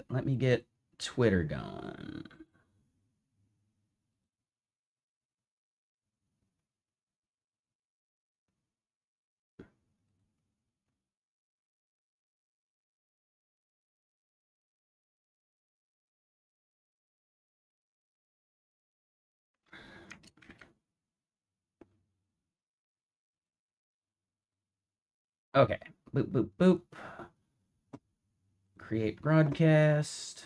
let me get Twitter going. Okay, boop, boop, boop. Create broadcast.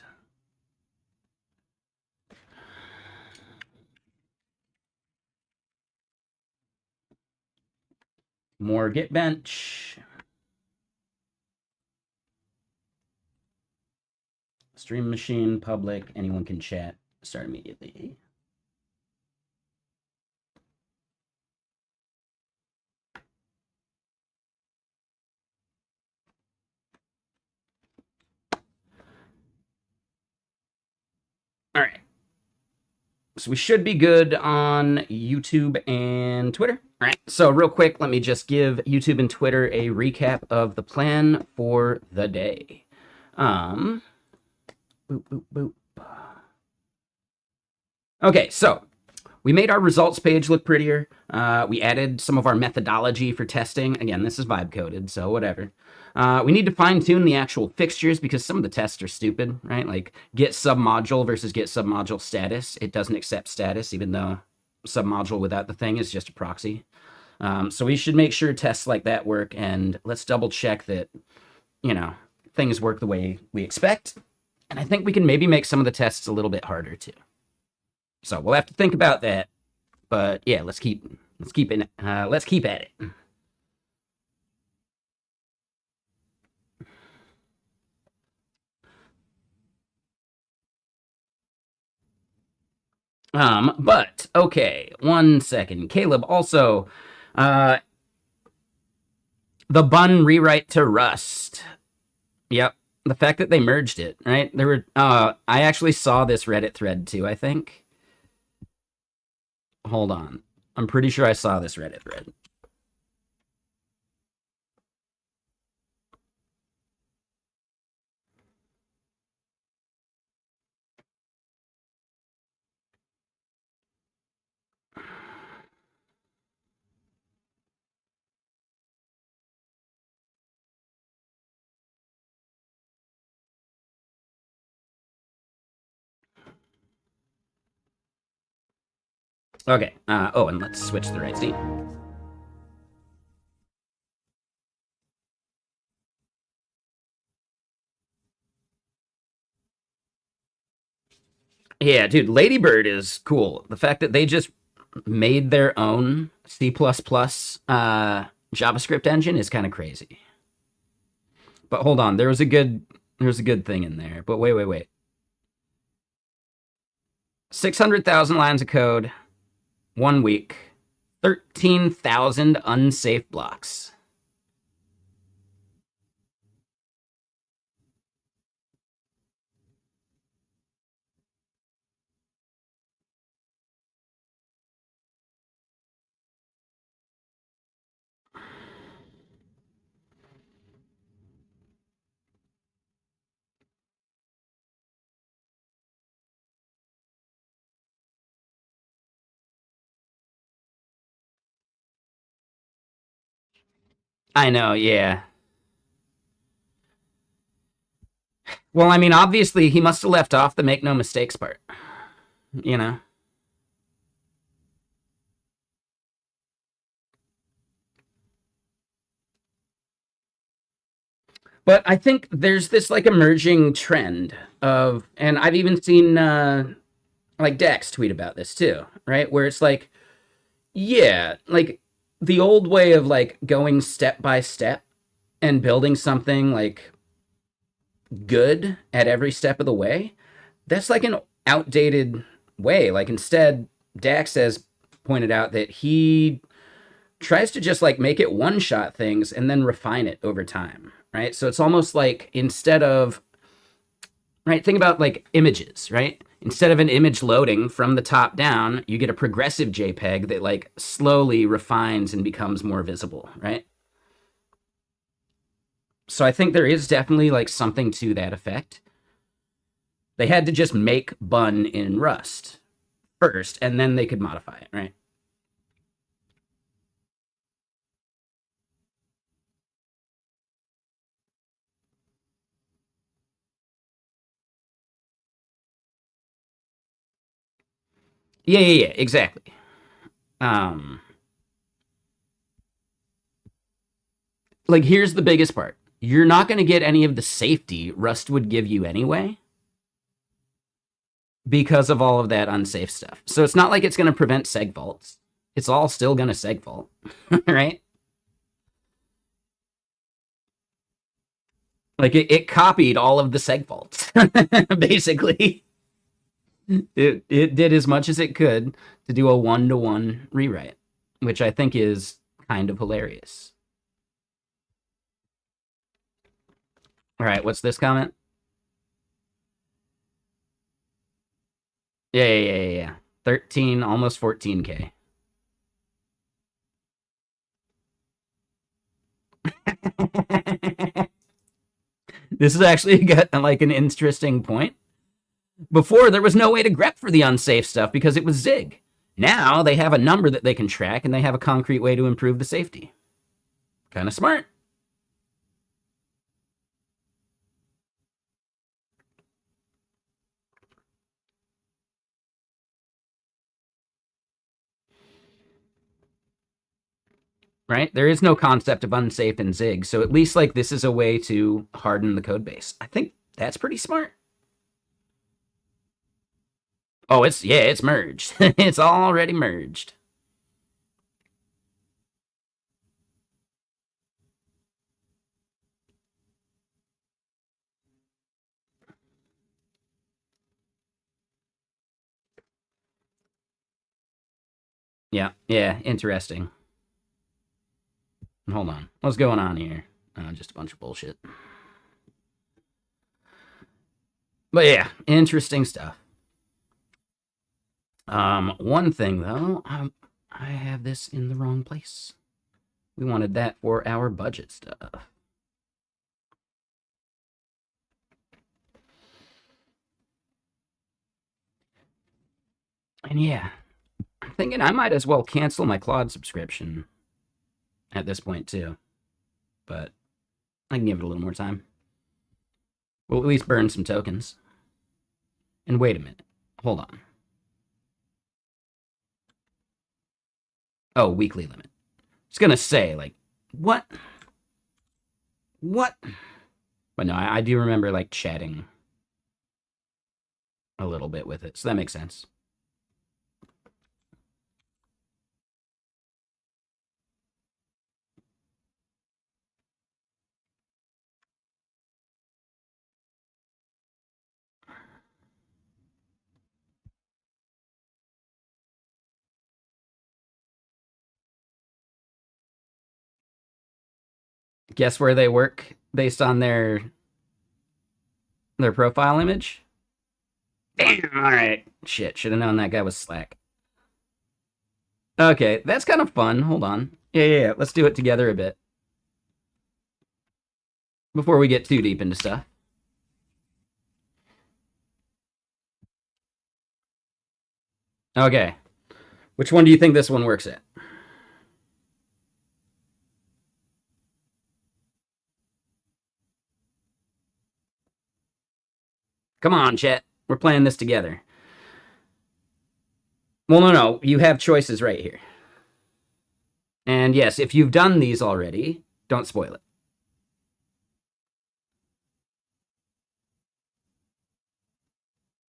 More GitBench. Stream machine, public, anyone can chat. Start immediately. All right. So we should be good on YouTube and Twitter. All right. So real quick, let me just give YouTube and Twitter a recap of the plan for the day. Boop, boop, boop. Okay, so we made our results page look prettier. We added some of our methodology for testing. Again, this is vibe coded, so whatever. We need to fine tune the actual fixtures because some of the tests are stupid, right? Like get submodule versus get submodule status. It doesn't accept status, even though submodule without the thing is just a proxy. So we should make sure tests like that work, and let's double check that, you know, things work the way we expect. And I think we can maybe make some of the tests a little bit harder too. So we'll have to think about that. But yeah, let's keep at it. But okay, 1 second. Caleb, also, the bun rewrite to Rust. Yep, the fact that they merged it, right? There were, I actually saw this Reddit thread too, I think. Hold on. I'm pretty sure I saw this Reddit thread. Okay. Oh, and let's switch to the right seat. Yeah, dude, Ladybird is cool. The fact that they just made their own C++ JavaScript engine is kind of crazy. But hold on, there was a good thing in there. But wait. 600,000 lines of code, 1 week, 13,000 unsafe blocks. I know, yeah. Well, I mean, obviously, he must have left off the make no mistakes part. You know? But I think there's this like emerging trend of, and I've even seen like Dex tweet about this too, right? Where it's like, yeah, like the old way of like going step by step and building something like good at every step of the way, that's like an outdated way. Like instead, Dax has pointed out that he tries to just like make it one-shot things and then refine it over time, right? So it's almost like instead of, right, think about like images, right? Instead of an image loading from the top down, you get a progressive JPEG that like slowly refines and becomes more visible, right? So I think there is definitely like something to that effect. They had to just make bun in Rust first, and then they could modify it, right? Yeah, exactly. Like, here's the biggest part. You're not going to get any of the safety Rust would give you anyway because of all of that unsafe stuff. So it's not like it's going to prevent seg faults. It's all still going to seg fault, right? Like, it copied all of the seg faults, basically. It did as much as it could to do a one-to-one rewrite, which I think is kind of hilarious. All right, what's this comment? Yeah. 13, almost 14K. This is actually got like an interesting point. Before, there was no way to grep for the unsafe stuff because it was Zig. Now they have a number that they can track and they have a concrete way to improve the safety. Kind of smart. Right? There is no concept of unsafe in Zig, so at least like this is a way to harden the code base. I think that's pretty smart. Oh, it's merged. It's already merged. Yeah, interesting. Hold on. What's going on here? Just a bunch of bullshit. But yeah, interesting stuff. One thing though, I have this in the wrong place. We wanted that for our budget stuff. And yeah, I'm thinking I might as well cancel my Claude subscription at this point too. But I can give it a little more time. We'll at least burn some tokens. And wait a minute. Hold on. Oh, weekly limit. I was gonna say, like, what? What? But no, I do remember, like, chatting a little bit with it, so that makes sense. Guess where they work based on their profile image? Damn, alright. Shit, should have known that guy was Slack. Okay, that's kind of fun. Hold on. Yeah. Let's do it together a bit. Before we get too deep into stuff. Okay. Which one do you think this one works at? Come on, chat. We're playing this together. Well, no. You have choices right here. And yes, if you've done these already, don't spoil it.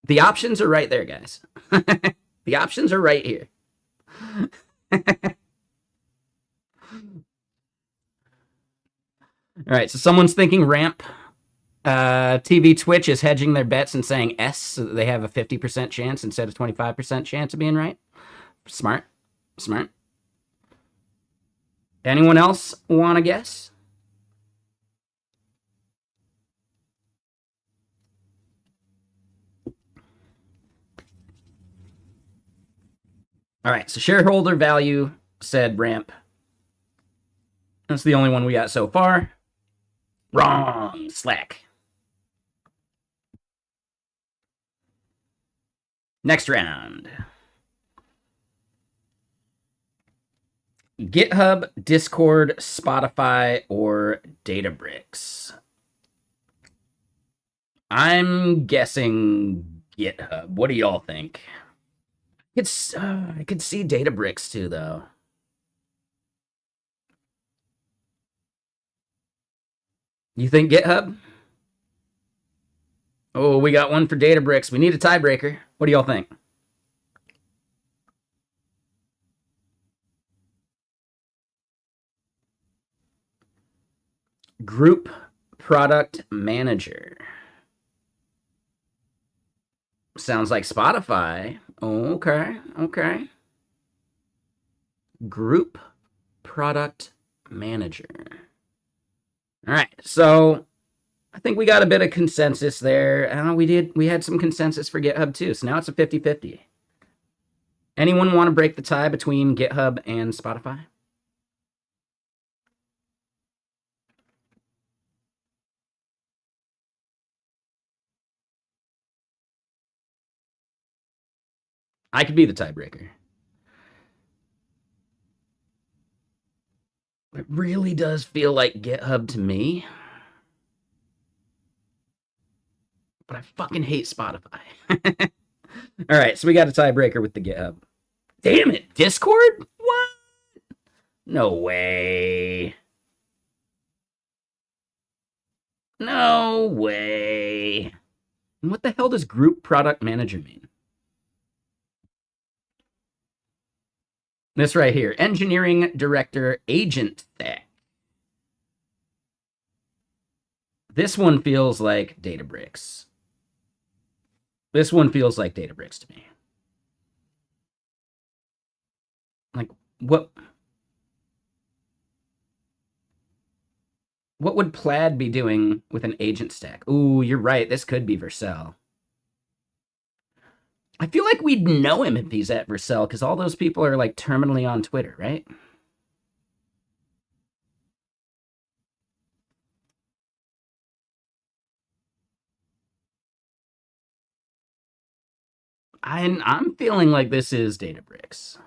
The options are right there, guys. The options are right here. All right, so someone's thinking ramp. TV Twitch is hedging their bets and saying S so that they have a 50% chance instead of 25% chance of being right. Smart. Anyone else want to guess? All right, so shareholder value said ramp. That's the only one we got so far. Wrong. Slack. Next round. GitHub, Discord, Spotify, or Databricks? I'm guessing GitHub. What do y'all think? I could see Databricks too, though. You think GitHub? Oh, we got one for Databricks. We need a tiebreaker. What do y'all think? Group Product Manager. Sounds like Spotify. Okay, okay. Group Product Manager. All right, so I think we got a bit of consensus there. We had some consensus for GitHub too, so now it's a 50-50. Anyone want to break the tie between GitHub and Spotify? I could be the tiebreaker. It really does feel like GitHub to me. But I fucking hate Spotify. All right, so we got a tiebreaker with the GitHub. Damn it, Discord? What? No way. No way. What the hell does Group Product Manager mean? This right here, Engineering Director Agent Stack. This one feels like Databricks. This one feels like Databricks to me. Like, what would Plaid be doing with an agent stack? Ooh, you're right. This could be Vercel. I feel like we'd know him if he's at Vercel, because all those people are, like, terminally on Twitter, right? I'm feeling like this is Databricks.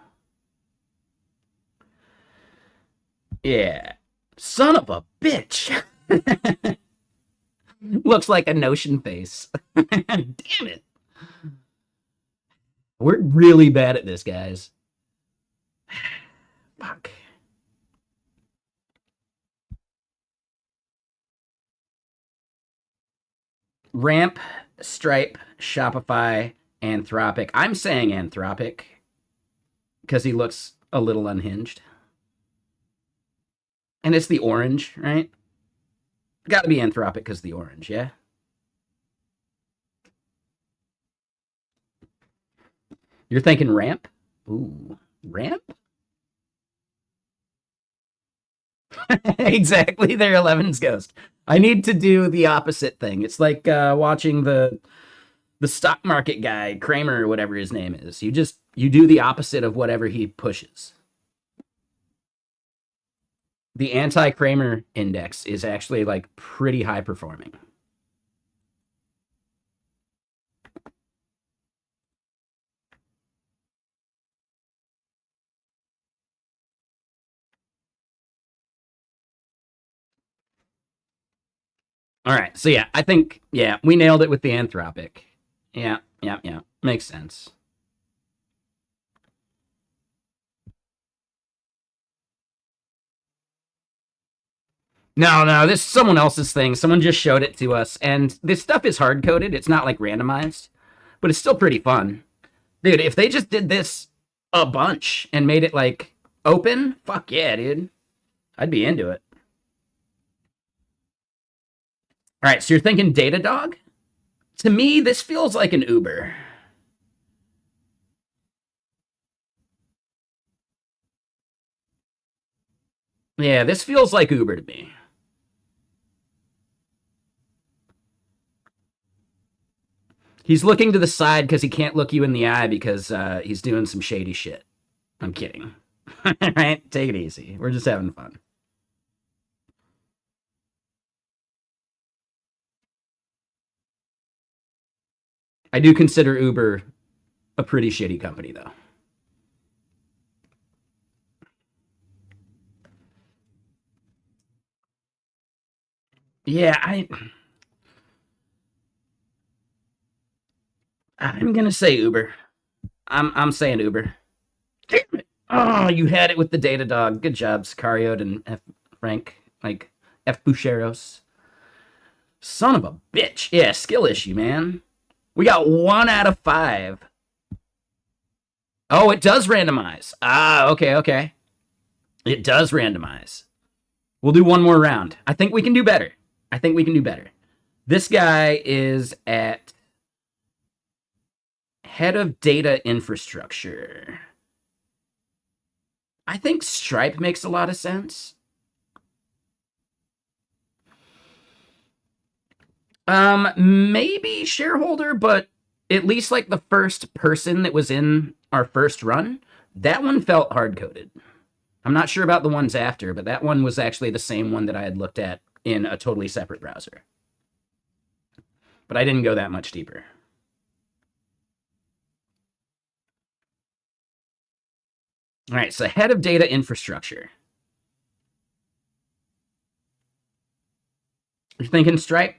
Yeah. Son of a bitch. Looks like a Notion face. Damn it. We're really bad at this, guys. Fuck. Ramp, Stripe, Shopify, Anthropic. I'm saying Anthropic because he looks a little unhinged. And it's the orange, right? Got to be Anthropic because the orange, yeah? You're thinking Ramp? Ooh, Ramp? Exactly, they're 11's Ghost. I need to do the opposite thing. It's like watching the stock market guy, Kramer, or whatever his name is. You do the opposite of whatever he pushes. The anti-Kramer index is actually like pretty high performing. All right, so yeah, I think, yeah, we nailed it with the Anthropic. Yeah. Makes sense. No, this is someone else's thing. Someone just showed it to us, and this stuff is hard-coded. It's not, like, randomized, but it's still pretty fun. Dude, if they just did this a bunch and made it, like, open, fuck yeah, dude. I'd be into it. All right, so you're thinking Datadog? To me, this feels like an Uber. Yeah, this feels like Uber to me. He's looking to the side because he can't look you in the eye because he's doing some shady shit. I'm kidding. All right, take it easy. We're just having fun. I do consider Uber a pretty shitty company, though. Yeah, I'm gonna say Uber. I'm saying Uber. Damn it! Oh, you had it with the data dog. Good job, Sicario and F. Frank, like F. Bucheros. Son of a bitch. Yeah, skill issue, man. We got 1 out of 5. Oh, it does randomize. Ah, okay, okay. It does randomize. We'll do one more round. I think we can do better. I think we can do better. This guy is at head of data infrastructure. I think Stripe makes a lot of sense. Maybe shareholder, but at least like the first person that was in our first run, that one felt hard coded. I'm not sure about the ones after, but that one was actually the same one that I had looked at in a totally separate browser. But I didn't go that much deeper. All right, so head of data infrastructure. You're thinking Stripe?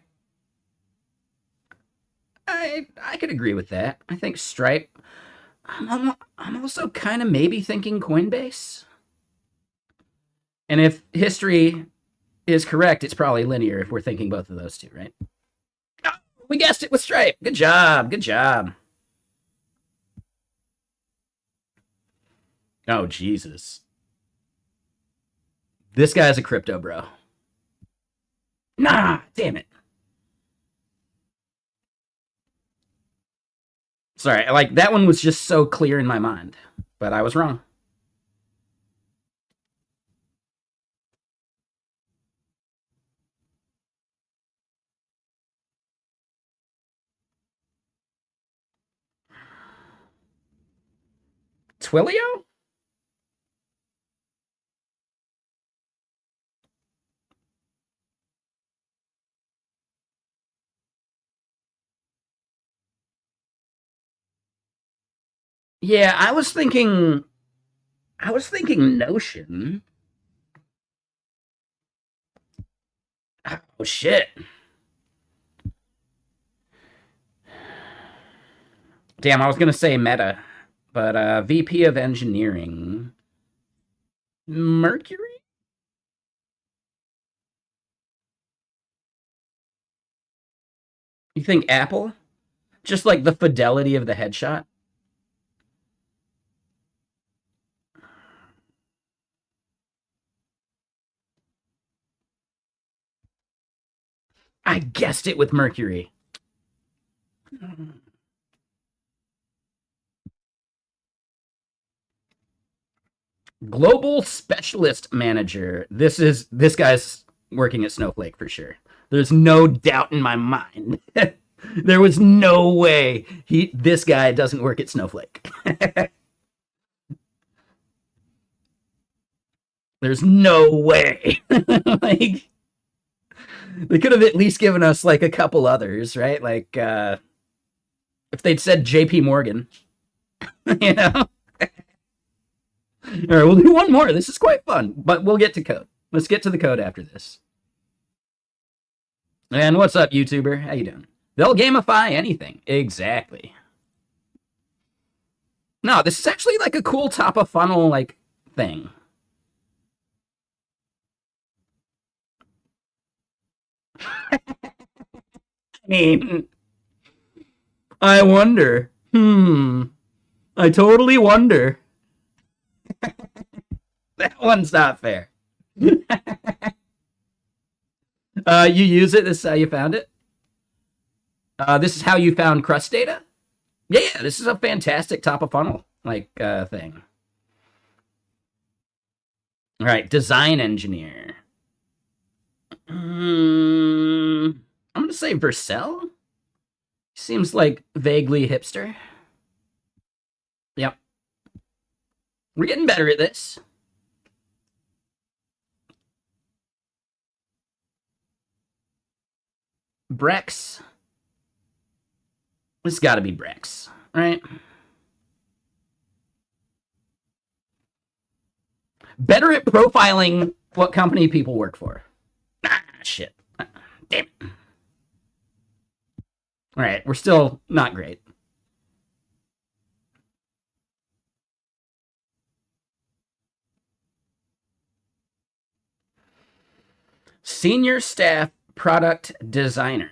I could agree with that. I think Stripe. I'm also kind of maybe thinking Coinbase. And if history is correct, it's probably linear if we're thinking both of those two, right? Oh, we guessed it with Stripe. Good job. Good job. Oh, Jesus. This guy's a crypto bro. Nah, damn it. Sorry, like that one was just so clear in my mind, but I was wrong. Twilio? Yeah, I was thinking Notion. Oh shit. Damn, I was gonna say Meta, but VP of Engineering. Mercury? You think Apple? Just like the fidelity of the headshot? I guessed it with Mercury. Global Specialist Manager. This guy's working at Snowflake for sure. There's no doubt in my mind. There was no way this guy doesn't work at Snowflake. There's no way. Like they could have at least given us like a couple others, right? Like if they'd said JP Morgan, you know. All right, we'll do one more. This is quite fun, but we'll get to code. Let's get to the code after this. And what's up, YouTuber? How you doing? They'll gamify anything. Exactly. No, this is actually like a cool top of funnel like thing. I mean, I wonder. I totally wonder. That one's not fair. You use it. This is how you found it. This is how you found crust data. Yeah, this is a fantastic top of funnel like thing. All right, design engineer. I'm gonna say Vercel. Seems like vaguely hipster. Yep. We're getting better at this. Brex. It's got to be Brex, right? Better at profiling what company people work for. Ah, shit. Damn it. All right, we're still not great. Senior staff product designer.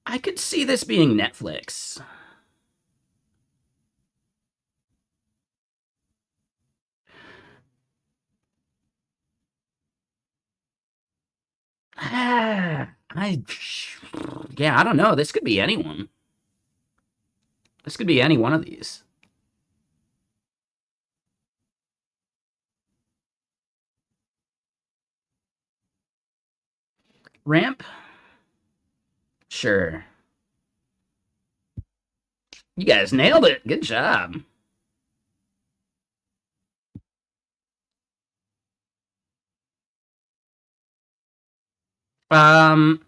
I could see this being Netflix. Yeah, I don't know. This could be anyone. This could be any one of these. Ramp? Sure. You guys nailed it. Good job. Um,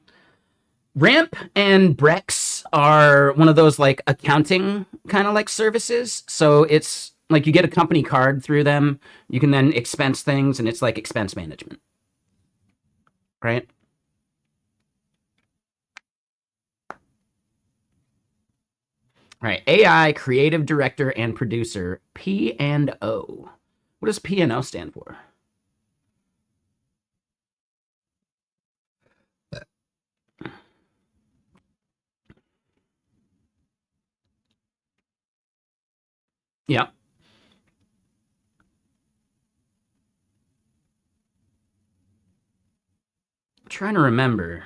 Ramp and Brex are one of those like accounting kind of like services. So it's like you get a company card through them. You can then expense things, and it's like expense management, right? All right. AI creative director and producer P and O. What does P and O stand for? Yeah. I'm trying to remember.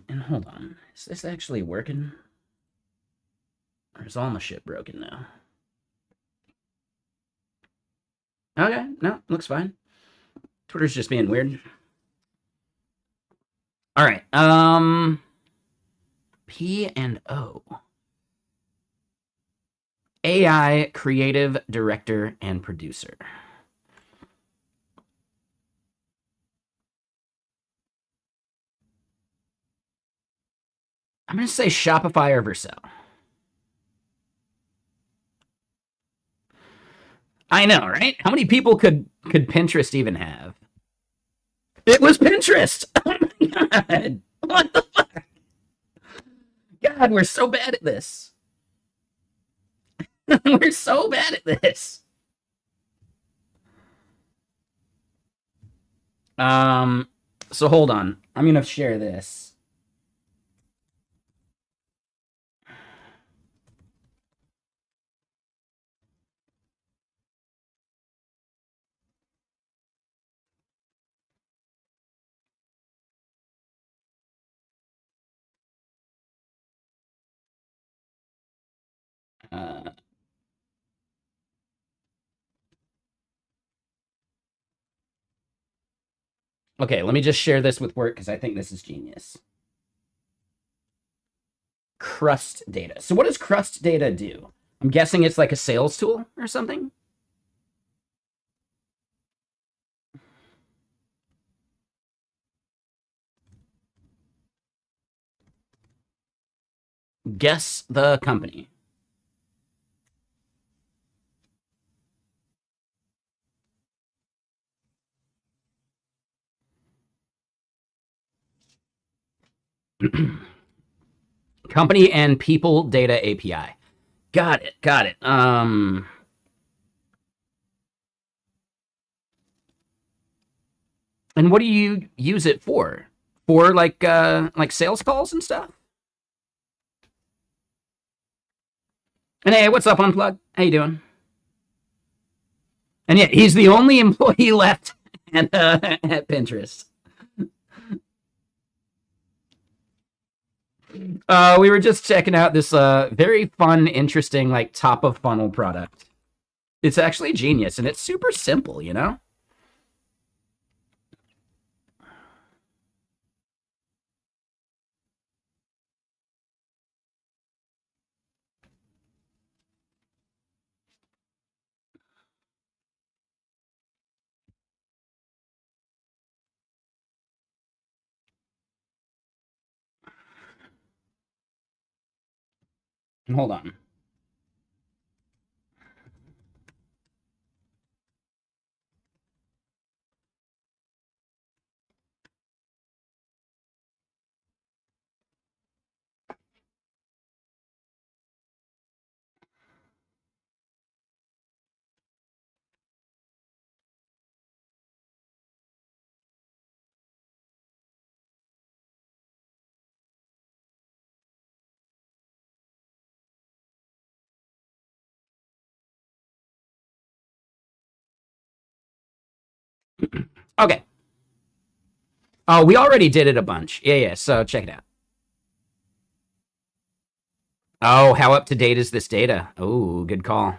And hold on. Is this actually working? Or is all my shit broken now? Okay, no, looks fine. Twitter's just being weird. All right. P and O. AI creative director and producer. I'm gonna say Shopify or Vercel. I know, right? How many people could Pinterest even have? It was Pinterest. Oh my god! What the fuck? God, we're so bad at this. We're so bad at this. Um. So hold on. I'm gonna share this. Uh, okay, let me just share this with work because I think this is genius. Crust data. So what does crust data do? I'm guessing it's like a sales tool or something. Guess the company. Company and people data API. Got it. Got it. And what do you use it for? For like sales calls and stuff? And hey, what's up, Unplug? How you doing? And yeah, he's the only employee left at Pinterest. We were just checking out this very fun, interesting, like top of funnel product. It's actually genius, and it's super simple, you know? Hold on. Okay. Oh, we already did it a bunch. Yeah. So check it out. Oh, how up to date is this data? Oh, good call.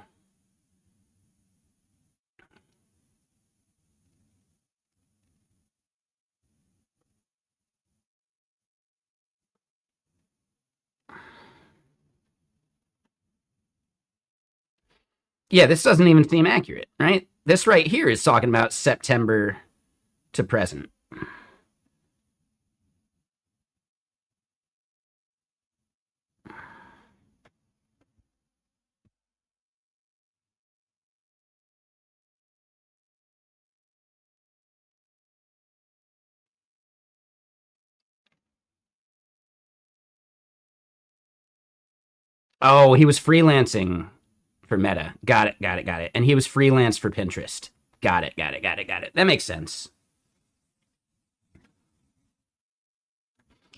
Yeah, this doesn't even seem accurate, right? This right here is talking about September to present. Oh, he was freelancing for Meta. Got it. And he was freelance for Pinterest. Got it. That makes sense.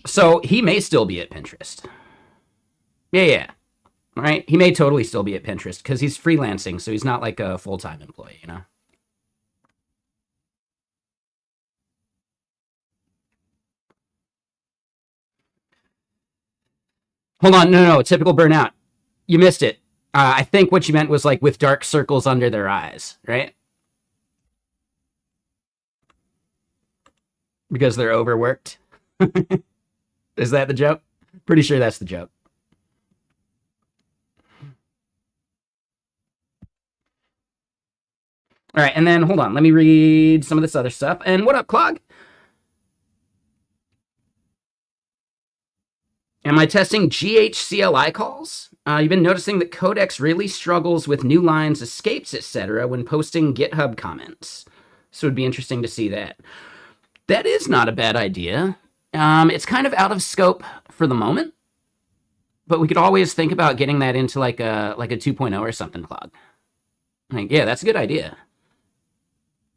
So he may still be at Pinterest. Yeah. Right? He may totally still be at Pinterest because he's freelancing, so he's not like a full time employee, you know? Hold on. No. Typical burnout. You missed it. I think what you meant was like with dark circles under their eyes, right? Because they're overworked. Is that the joke? Pretty sure that's the joke. All right, and then hold on. Let me read some of this other stuff. And what up, Clog? Am I testing GHCLI calls? You've been noticing that Codex really struggles with new lines, escapes, etc. when posting GitHub comments. So it would be interesting to see that. That is not a bad idea. It's kind of out of scope for the moment, but we could always think about getting that into like a 2.0 or something, Clog. Like, yeah, that's a good idea.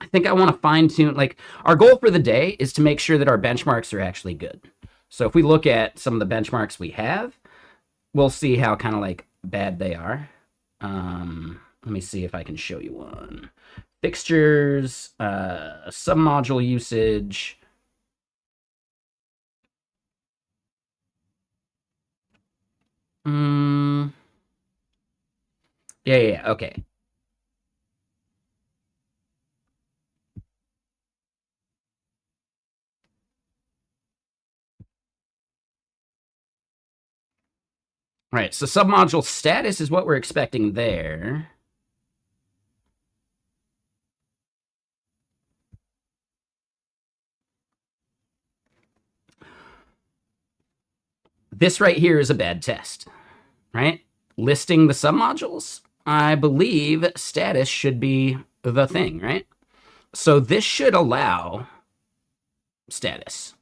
I think I want to fine tune. Like, our goal for the day is to make sure that our benchmarks are actually good. So if we look at some of the benchmarks we have, we'll see how kind of like bad they are. Let me see if I can show you one. Fixtures, submodule usage. Mm, yeah, okay. Right, so submodule status is what we're expecting there. This right here is a bad test, right? Listing the submodules, I believe status should be the thing, right? So this should allow status.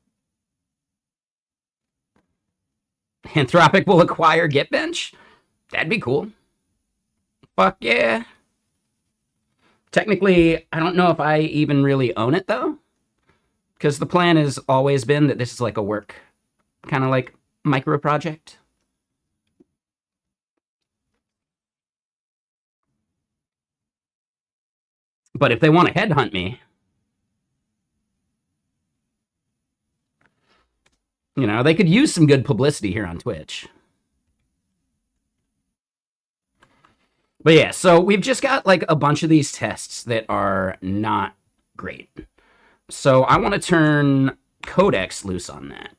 Anthropic will acquire GitBench? That'd be cool. Fuck yeah. Technically, I don't know if I even really own it though, because the plan has always been that this is like a work kind of like micro project. But if they want to headhunt me, you know, they could use some good publicity here on Twitch. But yeah, so we've just got like a bunch of these tests that are not great. So I want to turn Codex loose on that.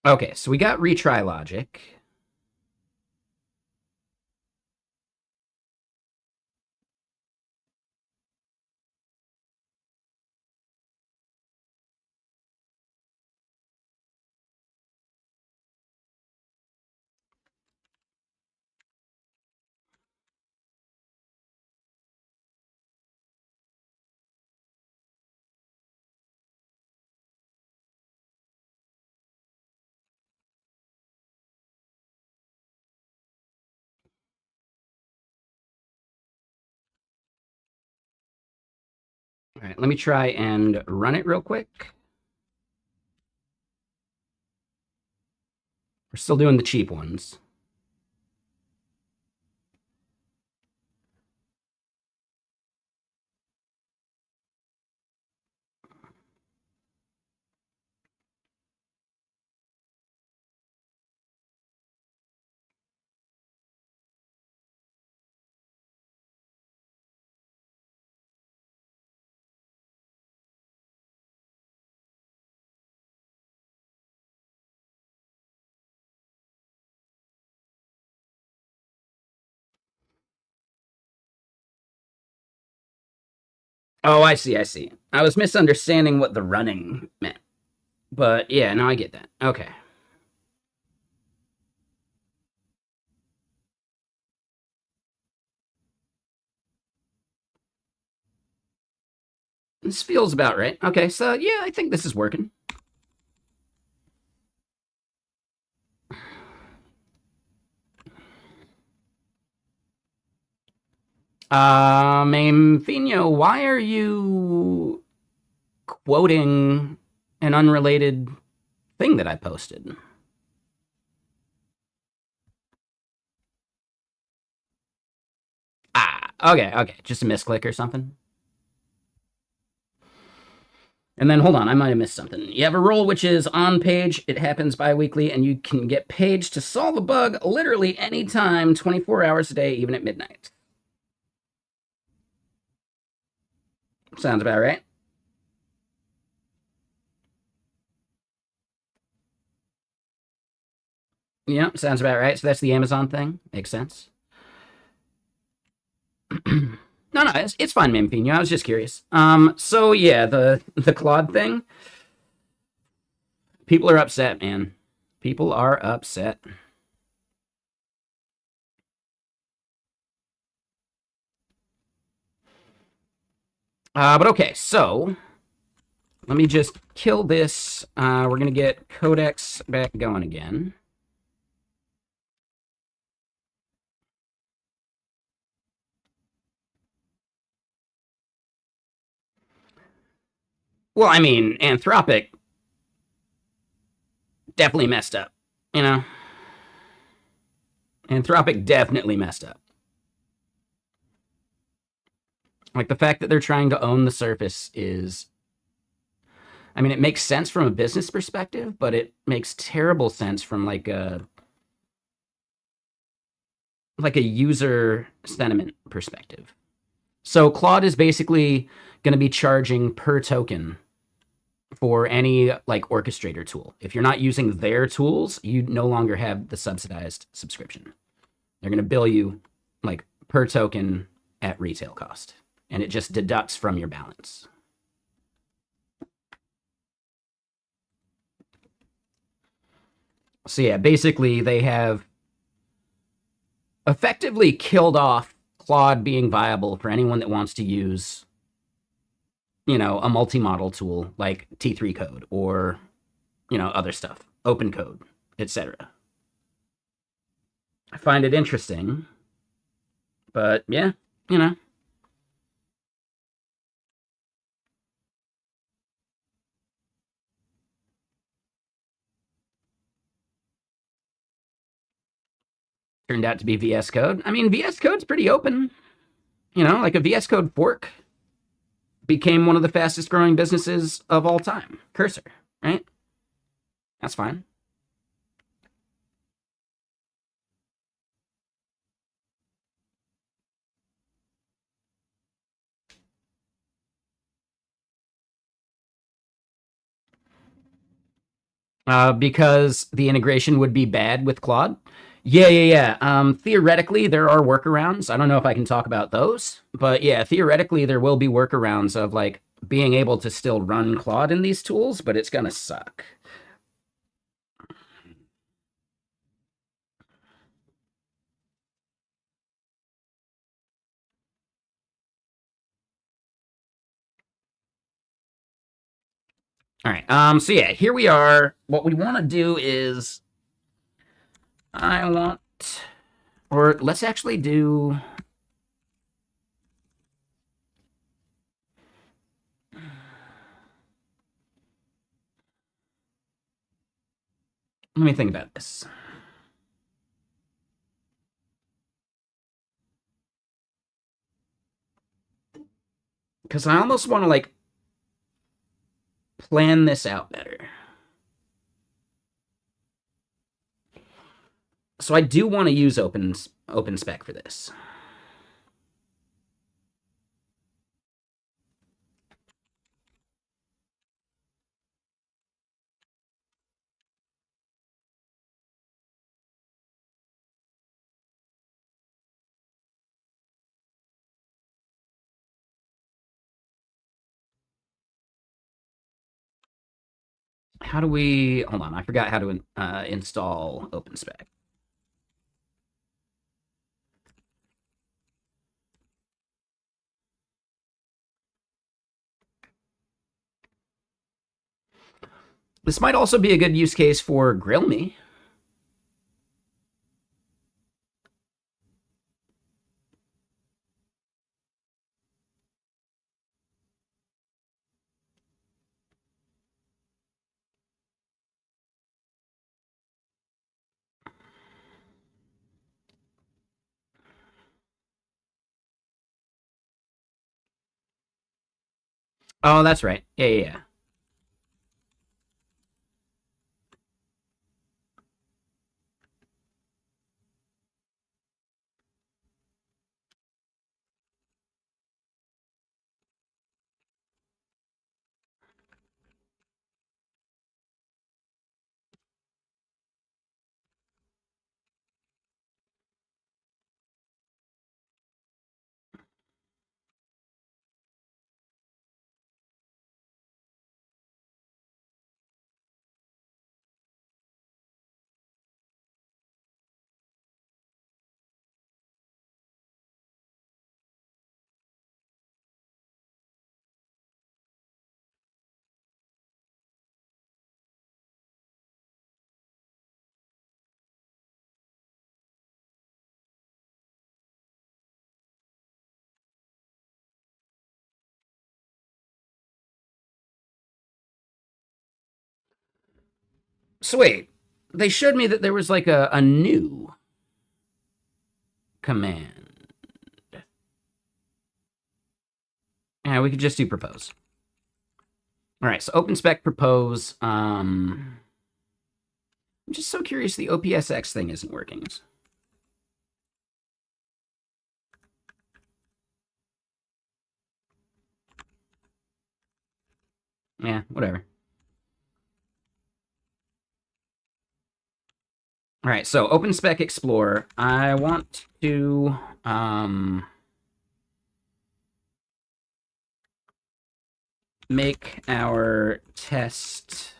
Okay, so we got retry logic. All right, let me try and run it real quick. We're still doing the cheap ones. Oh, I see, I see. I was misunderstanding what the running meant. But yeah, now I get that. Okay. This feels about right. Okay, so yeah, I think this is working. Mainfinio, why are you quoting an unrelated thing that I posted? Ah, okay, okay. Just a misclick or something. And then hold on, I might have missed something. You have a rule which is on page, it happens bi-weekly, and you can get paged to solve a bug literally anytime, 24 hours a day, even at midnight. Sounds about right. Yeah, sounds about right. So that's the Amazon thing. Makes sense. No, it's fine, Mampino. I was just curious. So yeah, the Claude thing. People are upset, man. People are upset. But okay, so let me just kill this. We're gonna get Codex back going again. Well, I mean, Anthropic definitely messed up. You know, Anthropic definitely messed up. Like the fact that they're trying to own the surface is, I mean, it makes sense from a business perspective, but it makes terrible sense from like a user sentiment perspective. So Claude is basically going to be charging per token for any like orchestrator tool. If you're not using their tools, you no longer have the subsidized subscription. They're going to bill you like per token at retail cost, and it just deducts from your balance. So yeah, basically they have effectively killed off Claude being viable for anyone that wants to use, a multi-model tool like T3 code or, other stuff, open code, etc. I find it interesting, but yeah, you know, turned out to be VS Code. I mean, VS Code's pretty open. Like a VS Code fork became one of the fastest growing businesses of all time. Cursor, right? That's fine. because the integration would be bad with Claude. Yeah. Theoretically, there are workarounds. I don't know if I can talk about those, but yeah, theoretically, there will be workarounds of like being able to still run Claude in these tools, but it's gonna suck. All right. So yeah, here we are. What we want to do is I want, or let's actually do. Let me think about this. Because I almost want to like plan this out better. So I do want to use OpenSpec for this. How do we, hold on, I forgot how to install OpenSpec. This might also be a good use case for Grill Me. Oh, that's right. Yeah. So wait, they showed me that there was like a new command. Yeah, we could just do propose. All right, so OpenSpec propose. I'm just so curious the OPSX thing isn't working. Yeah, whatever. All right, so OpenSpec Explorer. I want to make our test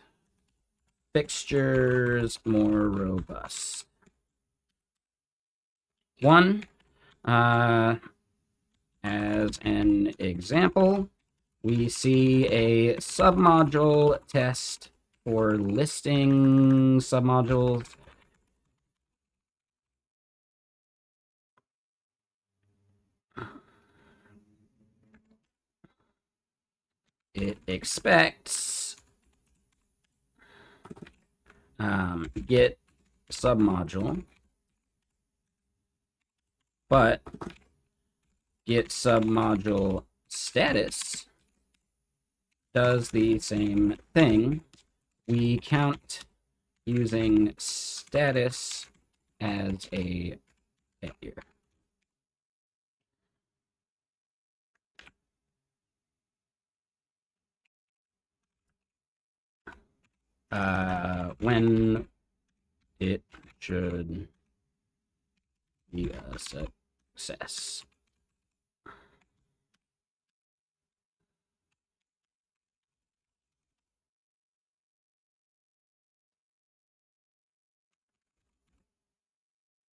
fixtures more robust. One, as an example, we see a submodule test for listing submodules. It expects get submodule, but get submodule status does the same thing. We count using status as a failure. when it should be a success.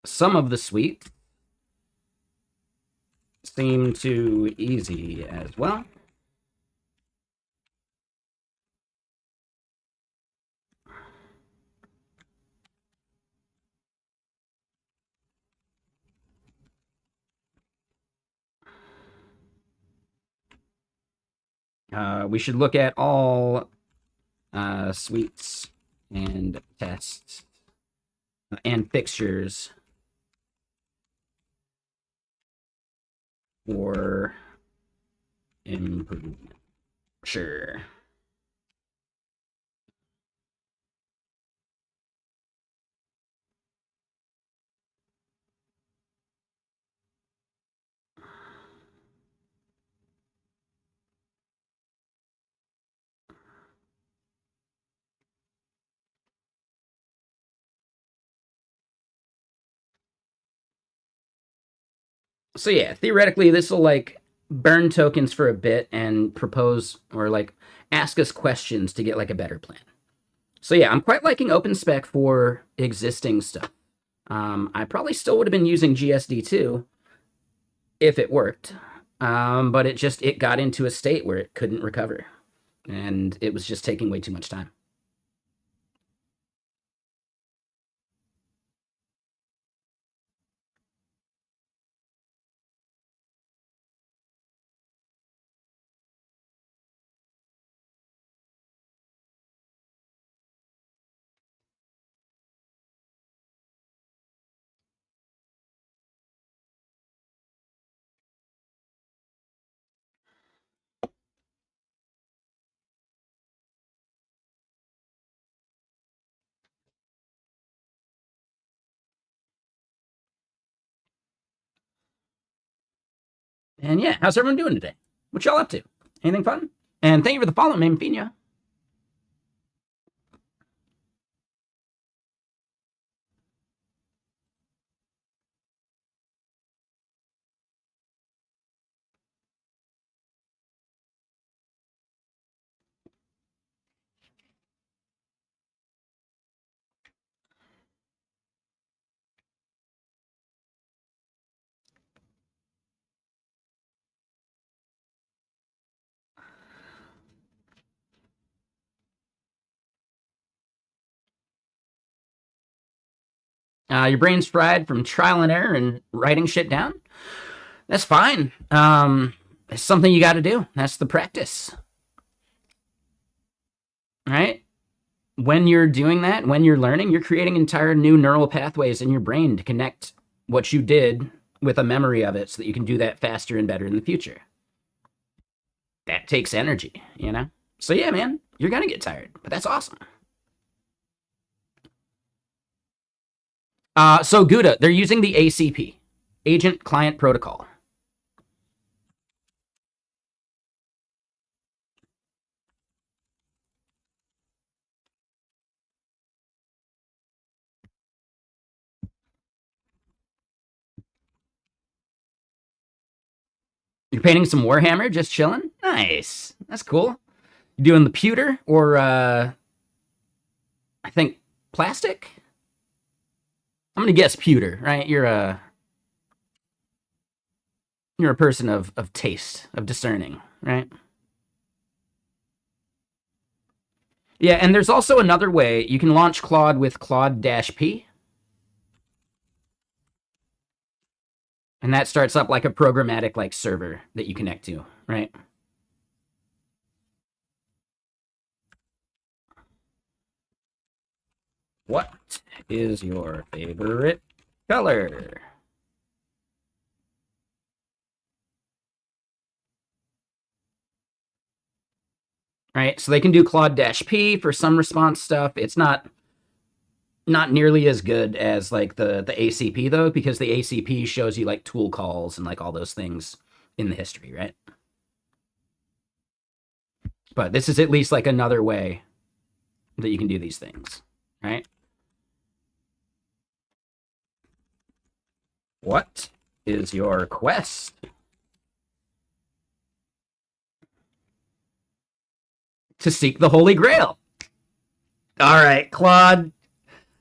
Some of the suites seem too easy as well. We should look at all suites and tests and fixtures for improvement. Sure. So yeah, theoretically, this will like burn tokens for a bit and propose or like ask us questions to get like a better plan. So yeah, I'm quite liking OpenSpec for existing stuff. I probably still would have been using GSD2 if it worked, but it got into a state where it couldn't recover, and it was just taking way too much time. And yeah, how's everyone doing today? What y'all up to? Anything fun? And thank you for the follow, Mamfina. Your brain's fried from trial and error and writing shit down. That's fine. It's something you got to do. That's the practice, right? When you're doing that, when you're learning, you're creating entire new neural pathways in your brain to connect what you did with a memory of it so that you can do that faster and better in the future. That takes energy, you know? So yeah, man, you're gonna get tired, but that's awesome. So Gouda, they're using the ACP, Agent Client Protocol. You're painting some Warhammer, just chilling? Nice. That's cool. You doing the pewter or I think plastic? I'm gonna guess pewter, right? You're a person of taste, of discerning, right? Yeah, and there's also another way. You can launch Claude with Claude-P. And that starts up like a programmatic like server that you connect to, right? What is your favorite color? Right, so they can do Claude-P for some response stuff. It's not nearly as good as like the ACP though, because the ACP shows you like tool calls and like all those things in the history, right? But this is at least like another way that you can do these things. right? What is your quest? To seek the Holy Grail. All right, Claude.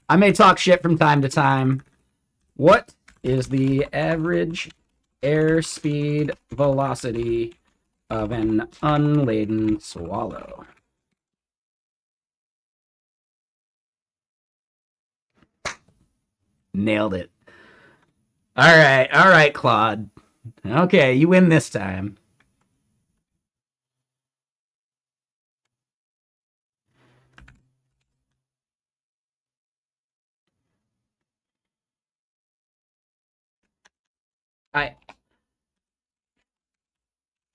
I may talk shit from time to time. What is the average airspeed velocity of an unladen swallow? Nailed it. All right, Claude. Okay, you win this time. I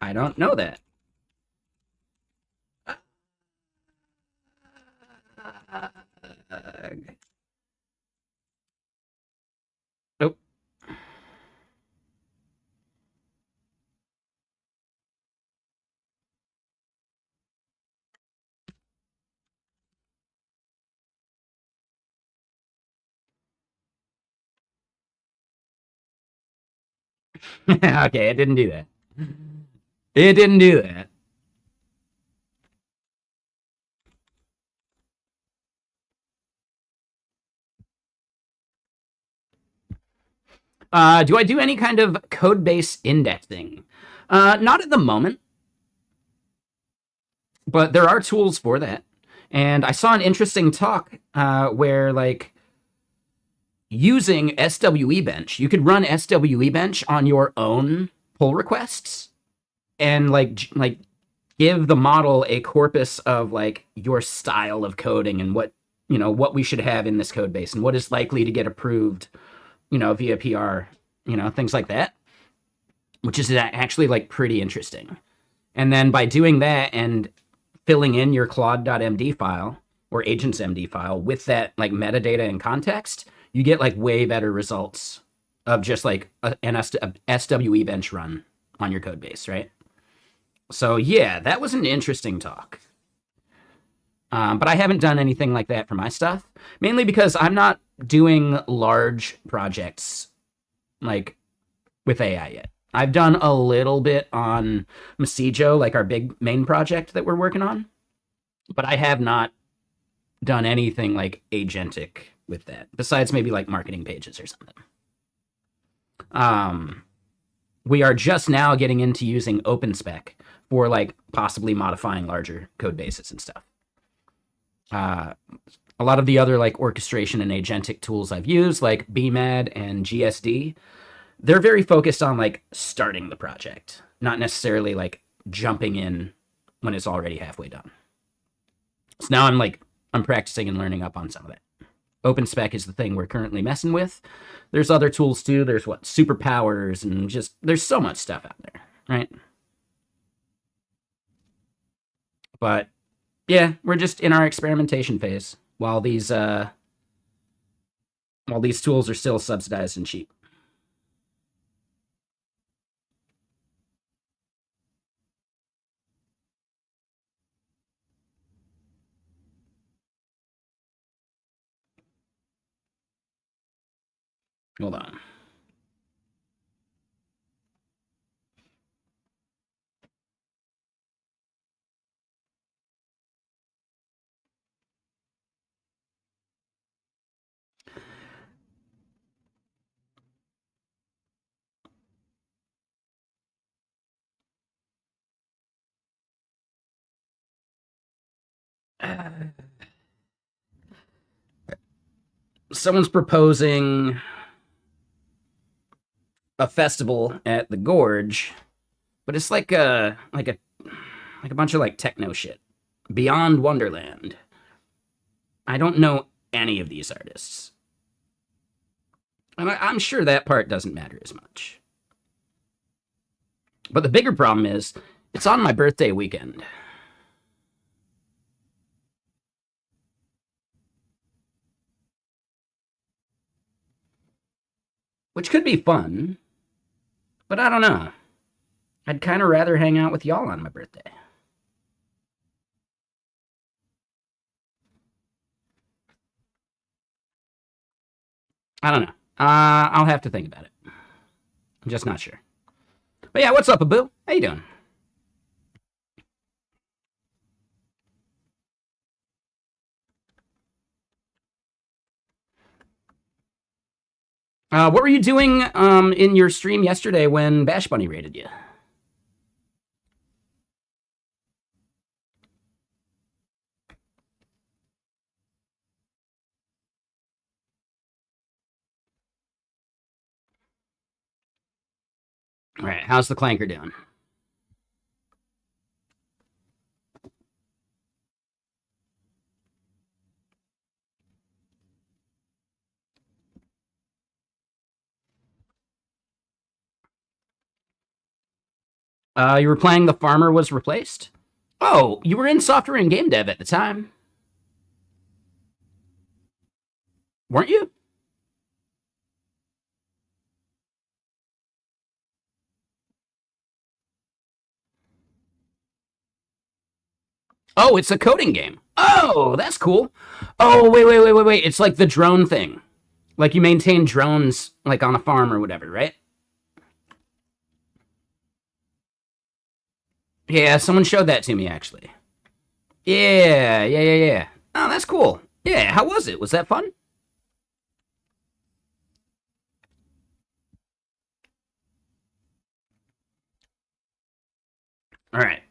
I don't know that. Oh. Okay, it didn't do that. It didn't do that. Do I do any kind of code base indexing? Not at the moment, but there are tools for that. And I saw an interesting talk where, like, using SWEbench, you could run SWEbench on your own pull requests and like give the model a corpus of like your style of coding and what we should have in this code base and what is likely to get approved, via PR, things like that, which is actually like pretty interesting. And then by doing that and filling in your Claude.md file or agentsmd file with that like metadata and context, you get like way better results of just like an SWEbench run on your code base, right? So yeah, that was an interesting talk. But I haven't done anything like that for my stuff, mainly because I'm not doing large projects like with AI yet. I've done a little bit on Masijo, like our big main project that we're working on, but I have not done anything like agentic with that, besides maybe like marketing pages or something. We are just now getting into using OpenSpec for like possibly modifying larger code bases and stuff. A lot of the other like orchestration and agentic tools I've used, like BMAD and GSD, they're very focused on like starting the project, not necessarily like jumping in when it's already halfway done. So now I'm practicing and learning up on some of it. OpenSpec is the thing we're currently messing with. There's other tools too. There's superpowers and just there's so much stuff out there, right? But yeah, we're just in our experimentation phase while these tools are still subsidized and cheap. Hold on. Someone's proposing a festival at the Gorge, but it's like a bunch of like techno shit. Beyond Wonderland. I don't know any of these artists. And I'm sure that part doesn't matter as much. But the bigger problem is it's on my birthday weekend. Which could be fun, but I don't know. I'd kind of rather hang out with y'all on my birthday. I don't know. I'll have to think about it. I'm just not sure. But yeah, what's up, Abu? How you doing? What were you doing in your stream yesterday when Bash Bunny raided you? All right, how's the Clanker doing? You were playing The Farmer Was Replaced? Oh, you were in software and game dev at the time, weren't you? Oh, it's a coding game. Oh, that's cool. Oh, wait. It's like the drone thing. Like you maintain drones like on a farm or whatever, right? Yeah, someone showed that to me actually. Yeah. Oh, that's cool. Yeah, how was it? Was that fun? All right.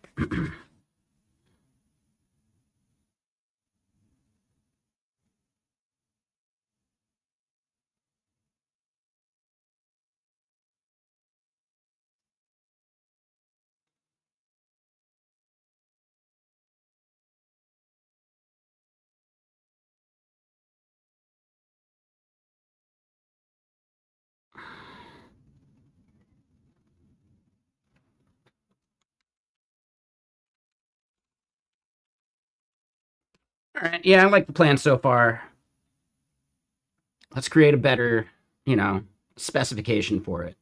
All right. Yeah, I like the plan so far. Let's create a better, you know, specification for it.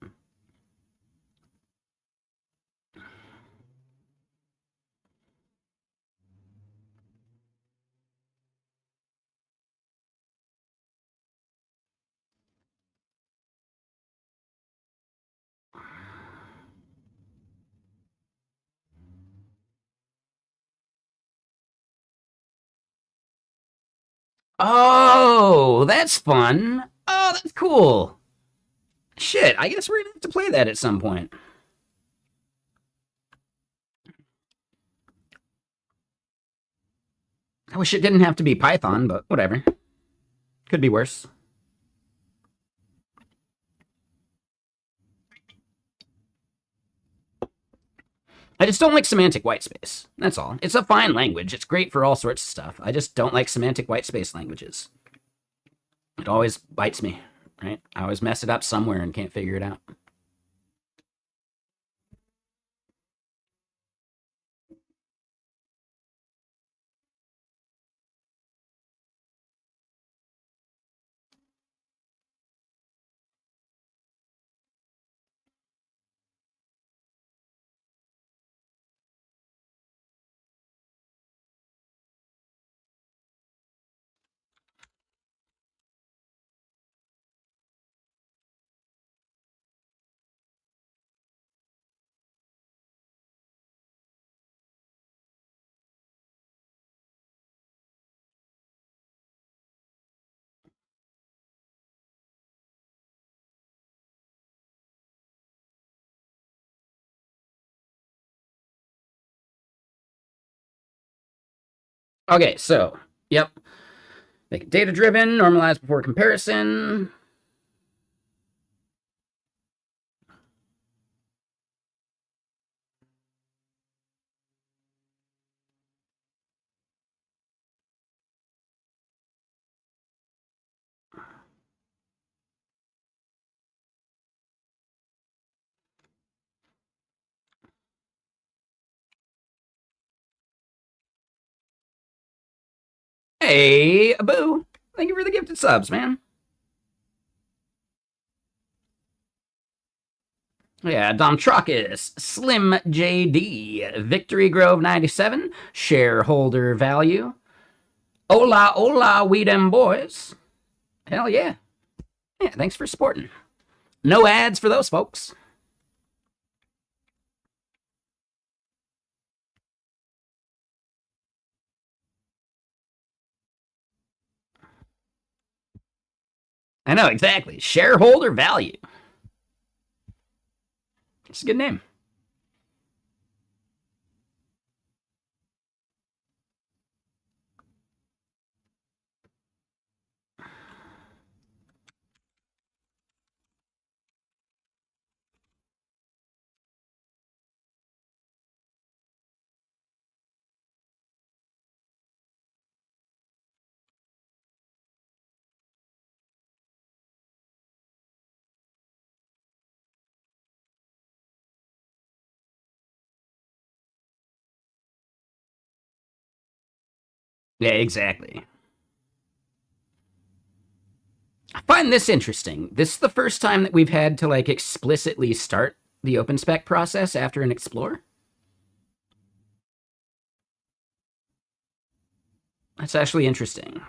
Oh, that's fun. Oh, that's cool. Shit, I guess we're gonna have to play that at some point. I wish it didn't have to be Python, but whatever. Could be worse. I just don't like semantic whitespace. That's all. It's a fine language. It's great for all sorts of stuff. I just don't like semantic whitespace languages. It always bites me, right? I always mess it up somewhere and can't figure it out. Okay, so, yep. Make it data driven, normalize before comparison. Hey, Abu. Thank you for the gifted subs, man. Yeah, Dom Truckus, Slim JD, Victory Grove 97, shareholder value. Hola, we them boys. Hell yeah. Yeah, thanks for supporting. No ads for those folks. I know, exactly. Shareholder value. It's a good name. Yeah, exactly. I find this interesting. This is the first time that we've had to like explicitly start the OpenSpec process after an explore. That's actually interesting.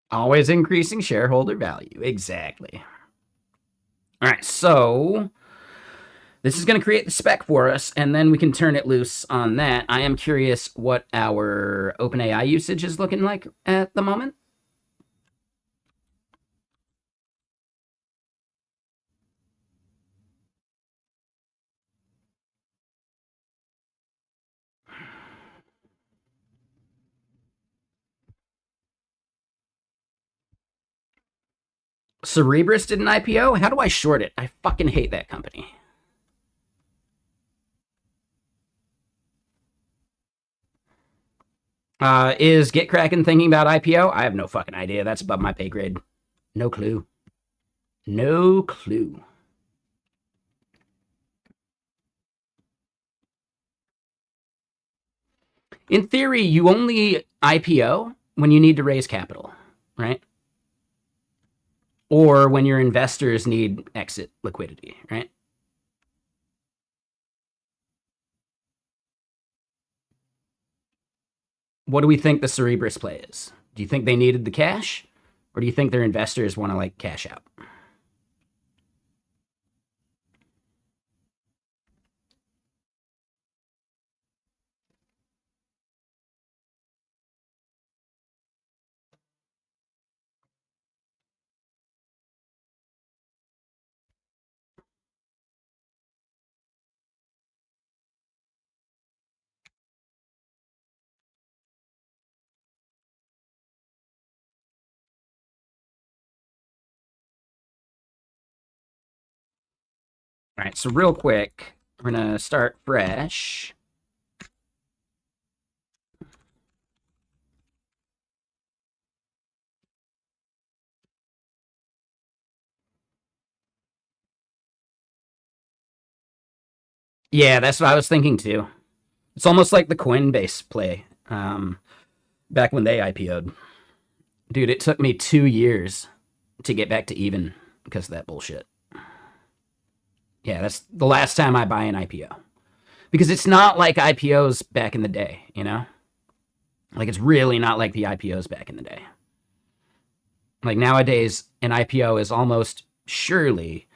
Always increasing shareholder value. Exactly. All right, so this is going to create the spec for us, and then we can turn it loose on that. I am curious what our OpenAI usage is looking like at the moment. Cerebras did an IPO. How do I short it? I fucking hate that company. Is GitKraken thinking about IPO? I have no fucking idea. That's above my pay grade. No clue. No clue. In theory, you only IPO when you need to raise capital, right? Or when your investors need exit liquidity, right? What do we think the Cerebras play is? Do you think they needed the cash? Or do you think their investors want to like cash out? All right, so real quick, we're going to start fresh. Yeah, that's what I was thinking too. It's almost like the Coinbase play back when they IPO'd. Dude, it took me 2 years to get back to even because of that bullshit. Yeah, that's the last time I buy an IPO. Because it's not like IPOs back in the day, you know? Like, it's really not like the IPOs back in the day. Like, nowadays, an IPO is almost surely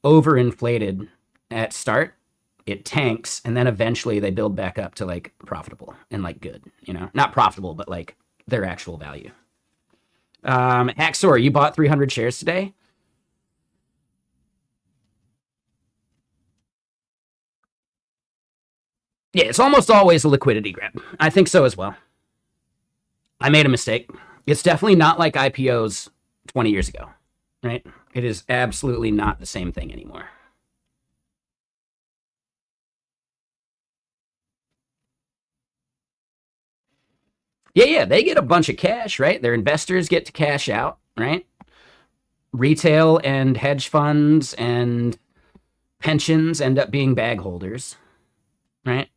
overinflated at start. It tanks, and then eventually they build back up to, like, profitable and, like, good, you know? Not profitable, but, like, their actual value. Haxor, you bought 300 shares today? Yeah, it's almost always a liquidity grab. I think so as well. I made a mistake. It's definitely not like IPOs 20 years ago, right? It is absolutely not the same thing anymore. Yeah, they get a bunch of cash, right? Their investors get to cash out, right? Retail and hedge funds and pensions end up being bag holders, right?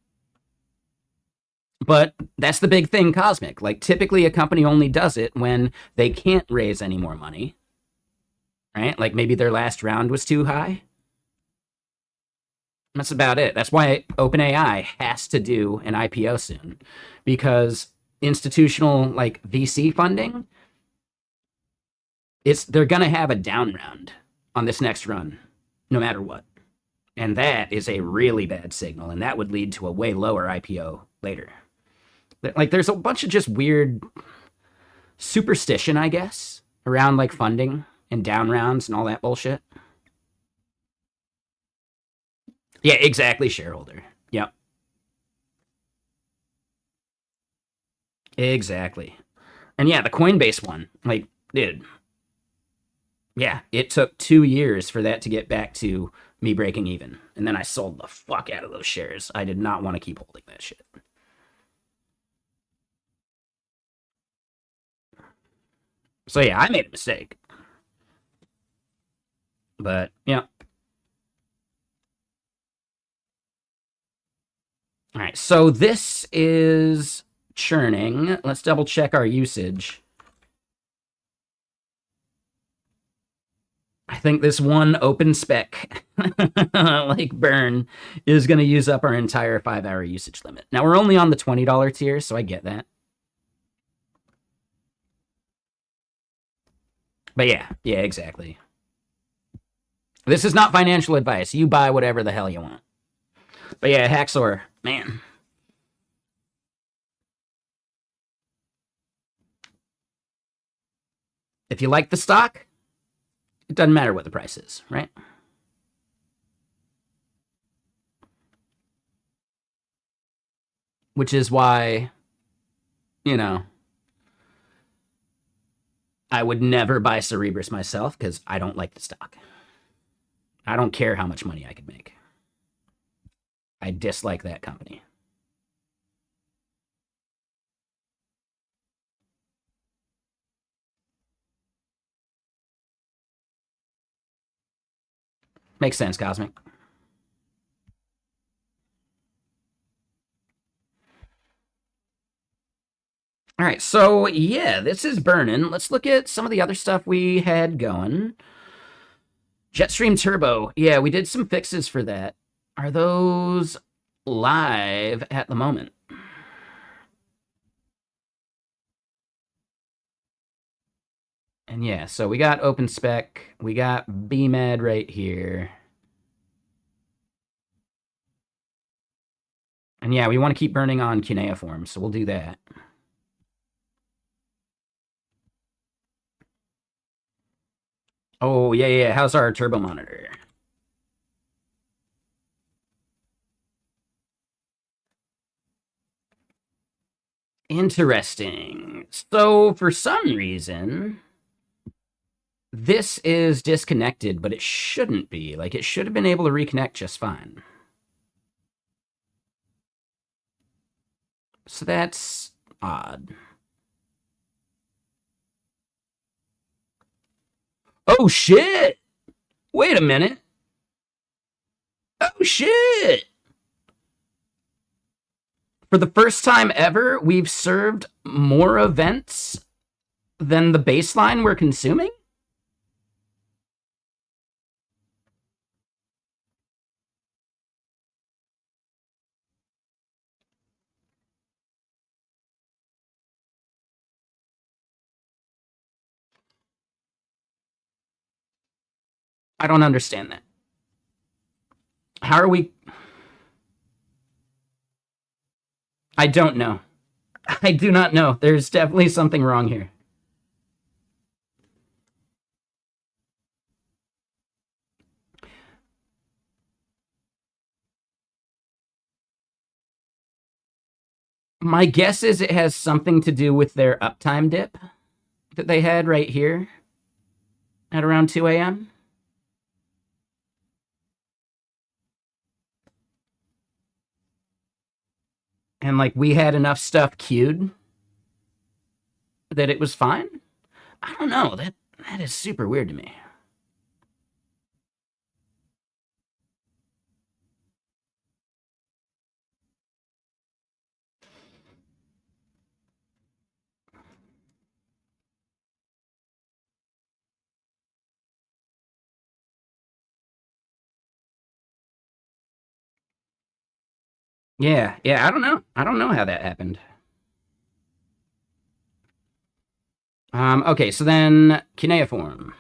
But that's the big thing, Cosmic. Like, typically, a company only does it when they can't raise any more money, right? Like, maybe their last round was too high. That's about it. That's why OpenAI has to do an IPO soon, because institutional like VC funding, they're gonna have a down round on this next run, no matter what, and that is a really bad signal, and that would lead to a way lower IPO later. Like, there's a bunch of just weird superstition, I guess, around like funding and down rounds and all that bullshit. Yeah, exactly, shareholder. Yep, exactly. And yeah, the Coinbase one, like, dude, yeah, it took 2 years for that to get back to me breaking even. And then I sold the fuck out of those shares. I did not want to keep holding that shit. So yeah, I made a mistake. But yeah. All right. So this is churning. Let's double check our usage. I think this one open spec like burn is going to use up our entire 5-hour usage limit. Now we're only on the $20 tier, so I get that. But yeah, exactly. This is not financial advice. You buy whatever the hell you want. But yeah, Haxor, man. If you like the stock, it doesn't matter what the price is, right? Which is why, you know, I would never buy Cerebras myself because I don't like the stock. I don't care how much money I could make. I dislike that company. Makes sense, Cosmic. All right, so yeah, this is burning. Let's look at some of the other stuff we had going. Jetstream Turbo. Yeah, we did some fixes for that. Are those live at the moment? And yeah, so we got OpenSpec, we got BMed right here. And yeah, we want to keep burning on cuneiform, so we'll do that. Oh, yeah. How's our turbo monitor? Interesting. So, for some reason, this is disconnected, but it shouldn't be. Like, it should have been able to reconnect just fine. So that's odd. Oh, shit! Wait a minute. Oh, shit! For the first time ever, we've served more events than the baseline we're consuming? I don't understand that. How are we? I don't know. I do not know. There's definitely something wrong here. My guess is it has something to do with their uptime dip that they had right here at around 2 a.m. And like we had enough stuff queued that it was fine. I don't know. That is super weird to me. Yeah, yeah, I don't know. I don't know how that happened. Okay, so then cuneiform.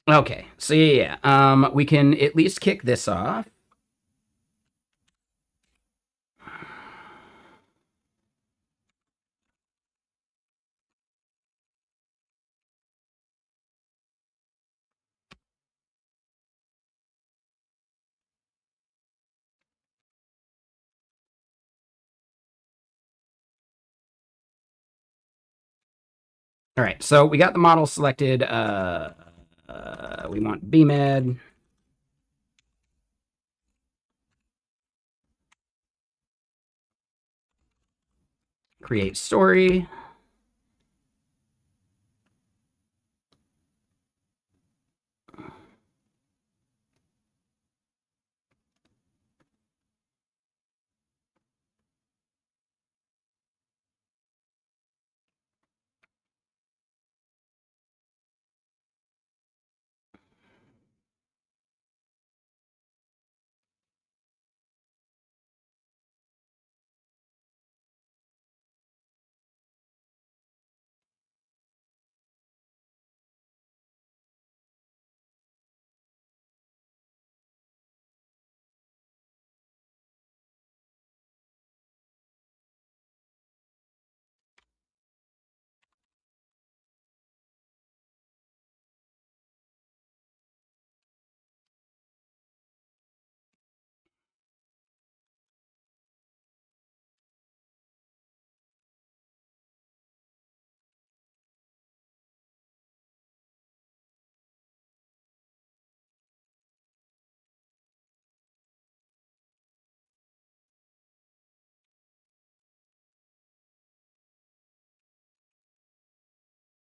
Okay, so yeah, we can at least kick this off. All right, so we got the model selected. We want BMed. Create story.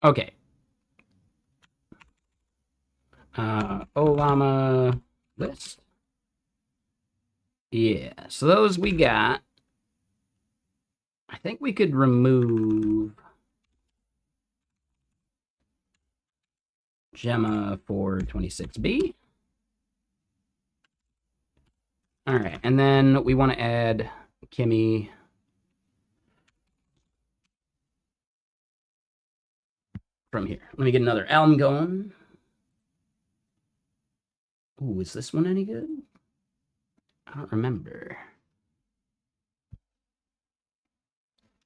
Okay. Olama list. Yeah, so those we got. I think we could remove Gemma for 26B. All right, and then we want to add Kimmy from here. Let me get another Elm going. Ooh, is this one any good? I don't remember.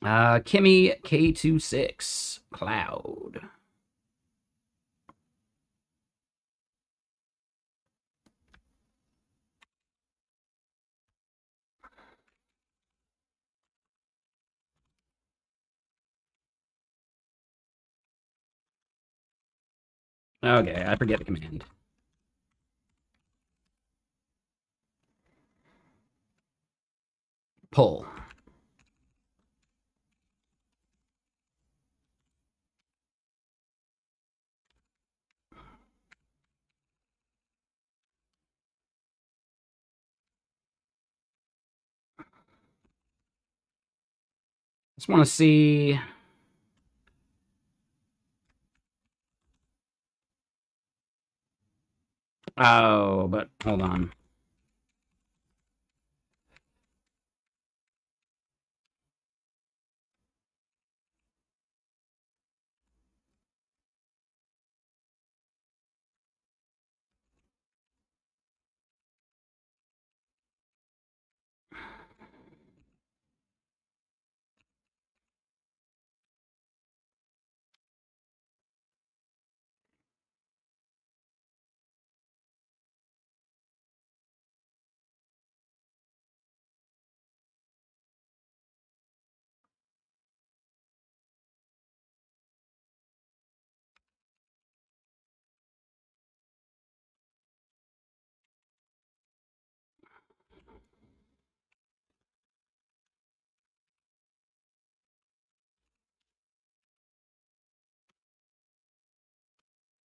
Kimmy K26 Cloud. Okay, I forget the command. Pull. Just want to see. Oh, but hold on.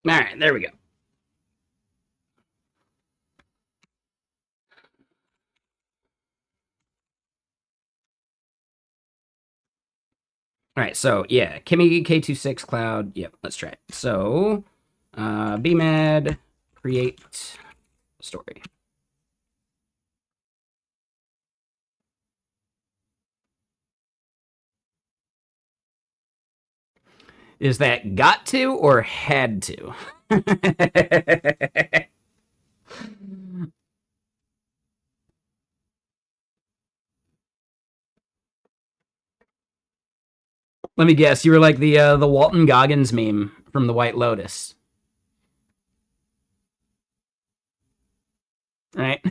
All right, there we go. All right, so yeah, Kimmy K26 Cloud. Yep, let's try it. So, bmad create story. Is that got to or had to? Let me guess. You were like the Walton Goggins meme from the White Lotus, right?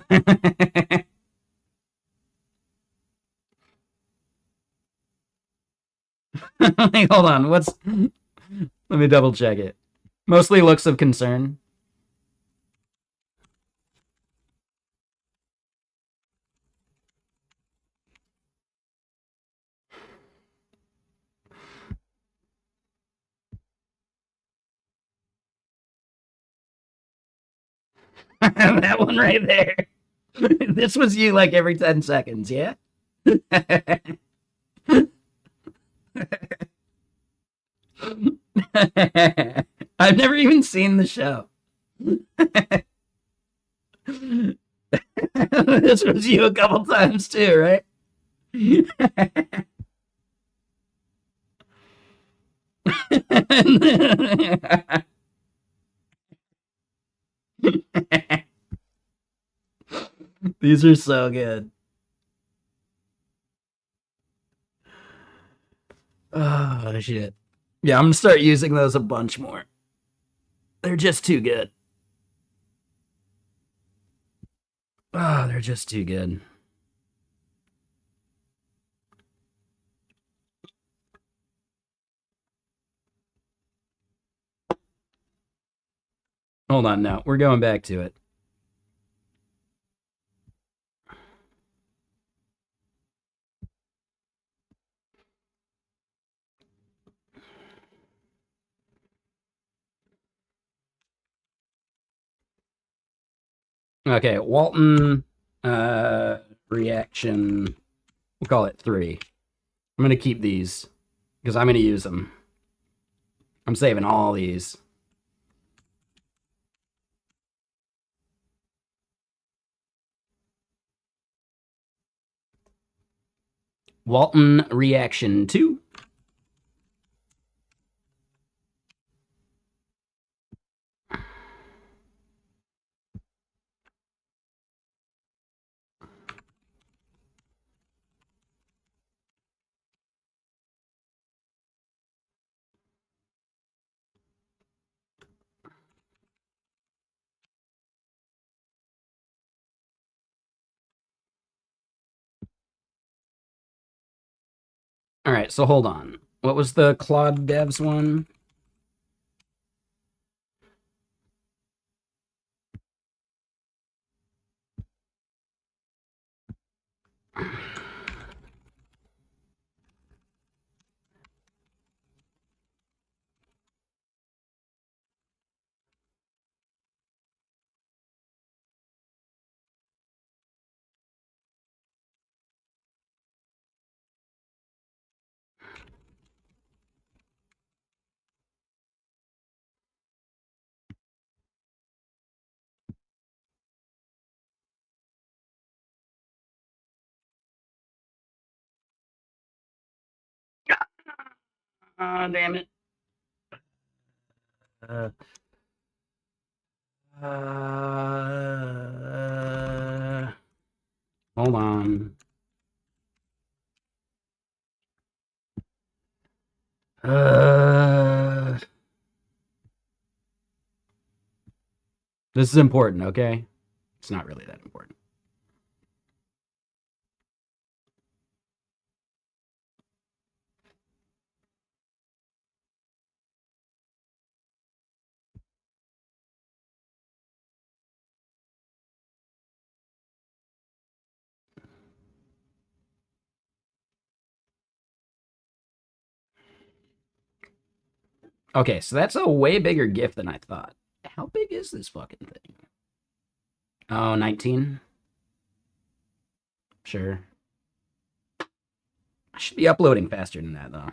Like, hold on. What's? Let me double check it. Mostly looks of concern. That one right there. This was you like every 10 seconds, yeah? I've never even seen the show. This was you a couple times too, right? These are so good. Oh, shit. Yeah, I'm gonna start using those a bunch more. They're just too good. Oh, they're just too good. Hold on now. We're going back to it. Okay, Walton reaction. We'll call it 3. I'm going to keep these because I'm going to use them. I'm saving all these. Walton reaction 2. All right, so hold on. What was the Claude Devs one? Damn it. Uh, uh, hold on. Uh, this is important, okay? It's not really that important. Okay, so that's a way bigger GIF than I thought. How big is this fucking thing? Oh, 19? Sure. I should be uploading faster than that, though.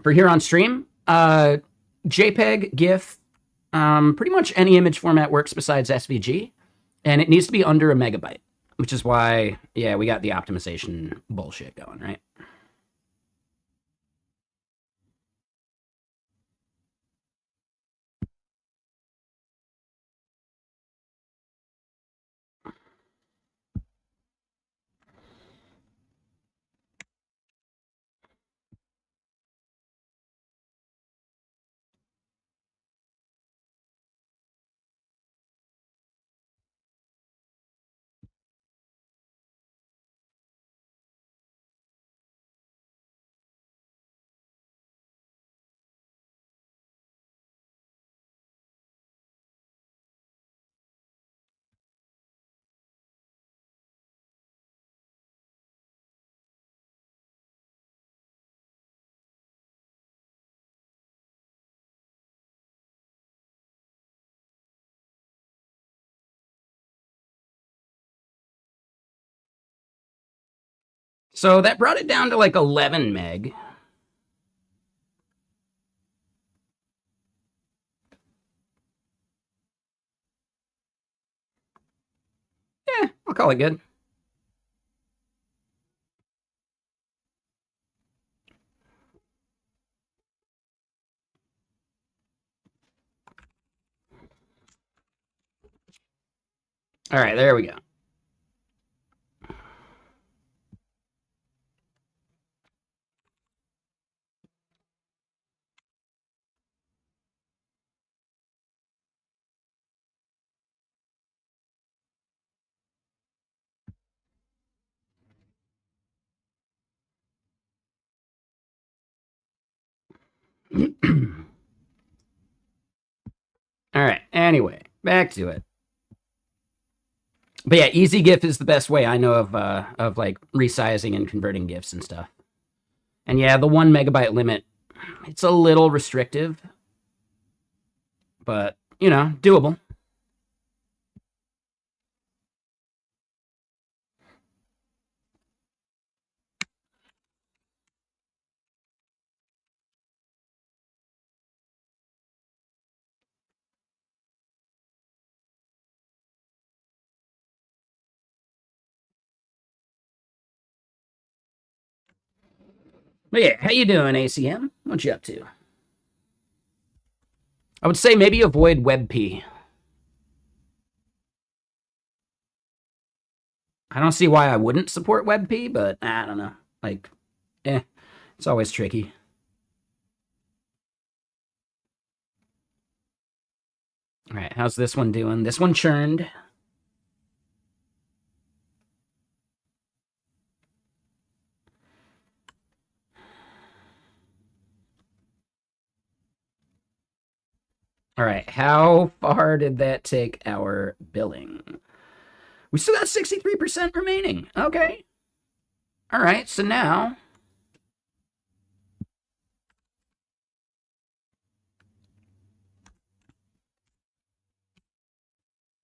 For here on stream, JPEG, GIF, pretty much any image format works besides SVG, and it needs to be under a megabyte, which is why, yeah, we got the optimization bullshit going, right? So that brought it down to like 11 meg. Yeah, I'll call it good. All right, there we go. All right, anyway, back to it. But yeah, easy GIF is the best way I know of like resizing and converting GIFs and stuff. And yeah, the 1 megabyte limit, it's a little restrictive, but you know, doable. But yeah, how you doing, ACM? What you up to? I would say maybe avoid WebP. I don't see why I wouldn't support WebP, but I don't know. Like, it's always tricky. All right, how's this one doing? This one churned. All right, how far did that take our billing? We still got 63% remaining. Okay. All right, so now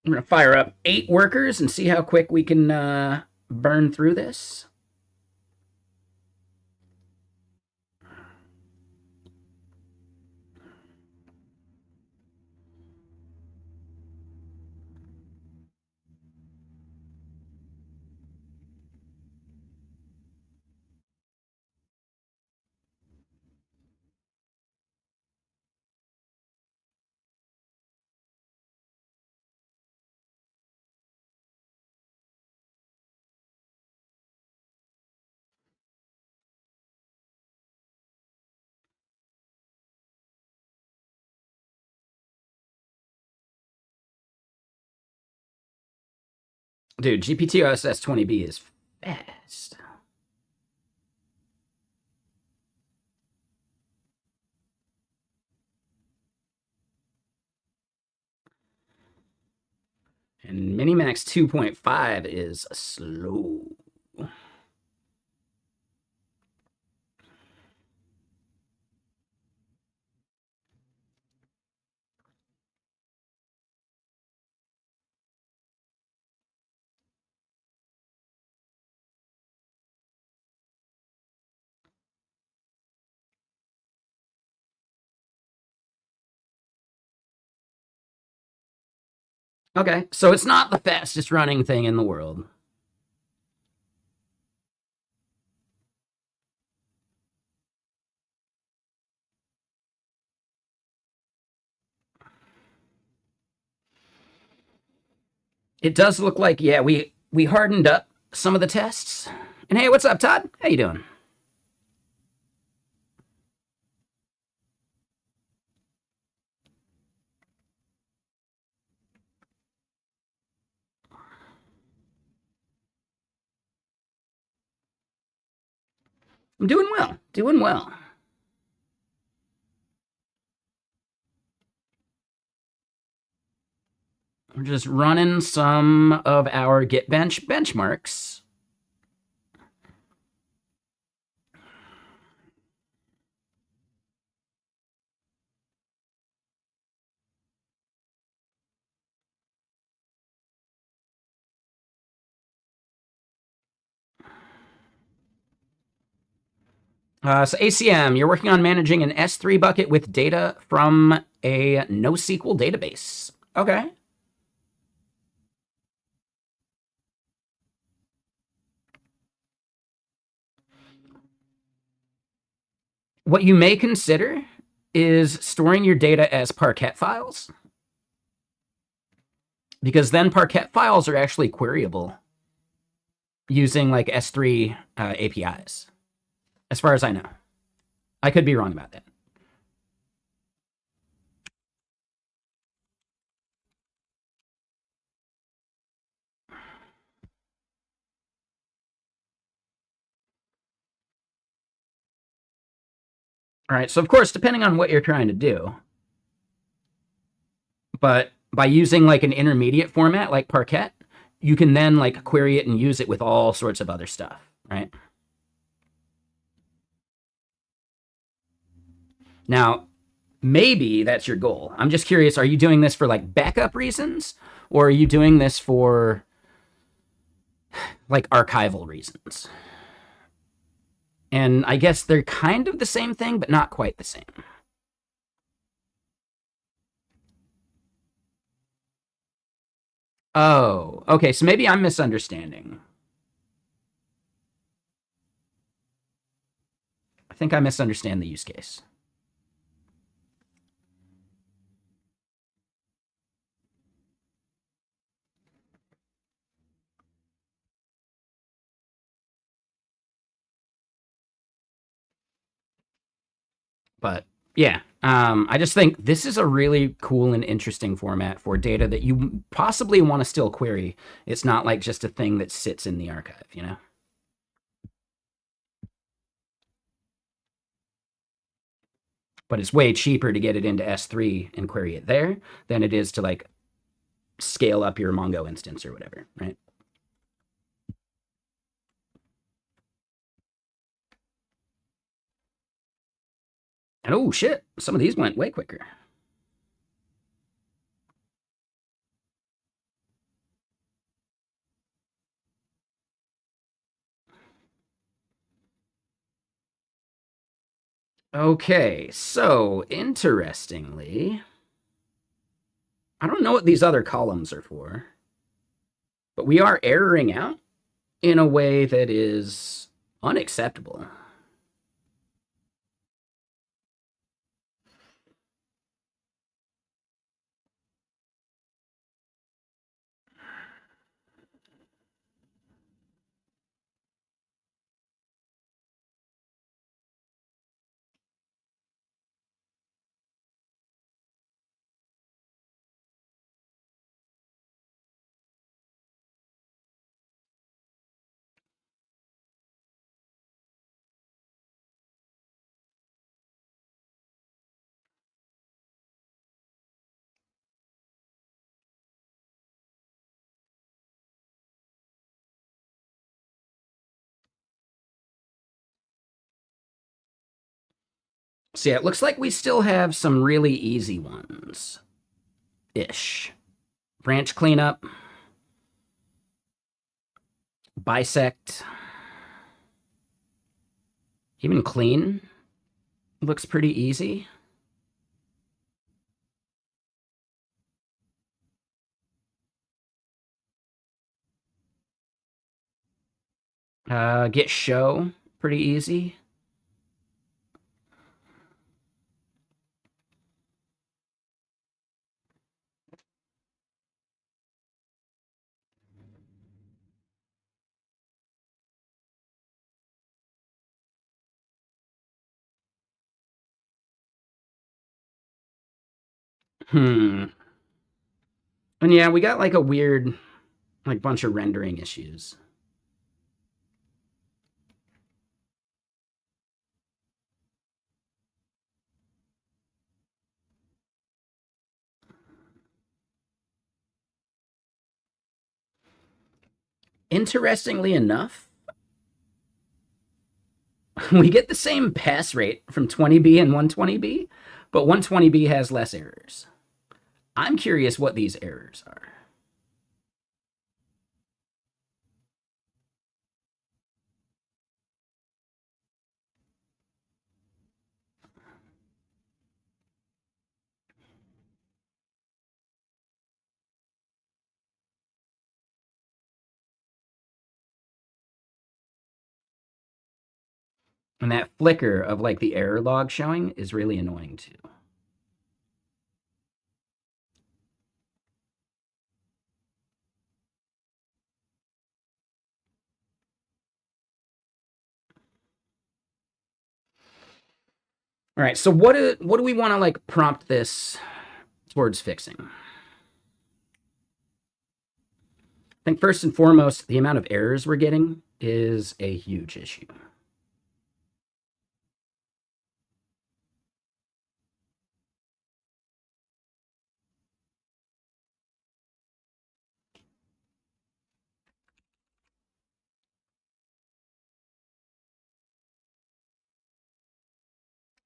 I'm going to fire up 8 workers and see how quick we can burn through this. Dude, GPT-OS 20B is fast. And Minimax 2.5 is slow. Okay, so it's not the fastest running thing in the world. It does look like, yeah, we hardened up some of the tests. And hey, what's up, Todd? How you doing? I'm doing well. Doing well. We're just running some of our GitBench benchmarks. So ACM, you're working on managing an S3 bucket with data from a NoSQL database. Okay. What you may consider is storing your data as Parquet files, because then Parquet files are actually queryable using like S3 APIs, as far as I know. I could be wrong about that. All right, so of course, depending on what you're trying to do, but by using like an intermediate format like Parquet, you can then like query it and use it with all sorts of other stuff, right? Now, maybe that's your goal. I'm just curious, are you doing this for like backup reasons, or are you doing this for like archival reasons? And I guess they're kind of the same thing, but not quite the same. Oh, okay, so maybe I'm misunderstanding. I think I misunderstand the use case. But yeah, I just think this is a really cool and interesting format for data that you possibly want to still query. It's not like just a thing that sits in the archive, you know? But it's way cheaper to get it into S3 and query it there than it is to like scale up your Mongo instance or whatever, right? And oh shit, some of these went way quicker. Okay, so interestingly, I don't know what these other columns are for, but we are erroring out in a way that is unacceptable. So yeah, it looks like we still have some really easy ones ish. Branch cleanup, bisect, even clean looks pretty easy. Get show, pretty easy. Hmm. And yeah, we got like a weird, like bunch of rendering issues. Interestingly enough, we get the same pass rate from 20B and 120B, but 120B has less errors. I'm curious what these errors are. And that flicker of like the error log showing is really annoying too. All right, so what do we want to like prompt this towards fixing? I think first and foremost, the amount of errors we're getting is a huge issue.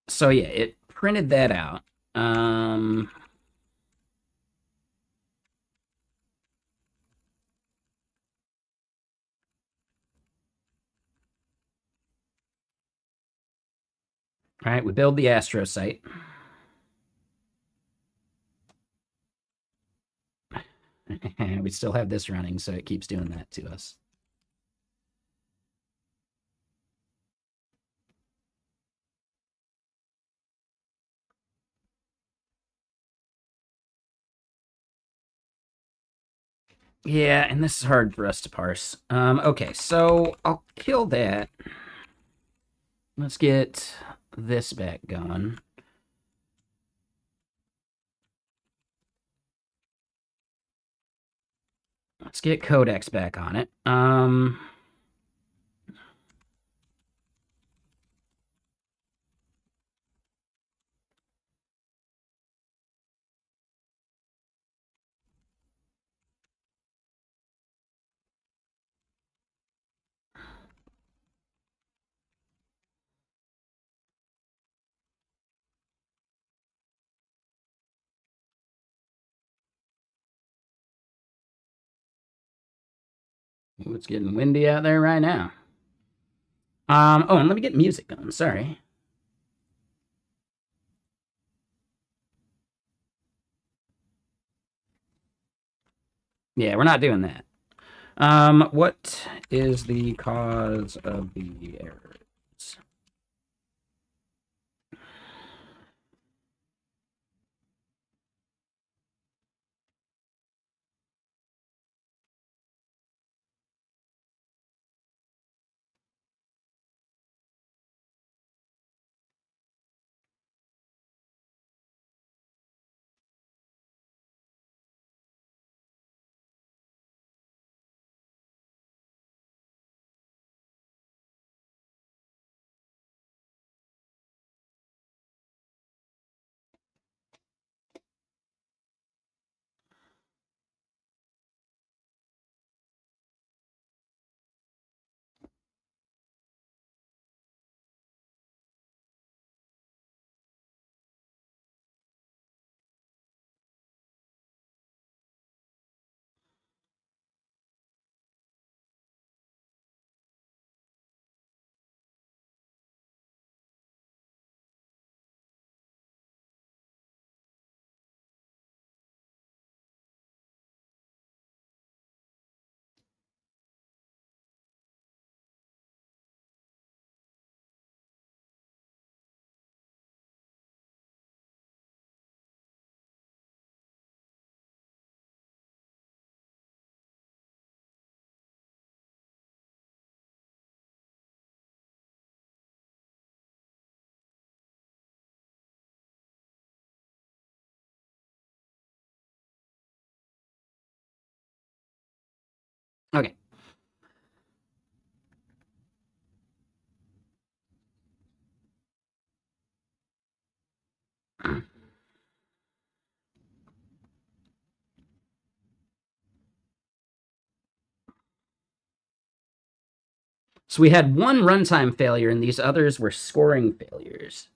So yeah, it printed that out. Um, all right, we build the Astro site. We still have this running, so it keeps doing that to us. Yeah, and this is hard for us to parse. Okay, so I'll kill that. Let's get this back going. Let's get Codex back on it. Ooh, it's getting windy out there right now. Oh, and let me get music going. Sorry. Yeah, we're not doing that. What is the cause of the errors? So we had one runtime failure, and these others were scoring failures.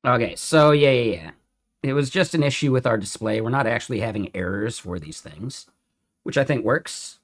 Okay, so yeah. It was just an issue with our display. We're not actually having errors for these things, which I think works.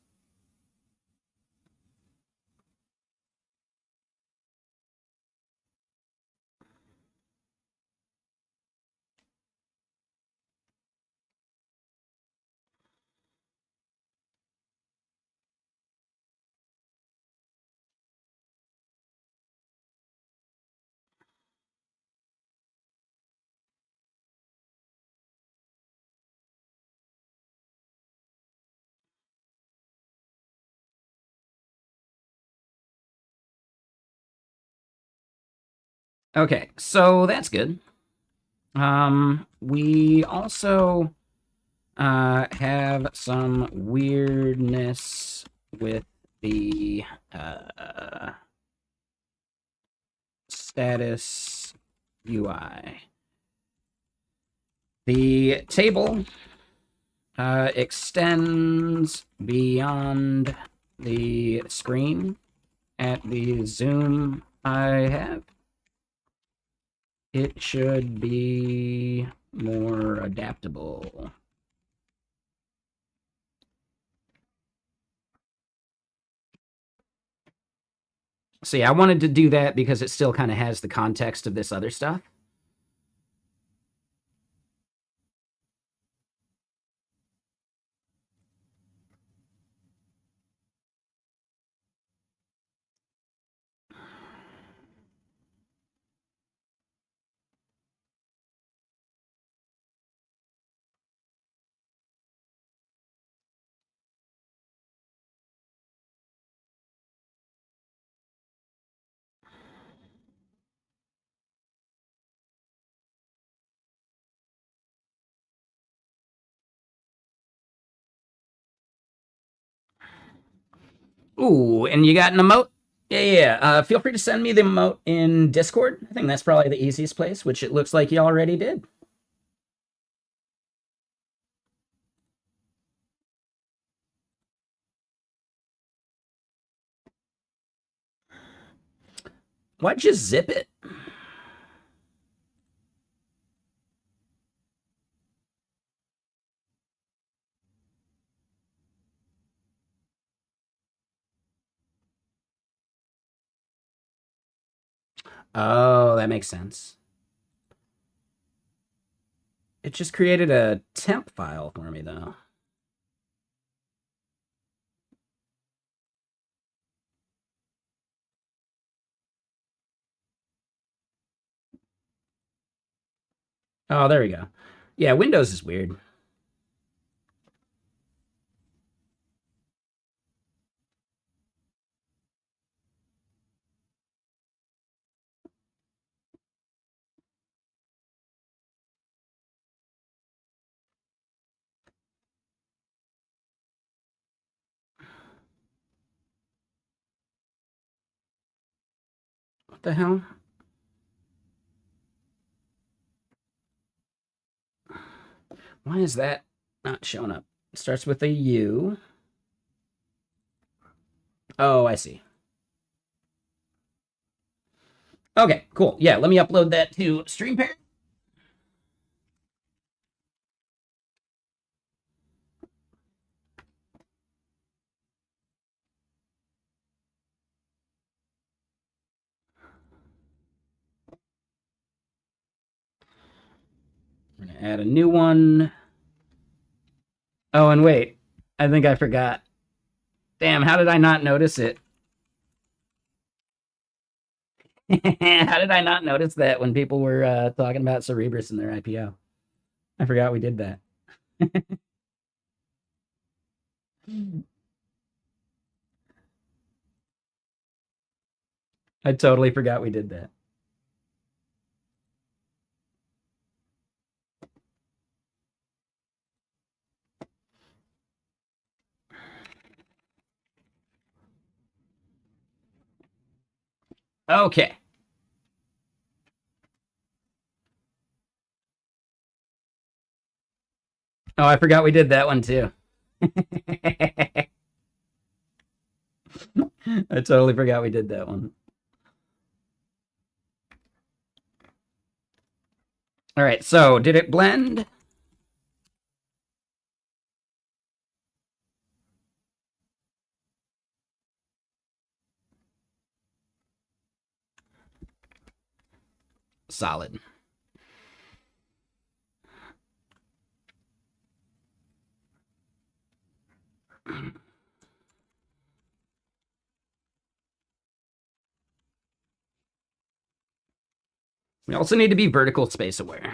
Okay, so that's good. We also have some weirdness with the status UI. The table extends beyond the screen at the zoom I have. It should be more adaptable. So yeah, I wanted to do that because it still kind of has the context of this other stuff. Ooh, and you got an emote? Yeah. Feel free to send me the emote in Discord. I think that's probably the easiest place, which it looks like you already did. Why'd you zip it? Oh, that makes sense. It just created a temp file for me, though. Oh, there we go. Yeah, Windows is weird. What the hell? Why is that not showing up? It starts with a U. Oh, I see. Okay, cool. Yeah, let me upload that to StreamPair. I'm gonna add a new one. Oh, and wait, I think I forgot. Damn, how did I not notice it? How did I not notice that when people were talking about Cerebrus in their IPO? I forgot we did that. I totally forgot we did that. Okay. Oh, I forgot we did that one too. I totally forgot we did that one. All right, so did it blend? Solid. We also need to be vertical space aware.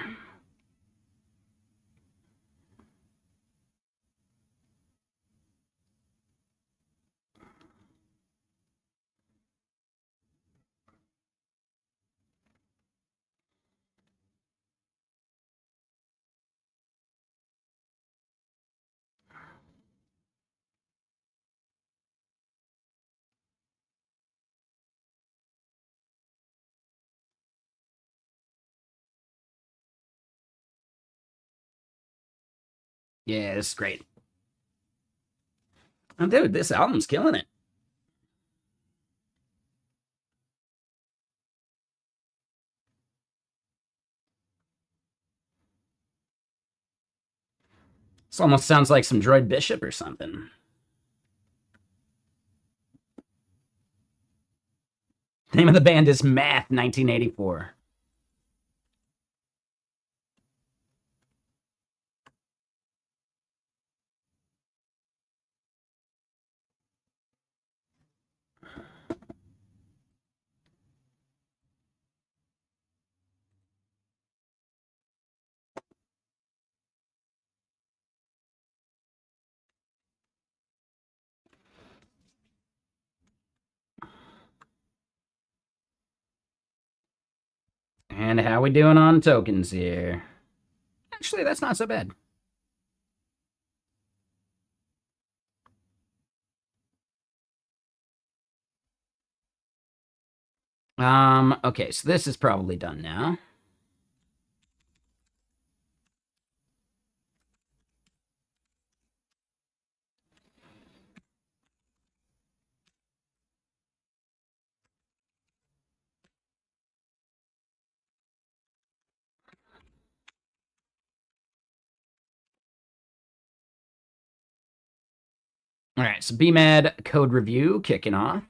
Yeah, it's great. Oh, dude, this album's killing it. This almost sounds like some Droid Bishop or something. Name of the band is Math 1984. And how we doing on tokens here? Actually, that's not so bad. Okay, so this is probably done now. All right, so BMAD code review kicking off.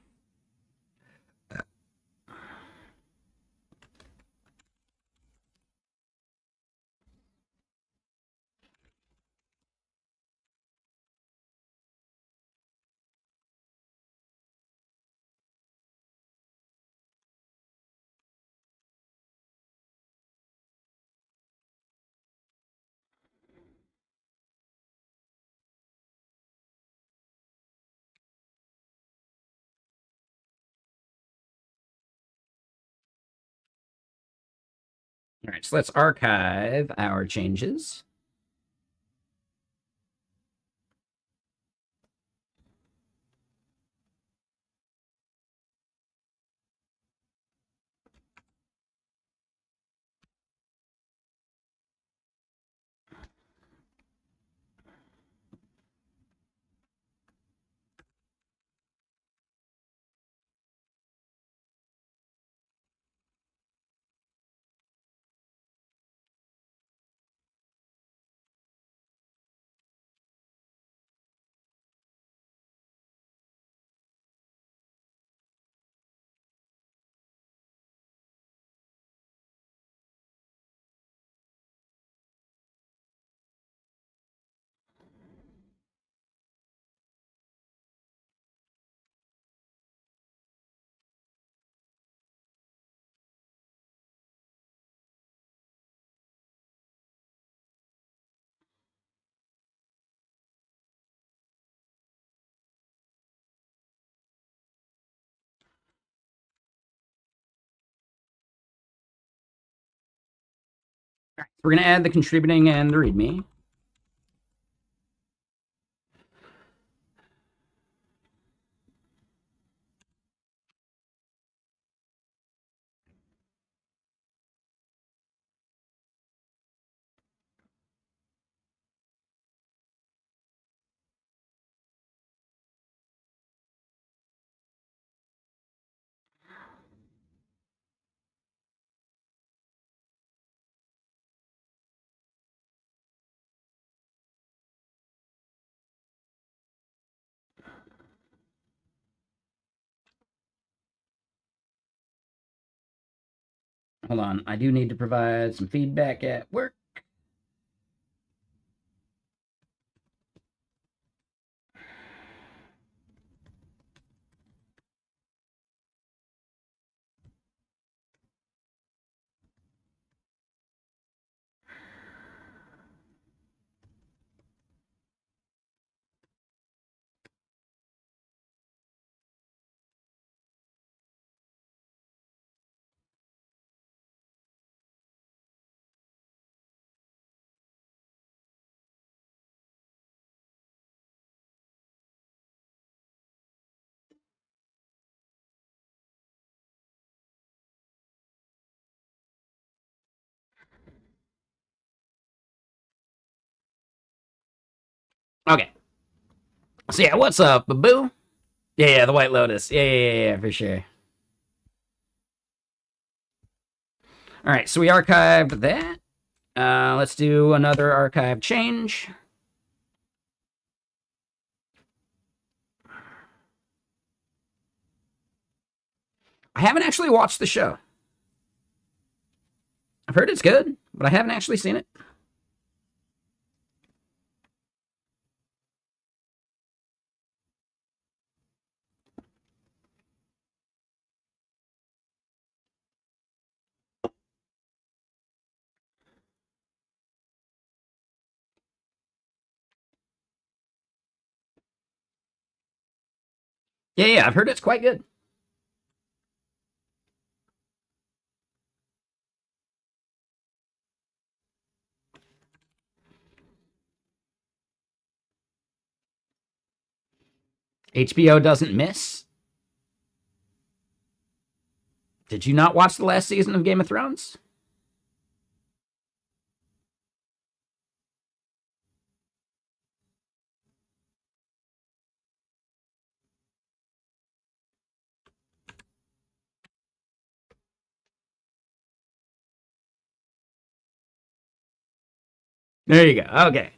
All right, so let's archive our changes. All right, we're going to add the contributing and the README. Hold on. I do need to provide some feedback at work. Okay. So yeah, what's up, Boo? Yeah, the White Lotus. Yeah, for sure. All right, so we archived that. Let's do another archive change. I haven't actually watched the show. I've heard it's good, but I haven't actually seen it. Yeah, I've heard it's quite good. HBO doesn't miss. Did you not watch the last season of Game of Thrones? There you go. Okay.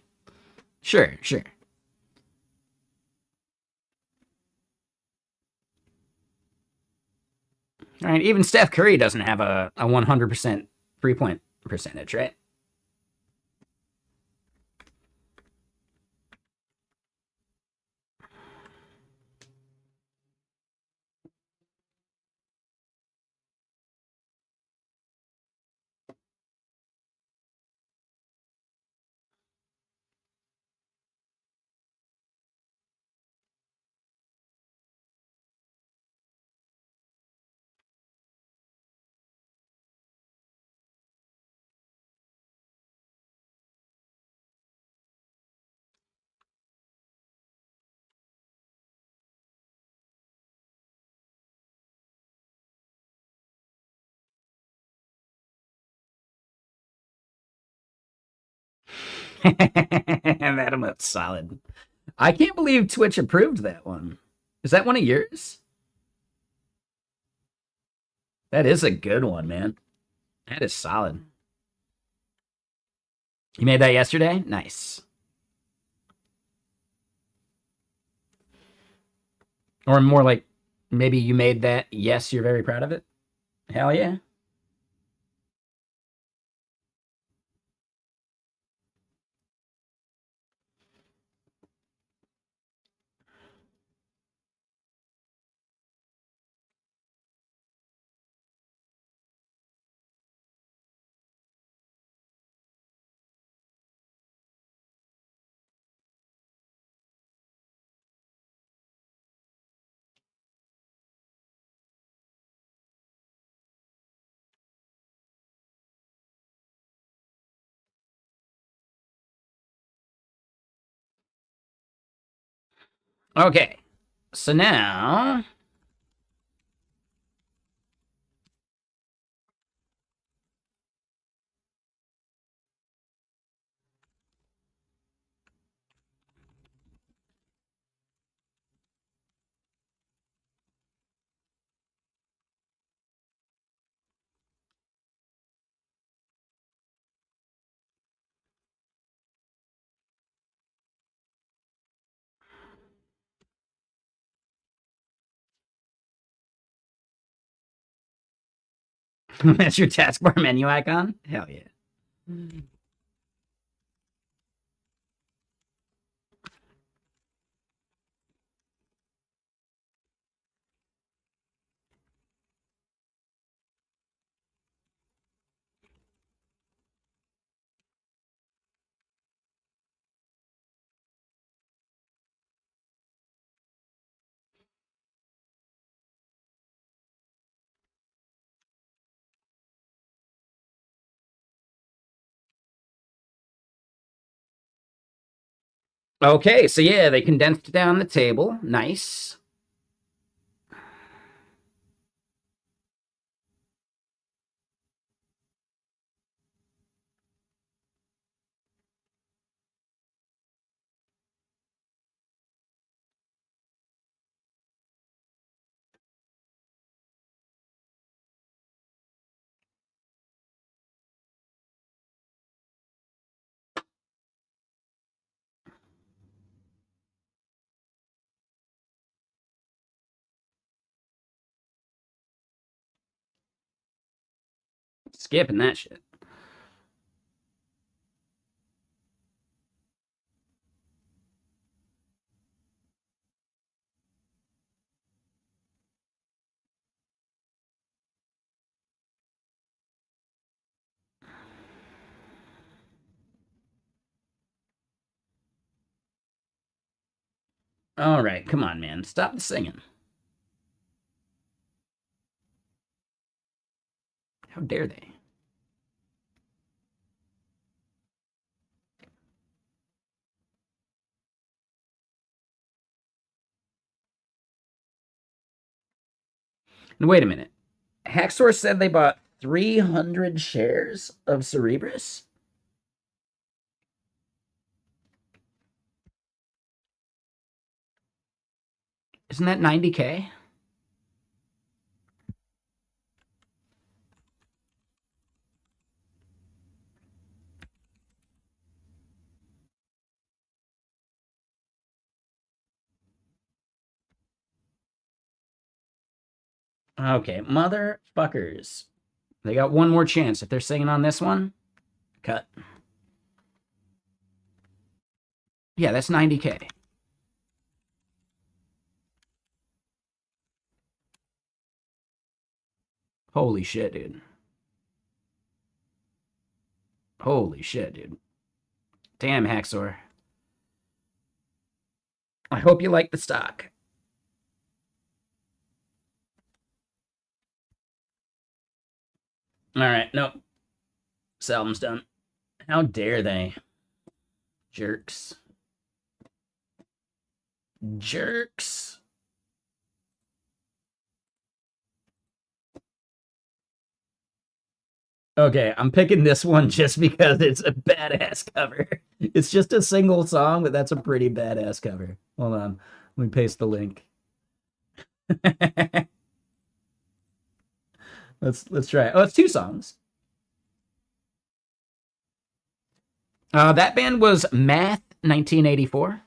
Sure. All right, even Steph Curry doesn't have a 100% 3-point percentage, right? That emote's solid. I can't believe Twitch approved that one. Is that one of yours? That is a good one, man. That is solid. You made that yesterday? Nice. Or more like maybe you made that. Yes, you're very proud of it. Hell yeah. Okay, so now that's your taskbar menu icon. Hell yeah. Okay, so yeah, they condensed down the table. Nice. Skipping that shit. All right, come on, man. Stop the singing. How dare they? And wait a minute. Hacksaw said they bought 300 shares of Cerebras? Isn't that 90K? Okay, motherfuckers. They got one more chance. If they're singing on this one, cut. Yeah, that's 90K. Holy shit, dude. Holy shit, dude. Damn, Hacksaw. I hope you like the stock. All right, nope. This album's done. How dare they? Jerks. Jerks. Okay, I'm picking this one just because it's a badass cover. It's just a single song, but that's a pretty badass cover. Hold on. Let me paste the link. let's try it. Oh, it's two songs. That band was Math 1984.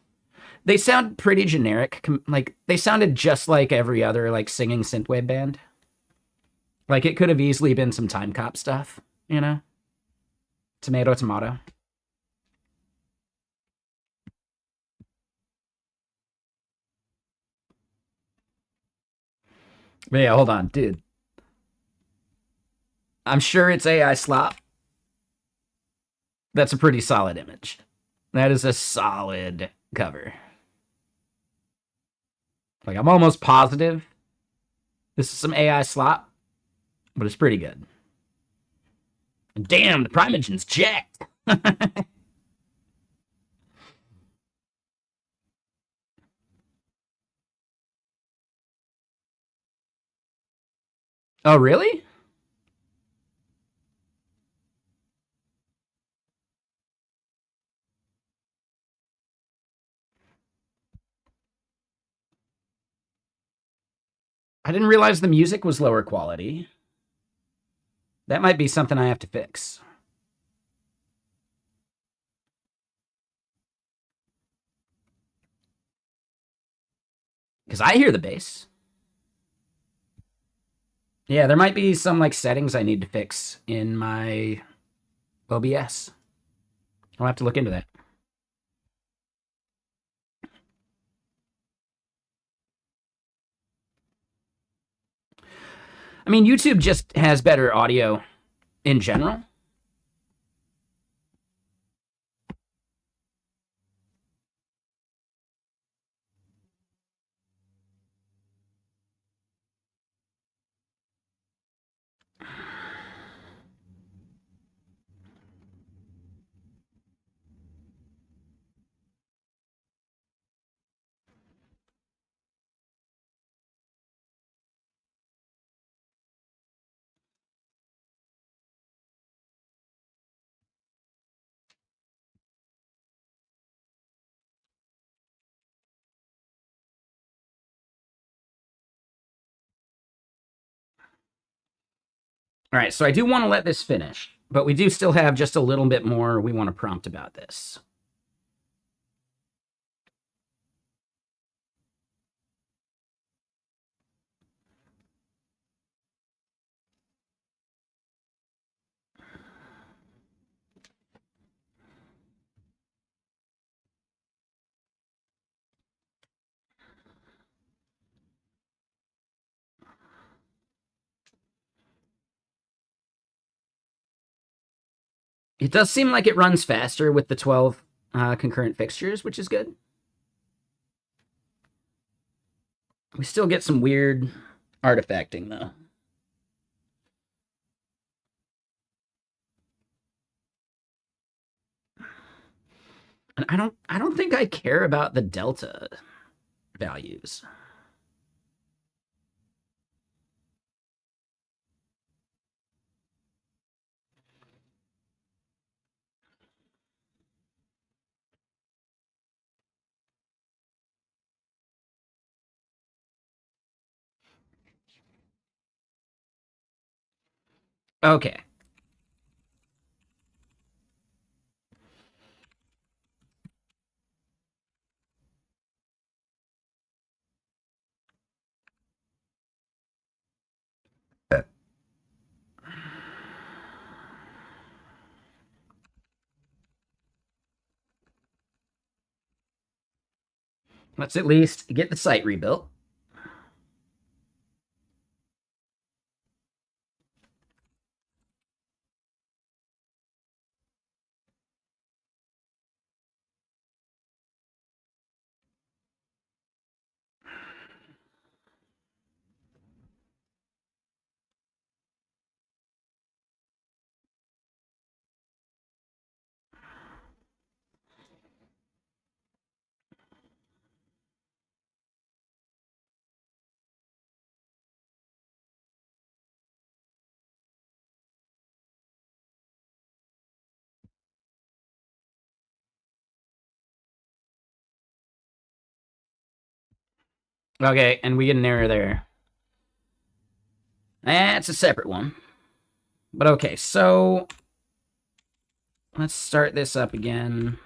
They sound pretty generic. Like they sounded just like every other like singing synthwave band. Like it could have easily been some Time Cop stuff, you know? Tomato, tomato. But yeah, hold on, dude. I'm sure it's AI slop. That's a pretty solid image. That is a solid cover. Like I'm almost positive this is some AI slop, but it's pretty good. Damn, the Prime Engine's jacked. Oh, really? I didn't realize the music was lower quality. That might be something I have to fix. Because I hear the bass. Yeah, there might be some like settings I need to fix in my OBS. I'll have to look into that. I mean, YouTube just has better audio in general. All right, so I do want to let this finish, but we do still have just a little bit more we want to prompt about this. It does seem like it runs faster with the 12 concurrent fixtures, which is good. We still get some weird artifacting, though. And I don't think I care about the delta values. Okay. Let's at least get the site rebuilt. Okay, and we get an error there. That's a separate one. But okay, so let's start this up again.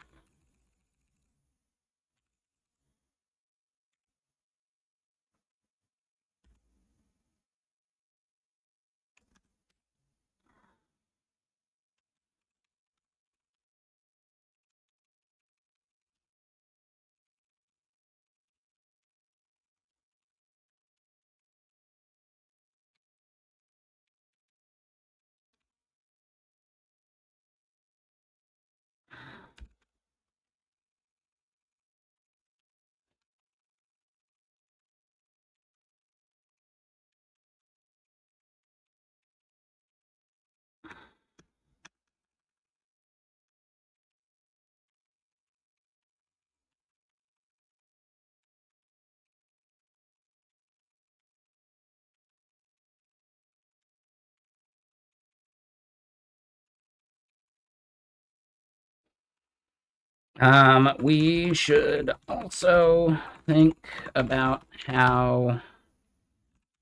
We should also think about how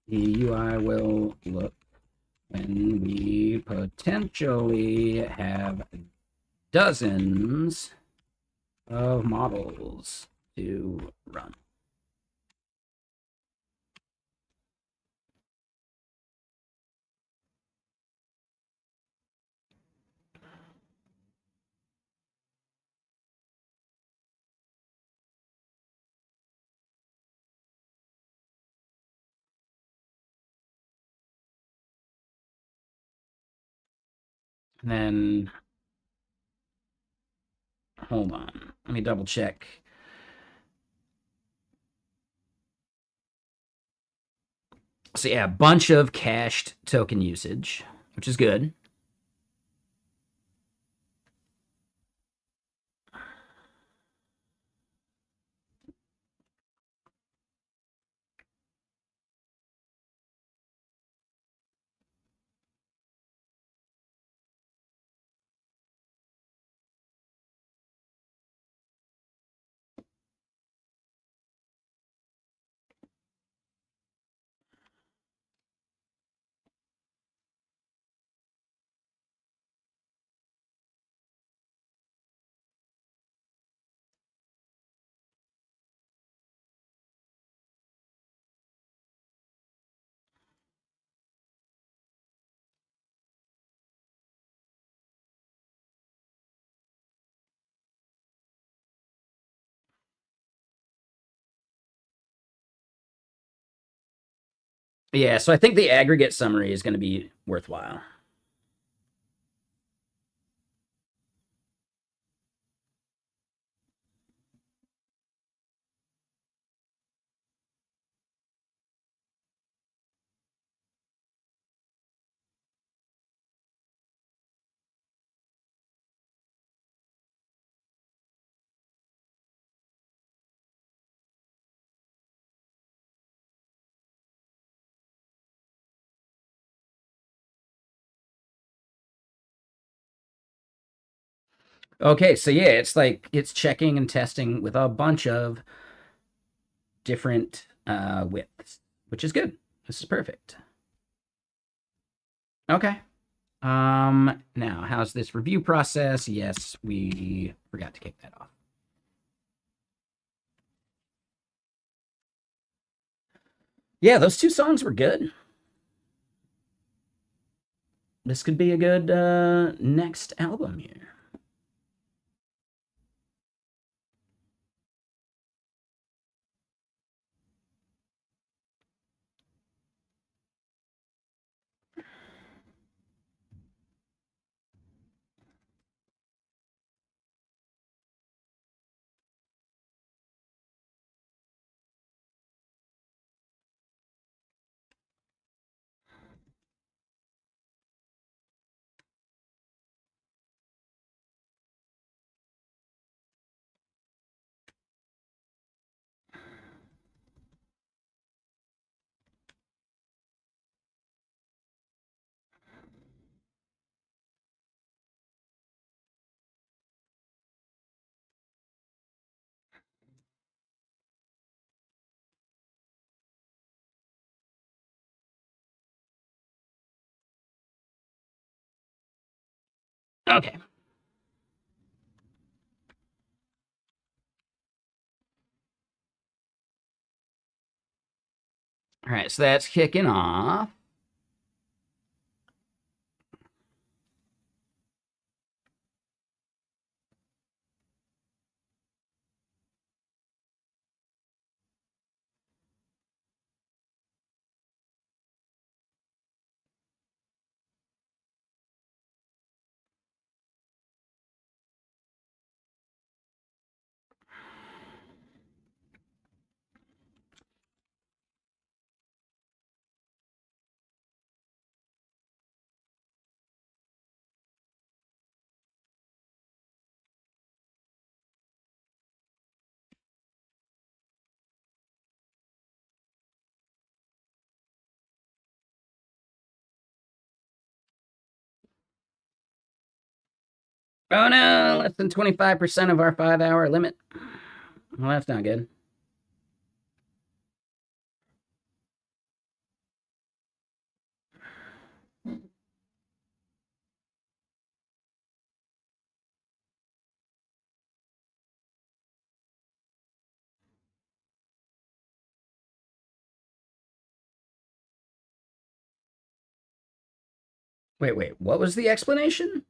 the UI will look when we potentially have dozens of models to run. And then, hold on, let me double check. So yeah, a bunch of cached token usage, which is good. Yeah, so I think the aggregate summary is going to be worthwhile. Okay, so yeah, it's like it's checking and testing with a bunch of different widths, which is good. This is perfect. Okay. Now, how's this review process? Yes, we forgot to kick that off. Yeah, those two songs were good. This could be a good next album here. Okay. All right, so that's kicking off. Oh no, less than 25% of our 5-hour limit. Well, that's not good. Wait, what was the explanation?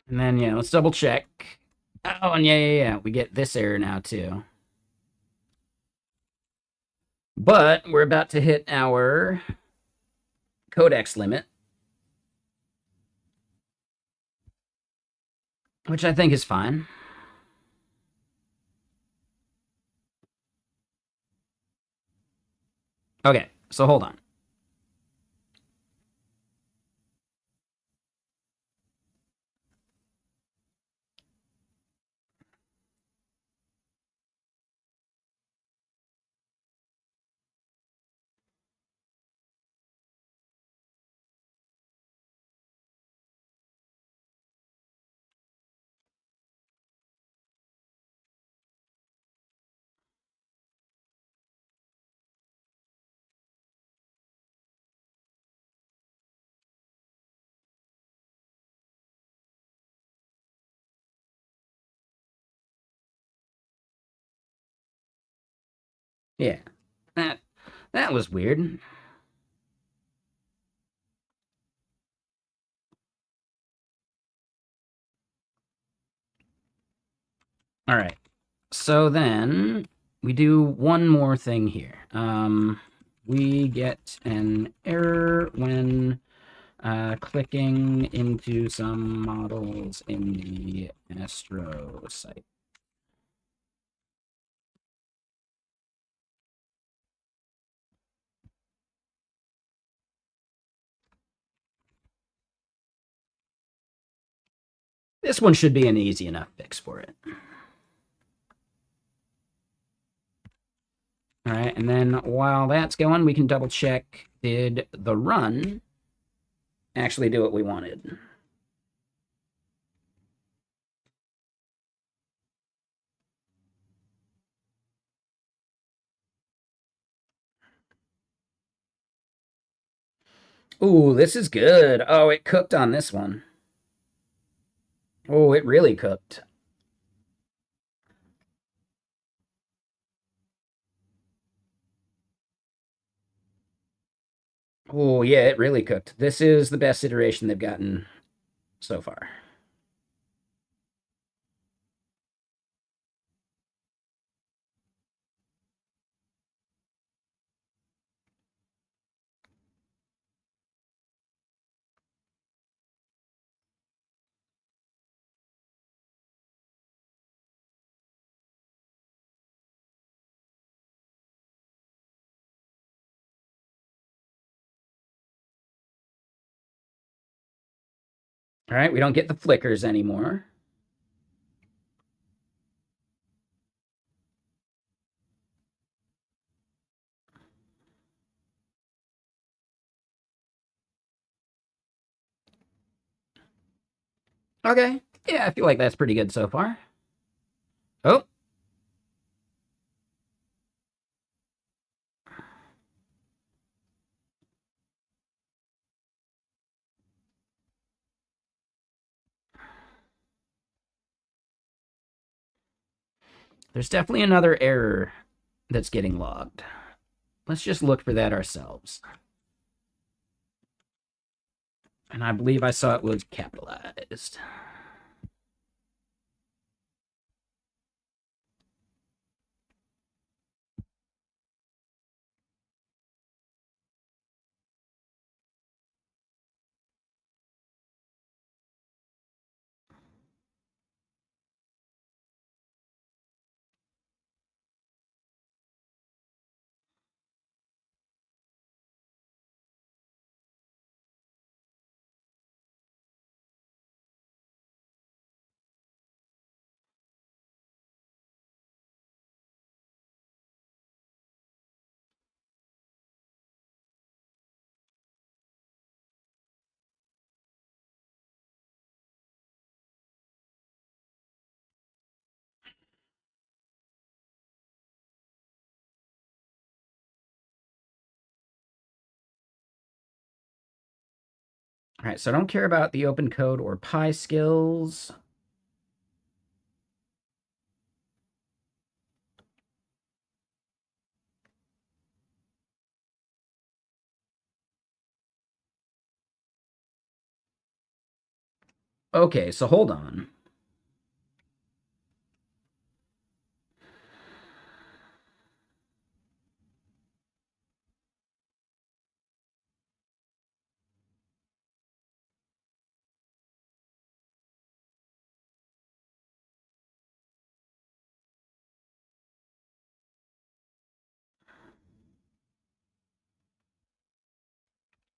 And then, yeah, let's double check. Oh, and yeah. We get this error now, too. But we're about to hit our codex limit, which I think is fine. Okay, so hold on. Yeah, that that was weird. All right. So then we do one more thing here. We get an error when clicking into some models in the Astro site. This one should be an easy enough fix for it. All right, and then while that's going, we can double check, did the run actually do what we wanted? Ooh, this is good. Oh, it cooked on this one. Oh, it really cooked. Oh, yeah, it really cooked. This is the best iteration they've gotten so far. All right, we don't get the flickers anymore. Okay. Yeah, I feel like that's pretty good so far. Oh, there's definitely another error that's getting logged. Let's just look for that ourselves. And I believe I saw it was capitalized. All right, so I don't care about the open code or Pi skills. Okay, so hold on.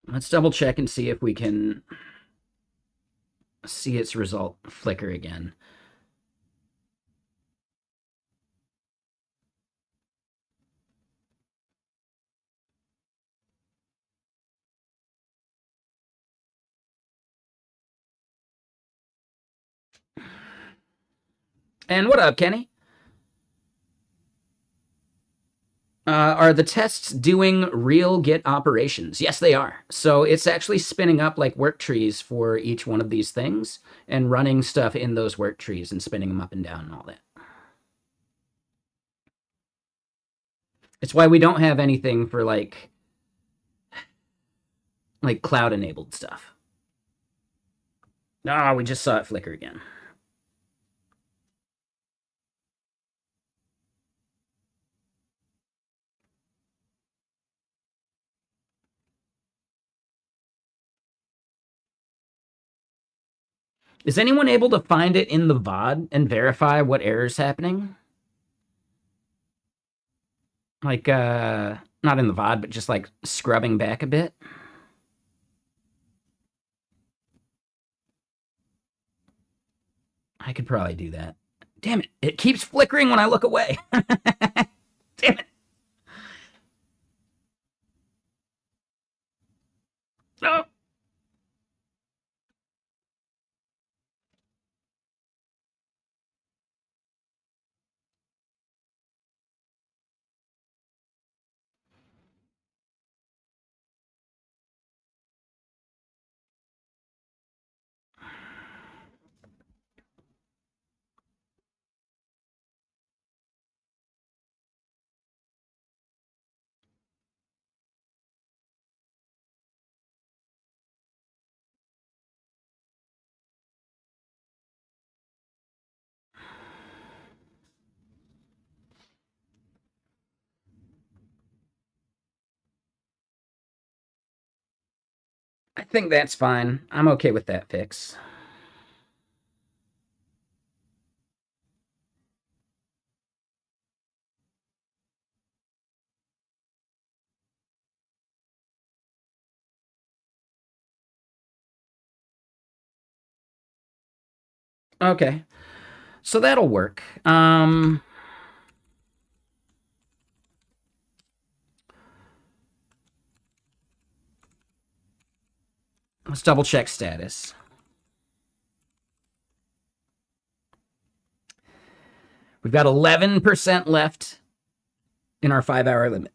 Let's double check and see if we can see its result flicker again. And what up, Kenny? Are the tests doing real Git operations? Yes, they are. So it's actually spinning up like work trees for each one of these things and running stuff in those work trees and spinning them up and down and all that. It's why we don't have anything for like cloud enabled stuff. Ah, we just saw it flicker again. Is anyone able to find it in the VOD and verify what error is happening? Like, not in the VOD, but just like scrubbing back a bit. I could probably do that. Damn it. It keeps flickering when I look away. Damn it. No. I think that's fine. I'm okay with that fix. Okay. So that'll work. Let's double check status. We've got 11% left in our 5-hour limit.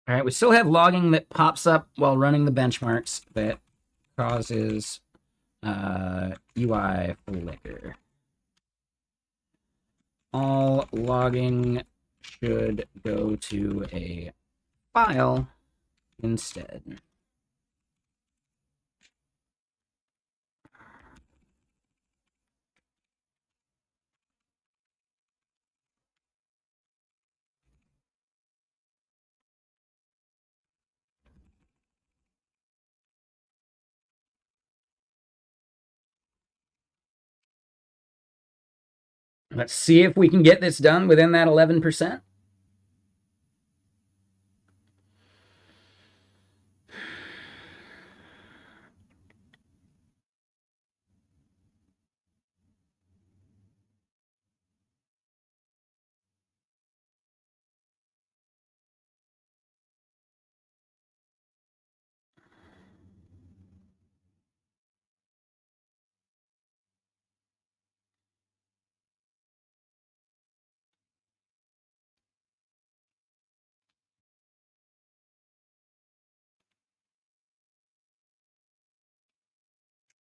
All right, we still have logging that pops up while running the benchmarks that causes UI flicker. All logging should go to a file instead. Let's see if we can get this done within that 11%.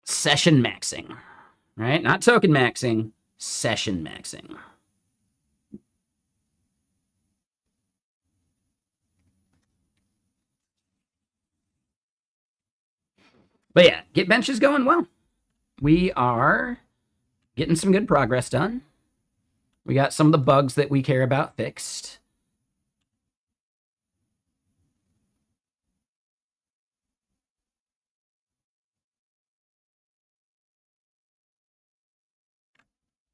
session maxing, right? Not token maxing, session maxing. But yeah, GitBench is going well. We are getting some good progress done. We got some of the bugs that we care about fixed.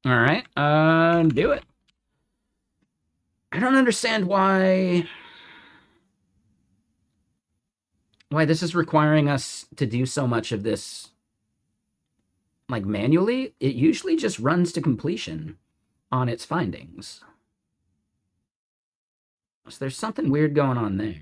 All right, do it. I don't understand why this is requiring us to do so much of this like manually. It usually just runs to completion on its findings. So there's something weird going on there.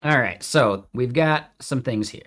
All right, so we've got some things here.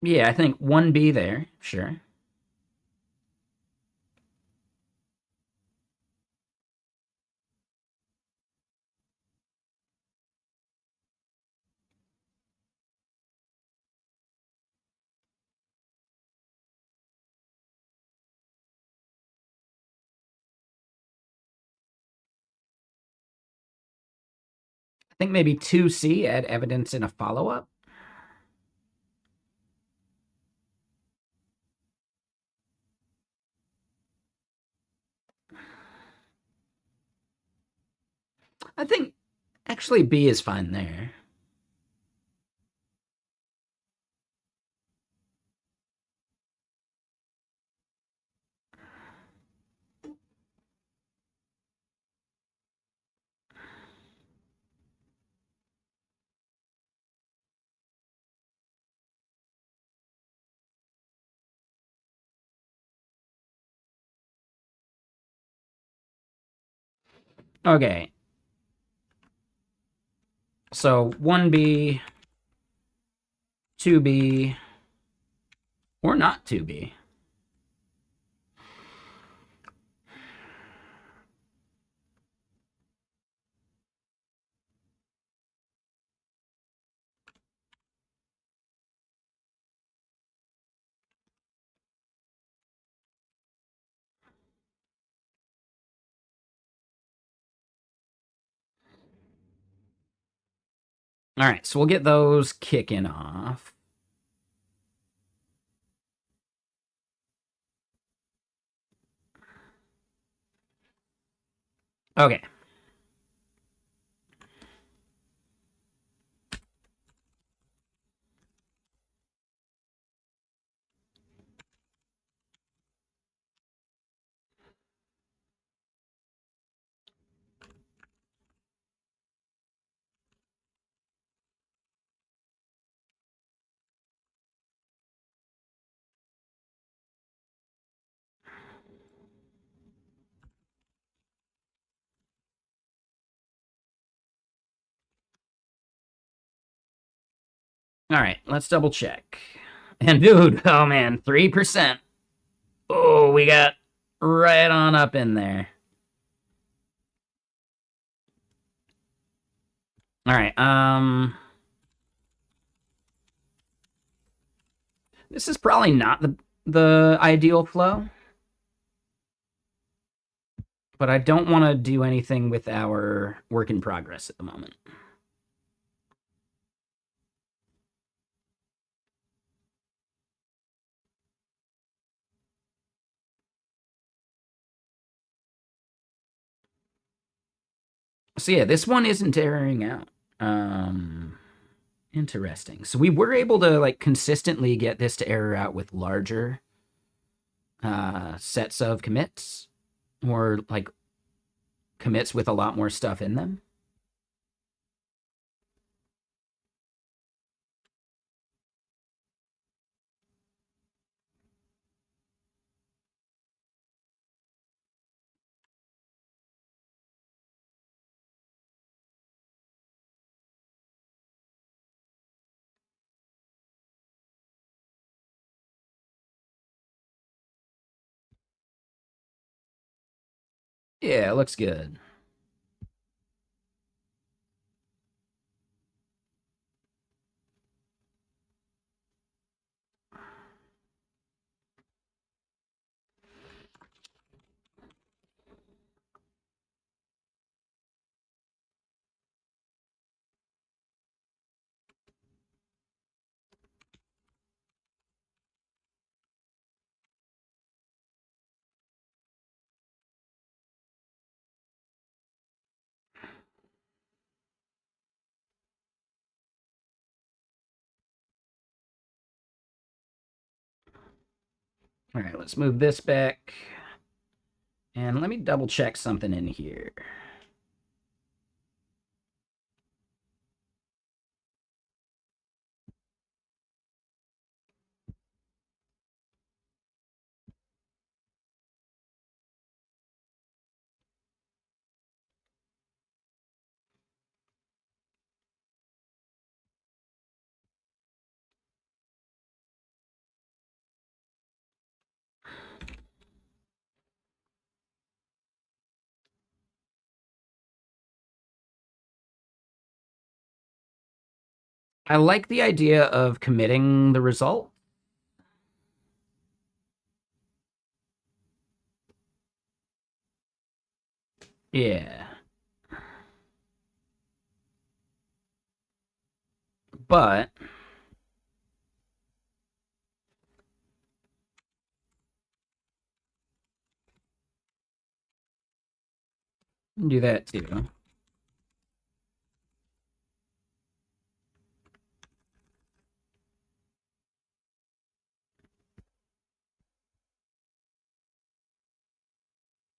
Yeah, I think 1B there, sure. I think maybe 2C, add evidence in a follow-up. I think actually B is fine there. Okay. So 1B, 2B, or not 2B. All right, so we'll get those kicking off. Okay. All right, let's double check. And dude, oh man, 3%. Oh, we got right on up in there. All right, this is probably not the ideal flow, but I don't want to do anything with our work in progress at the moment. So yeah, this one isn't erroring out. Interesting. So we were able to like consistently get this to error out with larger sets of commits, or like commits with a lot more stuff in them. Yeah, it looks good. All right, let's move this back. And let me double check something in here. I like the idea of committing the result. Yeah. But do that too.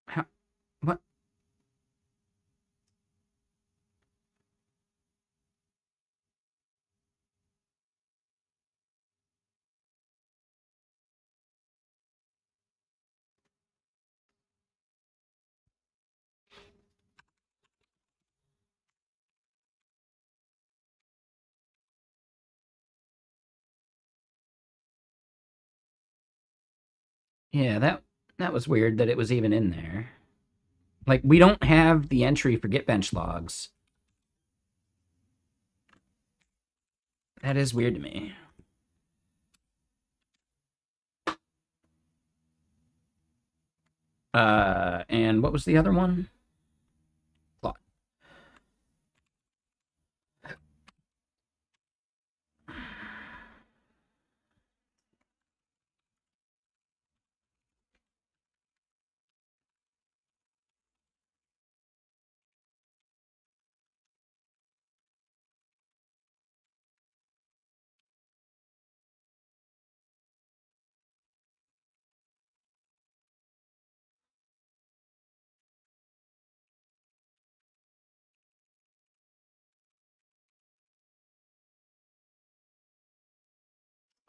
How, what? Yeah, that was weird that it was even in there. Like, we don't have the entry for GitBench logs. That is weird to me. And what was the other one? Plot.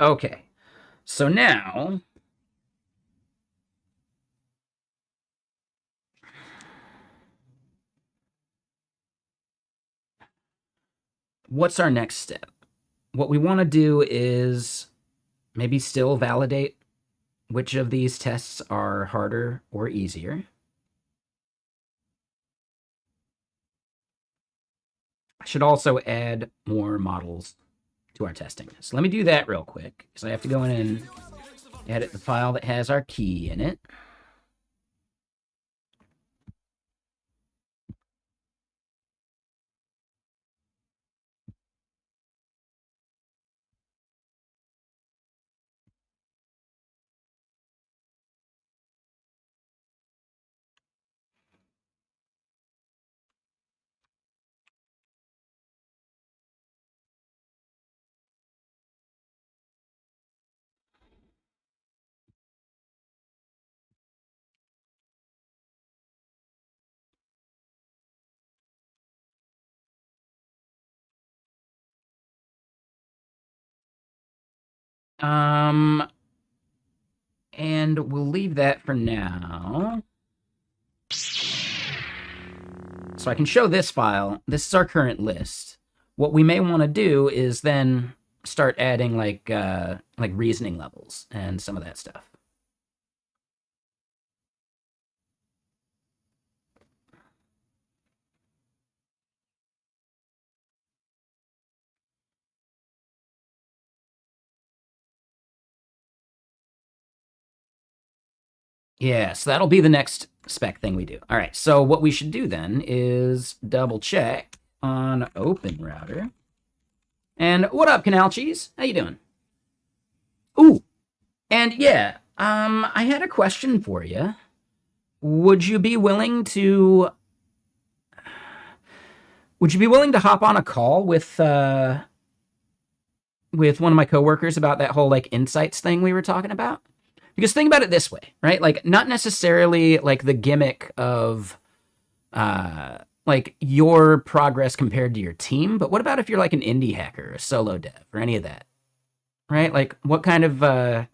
Okay. So now, what's our next step? what we want to do is maybe still validate which of these tests are harder or easier. I should also add more models to our testing. So let me do that real quick, because I have to go in and edit the file that has our key in it. And we'll leave that for now. So I can show this file. This is our current list. What we may want to do is then start adding like reasoning levels and some of that stuff. Yeah, so that'll be the next spec thing we do. All right, so what we should do then is double check on Open Router. And what up, Canal Cheese? How you doing? Ooh, and yeah, I had a question for you. Would you be willing to hop on a call with one of my coworkers about that whole like insights thing we were talking about? Because think about it this way, right? Like not necessarily like the gimmick of like your progress compared to your team, but what about if you're like an indie hacker, a solo dev, or any of that? Right? Like what kind of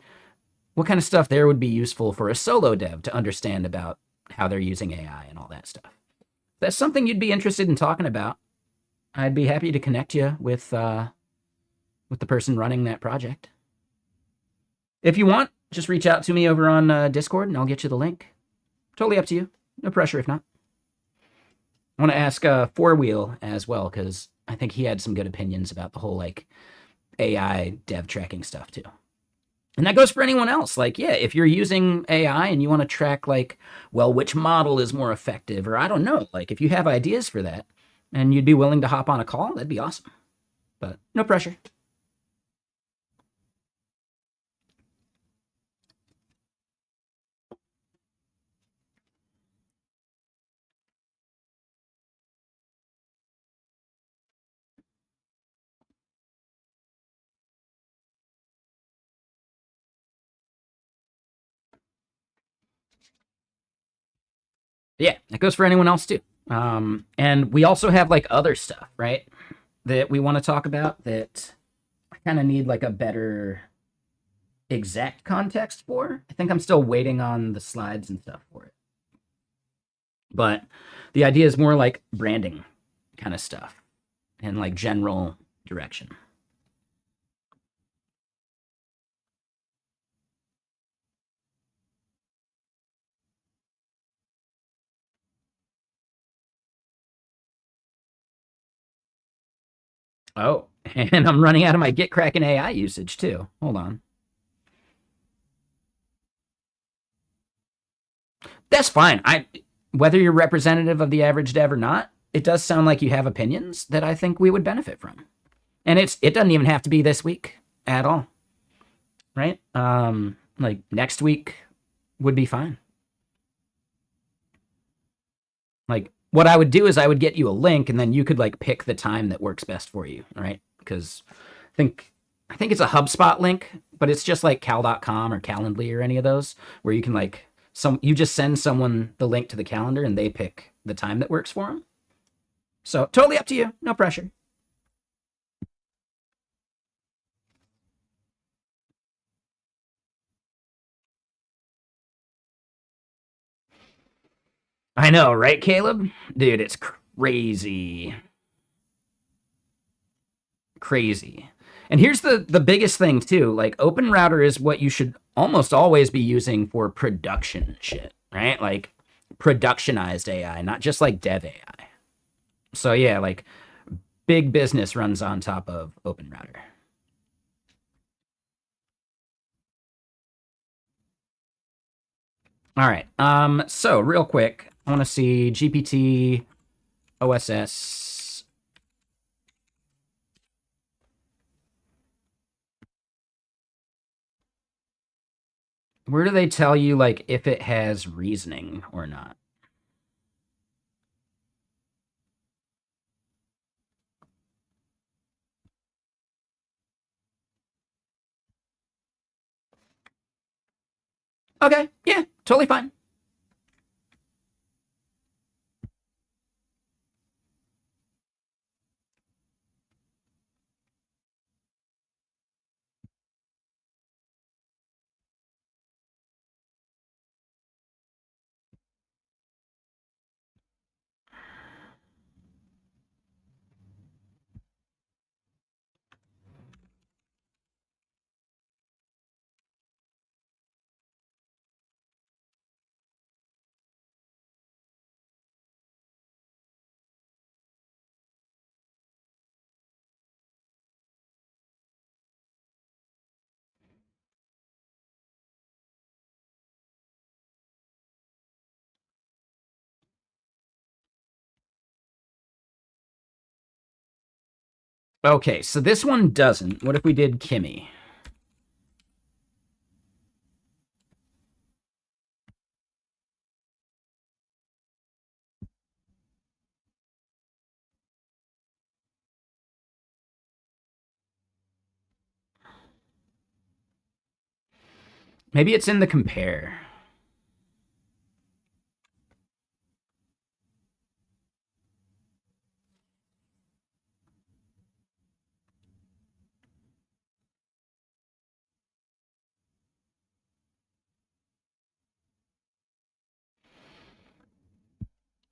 stuff there would be useful for a solo dev to understand about how they're using AI and all that stuff? If that's something you'd be interested in talking about, I'd be happy to connect you with the person running that project. If you want, just reach out to me over on Discord and I'll get you the link. Totally up to you. No pressure if not. I want to ask Four Wheel as well, because I think he had some good opinions about the whole like AI dev tracking stuff too. And that goes for anyone else. Like, yeah, if you're using AI and you want to track like, well, which model is more effective, or I don't know, like if you have ideas for that and you'd be willing to hop on a call, that'd be awesome. But no pressure. Yeah, that goes for anyone else too. And we also have like other stuff, right? That we want to talk about that I kind of need like a better exact context for. I think I'm still waiting on the slides and stuff for it. But the idea is more like branding kind of stuff and like general direction. Oh, and I'm running out of my GitKraken AI usage too. Hold on. That's fine. Whether you're representative of the average dev or not, it does sound like you have opinions that I think we would benefit from. And it doesn't even have to be this week at all. Right? Like next week would be fine. Like what I would do is I would get you a link and then you could like pick the time that works best for you, right? Because I think it's a HubSpot link, but it's just like cal.com or Calendly or any of those where you can like you just send someone the link to the calendar and they pick the time that works for them. So totally up to you. No pressure. I know, right, Caleb? Dude, it's crazy. Crazy. And here's the biggest thing too. Like Open Router is what you should almost always be using for production shit, right? Like productionized AI, not just like dev AI. So yeah, like big business runs on top of Open Router. All right. So real quick, I want to see GPT OSS. Where do they tell you like if it has reasoning or not? Okay, yeah, totally fine. Okay, so this one doesn't. What if we did Kimmy? Maybe it's in the compare.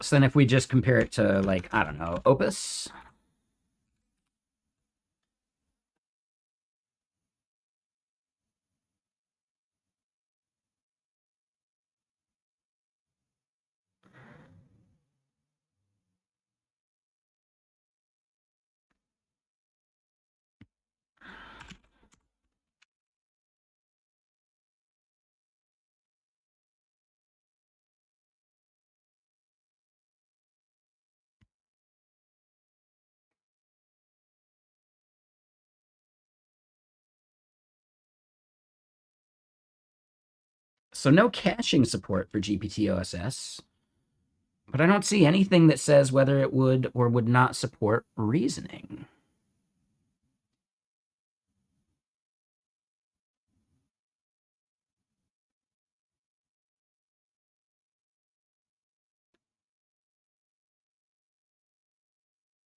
So then if we just compare it to like, I don't know, Opus. So no caching support for GPT OSS, but I don't see anything that says whether it would or would not support reasoning.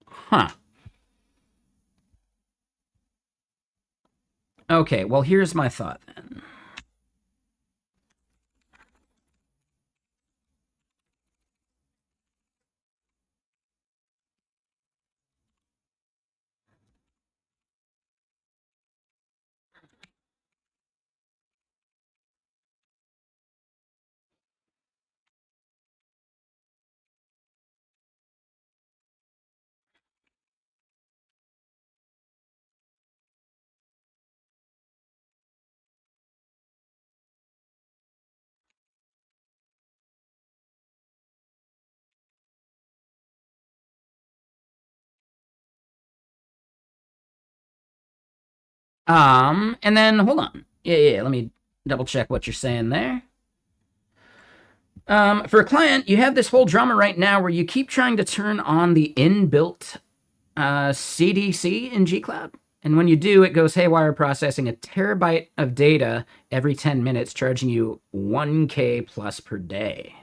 Huh. Okay, well, here's my thought then. And then hold on. Yeah, let me double check what you're saying there. For a client, you have this whole drama right now where you keep trying to turn on the inbuilt CDC in G-Cloud. And when you do, it goes haywire, processing a terabyte of data every 10 minutes, charging you 1K plus per day.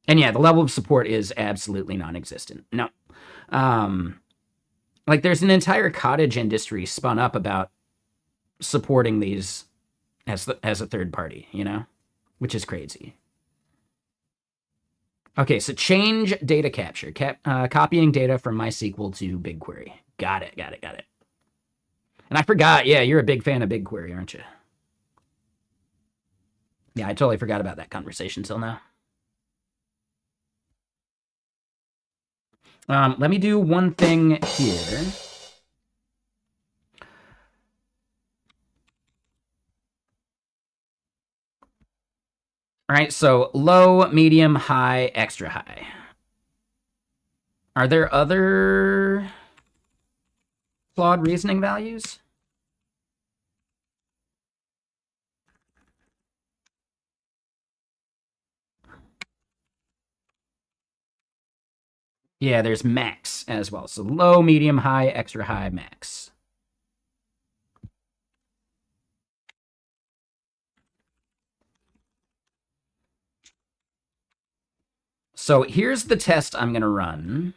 And yeah, the level of support is absolutely non-existent. No. Like there's an entire cottage industry spun up about supporting these as a third party, you know, which is crazy. Okay, so change data capture. Copying data from MySQL to BigQuery. Got it. And I forgot, yeah, you're a big fan of BigQuery, aren't you? Yeah, I totally forgot about that conversation till now. Let me do one thing here. All right, so low, medium, high, extra high. Are there other flawed reasoning values? Yeah, there's max as well. So low, medium, high, extra high, max. So here's the test I'm going to run.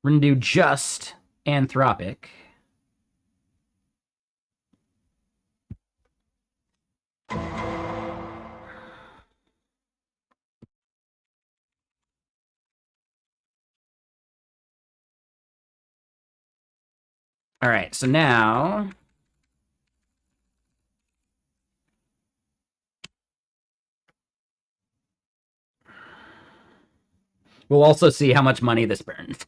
We're going to do just Anthropic. All right, so now we'll also see how much money this burns.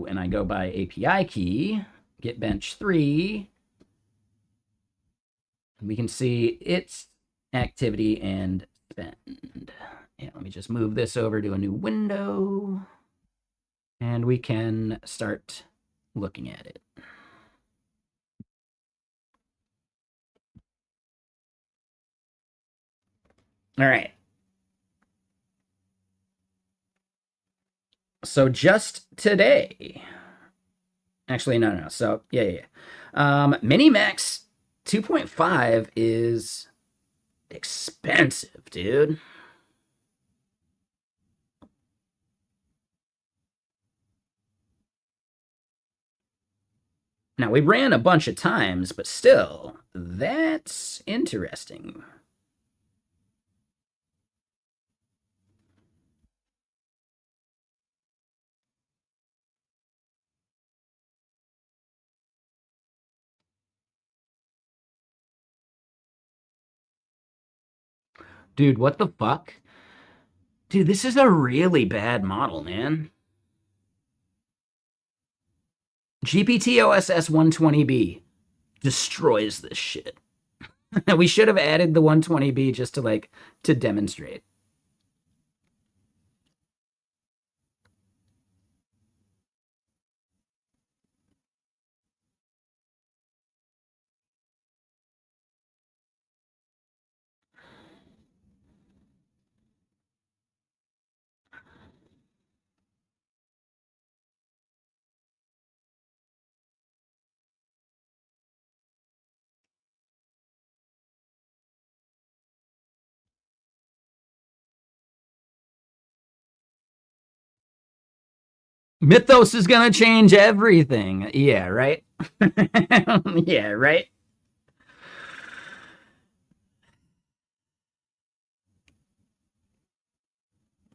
And I go by API key, GitBench 3. We can see its activity and spend. Yeah, let me just move this over to a new window. And we can start looking at it. All right. So just today, actually, no. So yeah. Minimax 2.5 is expensive, dude. Now, we ran a bunch of times, but still, that's interesting. Dude, what the fuck? Dude, this is a really bad model, man. GPT OSS 120B destroys this shit. We should have added the 120B just to demonstrate. Mythos is gonna change everything. Yeah, right? Yeah, right?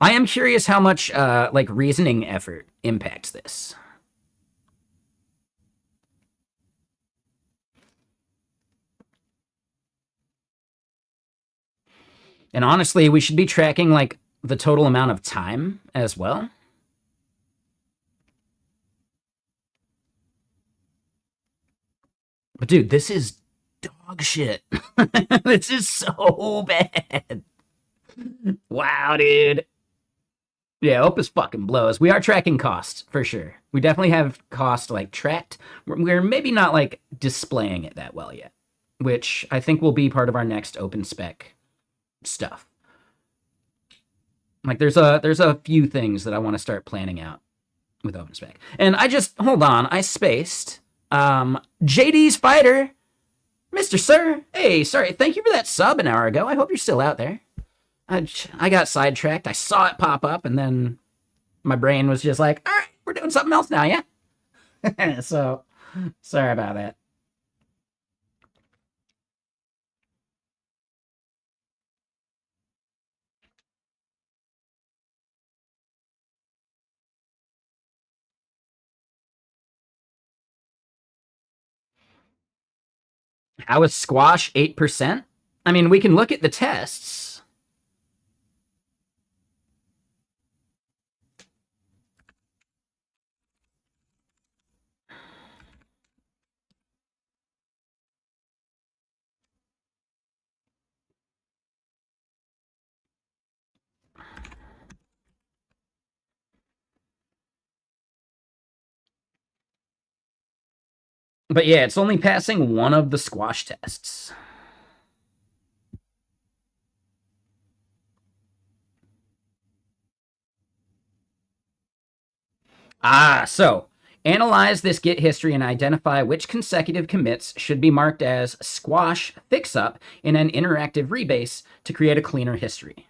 I am curious how much reasoning effort impacts this. And honestly, we should be tracking the total amount of time as well. But dude, this is dog shit. This is so bad. Wow, dude. Yeah, Opus fucking blows. We are tracking costs for sure. We definitely have cost tracked. We're maybe not displaying it that well yet, which I think will be part of our next open spec stuff. Like there's a few things that I want to start planning out with OpenSpec. And I just hold on, I spaced. JD's fighter, Mr. Sir. Hey, sorry, thank you for that sub an hour ago. I hope you're still out there. I got sidetracked. I saw it pop up, and then my brain was just like, all right, we're doing something else now, yeah? So, sorry about that. How is squash 8%? I mean, we can look at the tests. But yeah, it's only passing one of the squash tests. So analyze this Git history and identify which consecutive commits should be marked as squash fix-up in an interactive rebase to create a cleaner history.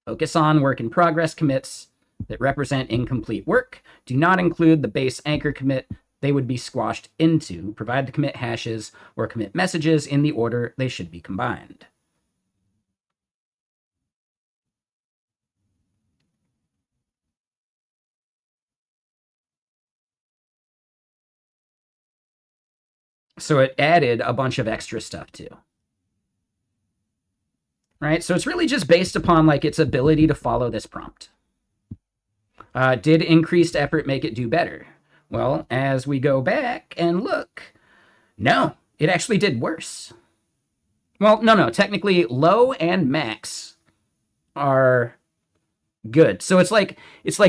Focus on work in progress commits that represent incomplete work. Do not include the base anchor commit they would be squashed into. Provide the commit hashes or commit messages in the order they should be combined. So it added a bunch of extra stuff too. Right? So it's really just based upon like its ability to follow this prompt. Did increased effort make it do better? Well, as we go back and look, no, it actually did worse. Well, no, technically low and max are good. So it's like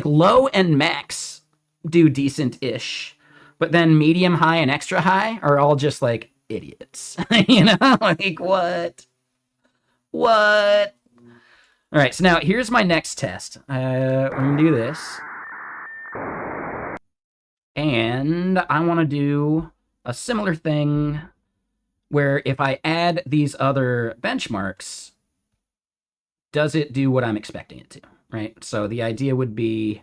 low and max do decent-ish, but then medium, high, and extra high are all just like idiots. You know, like what? What? All right, so now here's my next test. We're gonna do this, and I want to do a similar thing where if I add these other benchmarks, does it do what I'm expecting it to, right? So the idea would be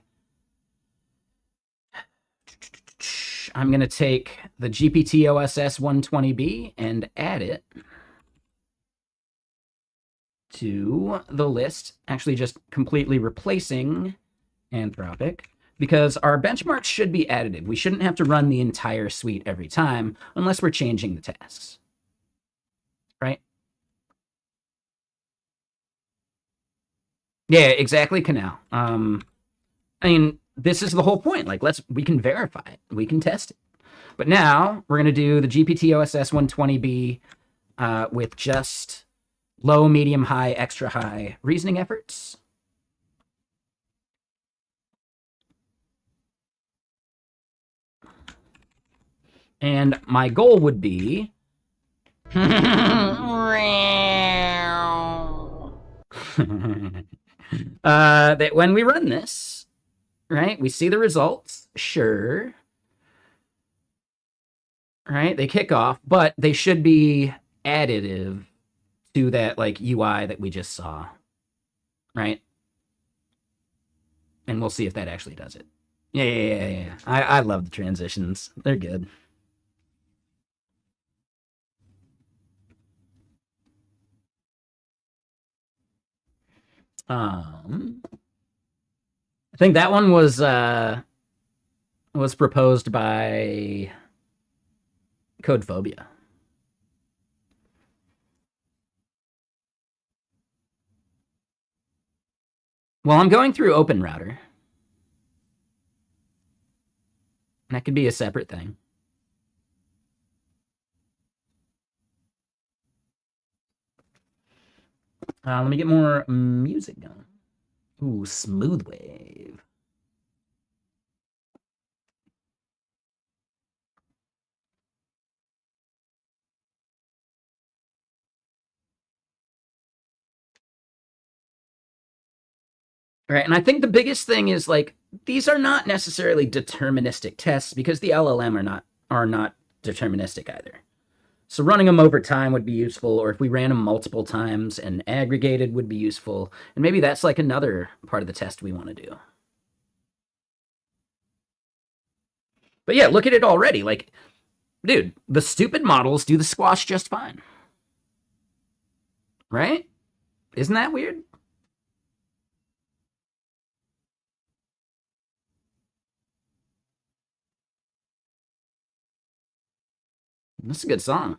I'm going to take the GPT OSS 120B and add it to the list, actually just completely replacing Anthropic, because our benchmarks should be additive. We shouldn't have to run the entire suite every time unless we're changing the tasks, right? Yeah, exactly, Canal. I mean, this is the whole point. Like, we can verify it. We can test it. But now we're going to do the GPT OSS 120B with just low, medium, high, extra high reasoning efforts. And my goal would be that when we run this, right, we see the results, sure, right, they kick off, but they should be additive to that like UI that we just saw, right? And we'll see if that actually does it. Yeah. I love the transitions. They're good. I think that one was proposed by Codephobia. Well, I'm going through OpenRouter. That could be a separate thing. Let me get more music going. Ooh, smooth wave. Right. And I think the biggest thing is like these are not necessarily deterministic tests because the LLM are not deterministic either. So running them over time would be useful, or if we ran them multiple times and aggregated would be useful. And maybe that's like another part of the test we want to do. But yeah, look at it already. Like, dude, the stupid models do the squash just fine. Right? Isn't that weird? That's a good song.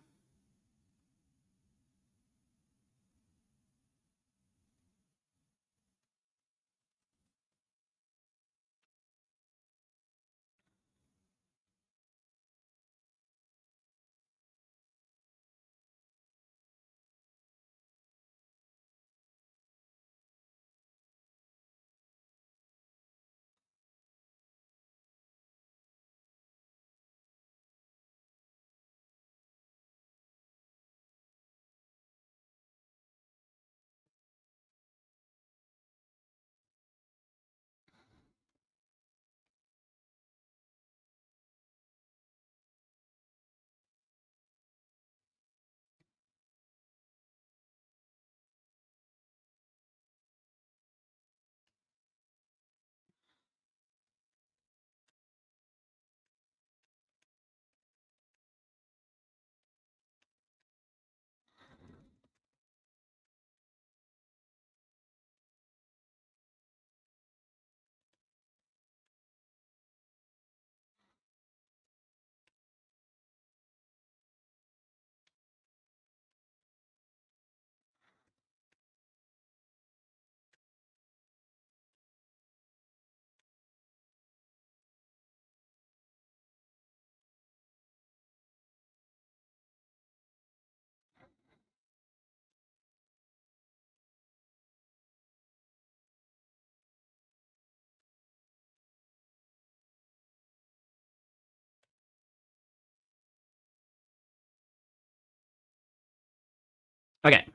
Okay.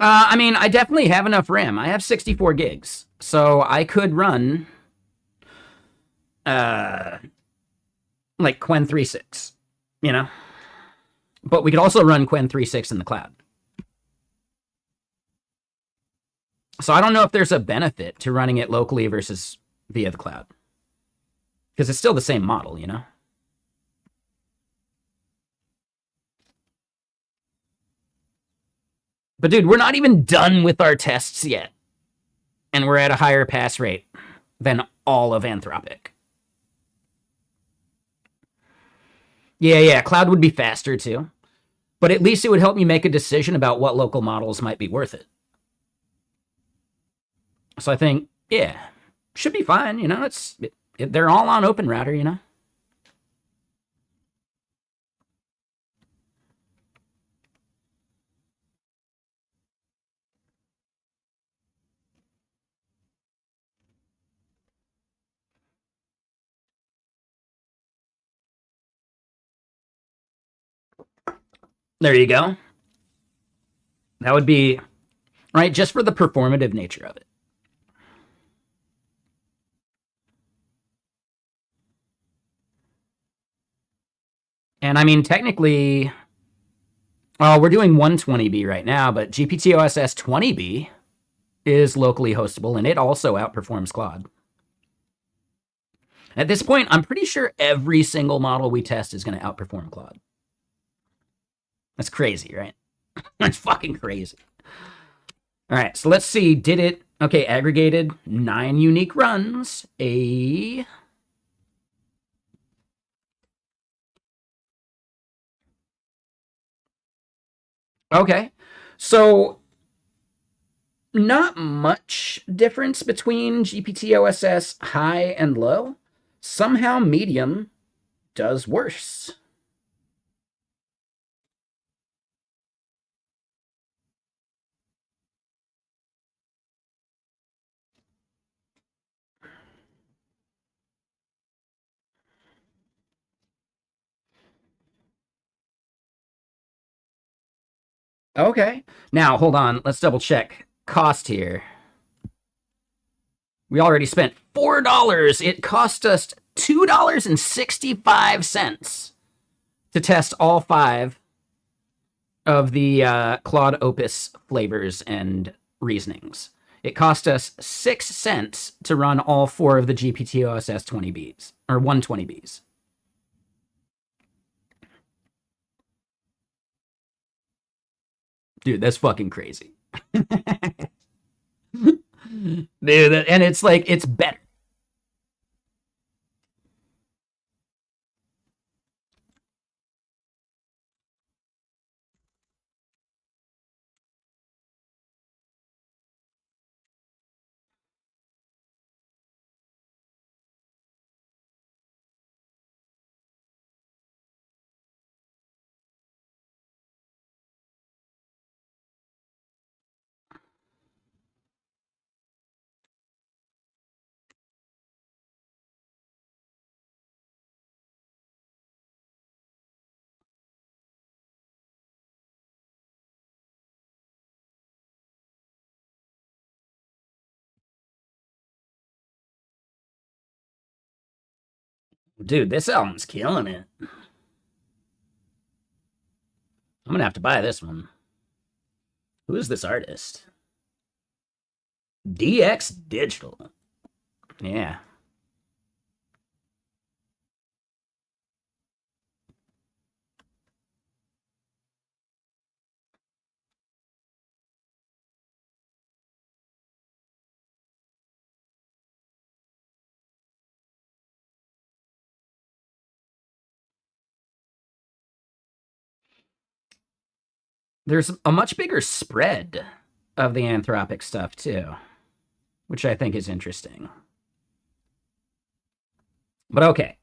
I mean, I definitely have enough RAM. I have 64 gigs. So I could run uh like Qwen 3.6, you know? But we could also run Qwen 3.6 in the cloud. So I don't know if there's a benefit to running it locally versus via the cloud. Because it's still the same model, you know? But dude, we're not even done with our tests yet. And we're at a higher pass rate than all of Anthropic. Yeah, cloud would be faster too. But at least it would help me make a decision about what local models might be worth it. So I think, yeah, should be fine. You know, they're all on Open Router, you know? There you go. That would be, right, just for the performative nature of it. And I mean, technically, well, we're doing 120B right now, but GPT-OSS 20B is locally hostable, and it also outperforms Claude. At this point, I'm pretty sure every single model we test is going to outperform Claude. That's crazy, right? That's fucking crazy. All right, so let's see. Did it? Okay, aggregated 9 unique runs. Okay, so not much difference between GPT-OSS high and low. Somehow medium does worse. Okay. Now, hold on. Let's double check cost here. We already spent $4. It cost us $2.65 to test all 5 of the Claude Opus flavors and reasonings. It cost us 6 cents to run all 4 of the GPT-OSS 20Bs, or 120Bs. Dude, that's fucking crazy. Dude, and it's like, it's better. Dude, this album's killing it. I'm gonna have to buy this one. Who is this artist? DX Digital. Yeah. There's a much bigger spread of the Anthropic stuff, too, which I think is interesting. But okay.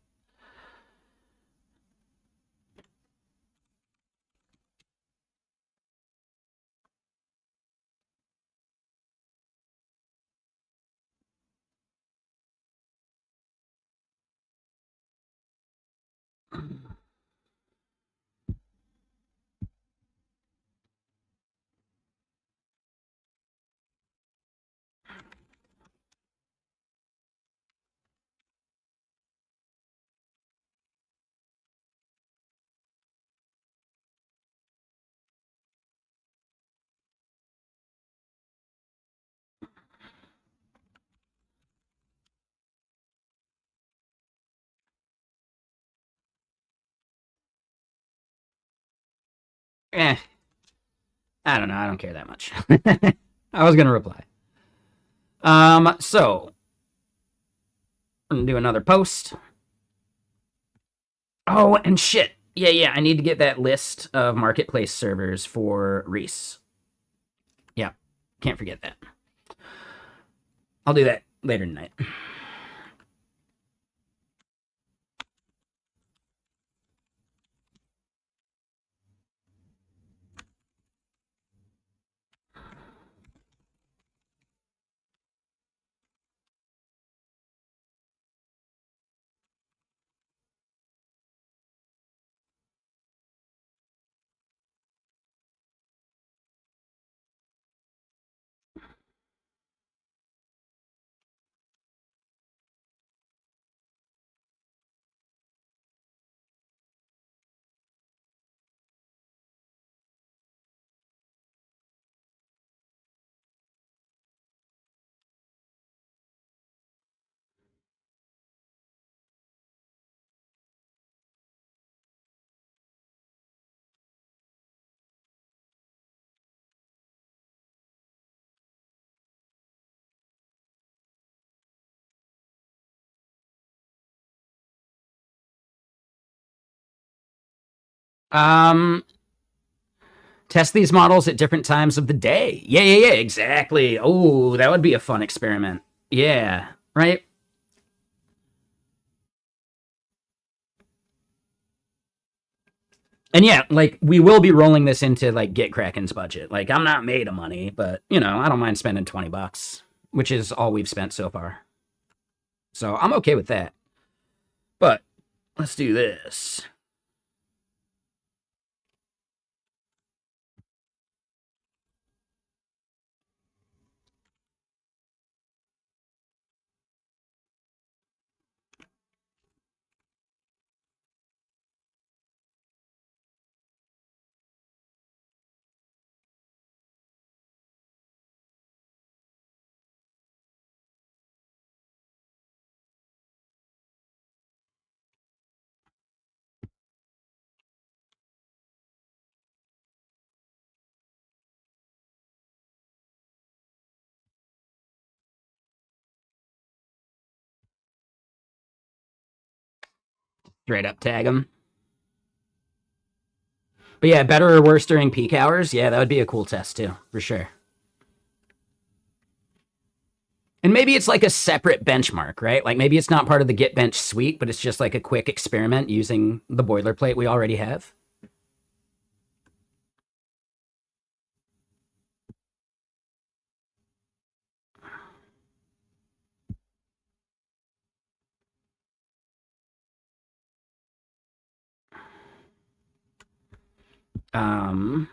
Eh, I don't know. I don't care that much. I was gonna reply. So I'm gonna do another post. Oh, and shit. Yeah. I need to get that list of marketplace servers for Reese. Yeah, can't forget that. I'll do that later tonight. Um, Test these models at different times of the day. Yeah, exactly. Oh, that would be a fun experiment. Yeah, right? And yeah, like we will be rolling this into like Get Kraken's budget. Like I'm not made of money, but you know, I don't mind spending $20, which is all we've spent so far. So I'm okay with that. But let's do this. Straight up tag them. But yeah, better or worse during peak hours? Yeah, that would be a cool test too, for sure. And maybe it's like a separate benchmark, right? Like maybe it's not part of the GitBench suite, but it's just like a quick experiment using the boilerplate we already have. Um,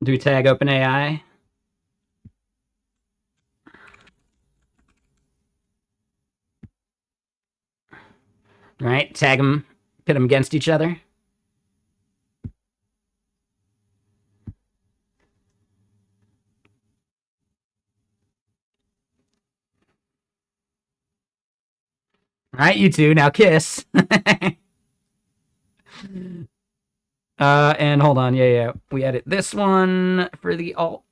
do we tag OpenAI? Right? Tag them, pit them against each other. All right, you two, now kiss. And hold on, yeah. We edit this one for the alt.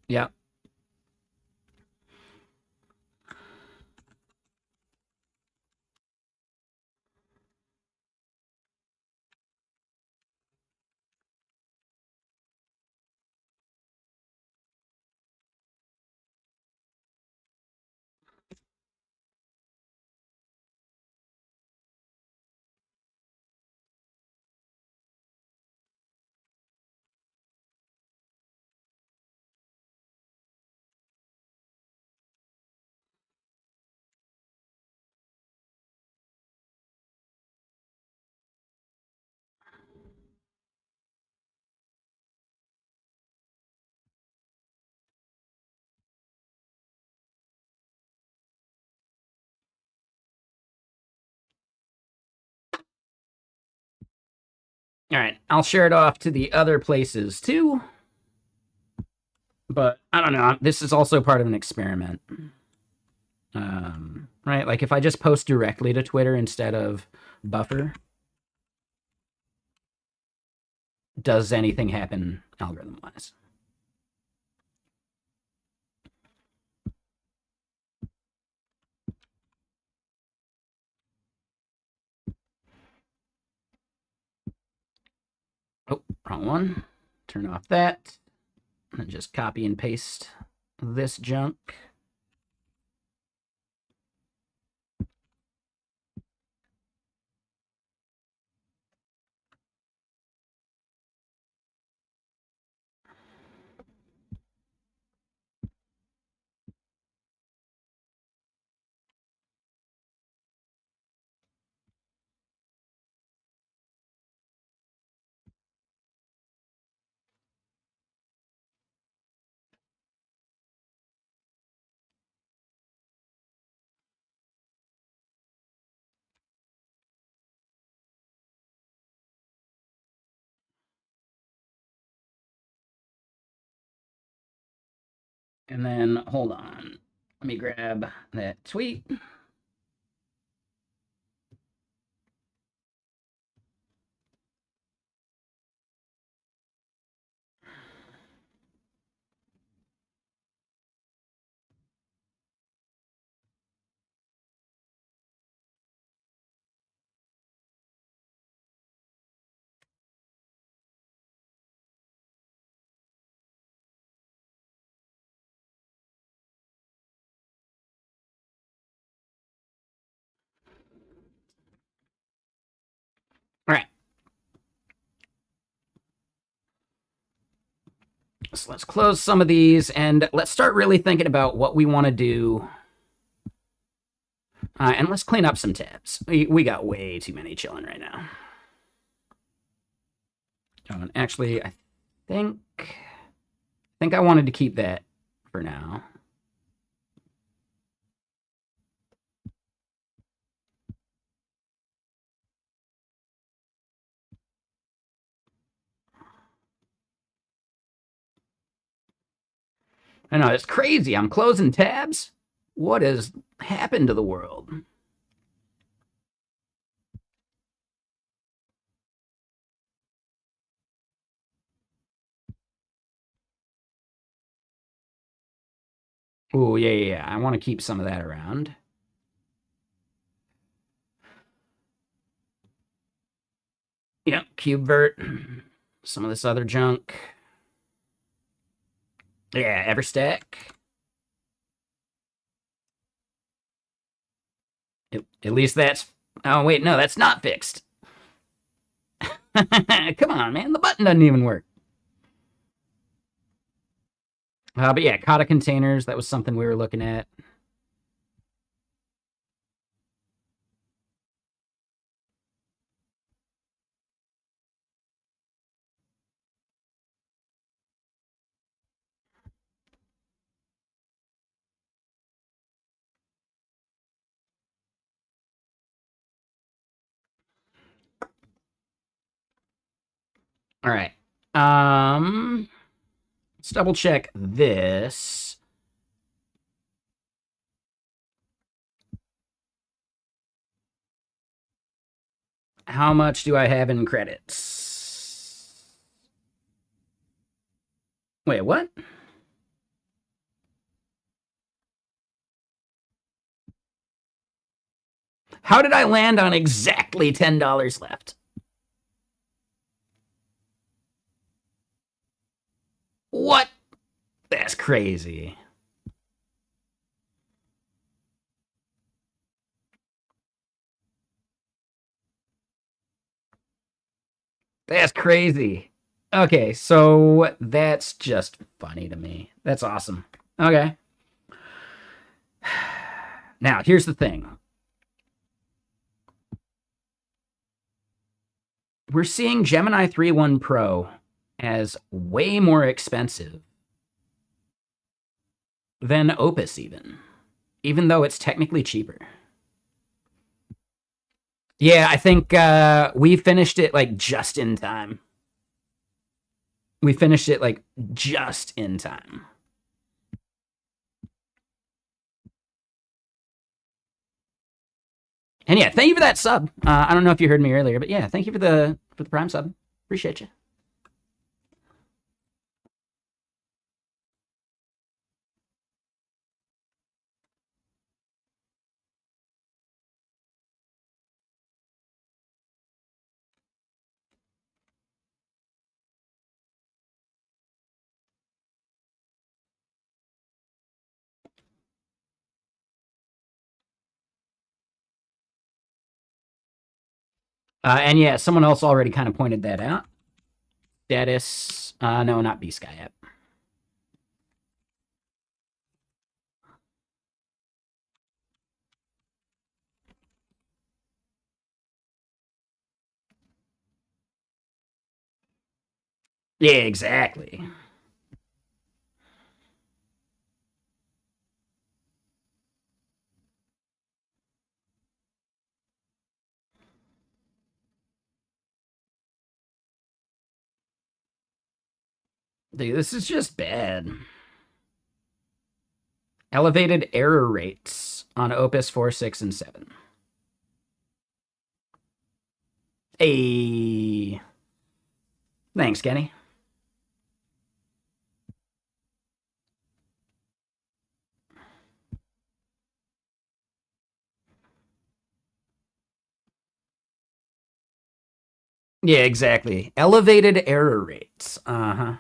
Yeah. All right, I'll share it off to the other places too. But I don't know. This is also part of an experiment. Right? Like if I just post directly to Twitter instead of Buffer, does anything happen algorithm wise? Oh, wrong one. Turn off that. And just copy and paste this junk. And then, hold on. Let me grab that tweet. All right. So let's close some of these and let's start really thinking about what we want to do. And let's clean up some tabs. We got way too many chilling right now. And actually, I think I wanted to keep that for now. I know, it's crazy. I'm closing tabs. What has happened to the world? Oh, yeah. I want to keep some of that around. Yep, KubeVirt. Some of this other junk. Yeah, Everstack. At least that's... Oh, wait, no, that's not fixed. Come on, man. The button doesn't even work. But yeah, Kata containers. That was something we were looking at. All right. Let's double check this. How much do I have in credits? Wait, what? How did I land on exactly $10 left? What? That's crazy. That's crazy. Okay, so that's just funny to me. That's awesome. Okay. Now, here's the thing. We're seeing Gemini 3.1 Pro as way more expensive than Opus even though it's technically cheaper. Yeah, I think we finished it like just in time. We finished it like just in time. And yeah, thank you for that sub. I don't know if you heard me earlier, but yeah, thank you for the Prime sub. Appreciate you. And yeah, someone else already kind of pointed that out. Status, no, not B-Sky app. Yeah, exactly. Dude, this is just bad. Elevated error rates on Opus 4, 6, and 7. Hey. Thanks, Kenny. Yeah, exactly. Elevated error rates. Uh-huh.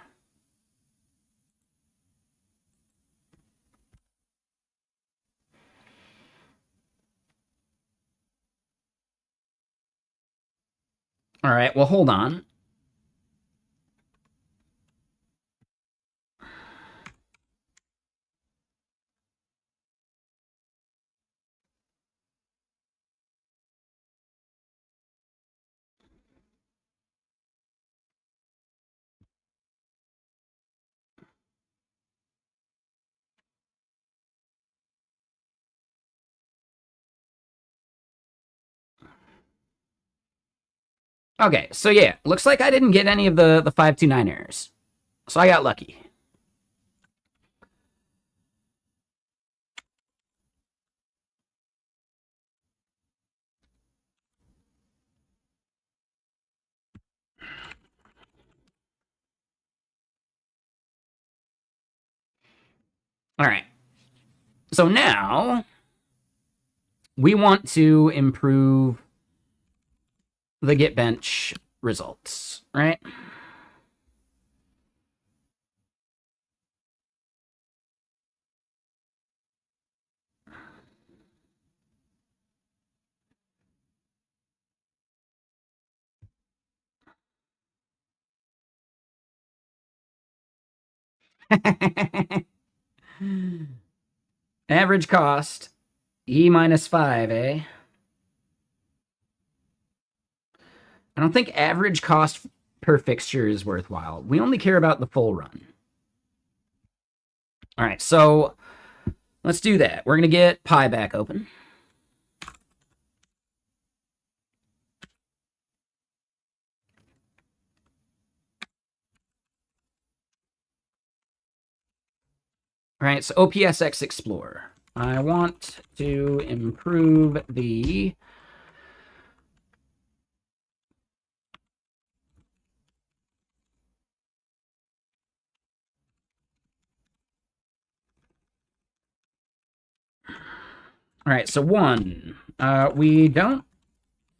All right, well, hold on. Okay, so yeah, looks like I didn't get any of the 529 errors. So I got lucky. All right. So now we want to improve the GitBench results, right? Average cost, E minus 5, eh? I don't think average cost per fixture is worthwhile. We only care about the full run. All right, so let's do that. We're going to get Pi back open. All right, so OPSX Explorer. I want to improve the All right, so one, we don't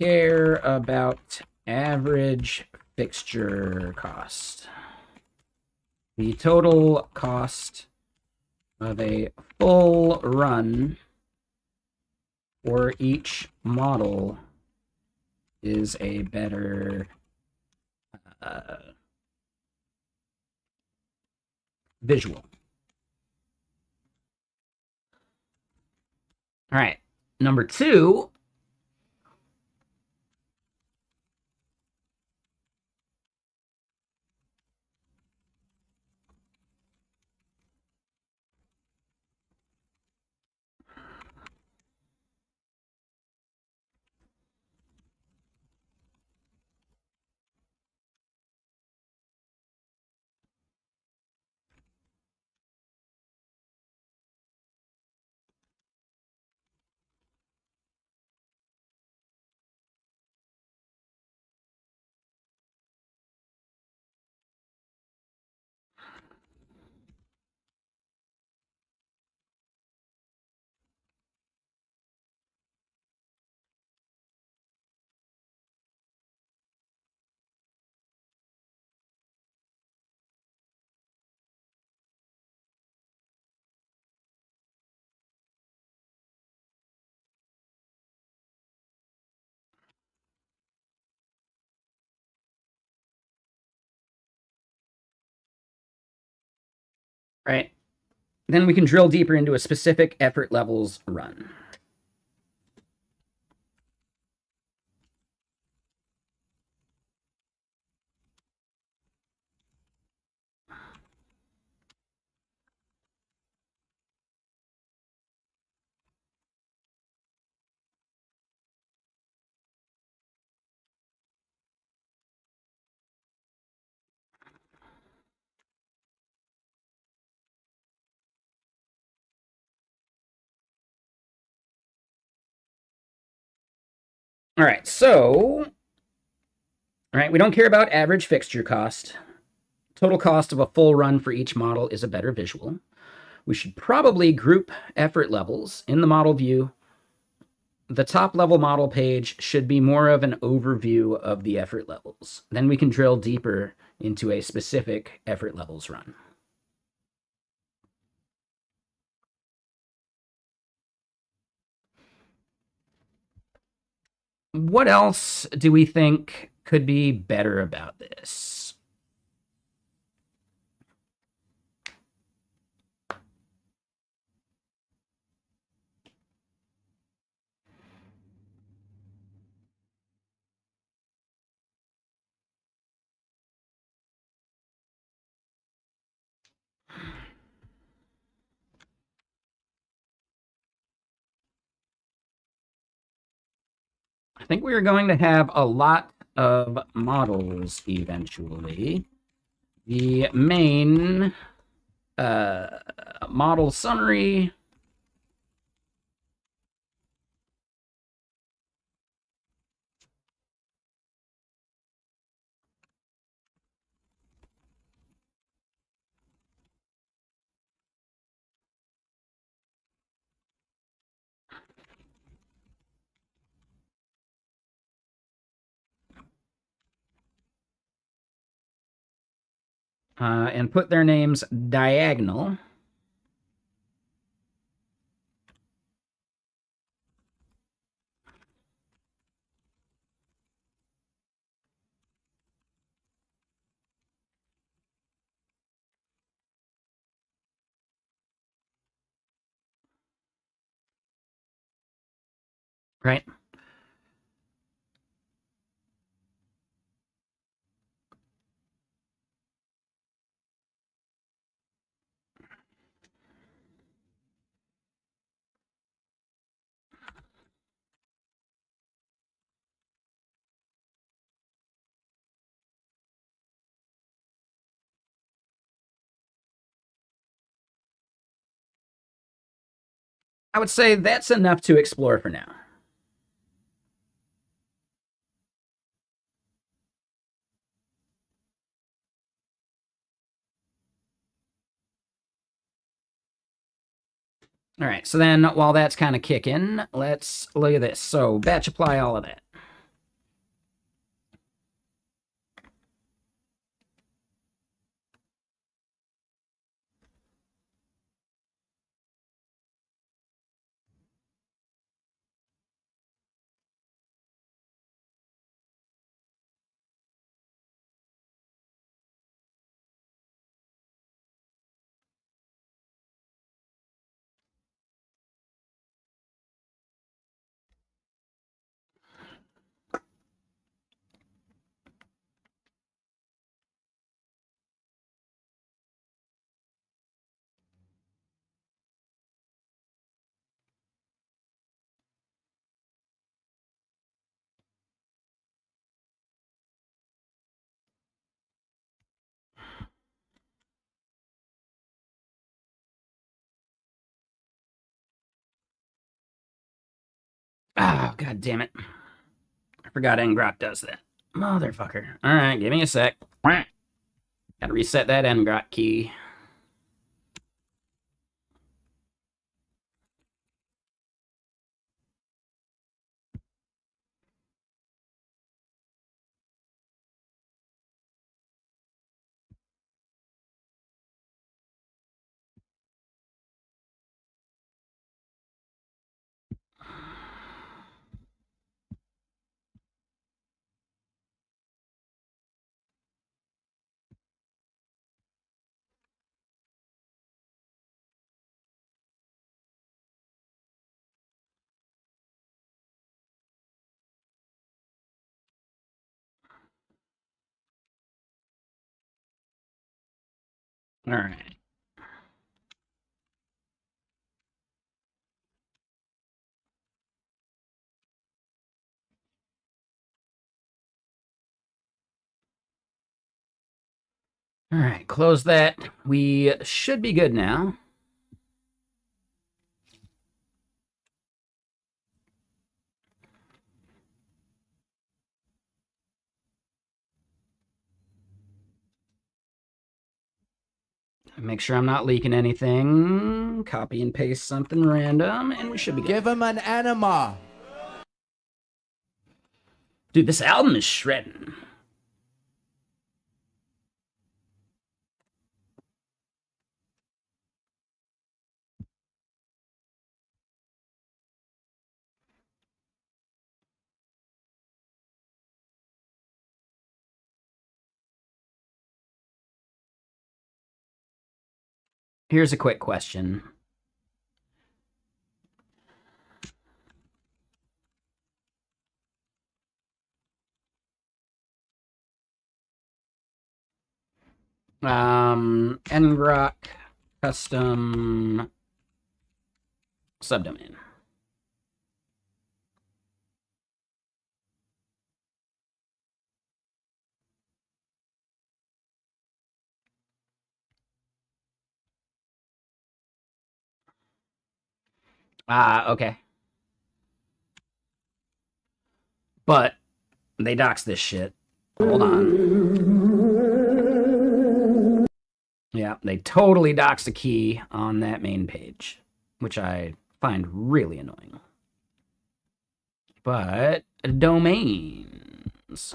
care about average fixture cost. The total cost of a full run for each model is a better visual. All right, number two. Right, then we can drill deeper into a specific effort levels run. All right, so, all right, we don't care about average fixture cost. Total cost of a full run for each model is a better visual. We should probably group effort levels in the model view. The top level model page should be more of an overview of the effort levels. Then we can drill deeper into a specific effort levels run. What else do we think could be better about this? I think we are going to have a lot of models eventually. The main model summary. And put their names diagonal. Right? I would say that's enough to explore for now. All right, so then while that's kind of kicking, let's look at this. So batch apply all of that. Oh, god damn it. I forgot ngrok does that. Motherfucker. All right, give me a sec. Gotta reset that ngrok key. All right. All right, close that. We should be good now. Make sure I'm not leaking anything. Copy and paste something random, and we should be good. Give him an enema. Dude, this album is shredding. Here's a quick question. ngrok custom subdomain. Okay. But they dox this shit. Hold on. Yeah, they totally dox a key on that main page, which I find really annoying. But domains.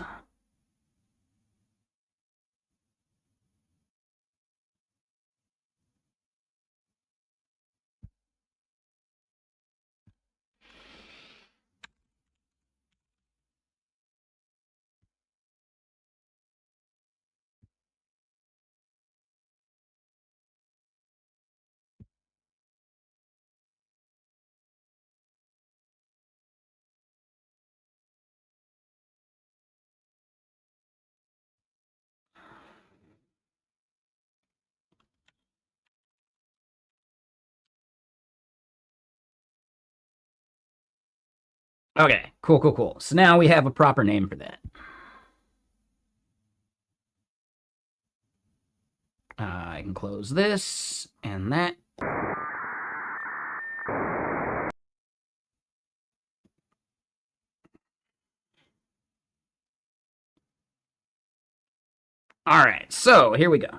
Okay, cool. So now we have a proper name for that. I can close this and that. All right, so here we go.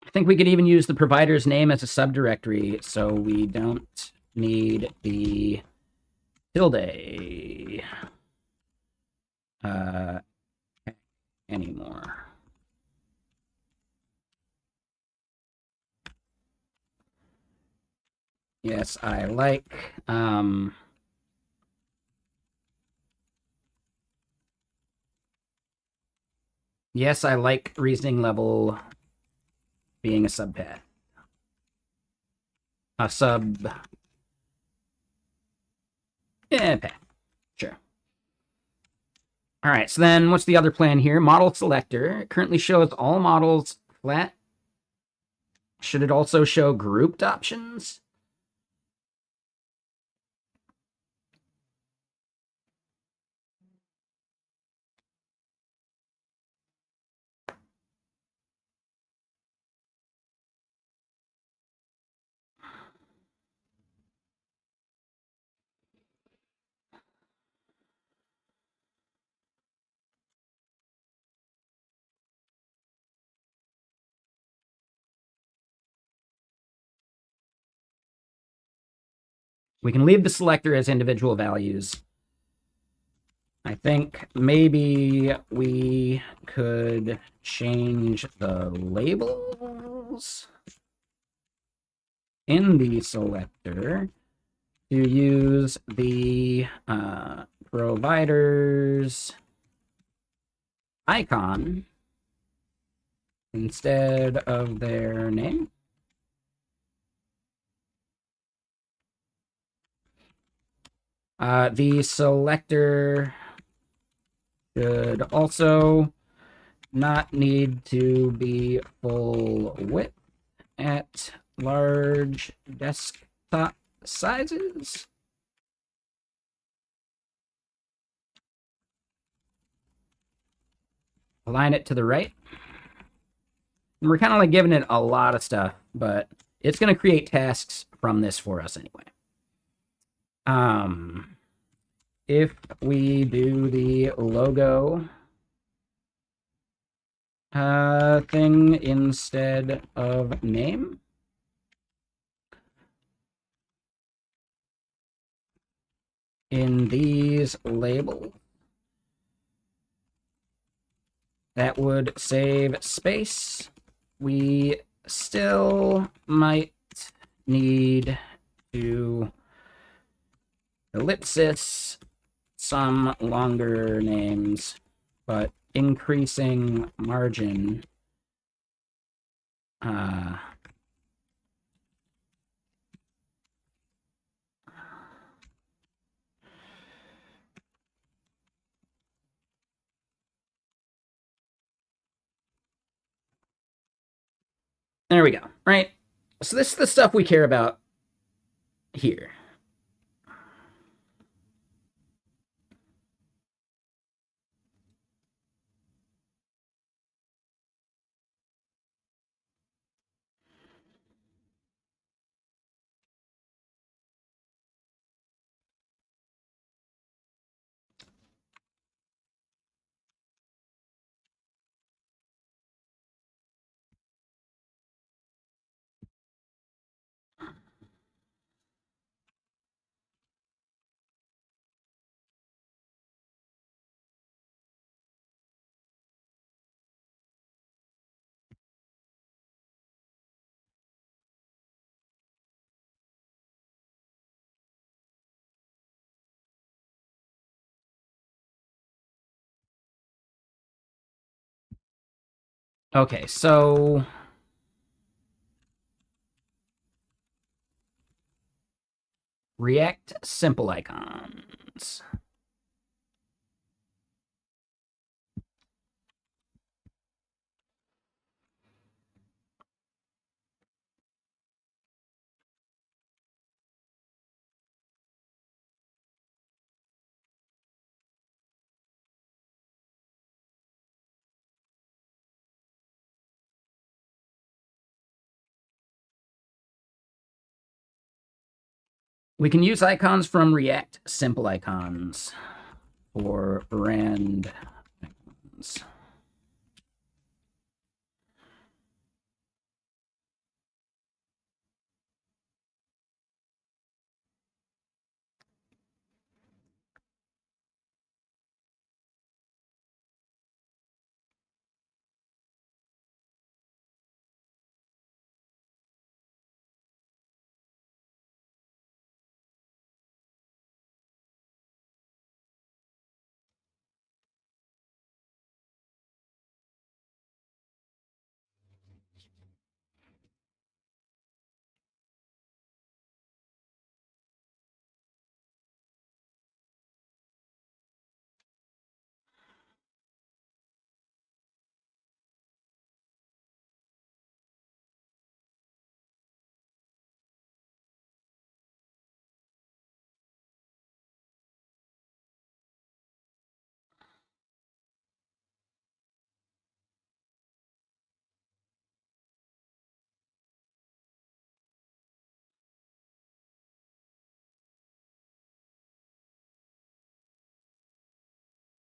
I think we could even use the provider's name as a subdirectory, so we don't need the tilde anymore. Yes, I like yes, I like reasoning level being a subpath. A sub path. Sure. All right, so then what's the other plan here? Model selector. It currently shows all models flat. Should it also show grouped options? We can leave the selector as individual values. I think maybe we could change the labels in the selector to use the provider's icon instead of their name. The selector should also not need to be full width at large desktop sizes. Align it to the right. And we're kind of like giving it a lot of stuff, but it's going to create tasks from this for us anyway. If we do the logo thing instead of name, in these labels, that would save space. We still might need to ellipsis some longer names, but increasing margin there we go, right? So this is the stuff we care about here. Okay, so React simple icons. We can use icons from React simple icons for brand icons.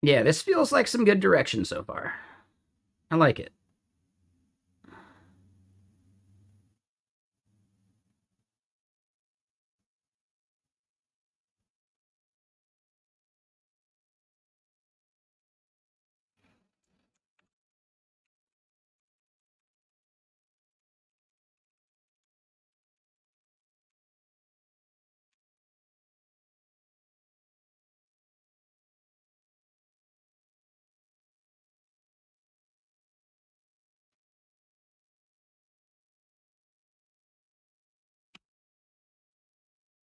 Yeah, this feels like some good direction so far. I like it.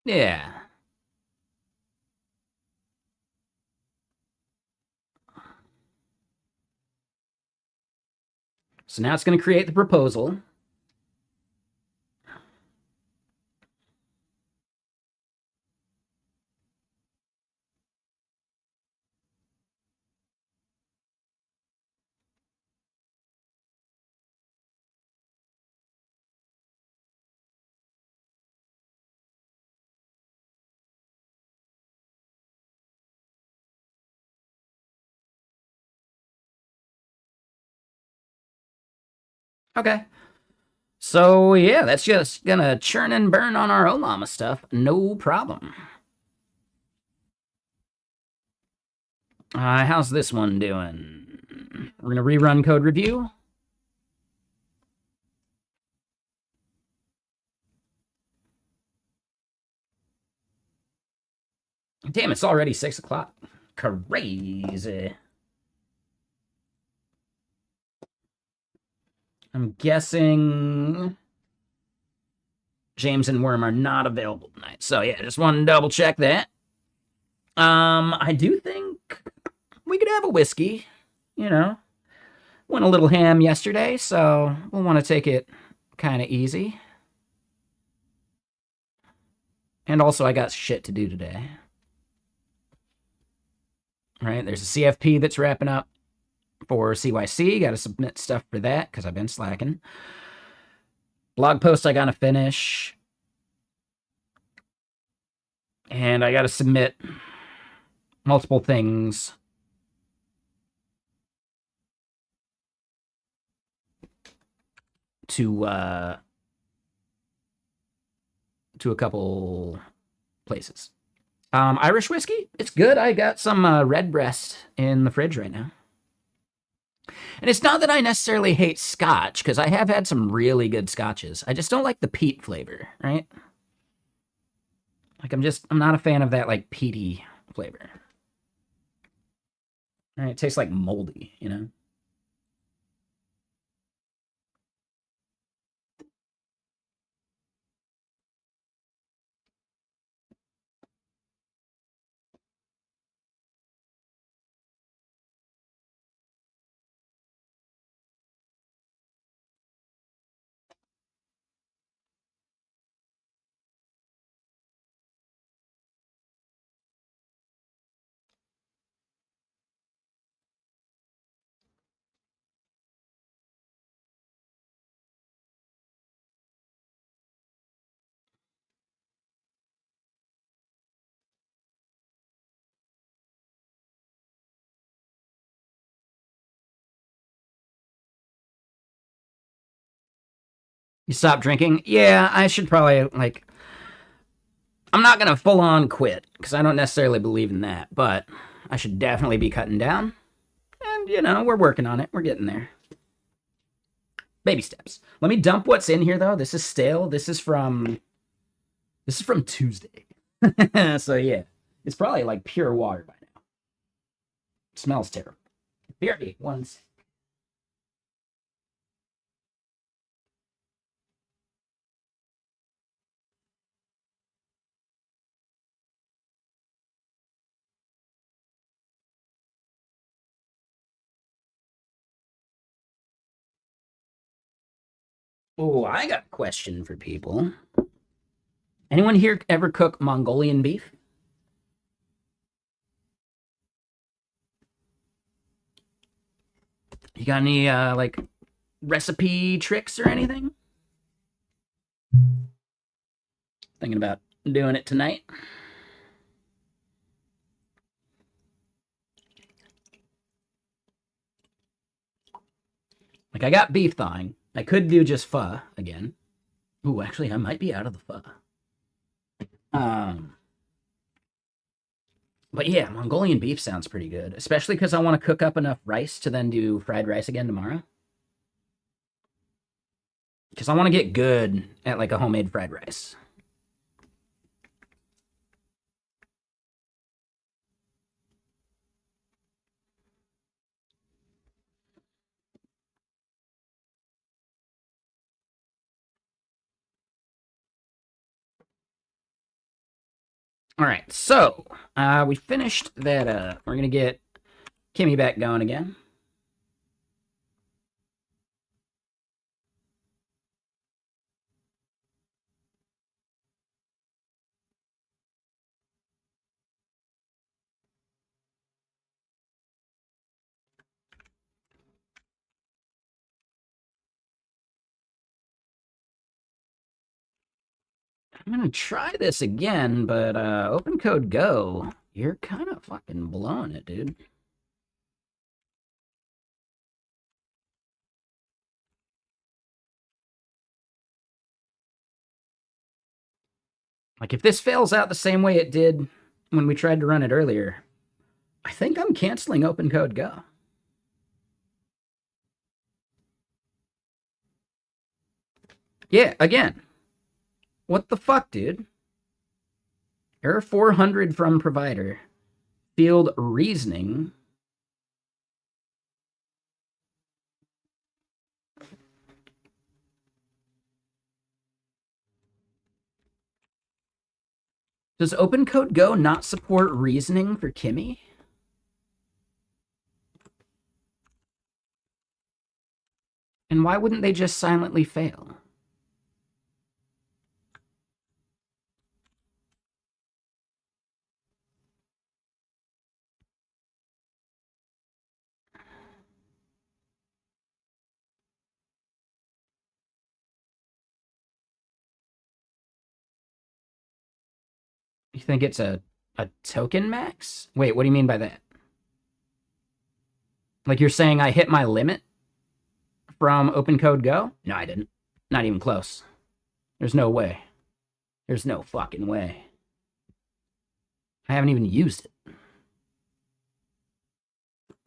Yeah. So now it's going to create the proposal. Okay. So yeah, that's just gonna churn and burn on our Olama stuff. No problem. How's this one doing? We're gonna rerun code review. Damn, it's already 6 o'clock. Crazy. I'm guessing James and Worm are not available tonight. So yeah, just want to double check that. I do think we could have a whiskey, you know. Went a little ham yesterday, so we'll want to take it kind of easy. And also, I got shit to do today. All right, there's a CFP that's wrapping up for CYC. Got to submit stuff for that because I've been slacking. Blog post I got to finish. And I got to submit multiple things to a couple places. Irish whiskey, it's good. I got some Redbreast in the fridge right now. And it's not that I necessarily hate scotch, because I have had some really good scotches. I just don't like the peat flavor, right? Like, I'm not a fan of that, like, peaty flavor. Right? It tastes like moldy, you know? You stop drinking? Yeah, I should probably, like, I'm not going to full on quit, because I don't necessarily believe in that, but I should definitely be cutting down. And, you know, we're working on it. We're getting there. Baby steps. Let me dump what's in here, though. This is stale. This is from Tuesday. So, yeah. It's probably, like, pure water by now. It smells terrible. BRB, one sec. Oh, I got a question for people. Anyone here ever cook Mongolian beef? You got any, like, recipe tricks or anything? Thinking about doing it tonight. Like, I got beef thawing. I could do just pho again. Ooh, actually, I might be out of the pho. But yeah, Mongolian beef sounds pretty good, especially because I want to cook up enough rice to then do fried rice again tomorrow. Because I want to get good at, like, a homemade fried rice. All right, so we finished that up. We're going to get Kimmy back going again. I'm gonna try this again, but open code Go, you're kind of fucking blowing it, dude. Like, if this fails out the same way it did when we tried to run it earlier, I think I'm canceling open code Go. Yeah, again. What the fuck, dude? Error 400 from provider. Field reasoning. Does open code Go not support reasoning for Kimmy? And why wouldn't they just silently fail? You think it's a token max? Wait, what do you mean by that? Like, you're saying I hit my limit from open code Go? No, I didn't. Not even close. There's no way. There's no fucking way. I haven't even used it.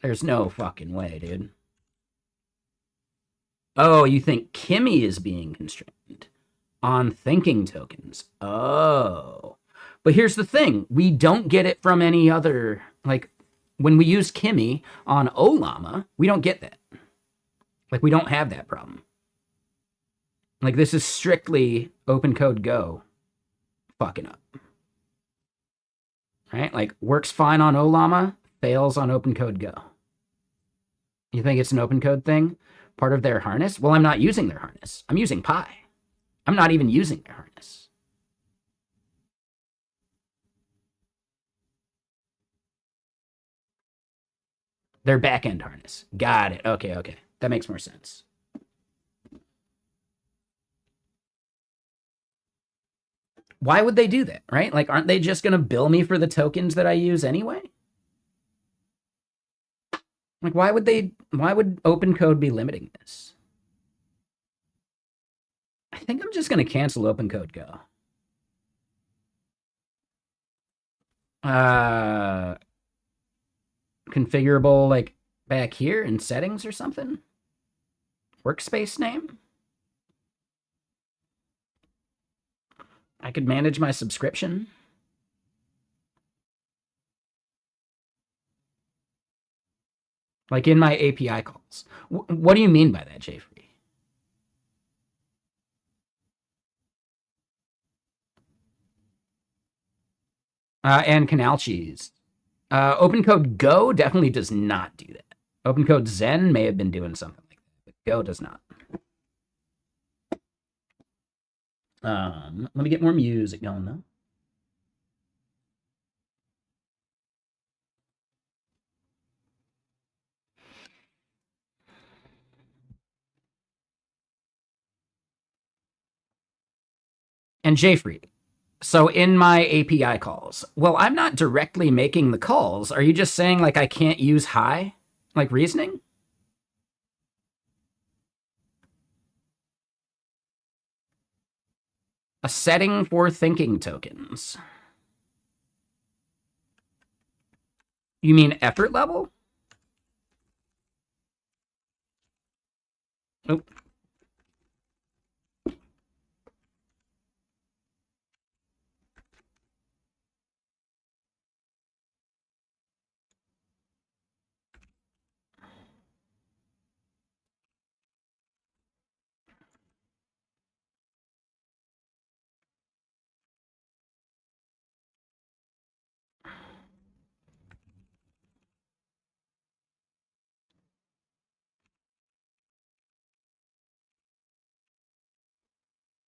There's no fucking way, dude. Oh, you think Kimmy is being constrained on thinking tokens? Oh. But here's the thing. We don't get it from any other, like, when we use Kimmy on Olama, we don't get that. Like, we don't have that problem. Like, this is strictly open code Go fucking up. Right? Like, works fine on Olama, fails on open code Go. You think it's an open code thing? Part of their harness? Well, I'm not using their harness. I'm using Pi. I'm not even using their harness. Their backend harness. Got it. Okay, okay. That makes more sense. Why would they do that, right? Like, aren't they just going to bill me for the tokens that I use anyway? Like, why would open code be limiting this? I think I'm just going to cancel open code Go. Configurable, like, back here in settings or something? Workspace name? I could manage my subscription. Like in my API calls. What do you mean by that, Jeffrey? And canal cheese. OpenCode Go definitely does not do that. OpenCode Zen may have been doing something like that, but Go does not. Let me get more music going though. And Jfree. So in my API calls, well, I'm not directly making the calls. Are you just saying like I can't use high, like reasoning? A setting for thinking tokens. You mean effort level? Oh.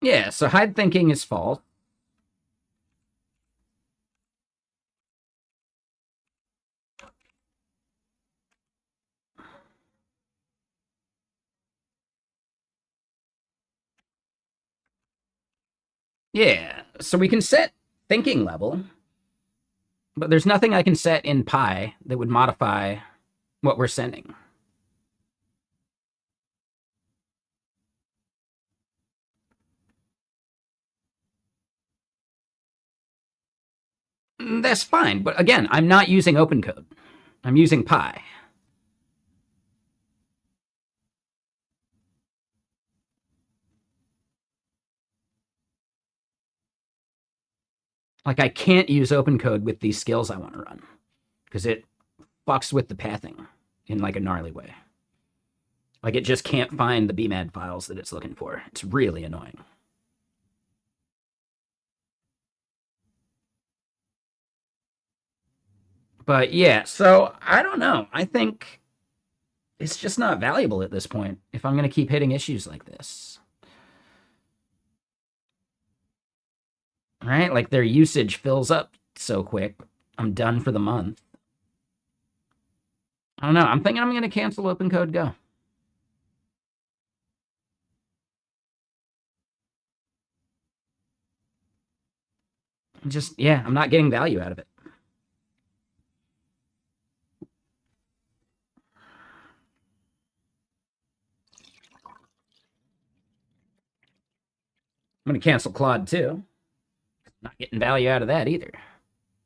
Yeah, so hide thinking is false. Yeah, So we can set thinking level, but there's nothing I can set in Pi that would modify what we're sending. That's fine, but again, I'm not using OpenCode. I'm using Pi. Like I can't use OpenCode with these skills I want to run because it fucks with the pathing in like a gnarly way. Like it just can't find the BMAD files that it's looking for. It's really annoying. But yeah, so I don't know. I think it's just not valuable at this point if I'm going to keep hitting issues like this. Right? Like their usage fills up so quick. I'm done for the month. I don't know. I'm thinking I'm going to cancel OpenCode Go. Just, yeah, I'm not getting value out of it. I'm going to cancel Claude too. Not getting value out of that either.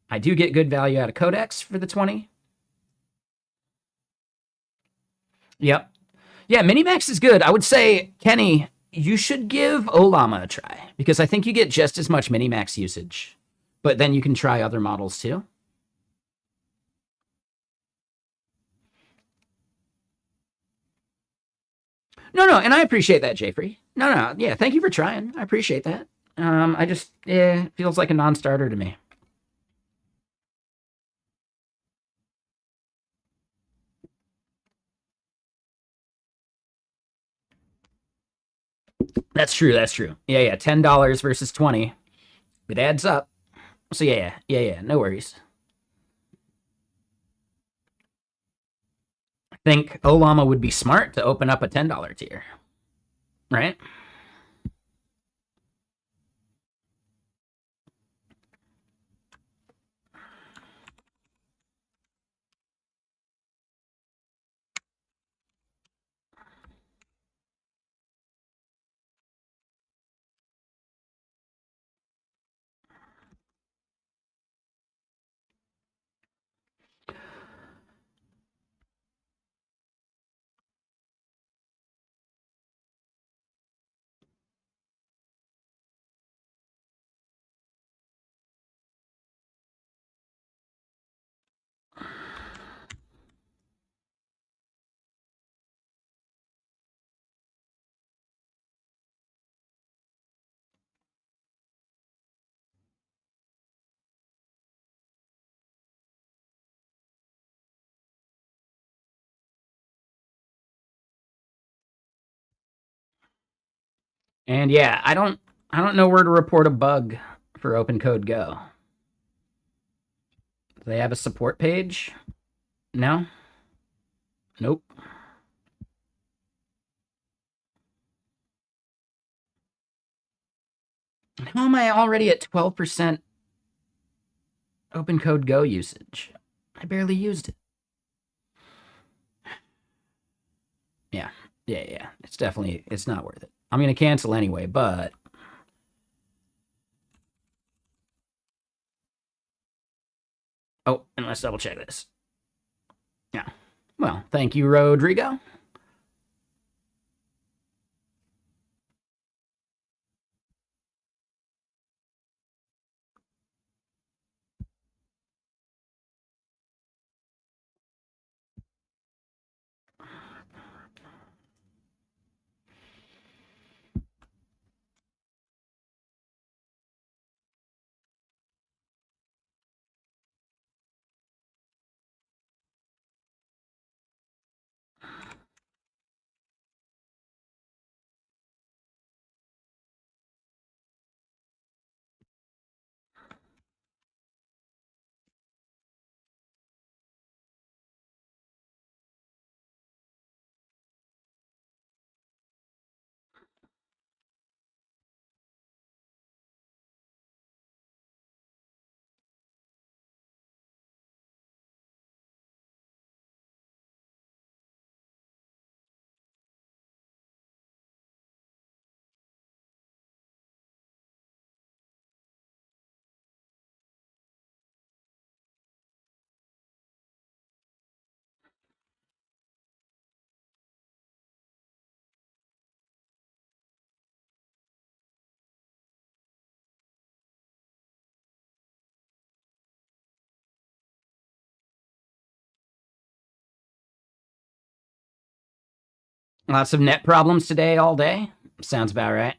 I do get good value out of Codex for the 20. Yep. Yeah, Minimax is good. I would say, Kenny, you should give Olama a try because I think you get just as much Minimax usage, but then you can try other models too. No, and I appreciate that, Jeffrey. No, yeah, thank you for trying. I appreciate that. I just, it feels like a non-starter to me. That's true. That's true. Yeah. $10 versus 20. It adds up. So yeah. No worries. I think Olama would be smart to open up a $10 tier, right? And yeah, I don't know where to report a bug for OpenCode Go. Do they have a support page? No. Nope. How am I already at 12% OpenCode Go usage? I barely used it. Yeah. It's not worth it. I'm gonna cancel anyway, but and let's double check this. Yeah. Well, thank you, Rodrigo. Lots of net problems today, all day. Sounds about right.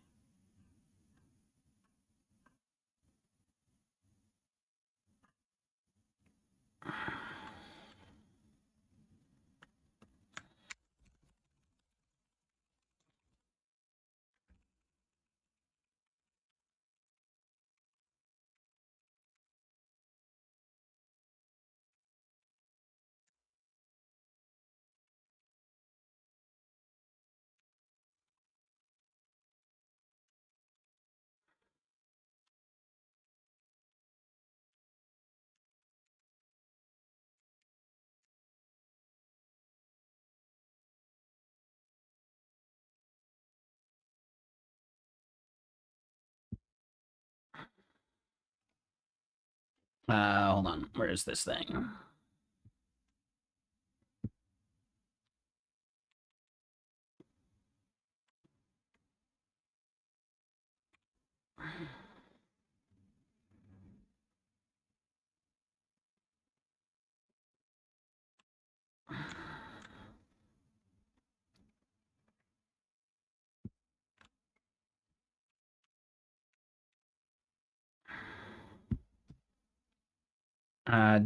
Hold on. Where is this thing?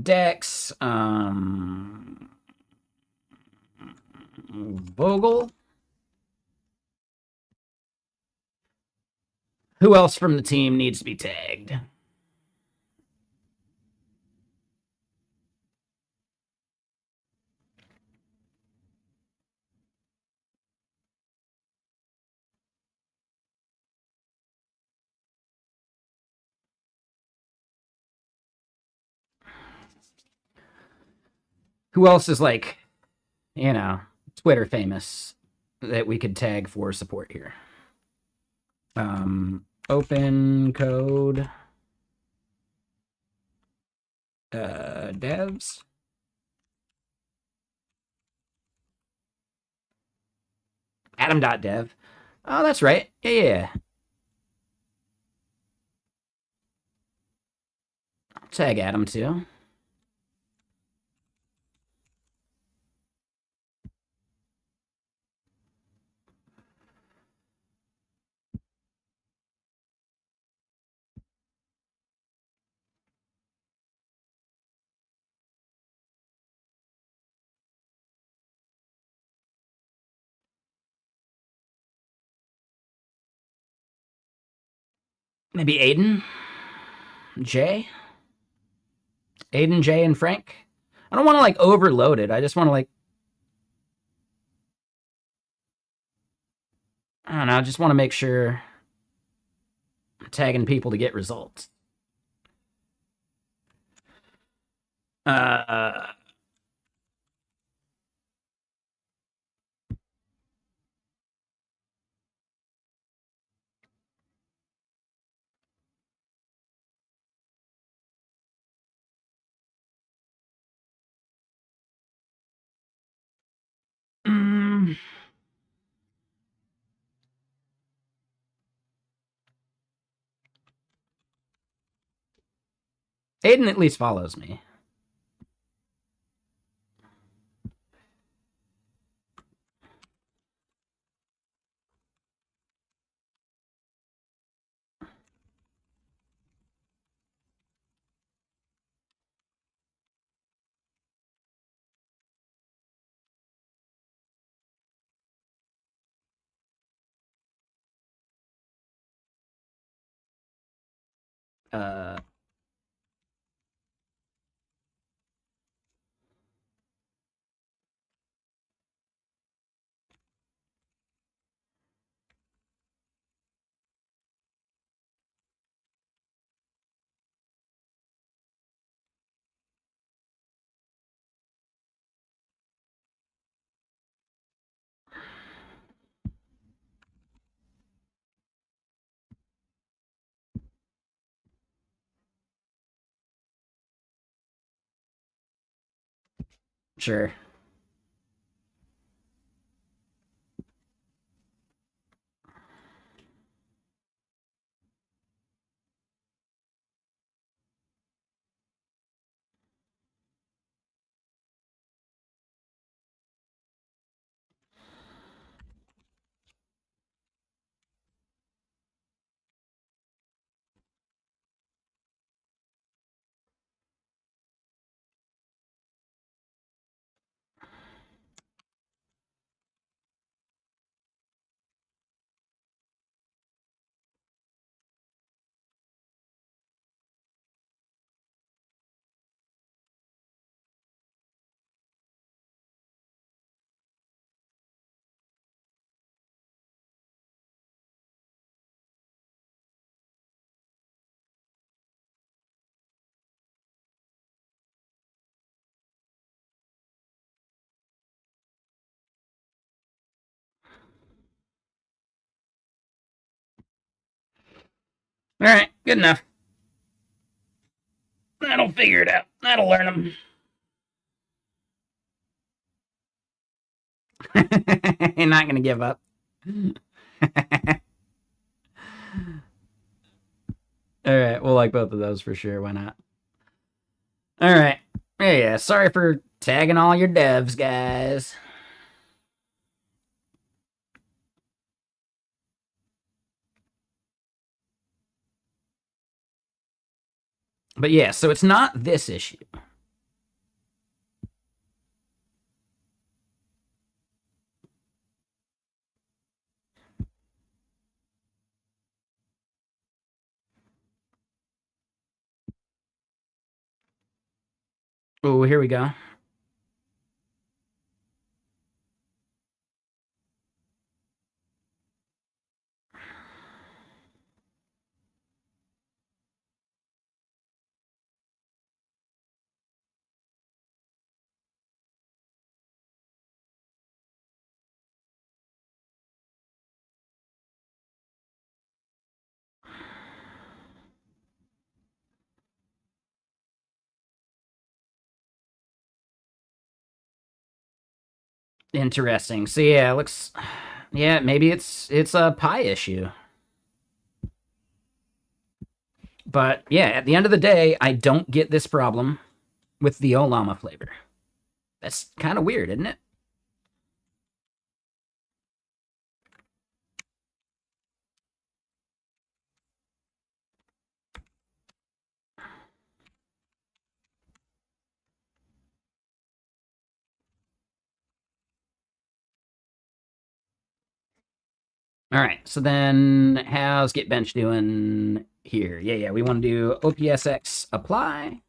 Dex, Vogel. Who else from the team needs to be tagged? Who else is like, you know, Twitter famous that we could tag for support here? Open code devs. Adam.dev. Oh, that's right. Yeah. I'll tag Adam too. Maybe Aiden, Jay, Aiden, Jay, and Frank. I don't want to like overload it. I just want to like, I don't know. I just want to make sure I'm tagging people to get results. Uh, mm, Aiden at least follows me. Uh, sure. All right, good enough. That'll figure it out. That'll learn them. You're not gonna give up. All right, we'll like both of those for sure. Why not? All right. Yeah, sorry for tagging all your devs, guys. But yeah, so it's not this issue. Oh, here we go. Interesting. So yeah, looks yeah, maybe it's a pie issue. But yeah, at the end of the day, I don't get this problem with the Olama flavor. That's kind of weird, isn't it? All right. So then how's GitBench doing here? Yeah. We want to do OPSX apply.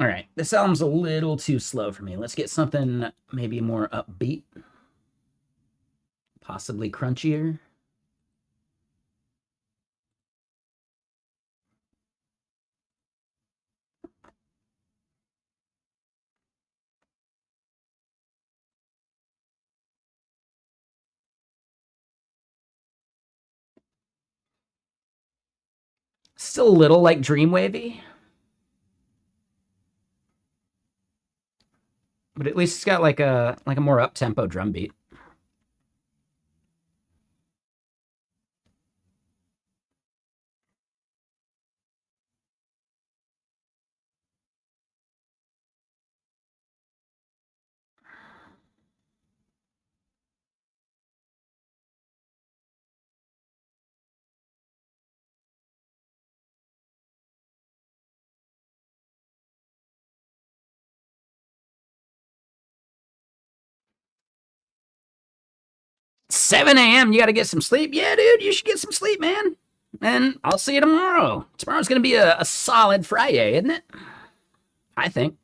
All right. This album's a little too slow for me. Let's get something maybe more upbeat, possibly crunchier. Still a little like Dreamwavy, but at least it's got like a more up tempo drum beat. Seven a.m. You got to get some sleep. Yeah, dude, you should get some sleep, man. And I'll see you tomorrow. Tomorrow's gonna be a solid Friday, isn't it? I think.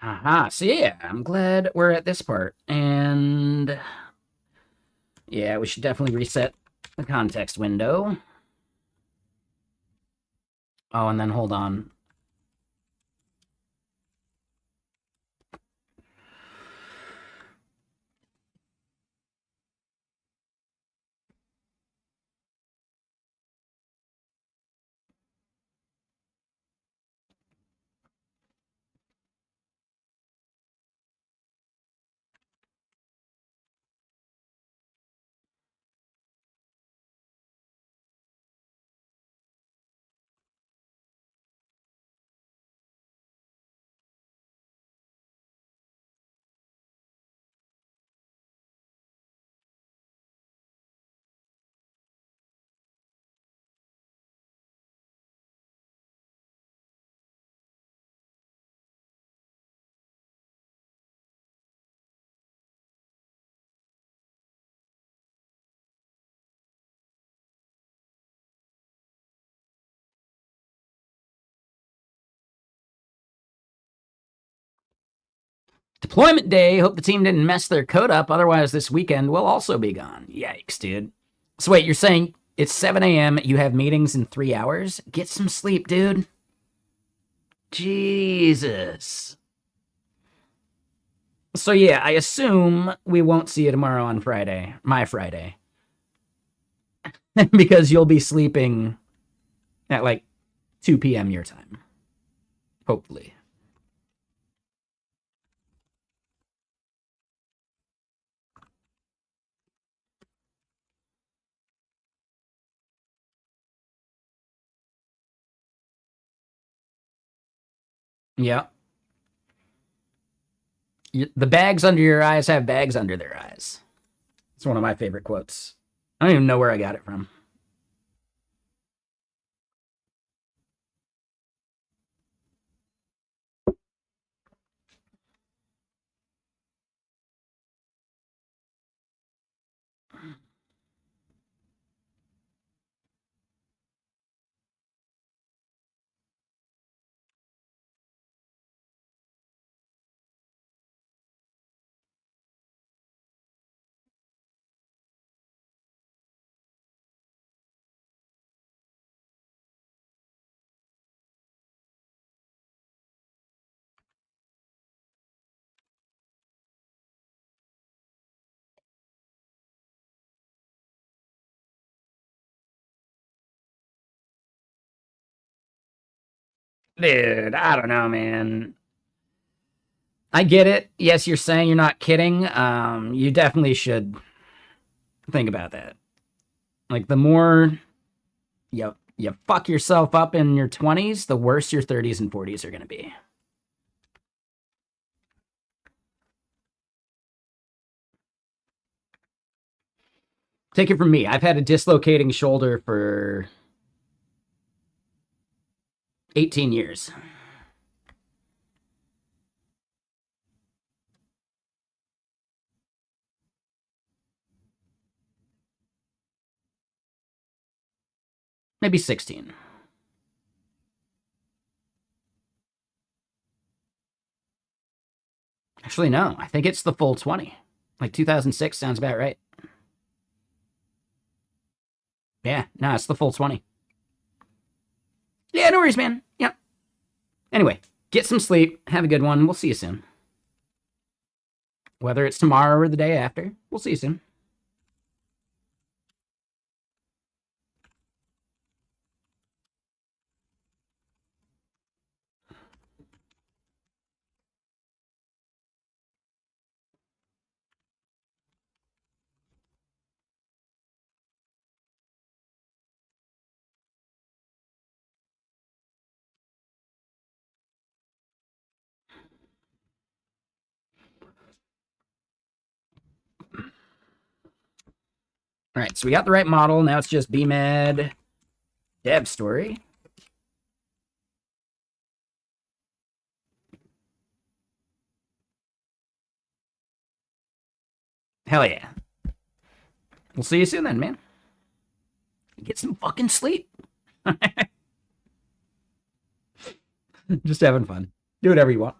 Aha. So yeah, I'm glad we're at this part. And yeah, we should definitely reset the context window. Oh, and then hold on. Deployment day. Hope the team didn't mess their code up. Otherwise, this weekend will also be gone. Yikes, dude. So wait, you're saying it's 7 a.m. You have meetings in 3 hours? Get some sleep, dude. Jesus. So yeah, I assume we won't see you tomorrow on Friday. My Friday. Because you'll be sleeping at like 2 p.m. your time. Hopefully. Yeah. The bags under your eyes have bags under their eyes. It's one of my favorite quotes. I don't even know where I got it from. Dude, I don't know, man. I get it. Yes, you're saying you're not kidding. You definitely should think about that. Like the more you fuck yourself up in your 20s, the worse your 30s and 40s are going to be. Take it from me. I've had a dislocating shoulder for 18 years. Maybe 16. Actually, no. I think it's the full 20. Like 2006 sounds about right. Yeah, no, it's the full 20. Yeah, no worries, man. Yeah. Anyway, get some sleep. Have a good one. We'll see you soon. Whether it's tomorrow or the day after, we'll see you soon. All right, so we got the right model. Now it's just BMed dev story. Hell yeah. We'll see you soon then, man. Get some fucking sleep. Just having fun. Do whatever you want.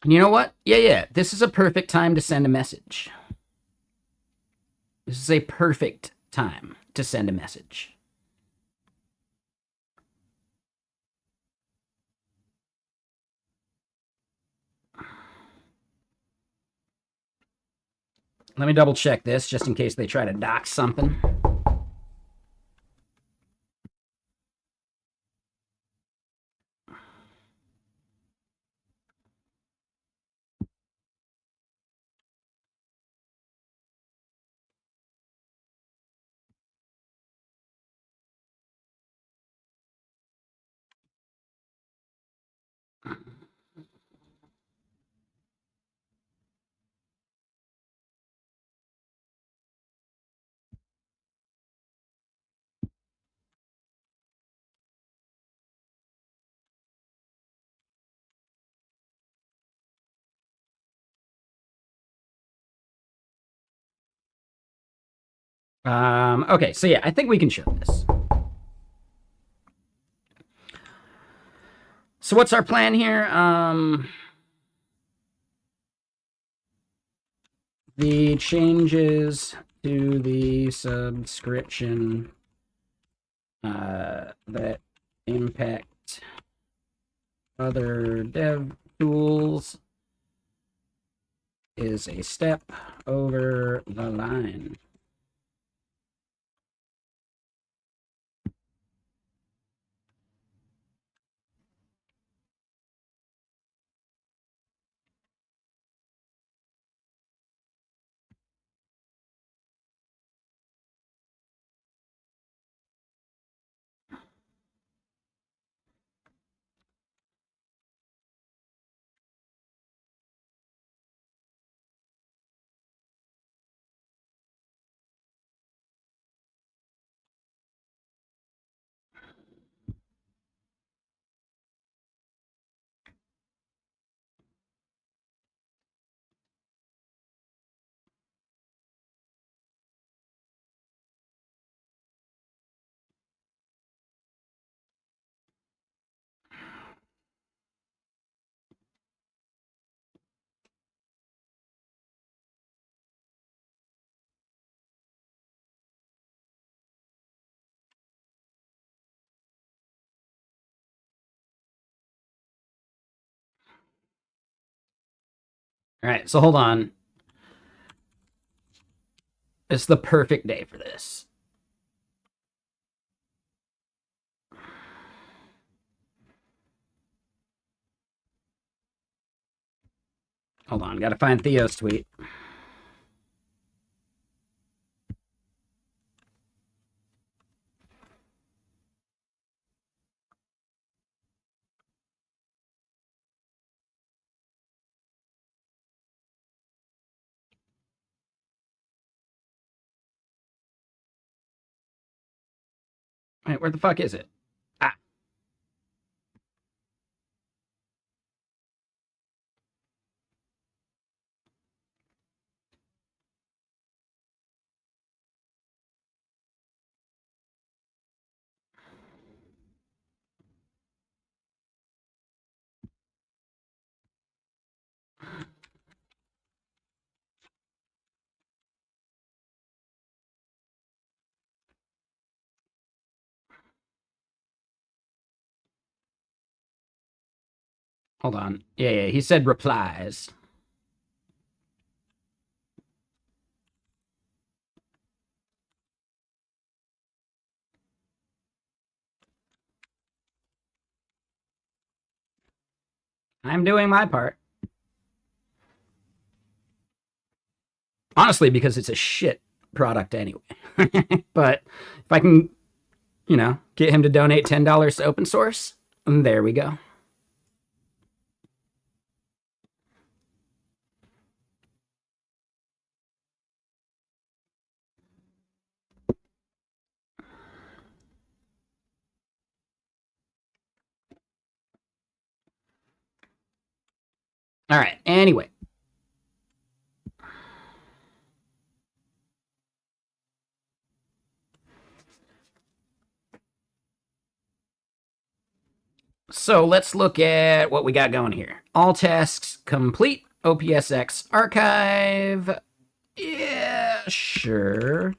And you know what? Yeah. This is a perfect time to send a message. This is a perfect time to send a message. Let me double check this just in case they try to dox something. Okay, so yeah, I think we can show this. So what's our plan here? The changes to the subscription that impact other dev tools is a step over the line. All right, so hold on. It's the perfect day for this. Hold on, gotta find Theo's tweet. Wait, where the fuck is it? Ah, hold on. Yeah, he said replies. I'm doing my part. Honestly, because it's a shit product anyway. But if I can, get him to donate $10 to open source, there we go. All right. Anyway. So let's look at what we got going here. All tasks complete. OPSX archive. Yeah, sure.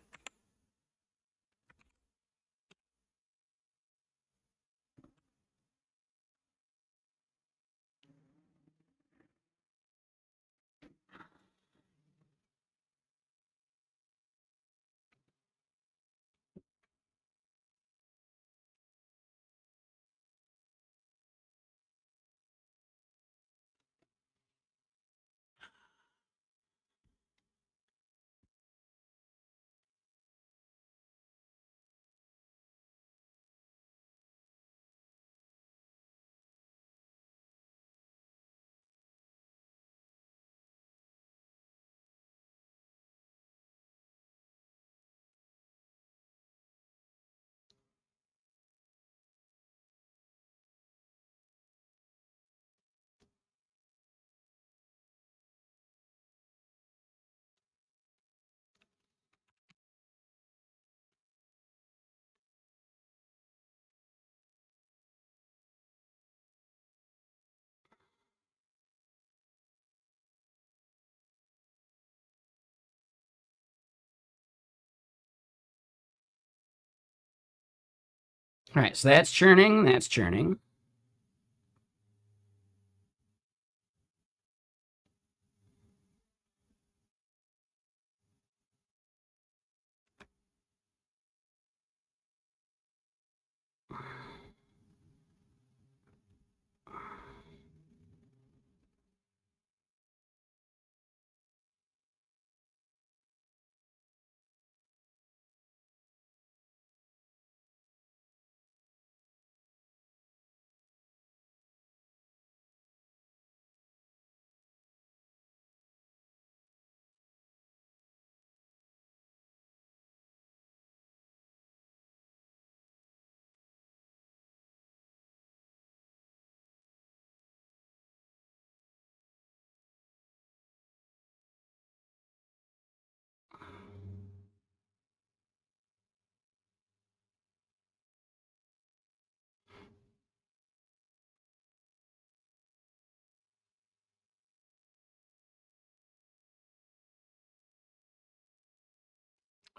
All right, so that's churning. That's churning.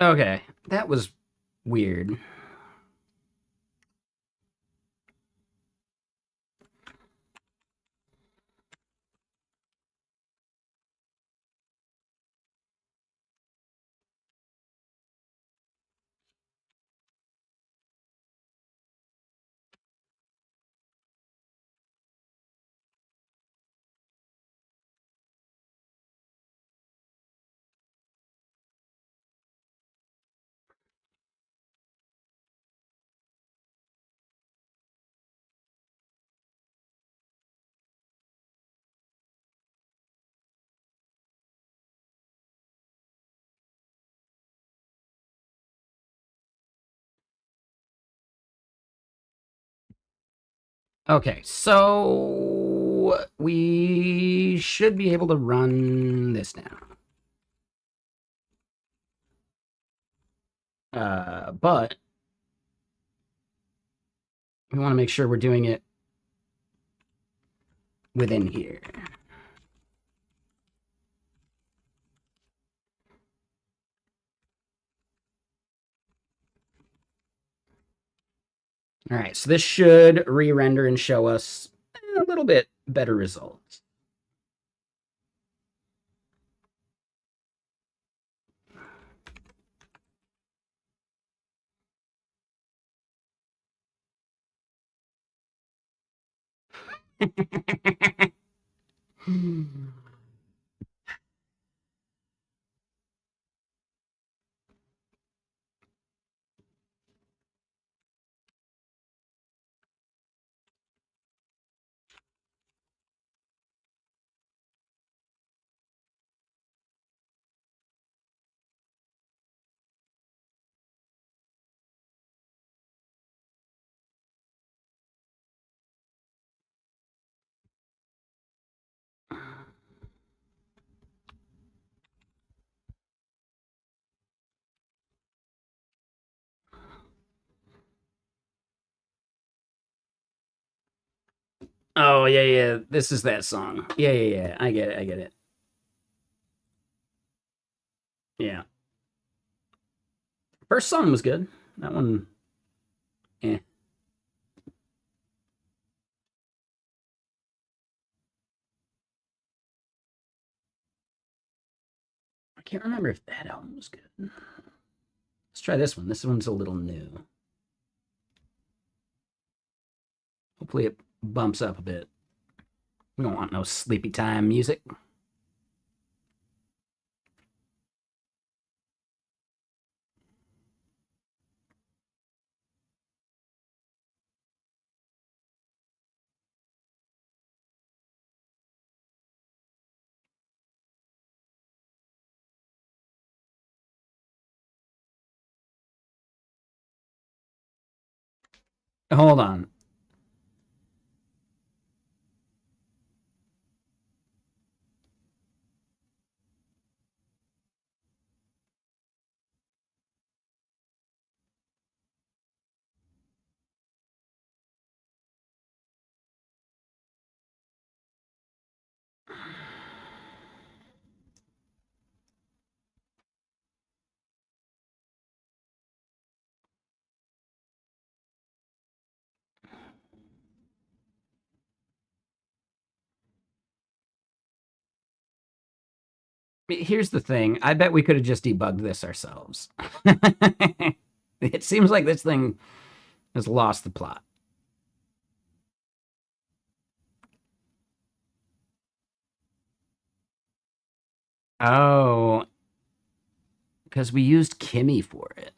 Okay, that was weird. Okay, so we should be able to run this now. But we want to make sure we're doing it within here. All right, so this should re-render and show us a little bit better results. Oh yeah, yeah. This is that song. Yeah, yeah, yeah. I get it. I get it. Yeah. First song was good. That one, eh. I can't remember if that album was good. Let's try this one. This one's a little new. Hopefully it bumps up a bit. We don't want no sleepy time music. Hold on. Here's the thing. I bet we could have just debugged this ourselves. It seems like this thing has lost the plot. Oh, because we used Kimmy for it.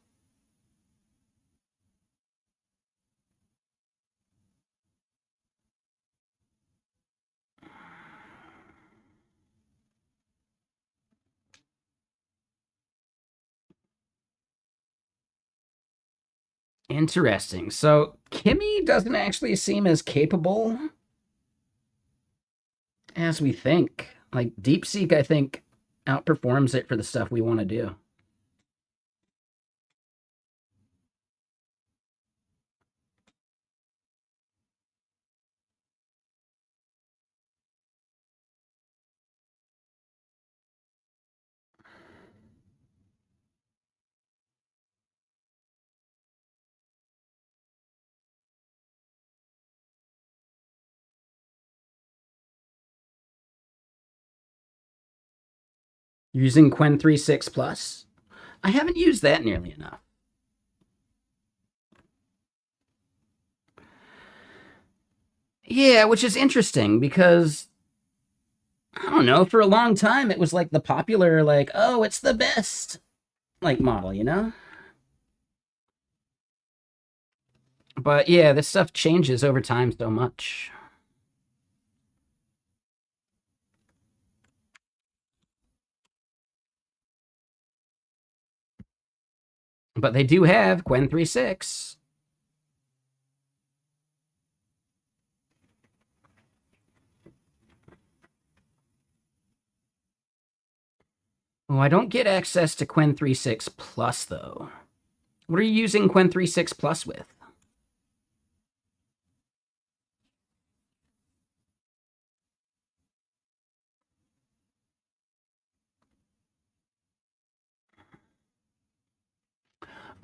Interesting. So Kimmy doesn't actually seem as capable as we think. Like DeepSeek, I think, outperforms it for the stuff we want to do. Using Quen 3.6 Plus, I haven't used that nearly enough. Yeah, which is interesting because I don't know, for a long time it was like the popular, like, oh, it's the best like model, you know? But yeah, this stuff changes over time so much. But they do have Quen 3.6. Oh, I don't get access to Quen 3.6 Plus though. What are you using Quen 3.6 Plus with?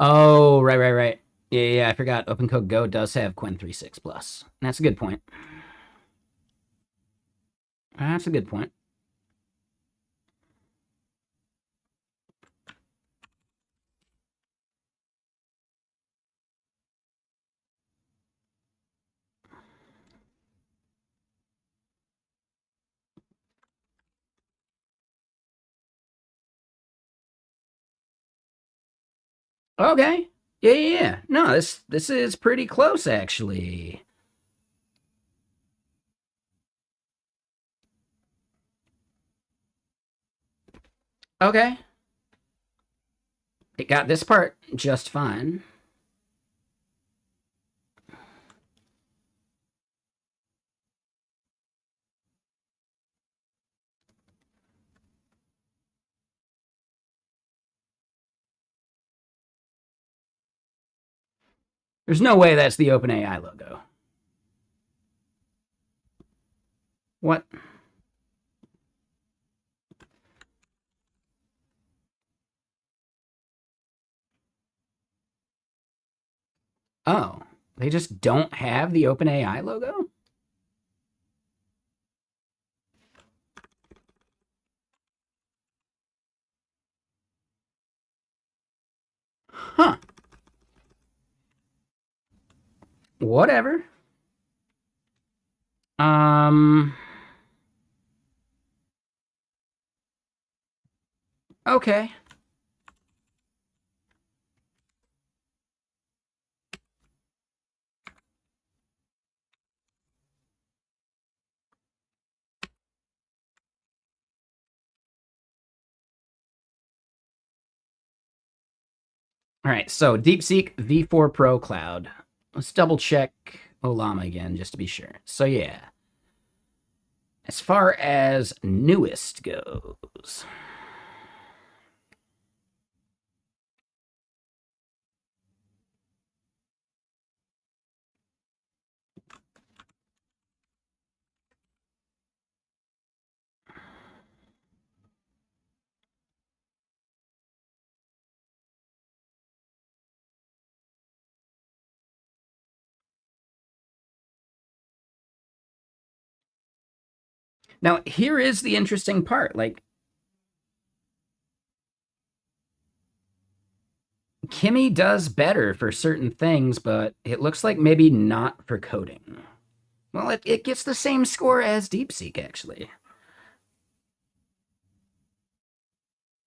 Oh, right, right, right. Yeah, yeah, I forgot. OpenCode Go does have Quen 3.6 Plus. That's a good point. That's a good point. Okay. Yeah, yeah, yeah. No, this is pretty close actually. Okay. It got this part just fine. There's no way that's the OpenAI logo. What? Oh, they just don't have the OpenAI logo? Huh. Whatever. Okay. All right, so DeepSeek V4 Pro Cloud. Let's double check Olama again just to be sure. So yeah, as far as newest goes, now here is the interesting part. Like, Kimmy does better for certain things, but it looks like maybe not for coding. Well, it gets the same score as DeepSeek, actually.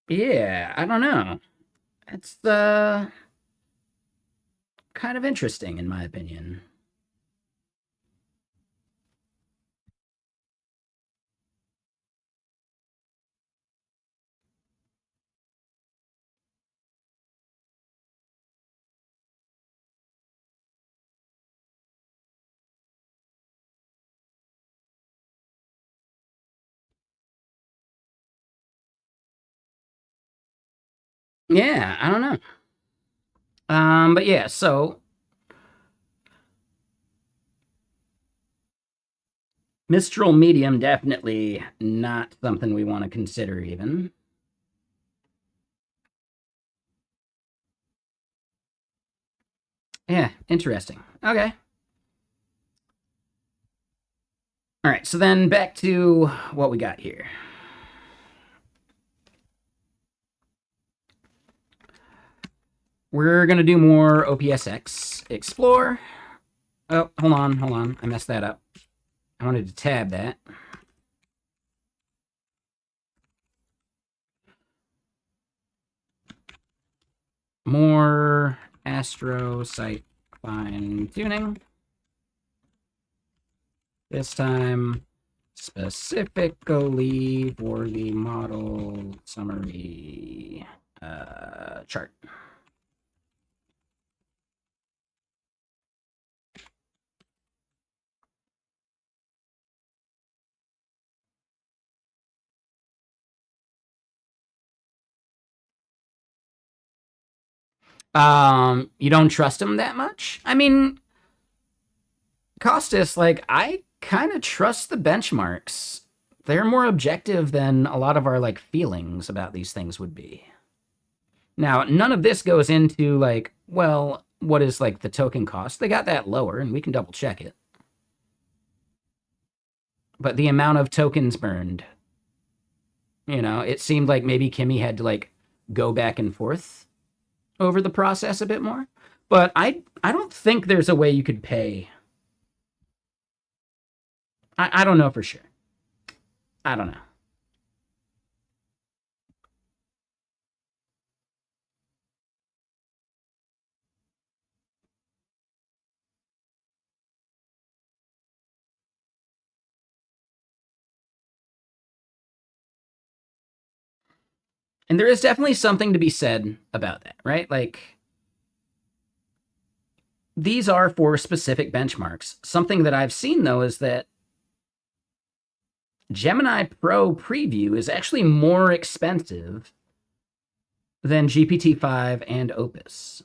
Yeah, I don't know. It's kind of interesting, in my opinion. Yeah, I don't know. But yeah, so Mistral Medium, definitely not something we want to consider even. Yeah, interesting. Okay. All right, so then back to what we got here. We're going to do more OPSX Explore. Oh, hold on. I messed that up. I wanted to tab that. More Astro site fine tuning. This time specifically for the model summary chart. You don't trust him that much? I mean, Costas, like, I kind of trust the benchmarks. They're more objective than a lot of our, like, feelings about these things would be. Now, none of this goes into, like, well, what is, like, the token cost? They got that lower, and we can double check it. But the amount of tokens burned, you know, it seemed like maybe Kimmy had to, like, go back and forth over the process a bit more. But I don't think there's a way you could pay. I don't know for sure. I don't know. And there is definitely something to be said about that, right? Like, these are for specific benchmarks. Something that I've seen, though, is that Gemini Pro Preview is actually more expensive than GPT-5 and Opus.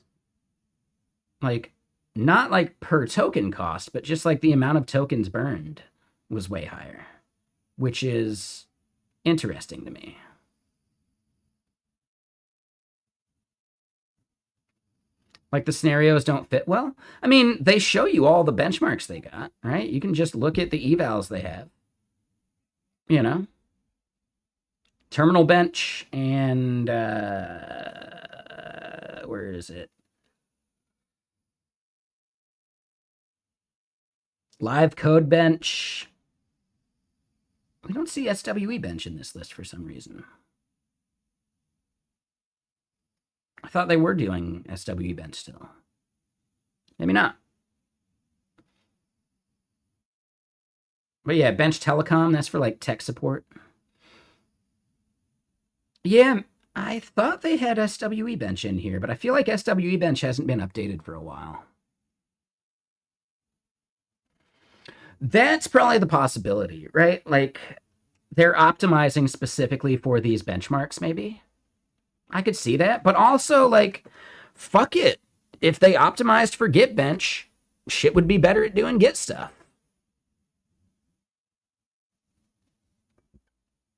Like, not like per token cost, but just like the amount of tokens burned was way higher. which is interesting to me. Like the scenarios don't fit well. I mean, they show you all the benchmarks they got, right? You can just look at the evals they have. You know, terminal bench and where is it? Live code bench. We don't see SWE bench in this list for some reason. I thought they were doing SWE bench still. Maybe not. But yeah, bench telecom, that's for like tech support. Yeah, I thought they had SWE bench in here, but I feel like SWE bench hasn't been updated for a while. That's probably the possibility, right? Like they're optimizing specifically for these benchmarks, maybe. I could see that, but also like, fuck it. If they optimized for GitBench, shit would be better at doing Git stuff.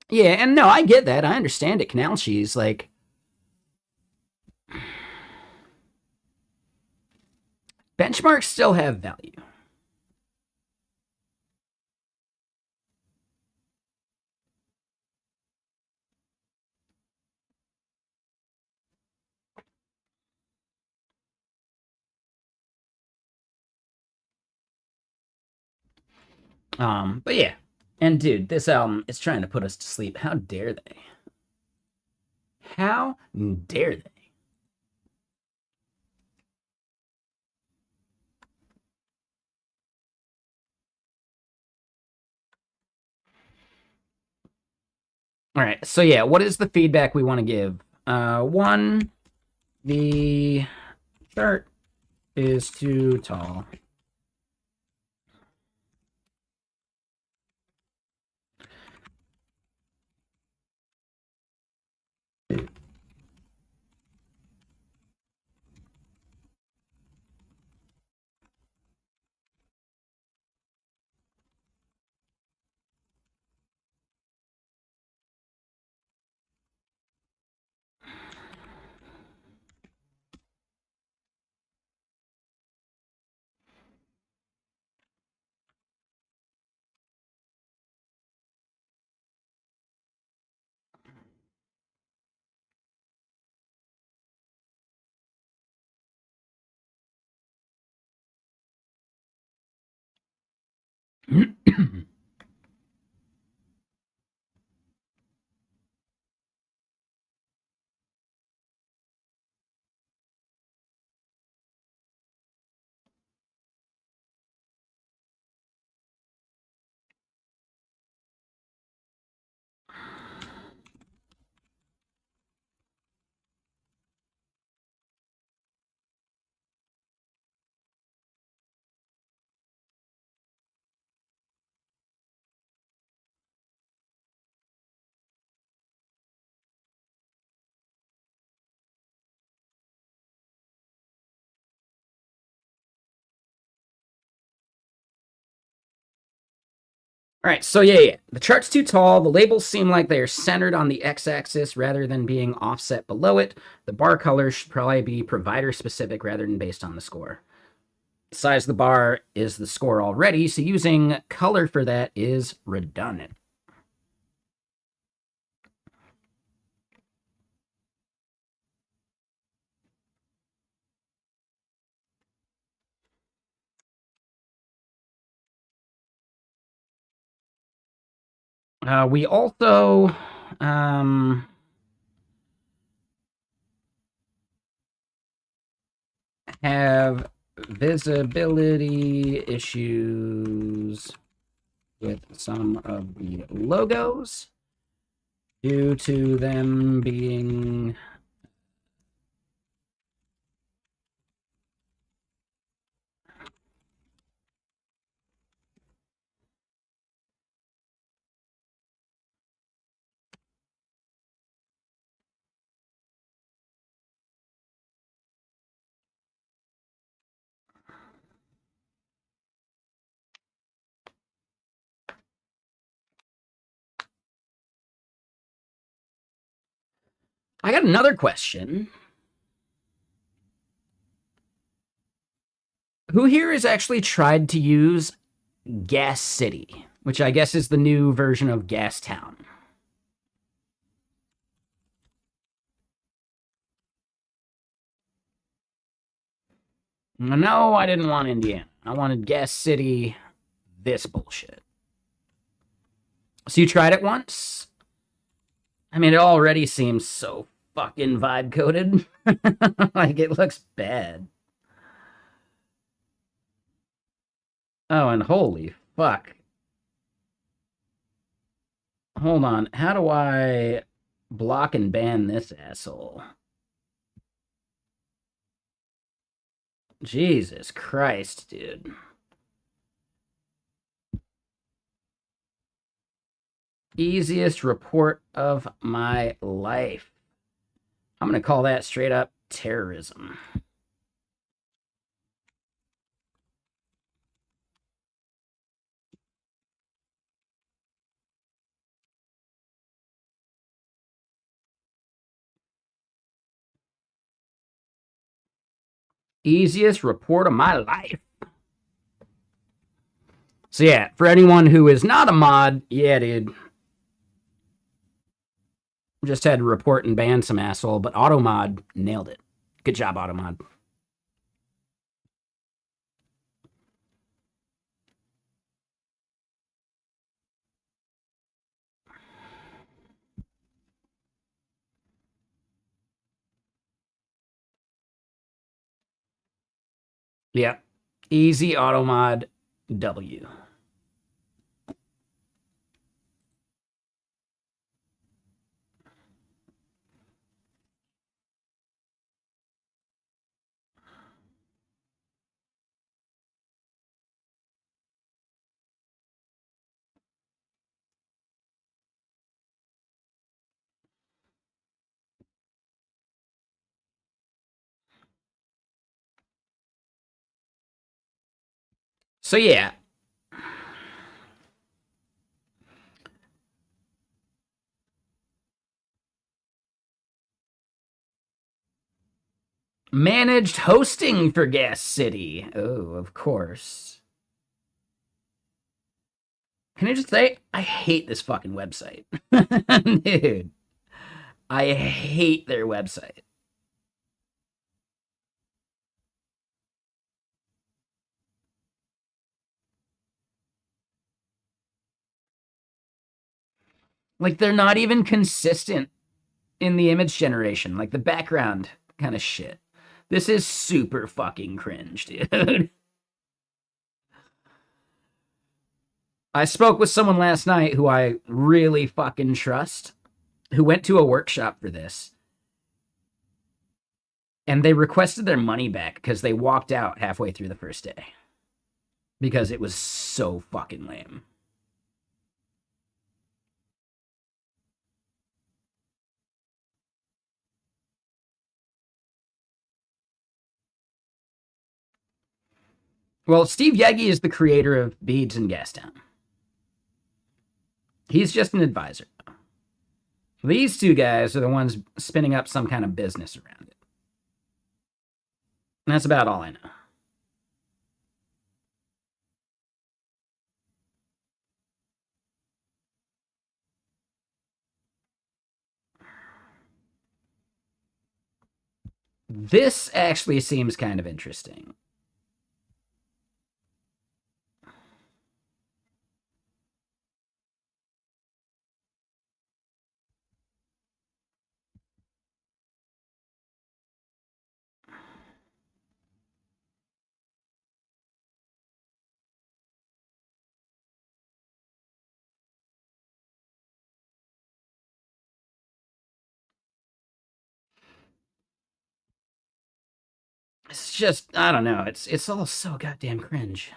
Yeah, and no, I get that. I understand it. Canal cheese, like, benchmarks still have value. But yeah. And dude, this album is trying to put us to sleep. How dare they? How dare they? All right. So yeah, what is the feedback we want to give? One, the chart is too tall. All right, so yeah, the chart's too tall. The labels seem like they are centered on the x-axis rather than being offset below it. The bar color should probably be provider specific rather than based on the score. The size of the bar is the score already, so using color for that is redundant. We also have visibility issues with some of the logos due to them being I got another question. Who here has actually tried to use Gas City, which I guess is the new version of Gas Town? No, I didn't want Indiana. I wanted Gas City, this bullshit. So you tried it once? I mean, it already seems so fucking vibe coded. Like, it looks bad. Oh, and holy fuck. Hold on. How do I block and ban this asshole? Jesus Christ, dude. Easiest report of my life. I'm going to call that straight up terrorism. Easiest report of my life. So yeah, for anyone who is not a mod, yeah, dude. Just had to report and ban some asshole, but Automod nailed it. Good job, Automod. Yeah. Easy Automod W. So yeah. Managed hosting for Gas City. Oh, of course. Can I just say, I hate this fucking website. Dude, I hate their website. Like, they're not even consistent in the image generation. Like, the background kind of shit. This is super fucking cringe, dude. I spoke with someone last night who I really fucking trust, who went to a workshop for this. And they requested their money back because they walked out halfway through the first day. Because it was so fucking lame. Well, Steve Yegi is the creator of Beads and Gastown. He's just an advisor. These two guys are the ones spinning up some kind of business around it. And that's about all I know. This actually seems kind of interesting. It's just, I don't know. It's all so goddamn cringe.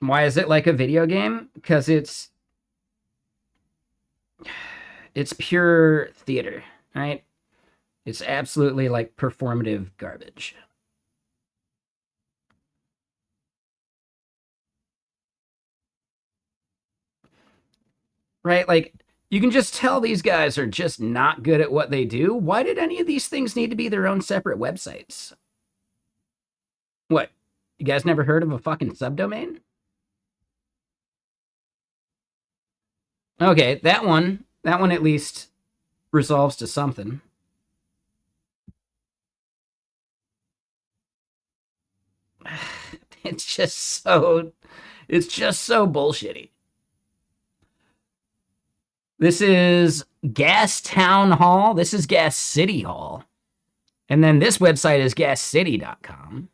Why is it like a video game? Because it's It's pure theater, right? It's absolutely like performative garbage. Right? Like, you can just tell these guys are just not good at what they do. Why did any of these things need to be their own separate websites? What? You guys never heard of a fucking subdomain? Okay, that one at least resolves to something. It's just so bullshitty. This is Gas Town Hall. This is Gas City Hall. And then this website is gascity.com.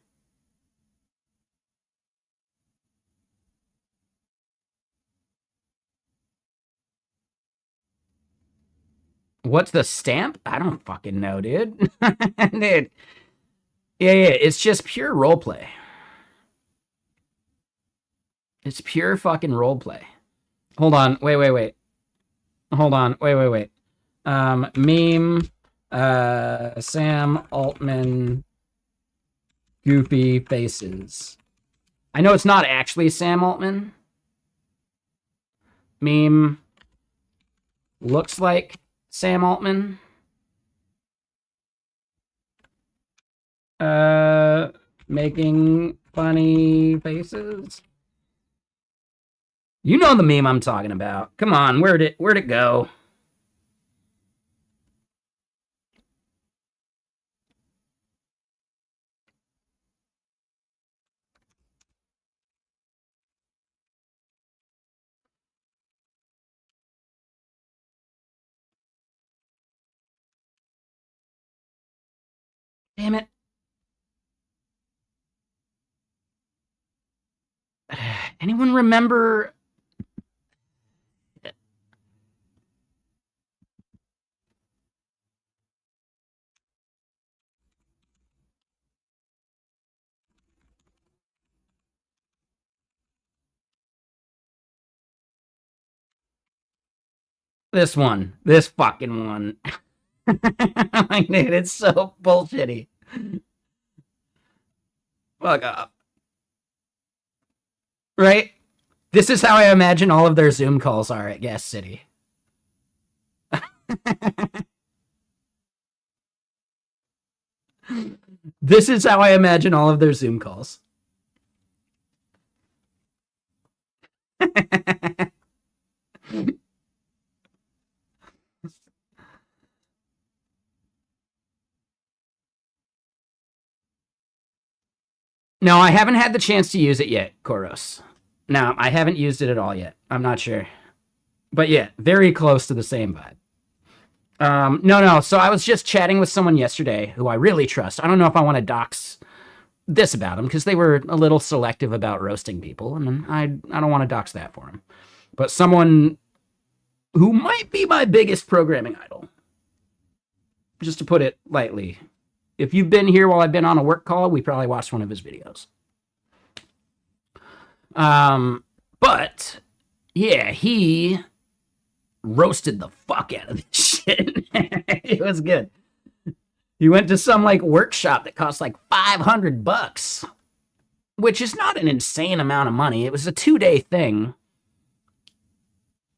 What's the stamp? I don't fucking know, dude. Dude. Yeah, it's just pure roleplay. It's pure fucking roleplay. Hold on. Wait. Hold on. Wait. Meme, Sam Altman, goofy faces. I know it's not actually Sam Altman. Meme looks like Sam Altman. Making funny faces. You know the meme I'm talking about. Come on, where'd it go? Damn it. Anyone remember? This one. This fucking one. Like, dude, it's so bullshitty. Fuck off. Right? This is how I imagine all of their Zoom calls are at Gas City. This is how I imagine all of their Zoom calls. No, I haven't had the chance to use it yet, Koros. No, I haven't used it at all yet. I'm not sure. But yeah, very close to the same vibe. No. So I was just chatting with someone yesterday who I really trust. I don't know if I want to dox this about them because they were a little selective about roasting people, and I don't want to dox that for them. But someone who might be my biggest programming idol, just to put it lightly. If you've been here while I've been on a work call, we probably watched one of his videos. But yeah, he roasted the fuck out of this shit. It was good. He went to some like workshop that cost like $500, which is not an insane amount of money. It was a 2-day thing.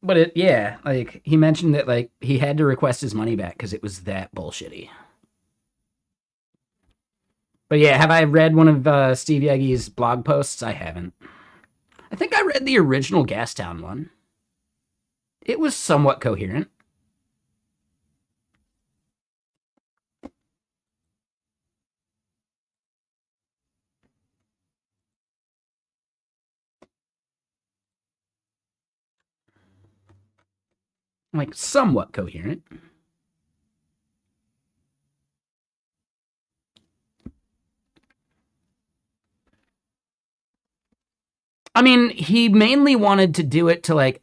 But like he mentioned that like he had to request his money back because it was that bullshitty. But yeah, have I read one of Steve Yegi's blog posts? I haven't. I think I read the original Gastown one. It was somewhat coherent. Like, somewhat coherent. I mean, he mainly wanted to do it to like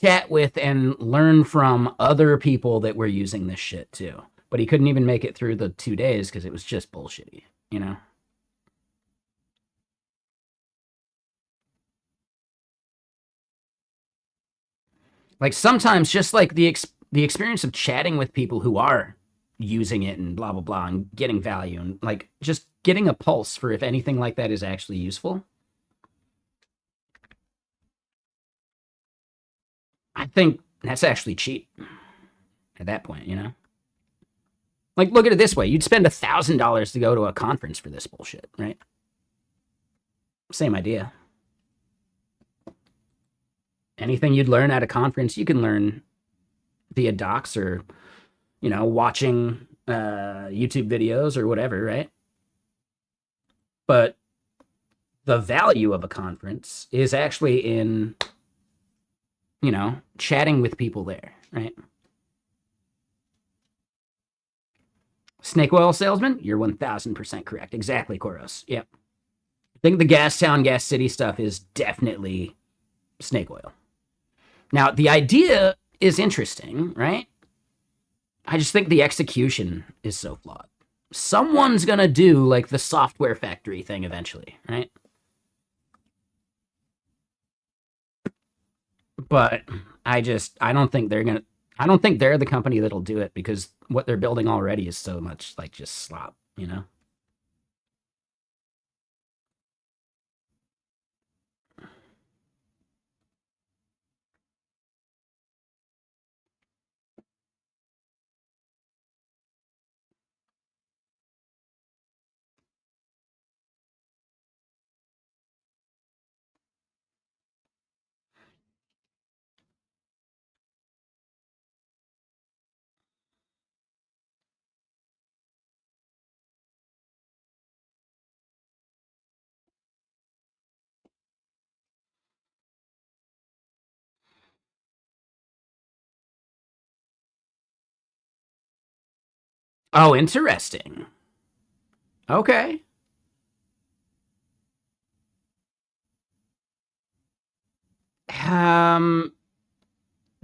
chat with and learn from other people that were using this shit too. But he couldn't even make it through the 2 days because it was just bullshitty, you know? Like sometimes just like the experience of chatting with people who are using it and blah blah blah and getting value and like just getting a pulse for if anything like that is actually useful. I think that's actually cheap at that point, you know? Like, look at it this way: you'd spend $1,000 to go to a conference for this bullshit, right? Same idea. Anything you'd learn at a conference, you can learn via docs or, you know, watching YouTube videos or whatever, right? But the value of a conference is actually in, you know, chatting with people there, right? Snake oil salesman, you're 1000% correct. Exactly, Koros. Yep. I think the Gas Town, Gas City stuff is definitely snake oil. Now, the idea is interesting, right? I just think the execution is so flawed. Someone's going to do like the software factory thing eventually, right? But I don't think I don't think they're the company that'll do it because what they're building already is so much like just slop, you know? Oh, interesting. Okay. Um,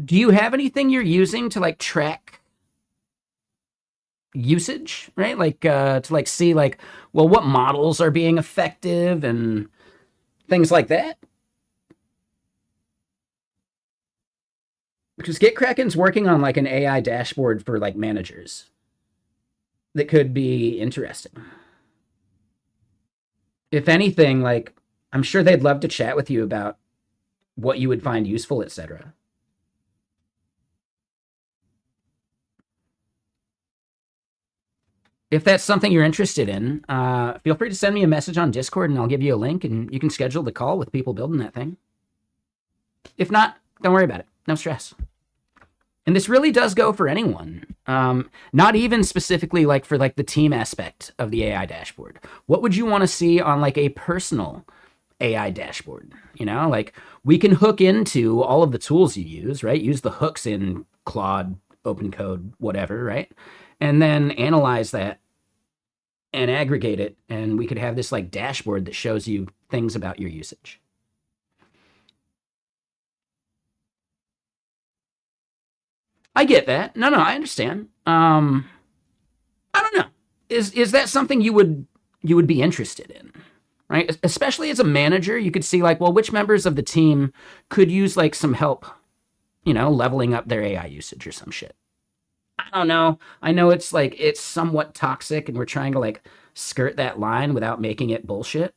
do you have anything you're using to like track usage, right? Like to like see like, well, what models are being effective and things like that? Because GitKraken's working on like an AI dashboard for like managers that could be interesting. If anything, like I'm sure they'd love to chat with you about what you would find useful, etc. If that's something you're interested in, feel free to send me a message on Discord and I'll give you a link and you can schedule the call with people building that thing. If not, don't worry about it. No stress. And this really does go for anyone. Not even specifically like for like the team aspect of the AI dashboard. What would you want to see on like a personal AI dashboard? You know, like we can hook into all of the tools you use, right? Use the hooks in Claude, OpenCode, whatever, right? And then analyze that and aggregate it, and we could have this like dashboard that shows you things about your usage. I get that. No, I understand. I don't know. Is that something you would be interested in? Right? Especially as a manager, you could see like, well, which members of the team could use like some help, you know, leveling up their AI usage or some shit. I don't know. I know it's like it's somewhat toxic and we're trying to like skirt that line without making it bullshit.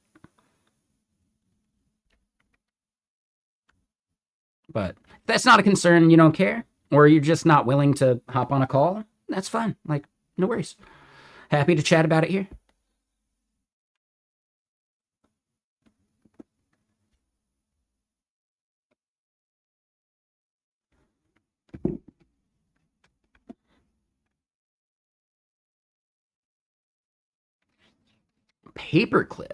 But if that's not a concern and you don't care, or you're just not willing to hop on a call, that's fine. Like, no worries. Happy to chat about it here. Paperclip.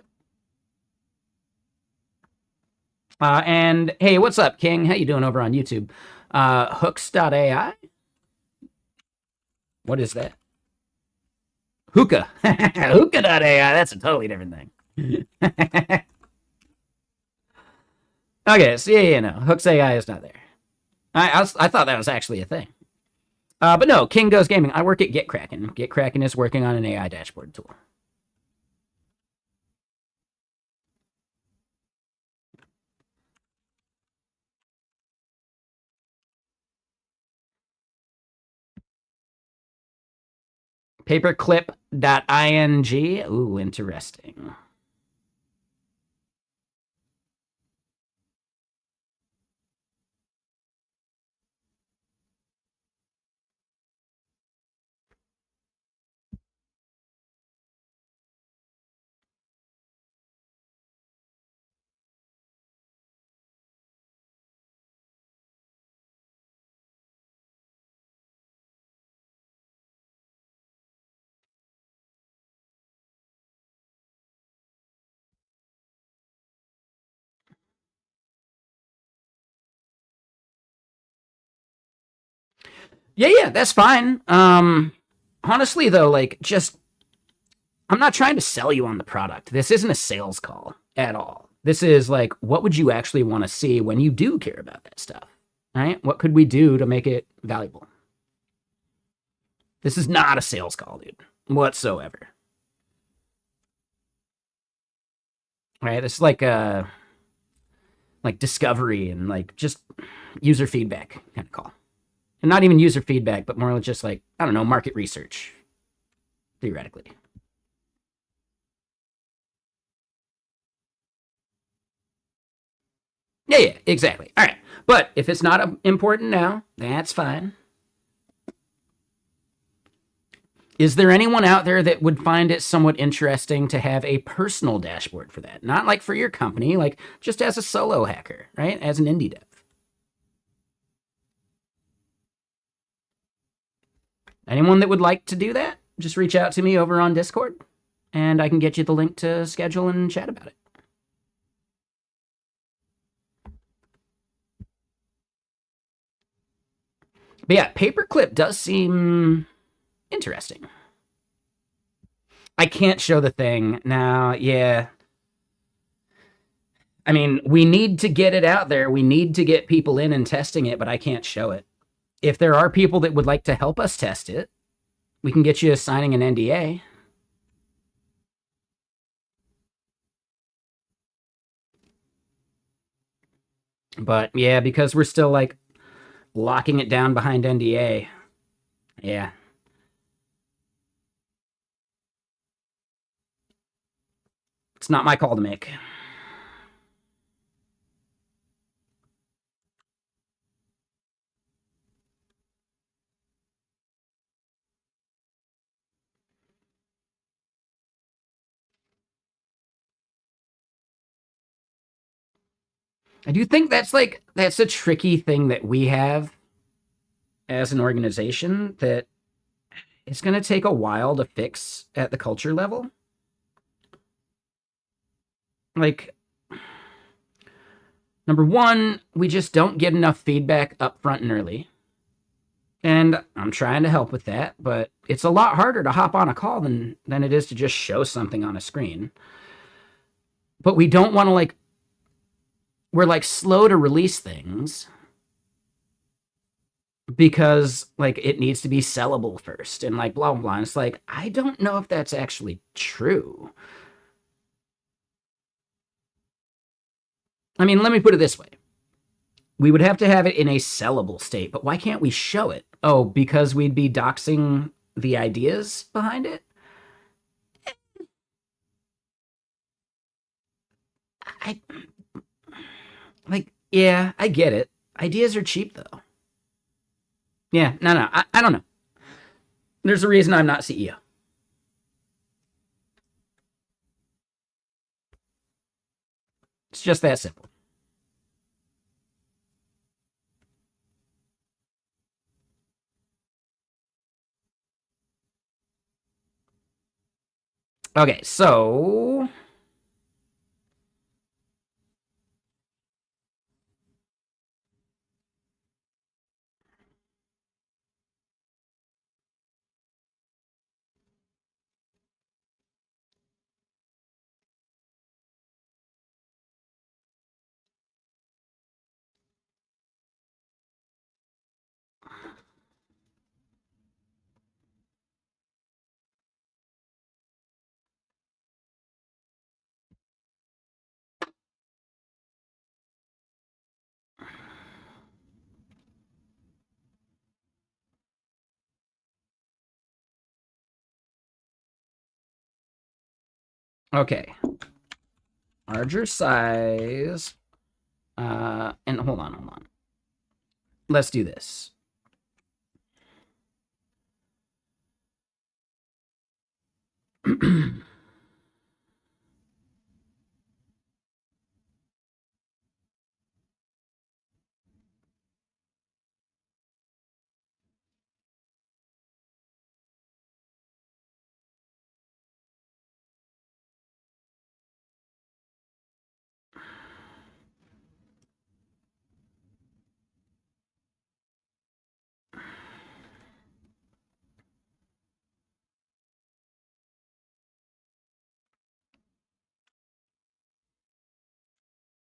And hey, what's up, King? How you doing over on YouTube? Hooks.ai? What is that? Hookah. Hookah.ai. That's a totally different thing. Okay, so yeah, no. Hooks AI is not there. I thought that was actually a thing. But no, King Goes Gaming. I work at GitKraken. GitKraken is working on an AI dashboard tool. Paperclip.ing. Ooh, interesting. Yeah, that's fine. Honestly though, like just I'm not trying to sell you on the product. This isn't a sales call at all. This is like, what would you actually want to see when you do care about that stuff? Right? What could we do to make it valuable? This is not a sales call, dude, whatsoever. Right? This is like discovery and like just user feedback kind of call. And not even user feedback, but more just like, I don't know, market research, theoretically. Yeah, exactly. All right. But if it's not important now, that's fine. Is there anyone out there that would find it somewhat interesting to have a personal dashboard for that? Not like for your company, like just as a solo hacker, right? As an indie dev. Anyone that would like to do that, just reach out to me over on Discord and I can get you the link to schedule and chat about it. But yeah, Paperclip does seem interesting. I can't show the thing now. Yeah. I mean, we need to get it out there. We need to get people in and testing it, but I can't show it. If there are people that would like to help us test it, we can get you signing an NDA. But yeah, because we're still like locking it down behind NDA. Yeah. It's not my call to make. I do think that's a tricky thing that we have as an organization that it's going to take a while to fix at the culture level. Like, number one, we just don't get enough feedback up front and early. And I'm trying to help with that, but it's a lot harder to hop on a call than it is to just show something on a screen. But we don't want to like we're like slow to release things because like it needs to be sellable first and like blah blah blah. And it's like I don't know if that's actually true. I mean, let me put it this way. We would have to have it in a sellable state, but why can't we show it? Oh, because we'd be doxing the ideas behind it? I like yeah, I get it. Ideas are cheap though. Yeah, no, I don't know. There's a reason I'm not CEO. It's just that simple. Okay, so Okay. Larger size. And hold on. Let's do this.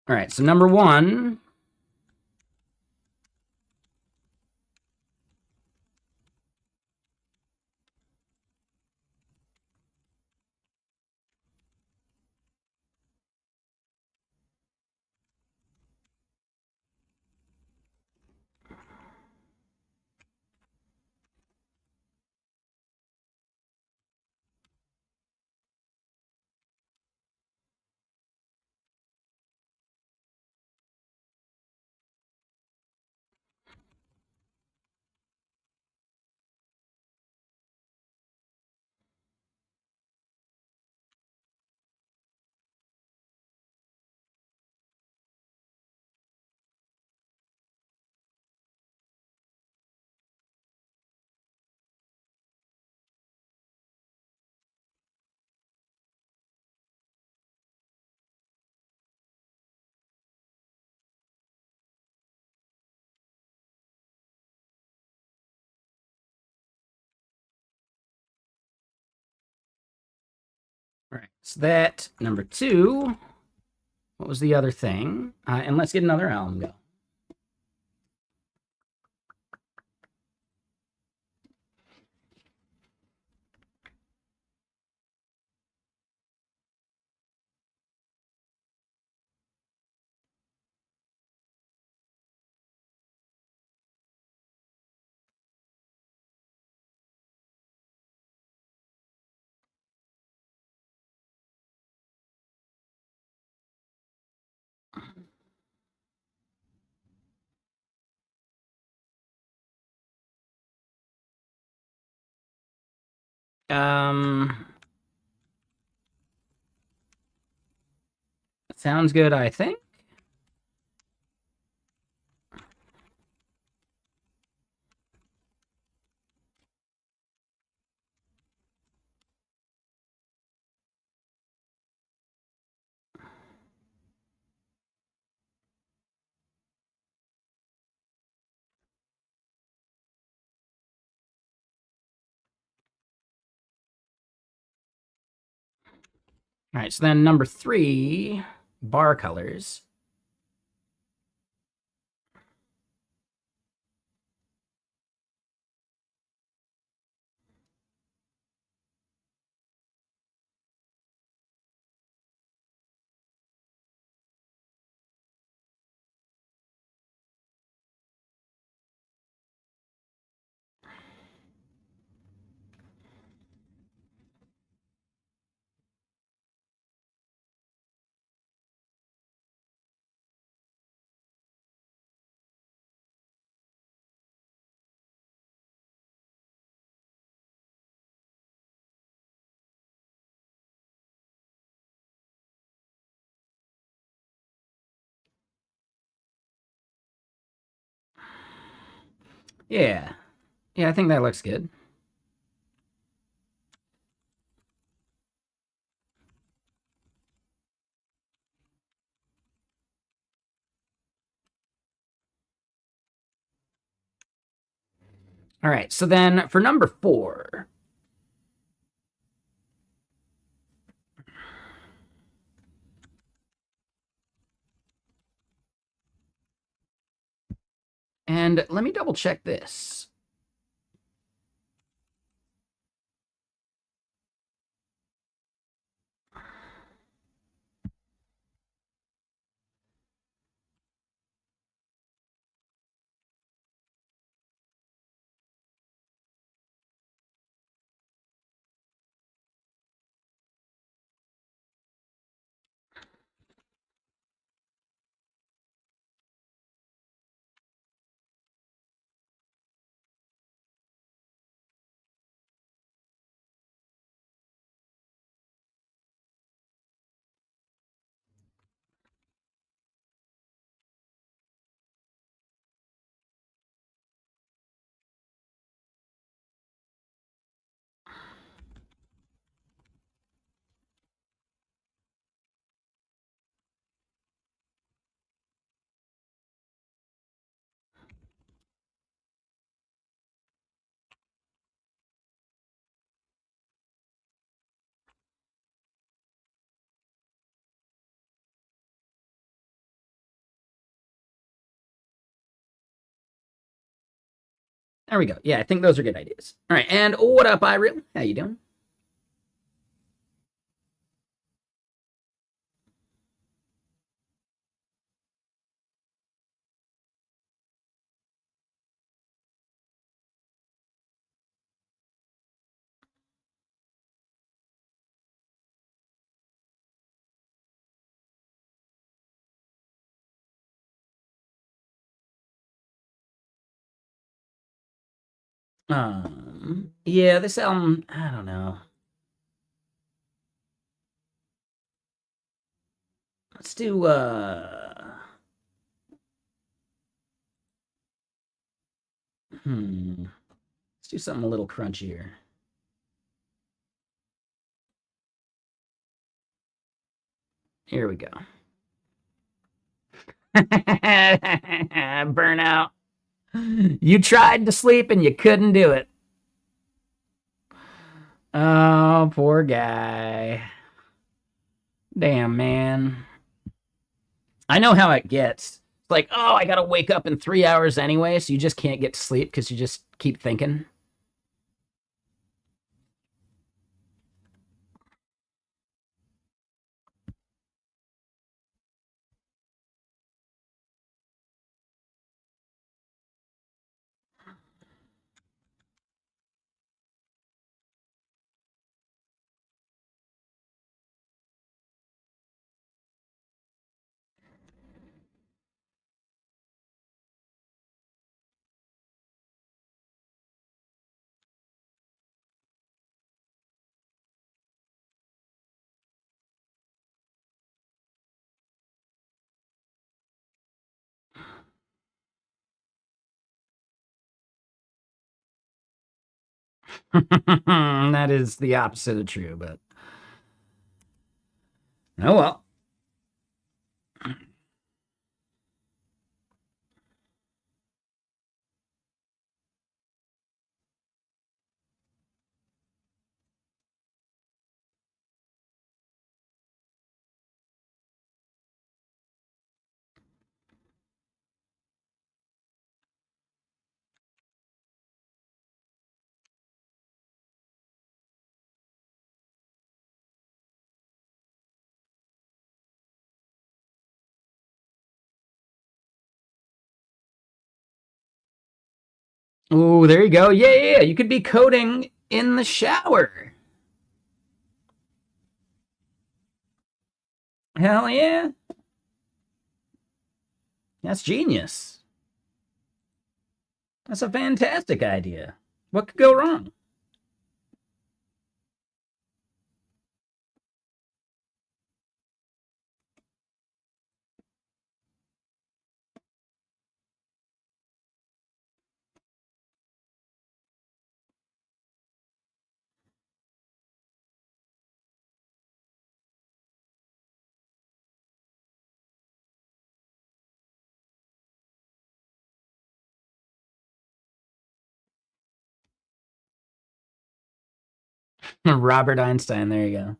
All right, so number one. All right, so that number two. What was the other thing? And let's get another album go. Sounds good, I think. All right, so then number three, bar colors. Yeah. Yeah, I think that looks good. All right, so then for number four. And let me double check this. There we go. Yeah, I think those are good ideas. All right, and what up, Iril? How you doing? Yeah, this album, I don't know. Let's do let's do something a little crunchier. Here we go. Burnout. You tried to sleep and you couldn't do it. Oh, poor guy. Damn, man. I know how it gets. It's like, oh, I gotta wake up in 3 hours anyway, so you just can't get to sleep because you just keep thinking. That is the opposite of true, but oh well. Oh, there you go. Yeah, yeah, yeah. You could be coding in the shower. Hell yeah. That's genius. That's a fantastic idea. What could go wrong? Robert Einstein. There you go.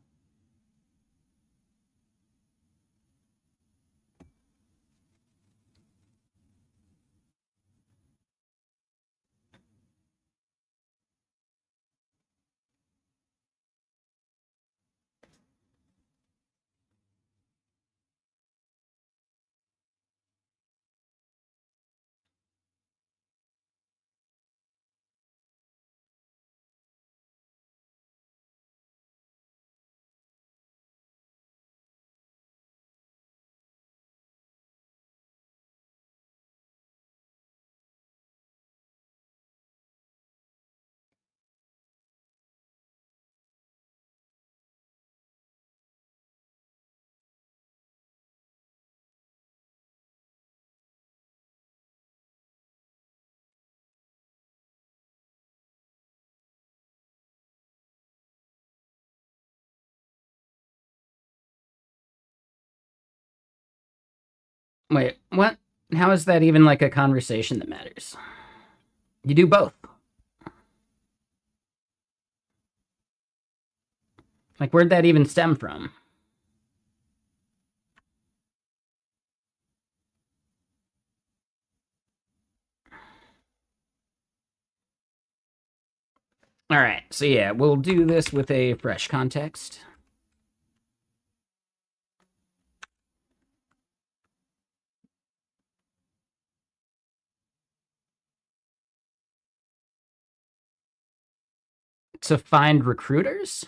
Wait, what? How is that even like a conversation that matters? You do both. Like, where'd that even stem from? All right, so yeah, we'll do this with a fresh context. To find recruiters?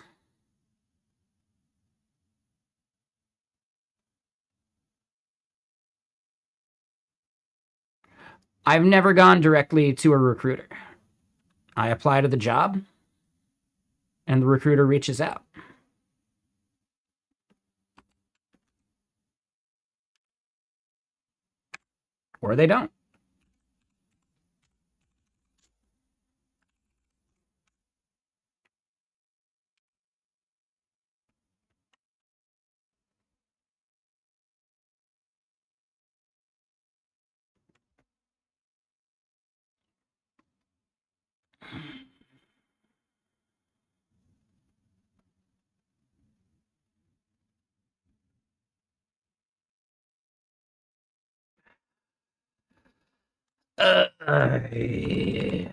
I've never gone directly to a recruiter. I apply to the job, and the recruiter reaches out. Or they don't. Yeah.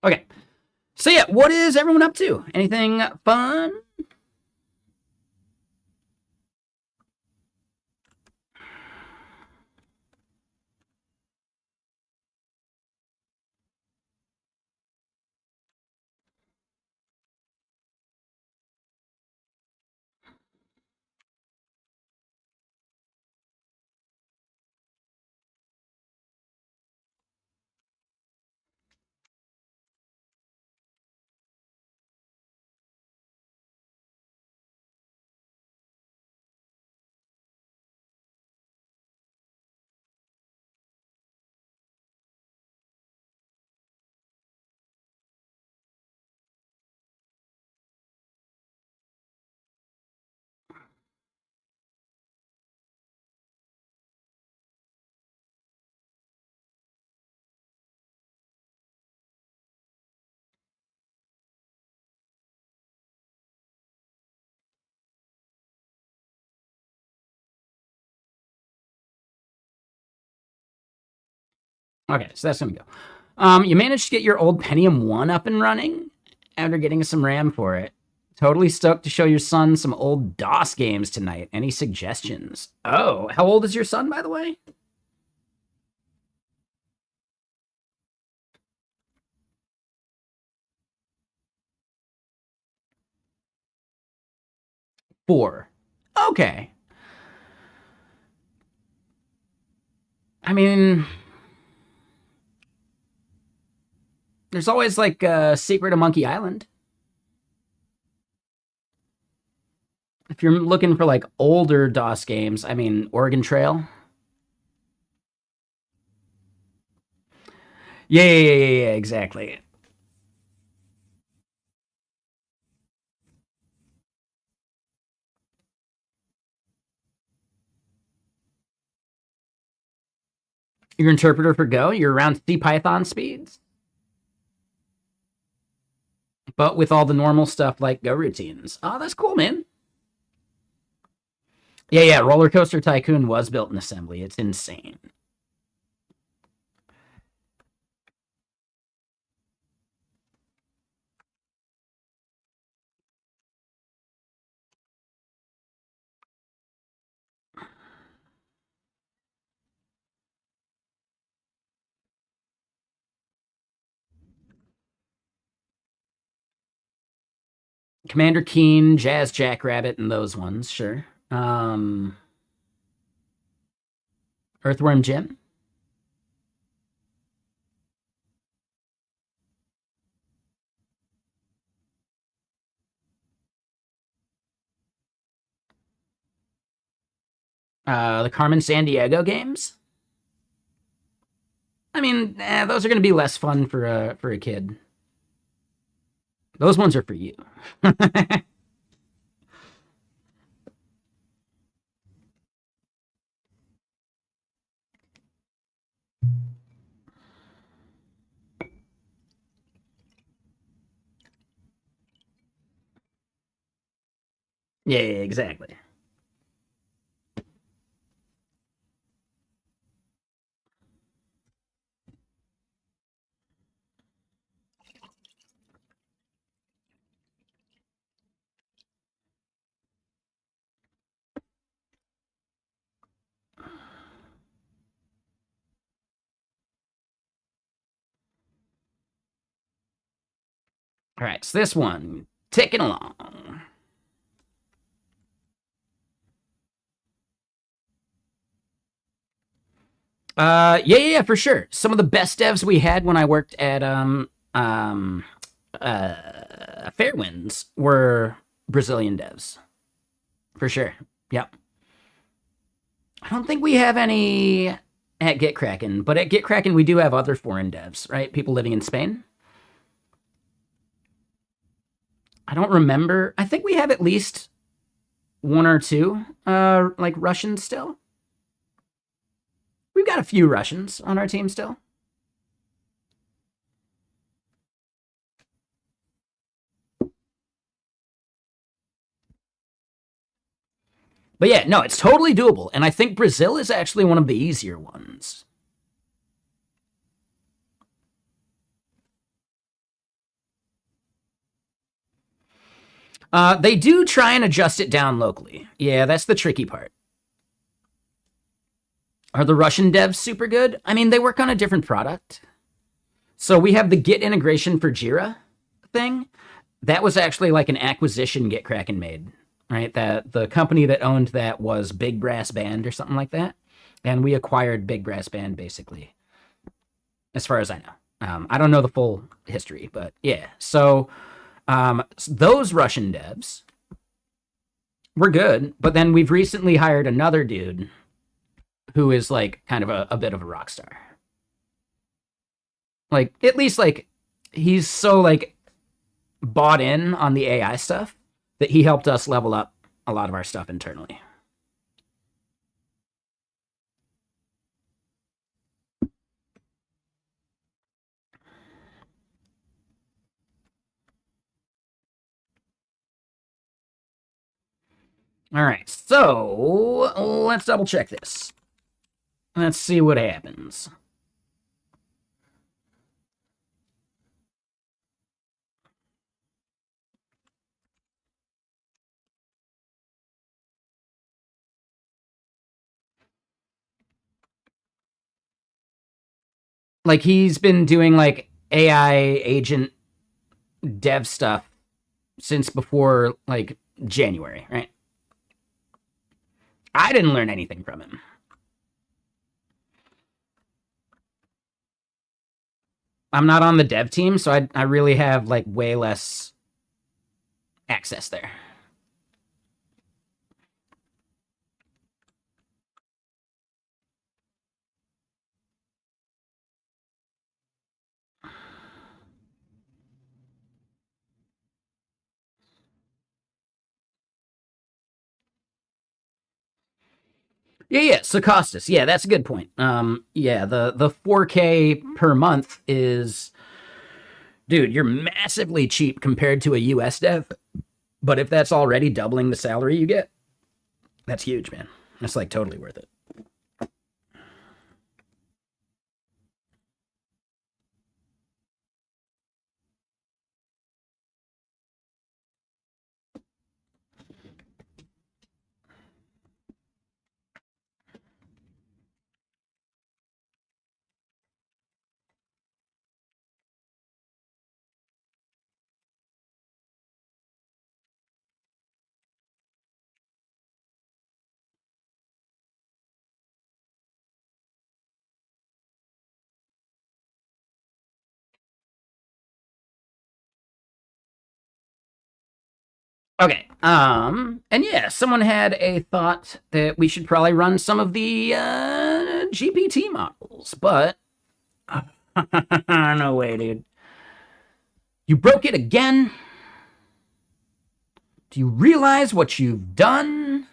Okay. So yeah, what is everyone up to? Anything fun? Okay, so that's gonna go. You managed to get your old Pentium 1 up and running after getting some RAM for it. Totally stoked to show your son some old DOS games tonight. Any suggestions? Oh, how old is your son, by the way? 4. Okay. I mean, there's always like Secret of Monkey Island. If you're looking for like older DOS games, I mean, Oregon Trail. Yeah, exactly. Your interpreter for Go, you're around CPython speeds, but with all the normal stuff like Go routines. Oh, that's cool, man. Yeah, Roller Coaster Tycoon was built in assembly. It's insane. Commander Keen, Jazz Jackrabbit, and those ones, sure. Earthworm Jim. The Carmen Sandiego games. I mean, those are going to be less fun for a kid. Those ones are for you. Yeah, exactly. All right, so this one, ticking along. For sure. Some of the best devs we had when I worked at Fairwinds were Brazilian devs, for sure. Yep. I don't think we have any at GitKraken, but at GitKraken we do have other foreign devs, right? People living in Spain. I don't remember. I think we have at least one or two, like Russians still. We've got a few Russians on our team still. But yeah, no, it's totally doable. And I think Brazil is actually one of the easier ones. They do try and adjust it down locally. Yeah, that's the tricky part. Are the Russian devs super good? I mean, they work on a different product. So we have the Git integration for Jira thing. That was actually like an acquisition GitKraken made, right? That the company that owned that was Big Brass Band or something like that. And we acquired Big Brass Band basically, as far as I know. I don't know the full history, but yeah. So those Russian devs were good, but then we've recently hired another dude who is like kind of a bit of a rock star. Like at least like he's so like bought in on the AI stuff that he helped us level up a lot of our stuff internally. All right, so let's double check this. Let's see what happens. Like he's been doing like AI agent dev stuff since before like January, right? I didn't learn anything from him. I'm not on the dev team, so I really have like way less access there. Yeah, Sarcostus. Yeah, that's a good point. Yeah, the 4K per month is, dude, you're massively cheap compared to a US dev. But if that's already doubling the salary you get, that's huge, man. That's like totally worth it. Okay. And yeah, someone had a thought that we should probably run some of the GPT models, but no way, dude. You broke it again? Do you realize what you've done?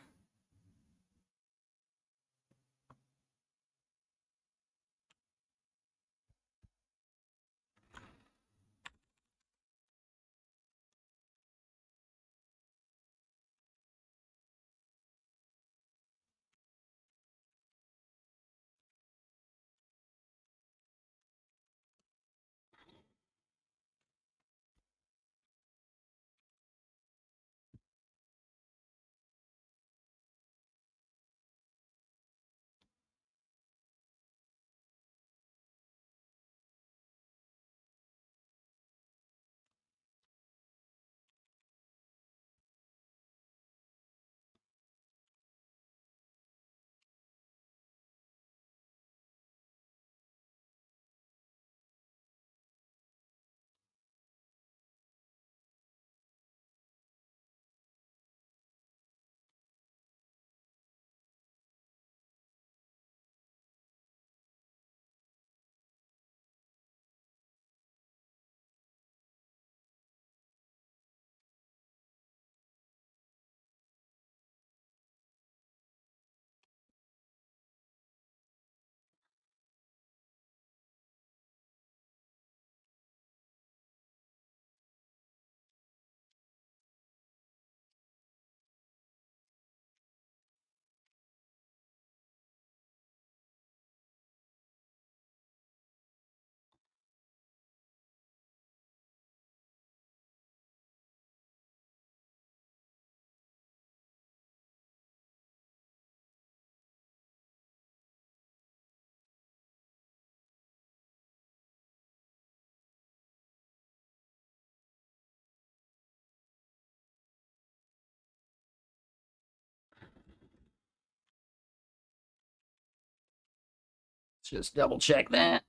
Let's just double check that.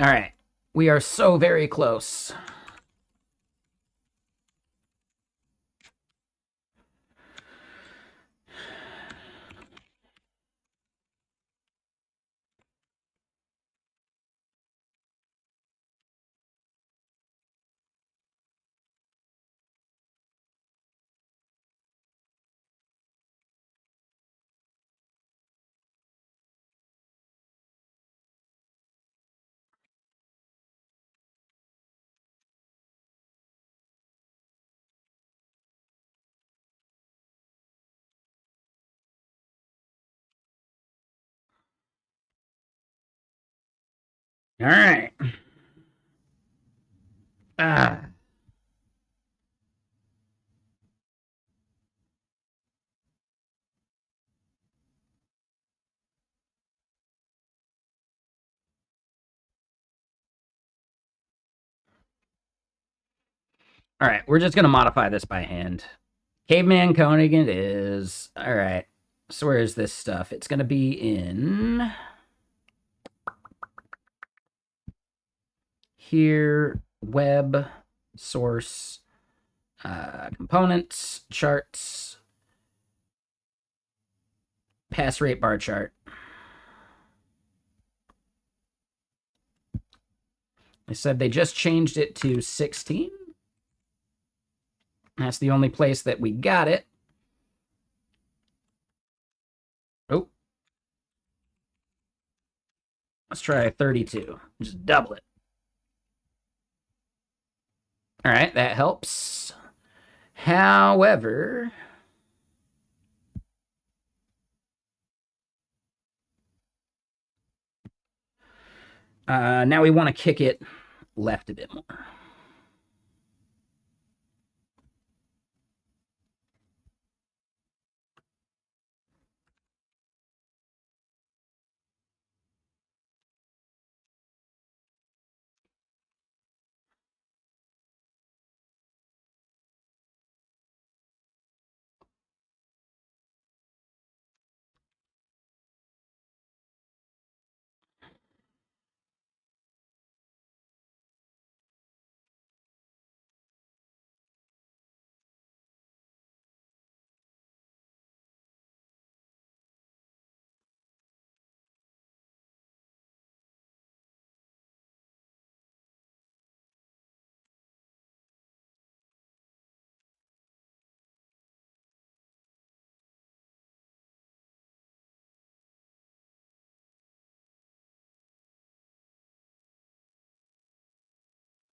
All right. We are so very close. All right. Ah. All right, we're just going to modify this by hand. Caveman Koenig it is. All right, so where is this stuff? It's going to be in here, web, source, components, charts, pass rate bar chart. They said they just changed it to 16. That's the only place that we got it. Oh. Let's try 32. Just double it. All right, that helps. However, now we want to kick it left a bit more.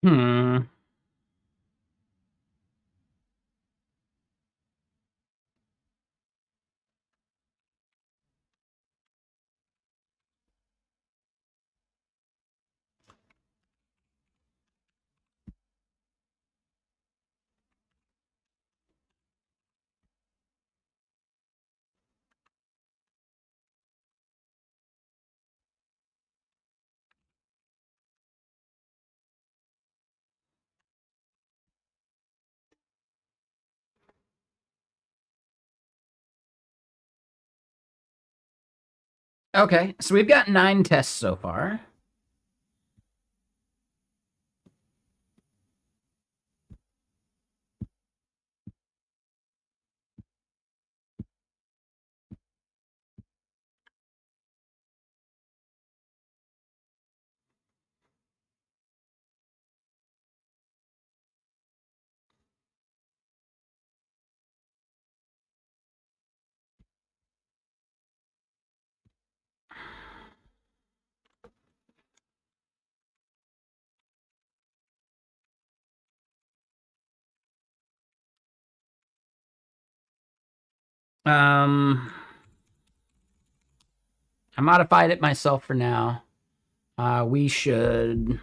Hmm. Okay, so we've got 9 tests so far. I modified it myself for now. We should...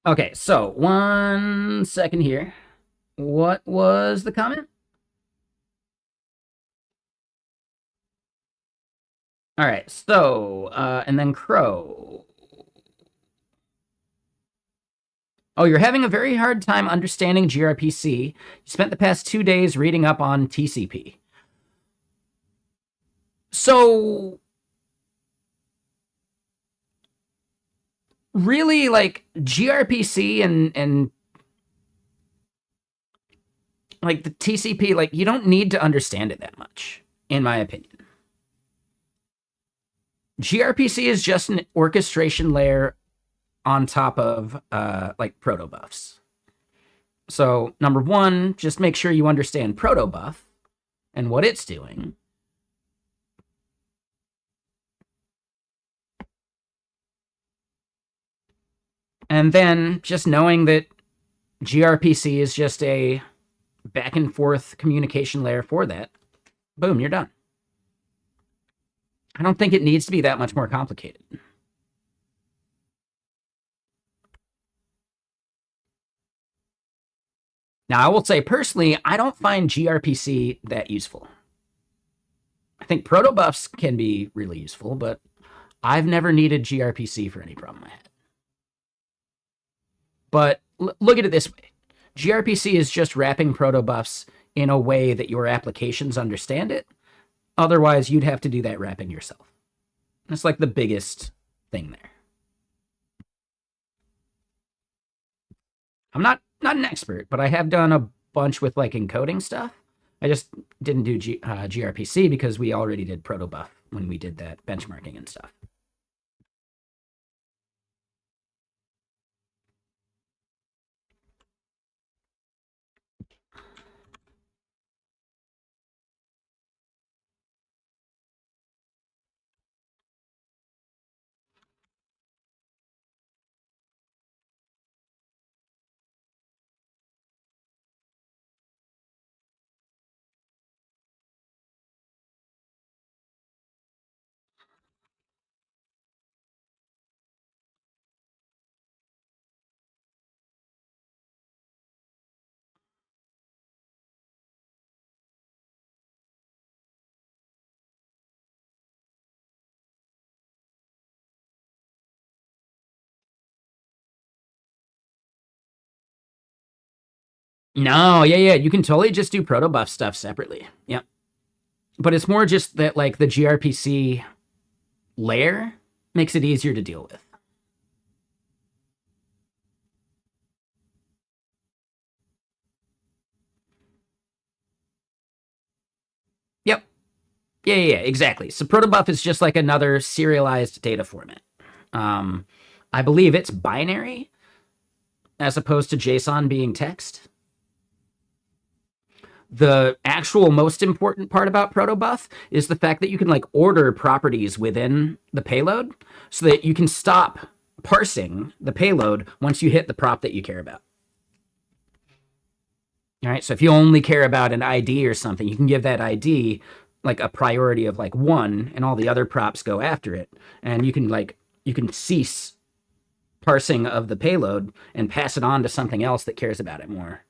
Okay, so 1 second here. What was the comment? All right, so, and then Crow. Oh, you're having a very hard time understanding gRPC. You spent the past 2 days reading up on TCP. So, really, like, gRPC and like the TCP, like, you don't need to understand it that much, in my opinion. gRPC is just an orchestration layer on top of like protobufs. So number 1, just make sure you understand protobuf and what it's doing. And then just knowing that gRPC is just a back and forth communication layer for that, boom, you're done. I don't think it needs to be that much more complicated. Now, I will say personally, I don't find gRPC that useful. I think protobufs can be really useful, but I've never needed gRPC for any problem I had. But look at it this way. gRPC is just wrapping protobufs in a way that your applications understand it. Otherwise, you'd have to do that wrapping yourself. That's like the biggest thing there. I'm not an expert, but I have done a bunch with like encoding stuff. I just didn't do gRPC because we already did protobuf when we did that benchmarking and stuff. No, yeah, you can totally just do protobuf stuff separately. Yep. But it's more just that like the gRPC layer makes it easier to deal with. Yep. Yeah, exactly. So protobuf is just like another serialized data format. I believe it's binary as opposed to JSON being text. The actual most important part about protobuf is the fact that you can like order properties within the payload so that you can stop parsing the payload once you hit the prop that you care about. All right, so if you only care about an ID or something, you can give that ID like a priority of like 1 and all the other props go after it. And you can cease parsing of the payload and pass it on to something else that cares about it more,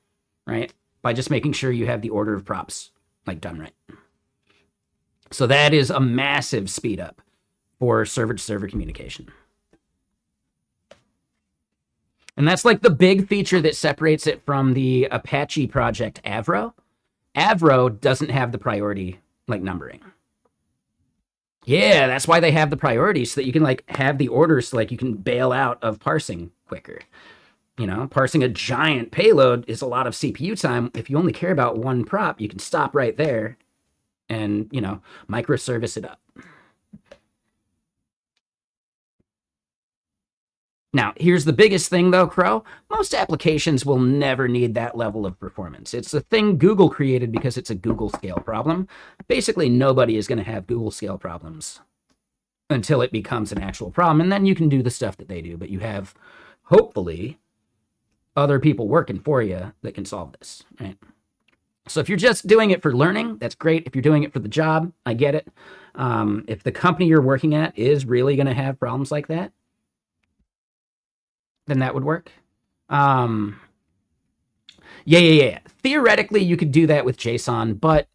right? By just making sure you have the order of props like done right. So that is a massive speed up for server-to-server communication. And that's like the big feature that separates it from the Apache project Avro. Avro doesn't have the priority like numbering. Yeah, that's why they have the priority, so that you can like have the orders so like you can bail out of parsing quicker. You know, parsing a giant payload is a lot of CPU time. If you only care about one prop, you can stop right there and, you know, microservice it up. Now, here's the biggest thing though, Crow. Most applications will never need that level of performance. It's a thing Google created because it's a Google scale problem. Basically, nobody is going to have Google scale problems until it becomes an actual problem. And then you can do the stuff that they do, but you have, hopefully, other people working for you that can solve this, right? So if you're just doing it for learning, that's great. If you're doing it for the job, I get it. If the company you're working at is really going to have problems like that, then that would work. Yeah. Theoretically, you could do that with JSON, but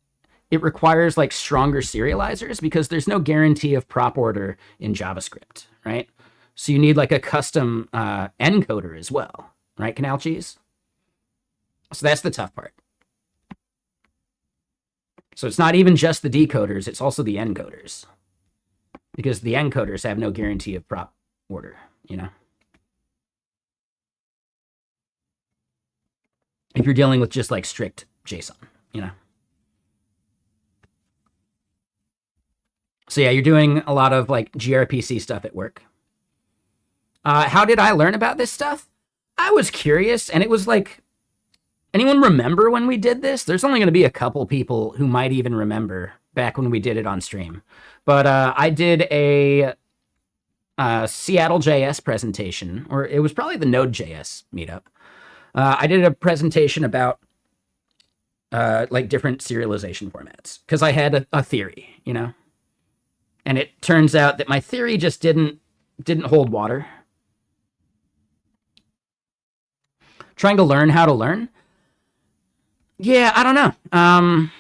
it requires like stronger serializers because there's no guarantee of prop order in JavaScript, right? So you need like a custom encoder as well. Right, Canal Cheese? So that's the tough part. So it's not even just the decoders, it's also the encoders. Because the encoders have no guarantee of prop order, you know? If you're dealing with just like strict JSON, you know? So yeah, you're doing a lot of like gRPC stuff at work. How did I learn about this stuff? I was curious, and it was like, anyone remember when we did this? There's only going to be a couple people who might even remember back when we did it on stream. But I did a Seattle JS presentation, or it was probably the Node.js meetup. I did a presentation about like different serialization formats because I had a theory, you know, and it turns out that my theory just didn't hold water. Trying to learn how to learn. Yeah, I don't know.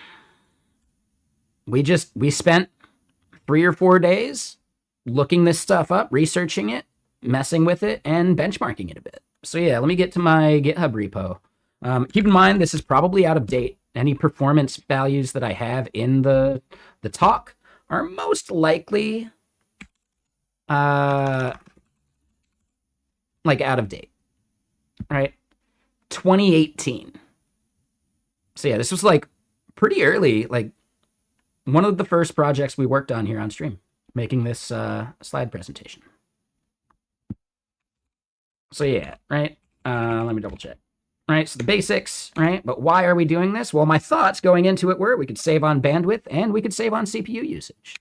We spent 3 or 4 days looking this stuff up, researching it, messing with it, and benchmarking it a bit. So yeah, let me get to my GitHub repo. Keep in mind, this is probably out of date. Any performance values that I have in the talk are most likely like out of date, right? 2018. So yeah, this was like pretty early, like one of the first projects we worked on here on stream, making this slide presentation. So yeah, right? Let me double check. Right, so the basics, right? But why are we doing this? Well, my thoughts going into it were we could save on bandwidth and we could save on CPU usage.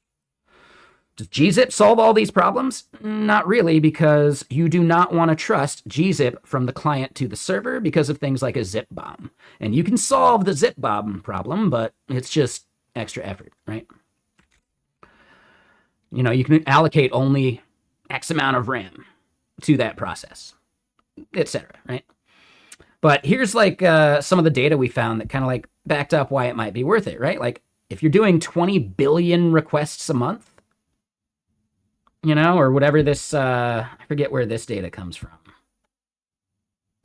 Does gzip solve all these problems? Not really, because you do not want to trust gzip from the client to the server because of things like a zip bomb. And you can solve the zip bomb problem, but it's just extra effort, right? You know, you can allocate only X amount of RAM to that process, etc., right? But here's like some of the data we found that kind of like backed up why it might be worth it, right? Like if you're doing 20 billion requests a month, you know, or whatever this, I forget where this data comes from.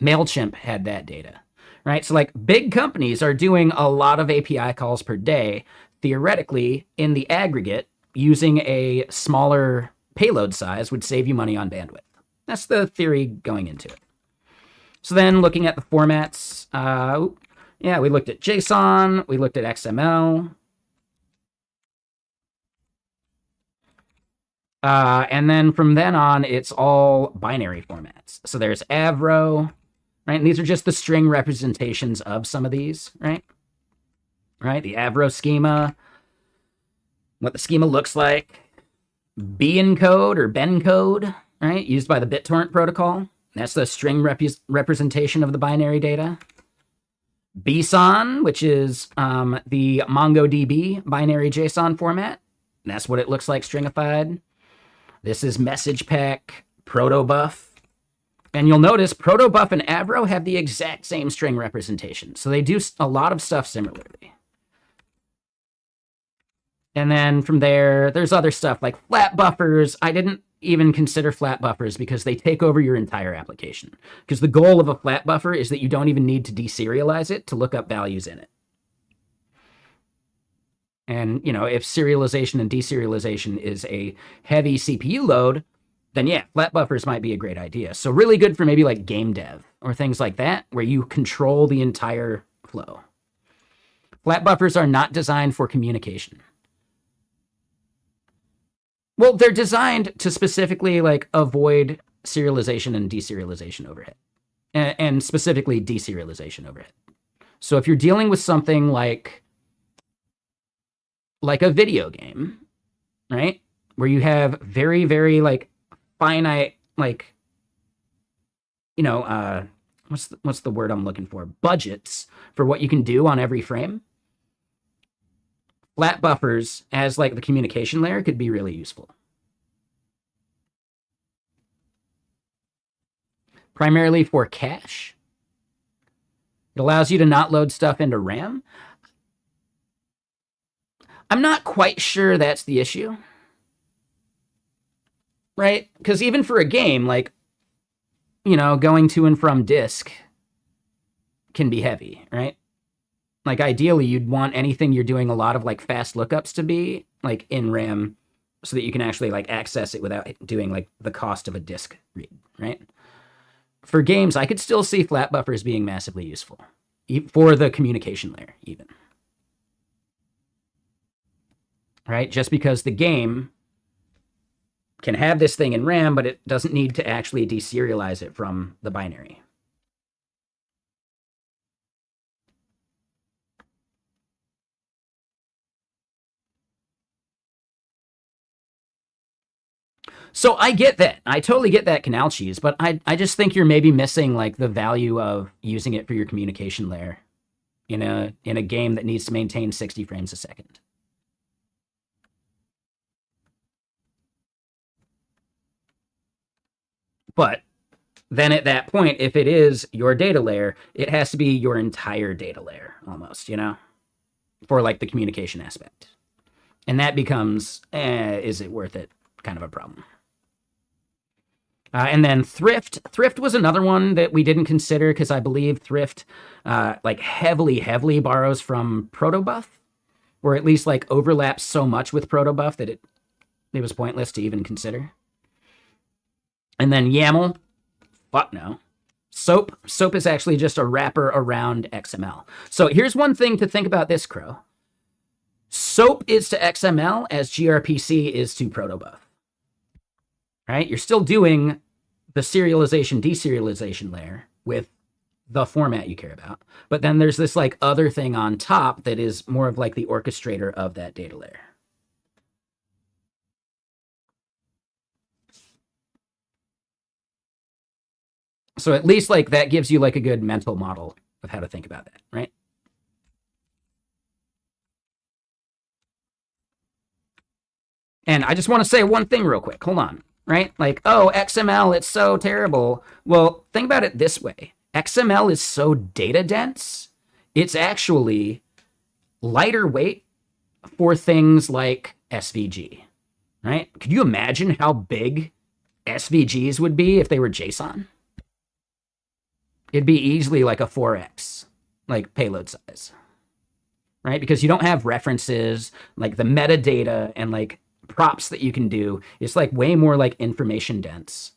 MailChimp had that data, right? So like big companies are doing a lot of API calls per day, theoretically in the aggregate, using a smaller payload size would save you money on bandwidth. That's the theory going into it. So then looking at the formats, yeah, we looked at JSON, we looked at XML. And then from then on, it's all binary formats. So there's Avro, right? And these are just the string representations of some of these, right? Right, the Avro schema, what the schema looks like. B encode or Ben code, right? Used by the BitTorrent protocol. That's the string representation of the binary data. BSON, which is the MongoDB binary JSON format. That's what it looks like stringified. This is MessagePack, Protobuf. And you'll notice Protobuf and Avro have the exact same string representation. So they do a lot of stuff similarly. And then from there, there's other stuff like flat buffers. I didn't even consider flat buffers because they take over your entire application. Because the goal of a flat buffer is that you don't even need to deserialize it to look up values in it. And, you know, if serialization and deserialization is a heavy CPU load, then yeah, flat buffers might be a great idea. So really good for maybe like game dev or things like that, where you control the entire flow. Flat buffers are not designed for communication. Well, they're designed to specifically like avoid serialization and deserialization overhead, and specifically deserialization overhead. So if you're dealing with something like a video game, right, where you have very, very like finite, like, you know, what's the word I'm looking for? Budgets for what you can do on every frame. Flat buffers as like the communication layer could be really useful. Primarily for cache. It allows you to not load stuff into RAM. I'm not quite sure that's the issue. Right? Because even for a game, like, you know, going to and from disk can be heavy, right? Like ideally you'd want anything you're doing a lot of like fast lookups to be like in RAM so that you can actually like access it without doing like the cost of a disk read, right? For games, I could still see flat buffers being massively useful for the communication layer even. Right? Just because the game can have this thing in RAM, but it doesn't need to actually deserialize it from the binary. So I get that. I totally get that canal cheese, but I just think you're maybe missing like the value of using it for your communication layer in a game that needs to maintain 60 frames a second. But then at that point, if it is your data layer, it has to be your entire data layer almost, for like the communication aspect. And that becomes, is it worth it kind of a problem. And then Thrift. Thrift was another one that we didn't consider because I believe Thrift like heavily borrows from Protobuf, or at least like overlaps so much with Protobuf that it was pointless to even consider. And then YAML, fuck no. SOAP. SOAP is actually just a wrapper around XML. So here's one thing to think about this, Crow. SOAP is to XML as gRPC is to Protobuf. Right? You're still doing the serialization, deserialization layer with the format you care about. But then there's this like other thing on top that is more of like the orchestrator of that data layer. So at least like that gives you like a good mental model of how to think about that, right? And I just want to say one thing real quick. Hold on, right? Like, oh, XML, it's so terrible. Well, think about it this way. XML is so data dense, it's actually lighter weight for things like SVG, right? Could you imagine how big SVGs would be if they were JSON? It'd be easily like a 4x, like payload size, right? Because you don't have references, like the metadata and like props that you can do. It's like way more like information dense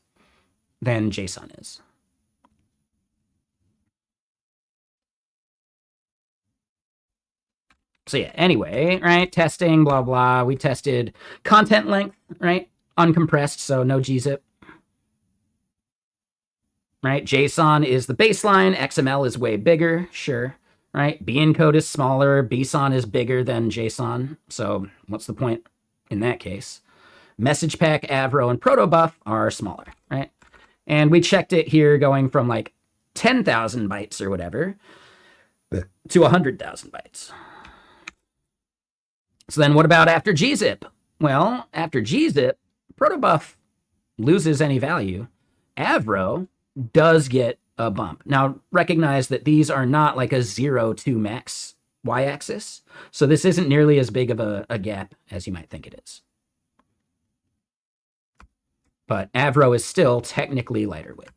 than JSON is. So yeah, anyway, right? Testing, blah, blah. We tested content length, right? Uncompressed, so no gzip. Right? JSON is the baseline. XML is way bigger, sure. Right? bencode is smaller. BSON is bigger than JSON. So what's the point in that case? Message pack, Avro, and Protobuf are smaller, right? And we checked it here going from like 10,000 bytes or whatever to 100,000 bytes. So then what about after gzip? Well, after gzip, Protobuf loses any value. Avro does get a bump. Now, recognize that these are not like a 0 to max y-axis, so this isn't nearly as big of a gap as you might think it is. But Avro is still technically lighter weight.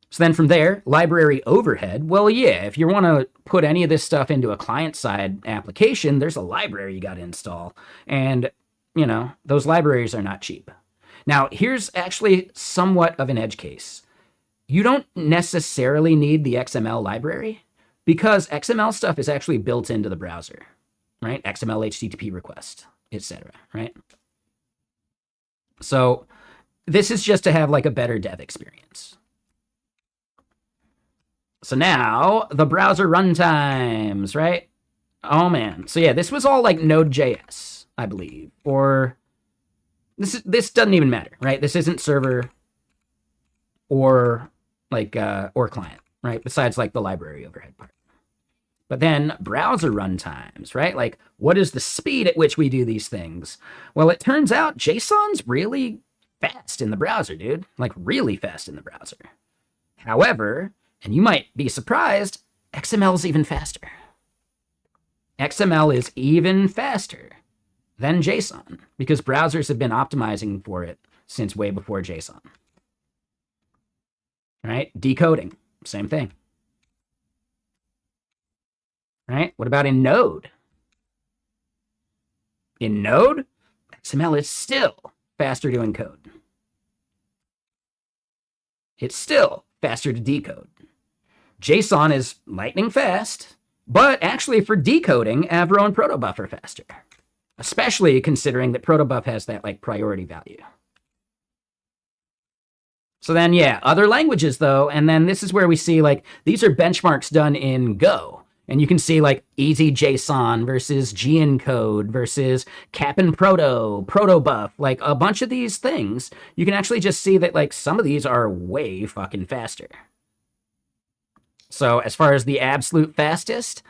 So then from there, library overhead. Well, yeah, if you want to put any of this stuff into a client-side application, there's a library you got to install. And, those libraries are not cheap. Now, here's actually somewhat of an edge case. You don't necessarily need the XML library because XML stuff is actually built into the browser, right? XML HTTP request, etc., right? So this is just to have like a better dev experience. So now the browser runtimes, right? Oh man. So yeah, this was all like Node.js, I believe, or this doesn't even matter, right? This isn't server or like or client, right? Besides like the library overhead part. But then browser runtimes, right? Like what is the speed at which we do these things? Well, it turns out JSON's really fast in the browser, dude. Like really fast in the browser. However, and you might be surprised, XML is even faster. XML is even faster than JSON because browsers have been optimizing for it since way before JSON. Right? Decoding, same thing. Right? What about in Node? In Node, XML is still faster to encode. It's still faster to decode. JSON is lightning fast, but actually for decoding, Avro and Protobuf are faster, especially considering that Protobuf has that like priority value. So then, yeah, other languages though, and then this is where we see like these are benchmarks done in Go. And you can see like easy JSON versus gencode versus cap and protobuf, like a bunch of these things. You can actually just see that like some of these are way fucking faster. So as far as the absolute fastest,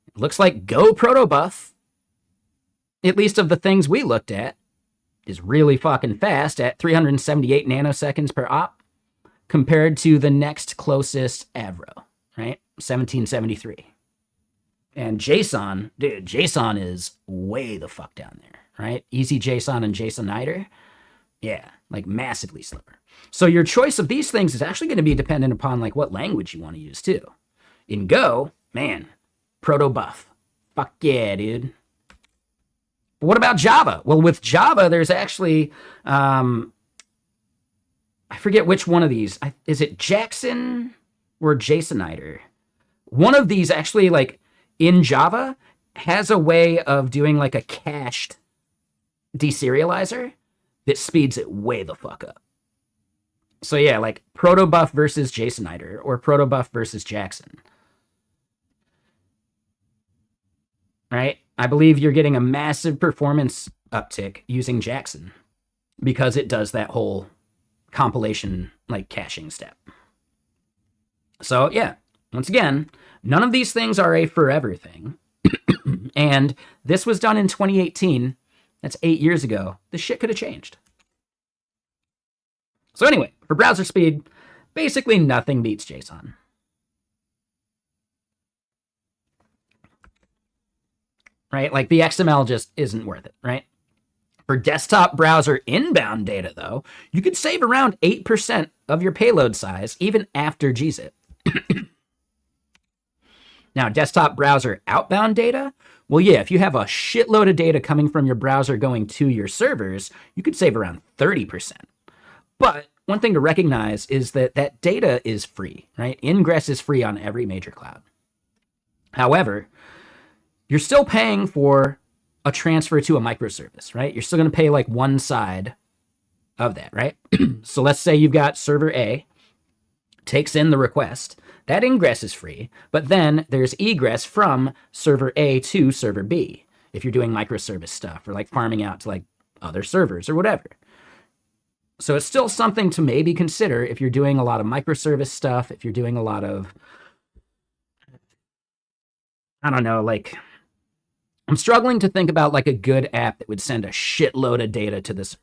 it looks like Go protobuf, at least of the things we looked at, is really fucking fast at 378 nanoseconds per op compared to the next closest Avro, right? 1773. And JSON, dude, JSON is way the fuck down there, right? Easy JSON and JSONiter, yeah, like massively slower. So your choice of these things is actually going to be dependent upon like what language you want to use too. In Go, man, protobuf, fuck yeah, dude. But what about Java? Well, with Java, there's actually, I forget which one of these. Is it Jackson or JSONiter? One of these actually, like, in Java, has a way of doing, like, a cached deserializer that speeds it way the fuck up. So, yeah, like, protobuf versus JSONiter or protobuf versus Jackson. Right? I believe you're getting a massive performance uptick using Jackson because it does that whole compilation, like, caching step. So, yeah, once again, none of these things are a forever thing. And this was done in 2018. That's 8 years ago. This shit could have changed. So anyway, for browser speed, basically nothing beats JSON. Right? Like the XML just isn't worth it, right? For desktop browser inbound data, though, you could save around 8% of your payload size even after gzip. Now, desktop browser outbound data, well, yeah, if you have a shitload of data coming from your browser going to your servers, you could save around 30%. But one thing to recognize is that that data is free, right? Ingress is free on every major cloud. However, you're still paying for a transfer to a microservice, right? You're still going to pay like one side of that, right? So let's say you've got server A, takes in the request. That ingress is free, but then there's egress from server A to server B if you're doing microservice stuff or like farming out to like other servers or whatever. So it's still something to maybe consider if you're doing a lot of microservice stuff, if you're doing a lot of, I don't know, like, I'm struggling to think about like a good app that would send a shitload of data to the server.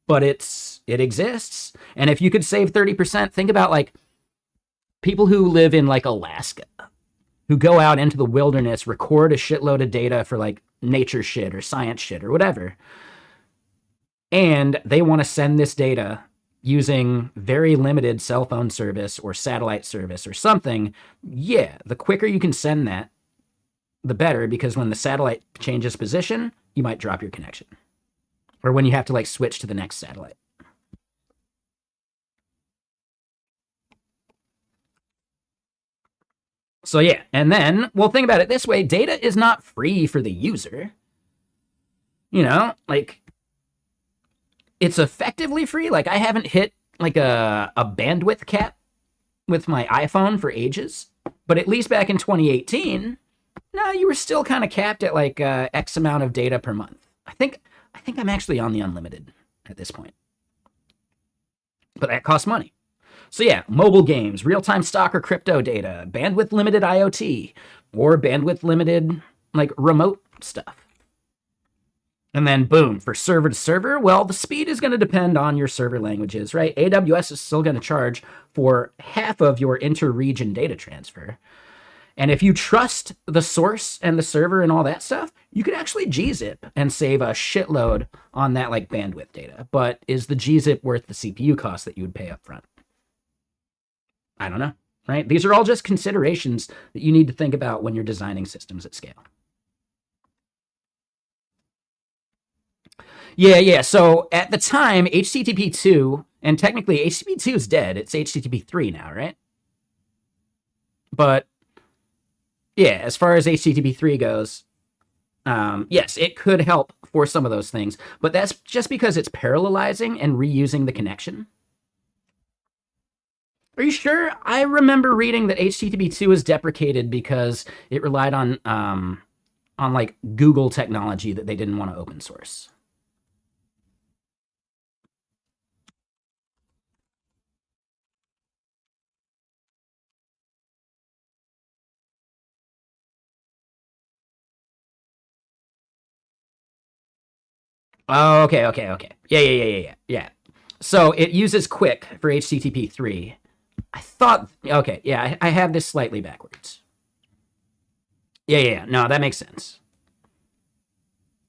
But it exists. And if you could save 30%, think about like people who live in like Alaska, who go out into the wilderness, record a shitload of data for like nature shit or science shit or whatever. And they want to send this data using very limited cell phone service or satellite service or something. Yeah, the quicker you can send that, the better, because when the satellite changes position, you might drop your connection. Or when you have to like switch to the next satellite. So yeah, and then, well, think about it this way. Data is not free for the user. You know, like, it's effectively free. Like, I haven't hit like a bandwidth cap with my iPhone for ages. But at least back in 2018, no, you were still kind of capped at like X amount of data per month. I think I'm actually on the unlimited at this point. But that costs money. So yeah, mobile games, real-time stock or crypto data, bandwidth limited IoT, or bandwidth limited like remote stuff. And then boom, for server to server, well, the speed is going to depend on your server languages, right? AWS is still going to charge for half of your inter-region data transfer. And if you trust the source and the server and all that stuff, you could actually gzip and save a shitload on that like bandwidth data. But is the gzip worth the CPU cost that you would pay up front? I don't know, right? These are all just considerations that you need to think about when you're designing systems at scale. Yeah. So at the time, HTTP 2, and technically HTTP 2 is dead. It's HTTP 3 now, right? But yeah, as far as HTTP 3 goes, yes, it could help for some of those things, but that's just because it's parallelizing and reusing the connection. Are you sure? I remember reading that HTTP2 was deprecated because it relied on like Google technology that they didn't want to open source. Oh, okay. Yeah. So it uses Quick for HTTP3. I thought, okay, yeah, I have this slightly backwards. Yeah. No, that makes sense.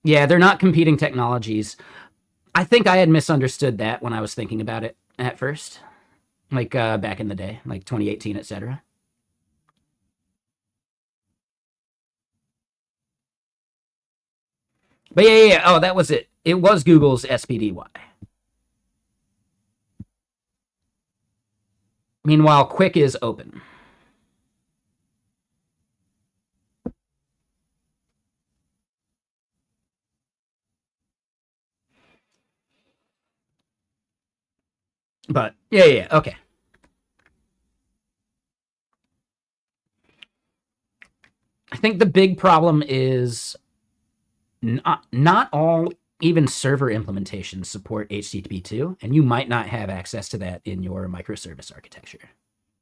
Yeah, they're not competing technologies. I think I had misunderstood that when I was thinking about it at first, like back in the day, like 2018, etc. But yeah. Oh, that was it. It was Google's SPDY. Meanwhile, Quick is open. But yeah. Okay. I think the big problem is not all even server implementations support HTTP2, and you might not have access to that in your microservice architecture,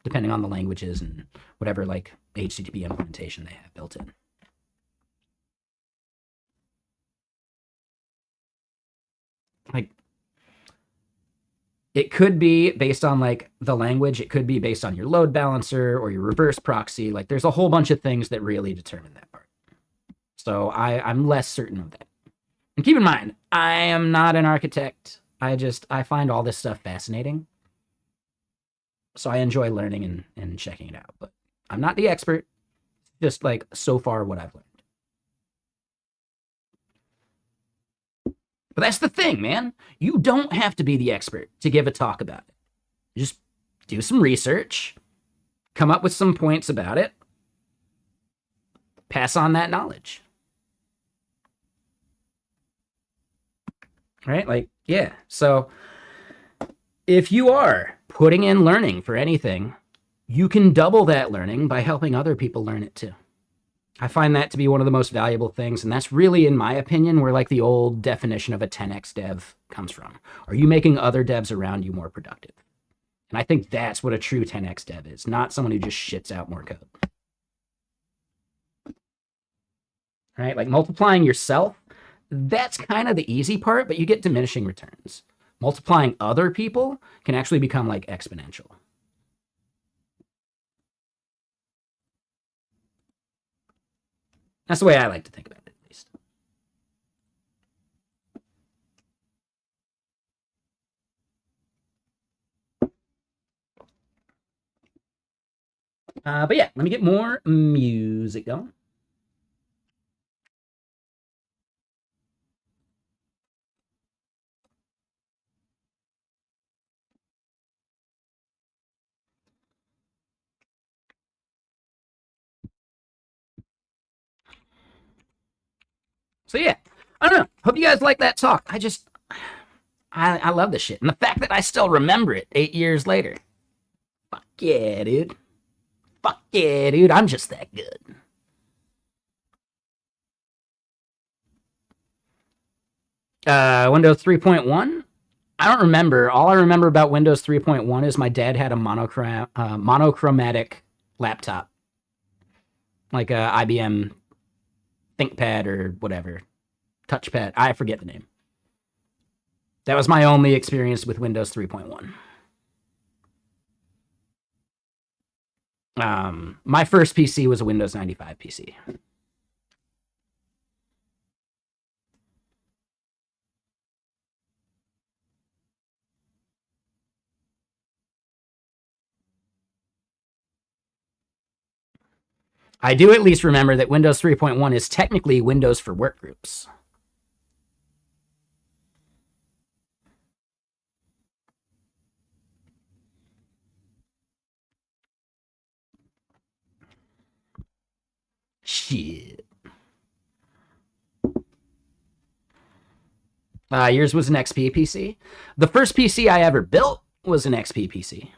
depending on the languages and whatever like HTTP implementation they have built in. Like, it could be based on like the language, it could be based on your load balancer or your reverse proxy. Like, there's a whole bunch of things that really determine that part. So I'm less certain of that. And keep in mind, I am not an architect. I find all this stuff fascinating. So I enjoy learning and checking it out. But I'm not the expert. Just like so far what I've learned. But that's the thing, man. You don't have to be the expert to give a talk about it. Just do some research, come up with some points about it, pass on that knowledge. Right? Like, yeah. So if you are putting in learning for anything, you can double that learning by helping other people learn it too. I find that to be one of the most valuable things. And that's really, in my opinion, where like the old definition of a 10x dev comes from. Are you making other devs around you more productive? And I think that's what a true 10x dev is, not someone who just shits out more code. Right? Like multiplying yourself, that's kind of the easy part, but you get diminishing returns. Multiplying other people can actually become like exponential. That's the way I like to think about it, at least. But yeah, let me get more music going. So yeah, I don't know. Hope you guys like that talk. I love this shit. And the fact that I still remember it 8 years later. Fuck yeah, dude. Fuck yeah, dude. I'm just that good. Windows 3.1? I don't remember. All I remember about Windows 3.1 is my dad had a monochromatic laptop. Like a IBM ThinkPad or whatever. Touchpad. I forget the name. That was my only experience with Windows 3.1. My first PC was a Windows 95 PC. I do at least remember that Windows 3.1 is technically Windows for workgroups. Shit. Yours was an XP PC. The first PC I ever built was an XP PC.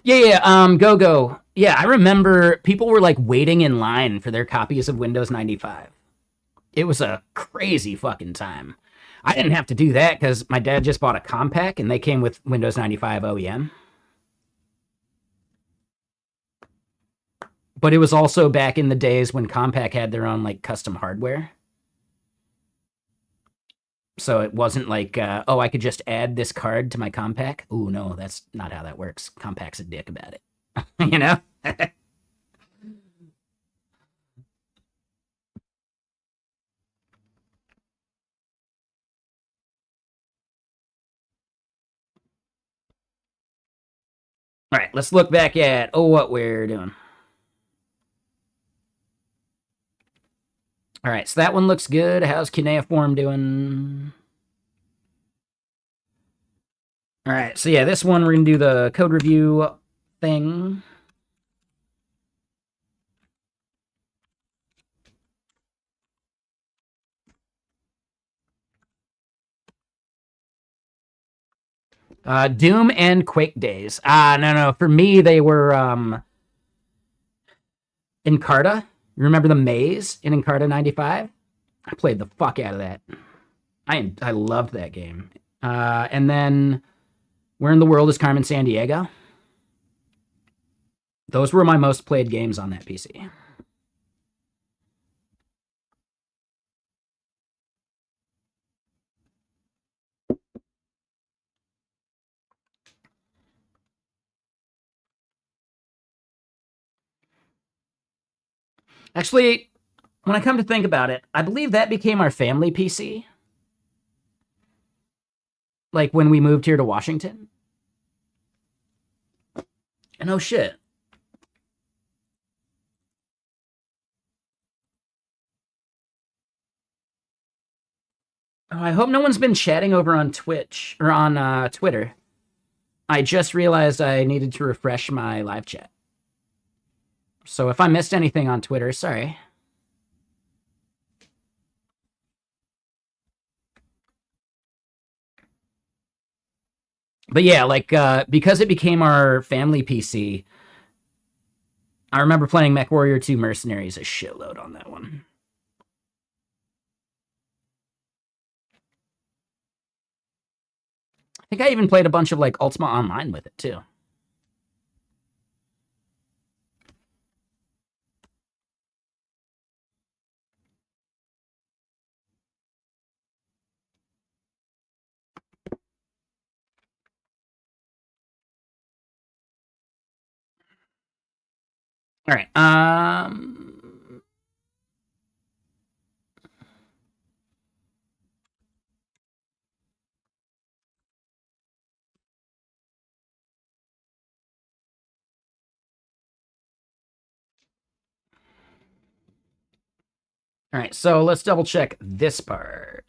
Yeah. Go. Yeah, I remember people were like waiting in line for their copies of Windows 95. It was a crazy fucking time. I didn't have to do that because my dad just bought a compact and they came with Windows 95 OEM. But it was also back in the days when Compaq had their own like custom hardware. So it wasn't like, oh, I could just add this card to my Compaq. Ooh, no, that's not how that works. Compaq's a dick about it. You know? All right, let's look back at what we're doing. All right, so that one looks good. How's cuneiform doing? All right, so yeah, this one we're gonna do the code review thing. Doom and Quake days. No. For me, they were Encarta. You remember the maze in Encarta 95? I played the fuck out of that. I loved that game. And then Where in the World is Carmen Sandiego? Those were my most played games on that PC. Actually, when I come to think about it, I believe that became our family PC. Like when we moved here to Washington. And oh shit. Oh, I hope no one's been chatting over on Twitch or on Twitter. I just realized I needed to refresh my live chat. So if I missed anything on Twitter, sorry. But yeah, like because it became our family PC, I remember playing MechWarrior 2 Mercenaries a shitload on that one. I think I even played a bunch of like Ultima Online with it too. All right. All right, so let's double check this part.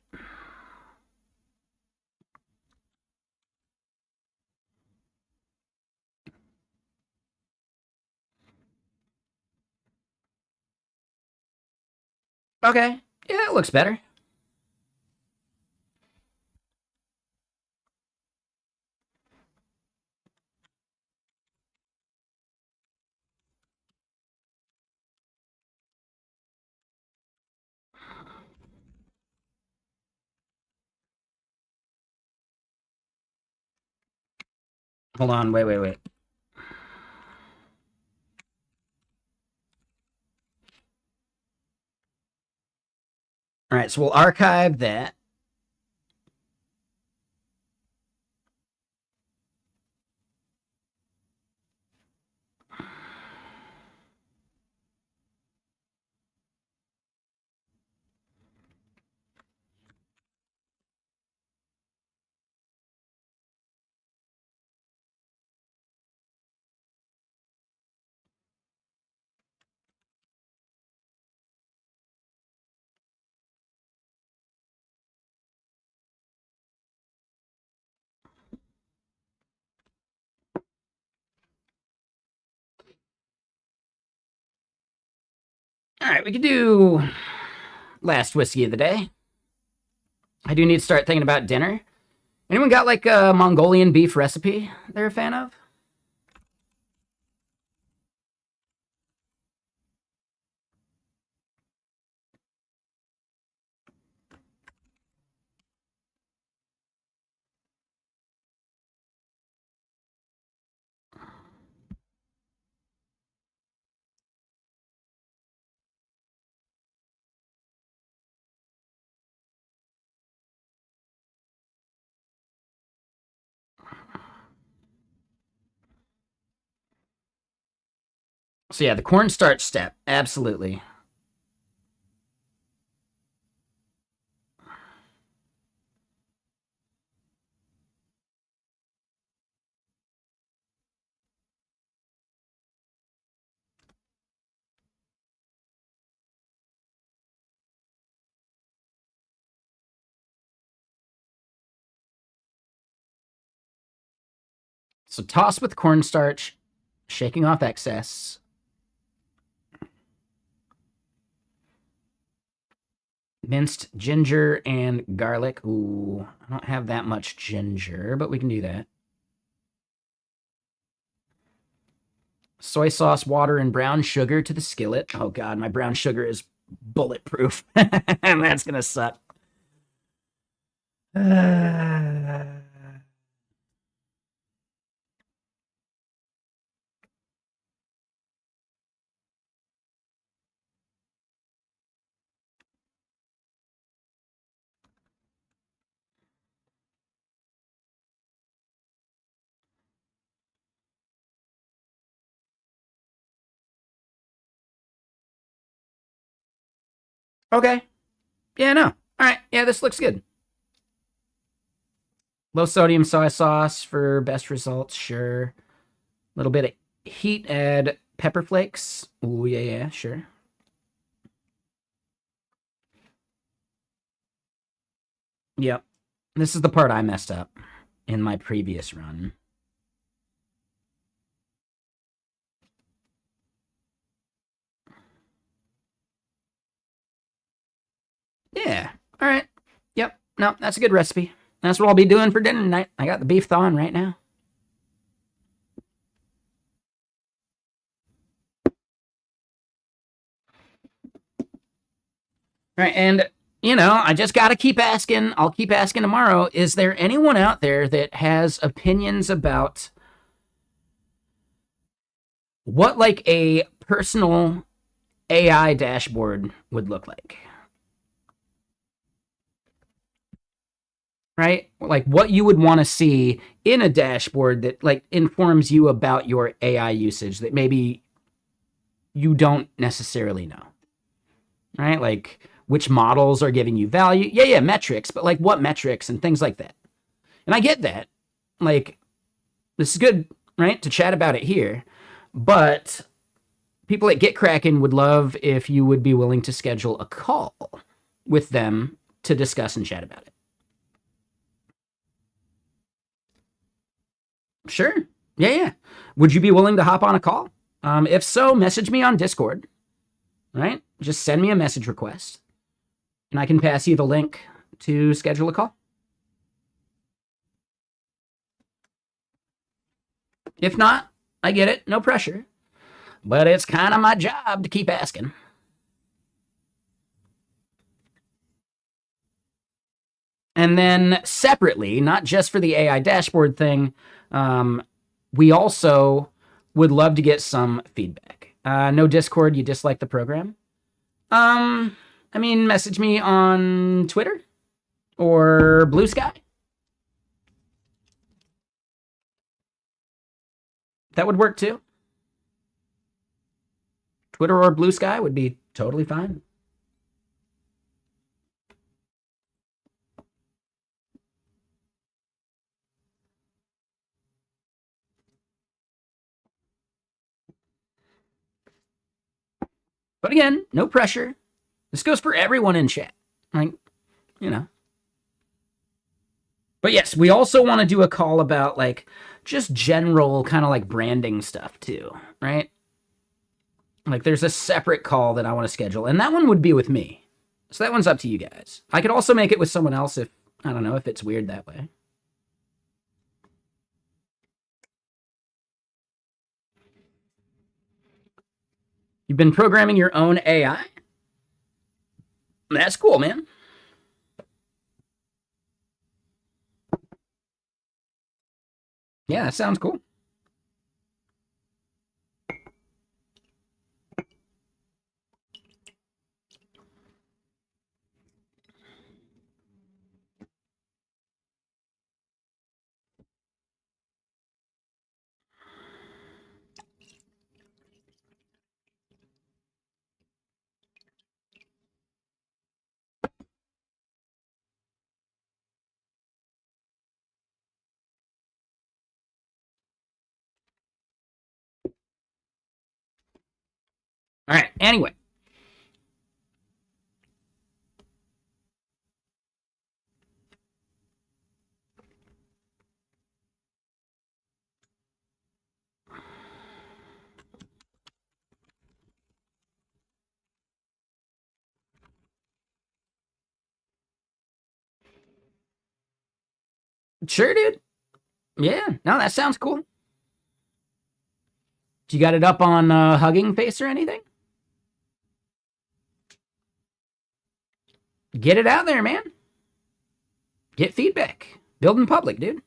Okay. Yeah, it looks better. Hold on, wait. All right, so we'll archive that. All right, we can do last whiskey of the day. I do need to start thinking about dinner. Anyone got like a Mongolian beef recipe they're a fan of? So yeah, the cornstarch step, absolutely. So toss with cornstarch, shaking off excess. Minced ginger and garlic. Ooh, I don't have that much ginger, but we can do that. Soy sauce, water, and brown sugar to the skillet. Oh god, my brown sugar is bulletproof. And that's gonna suck. Okay. Yeah, no. All right. Yeah, this looks good. Low sodium soy sauce for best results, sure. A little bit of heat, add pepper flakes. Ooh, yeah, sure. Yep. This is the part I messed up in my previous run. Yeah. All right. Yep. No, that's a good recipe. That's what I'll be doing for dinner tonight. I got the beef thawing right now. All right. And, I just got to keep asking. I'll keep asking tomorrow. Is there anyone out there that has opinions about what, like, a personal AI dashboard would look like? Right? Like what you would want to see in a dashboard that like informs you about your AI usage that maybe you don't necessarily know. Right? Like which models are giving you value. Yeah, metrics, but like what metrics and things like that. And I get that. Like this is good, right? To chat about it here. But people at Get Kraken would love if you would be willing to schedule a call with them to discuss and chat about it. Sure. Yeah. Would you be willing to hop on a call? If so, message me on Discord, right? Just send me a message request and I can pass you the link to schedule a call. If not, I get it. No pressure. But it's kind of my job to keep asking. And then separately, not just for the AI dashboard thing, we also would love to get some feedback. No Discord, you dislike the program? Message me on Twitter or Blue Sky. That would work too. Twitter or Blue Sky would be totally fine. But again, no pressure. This goes for everyone in chat. Like, you know. But yes, we also want to do a call about like just general kind of like branding stuff too, right? Like there's a separate call that I want to schedule, and that one would be with me. So that one's up to you guys. I could also make it with someone else if, I don't know, if it's weird that way. You've been programming your own AI? That's cool, man. Yeah, that sounds cool. All right. Anyway. Sure, dude. Yeah. No, that sounds cool. You got it up on Hugging Face or anything? Get it out there, man. Get feedback. Build in public, dude.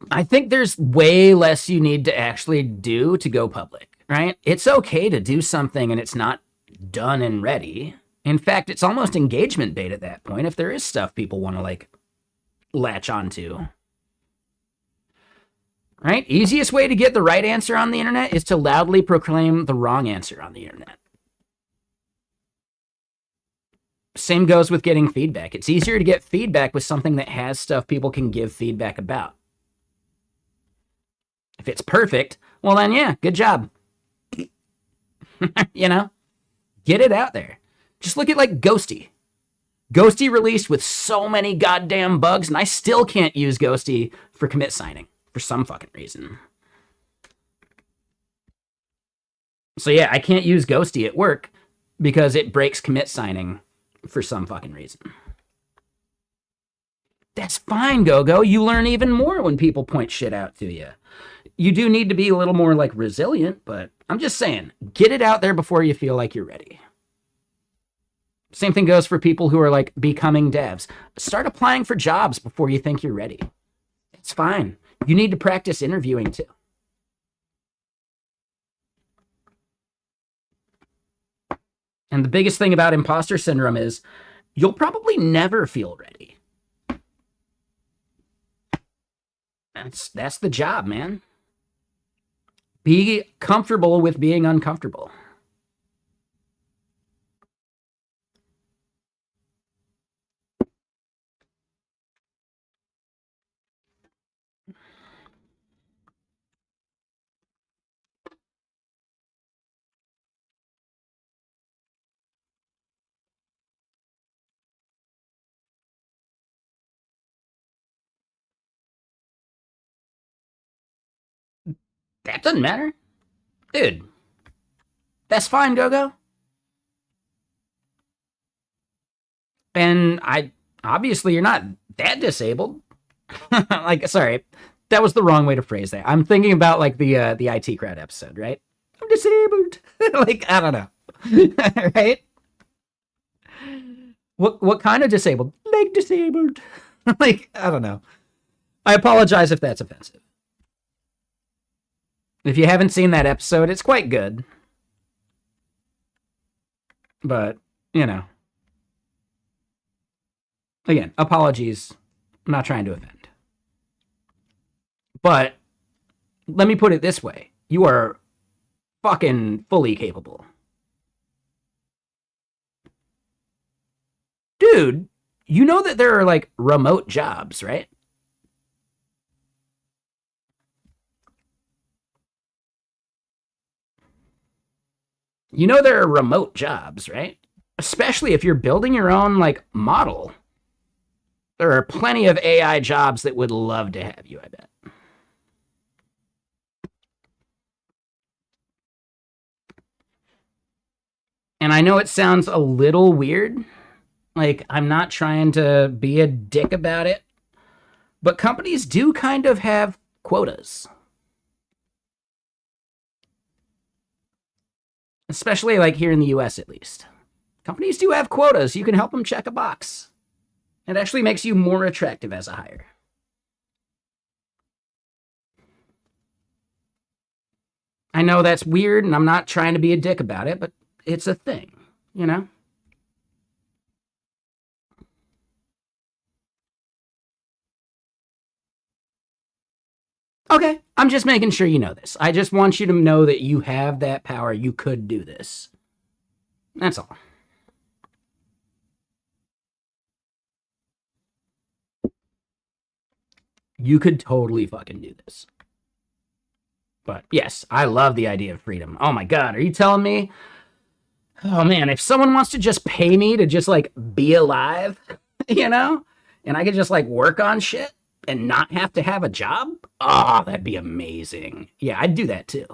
I think there's way less you need to actually do to go public, right? It's okay to do something and it's not done and ready. In fact, it's almost engagement bait at that point if there is stuff people want to like latch onto. Right? Easiest way to get the right answer on the internet is to loudly proclaim the wrong answer on the internet. Same goes with getting feedback. It's easier to get feedback with something that has stuff people can give feedback about. If it's perfect, well then yeah, good job. You know? Get it out there. Just look at like Ghosty. Ghosty released with so many goddamn bugs, and I still can't use Ghosty for commit signing for some fucking reason. So yeah, I can't use Ghosty at work because it breaks commit signing for some fucking reason. That's fine, Go-Go. You learn even more when people point shit out to you. You do need to be a little more like resilient, but I'm just saying, get it out there before you feel like you're ready. Same thing goes for people who are like becoming devs. Start applying for jobs before you think you're ready. It's fine. You need to practice interviewing too. And the biggest thing about imposter syndrome is you'll probably never feel ready. That's the job, man. Be comfortable with being uncomfortable. That doesn't matter. Dude, that's fine, Go-Go. And obviously you're not that disabled. Like, sorry, that was the wrong way to phrase that. I'm thinking about like the IT crowd episode, right? I'm disabled. Like, I don't know. Right? What kind of disabled? Like disabled. Like, I don't know. I apologize if that's offensive. If you haven't seen that episode, it's quite good. But, you know. Again, apologies. I'm not trying to offend. But let me put it this way. You are fucking fully capable. Dude, you know that there are like remote jobs, right? You know there are remote jobs, right? Especially if you're building your own like model. There are plenty of AI jobs that would love to have you, I bet. And I know it sounds a little weird. Like, I'm not trying to be a dick about it. But companies do kind of have quotas. Especially like here in the US, at least. Companies do have quotas. You can help them check a box. It actually makes you more attractive as a hire. I know that's weird, and I'm not trying to be a dick about it, but it's a thing, you know? Okay, I'm just making sure you know this. I just want you to know that you have that power. You could do this. That's all. You could totally fucking do this. But yes, I love the idea of freedom. Oh my God, are you telling me? Oh man, if someone wants to just pay me to just like be alive, you know, and I could just like work on shit and not have to have a job, oh, that'd be amazing. Yeah, I'd do that too.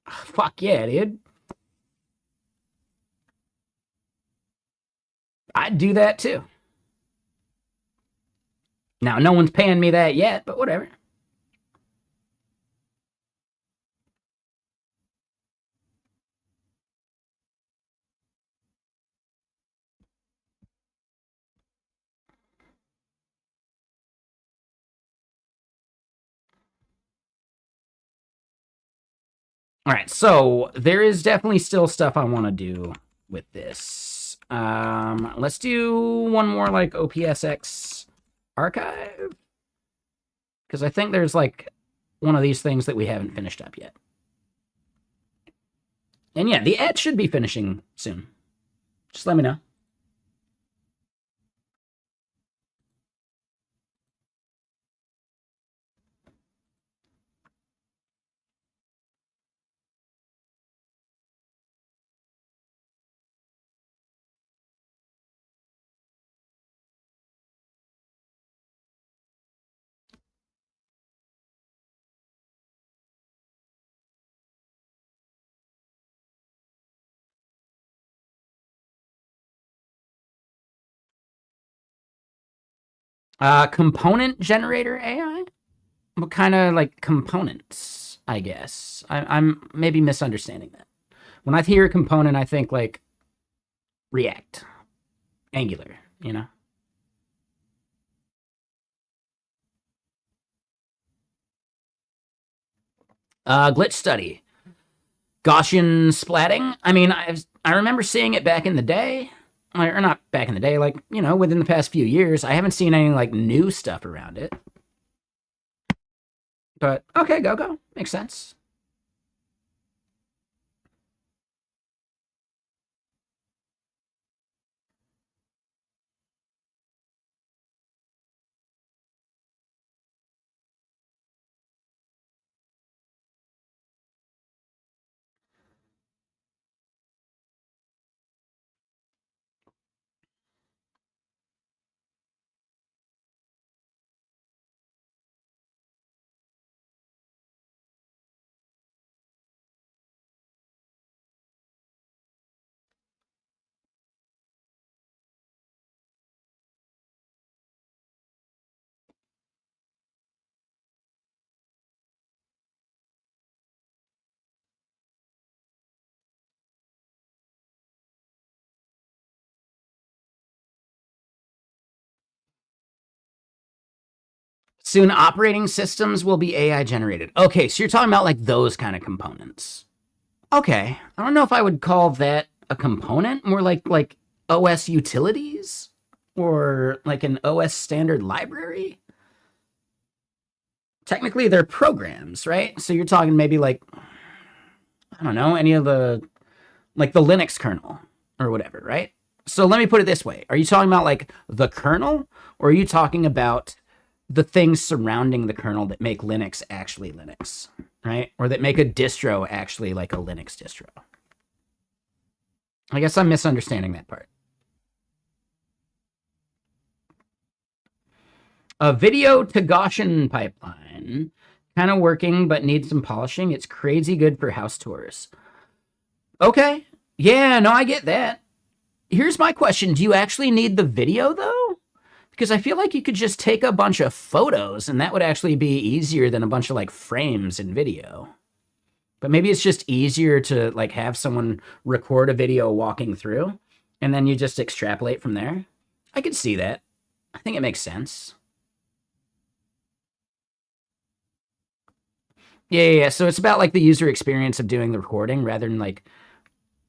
Fuck yeah, dude. I'd do that too. Now, no one's paying me that yet, but whatever. All right, so there is definitely still stuff I want to do with this. Let's do one more like OPSX archive, because I think there's like one of these things that we haven't finished up yet. And yeah, the ad should be finishing soon. Just let me know. Component generator AI? What kind of like components, I guess? I'm maybe misunderstanding that. When I hear component, I think like React, Angular, you know? Glitch study. Gaussian splatting. I mean, I remember seeing it back in the day. Or not back in the day, like, you know, within the past few years. I haven't seen any like new stuff around it. But okay, go. Makes sense. Soon operating systems will be AI generated. Okay, so you're talking about like those kind of components. Okay, I don't know if I would call that a component, more like OS utilities or like an OS standard library. Technically, they're programs, right? So you're talking maybe like, I don't know, any of the like the Linux kernel or whatever, right? So let me put it this way. Are you talking about like the kernel, or are you talking about the things surrounding the kernel that make Linux actually Linux, right? Or that make a distro actually like a Linux distro? I guess I'm misunderstanding that part. A video to Gaussian pipeline. Kind of working, but needs some polishing. It's crazy good for house tours. Okay. Yeah, no, I get that. Here's my question. Do you actually need the video, though? Because I feel like you could just take a bunch of photos, and that would actually be easier than a bunch of, like, frames in video. But maybe it's just easier to, like, have someone record a video walking through, and then you just extrapolate from there. I could see that. I think it makes sense. Yeah. So it's about, like, the user experience of doing the recording rather than, like,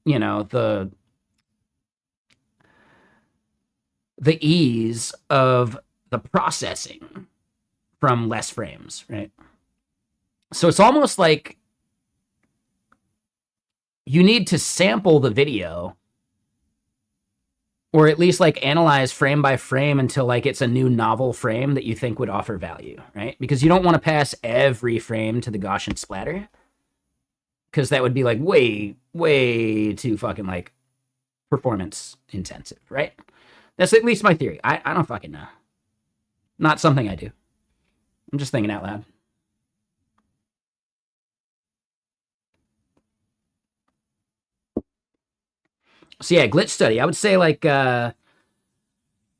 you know, the ease of the processing from less frames, right? So it's almost like you need to sample the video, or at least like analyze frame by frame until like it's a new novel frame that you think would offer value, right? Because you don't want to pass every frame to the Gaussian splatter, because that would be like way too fucking like performance intensive, right? That's at least my theory. I don't fucking know. Not something I do. I'm just thinking out loud. So yeah, glitch study. I would say like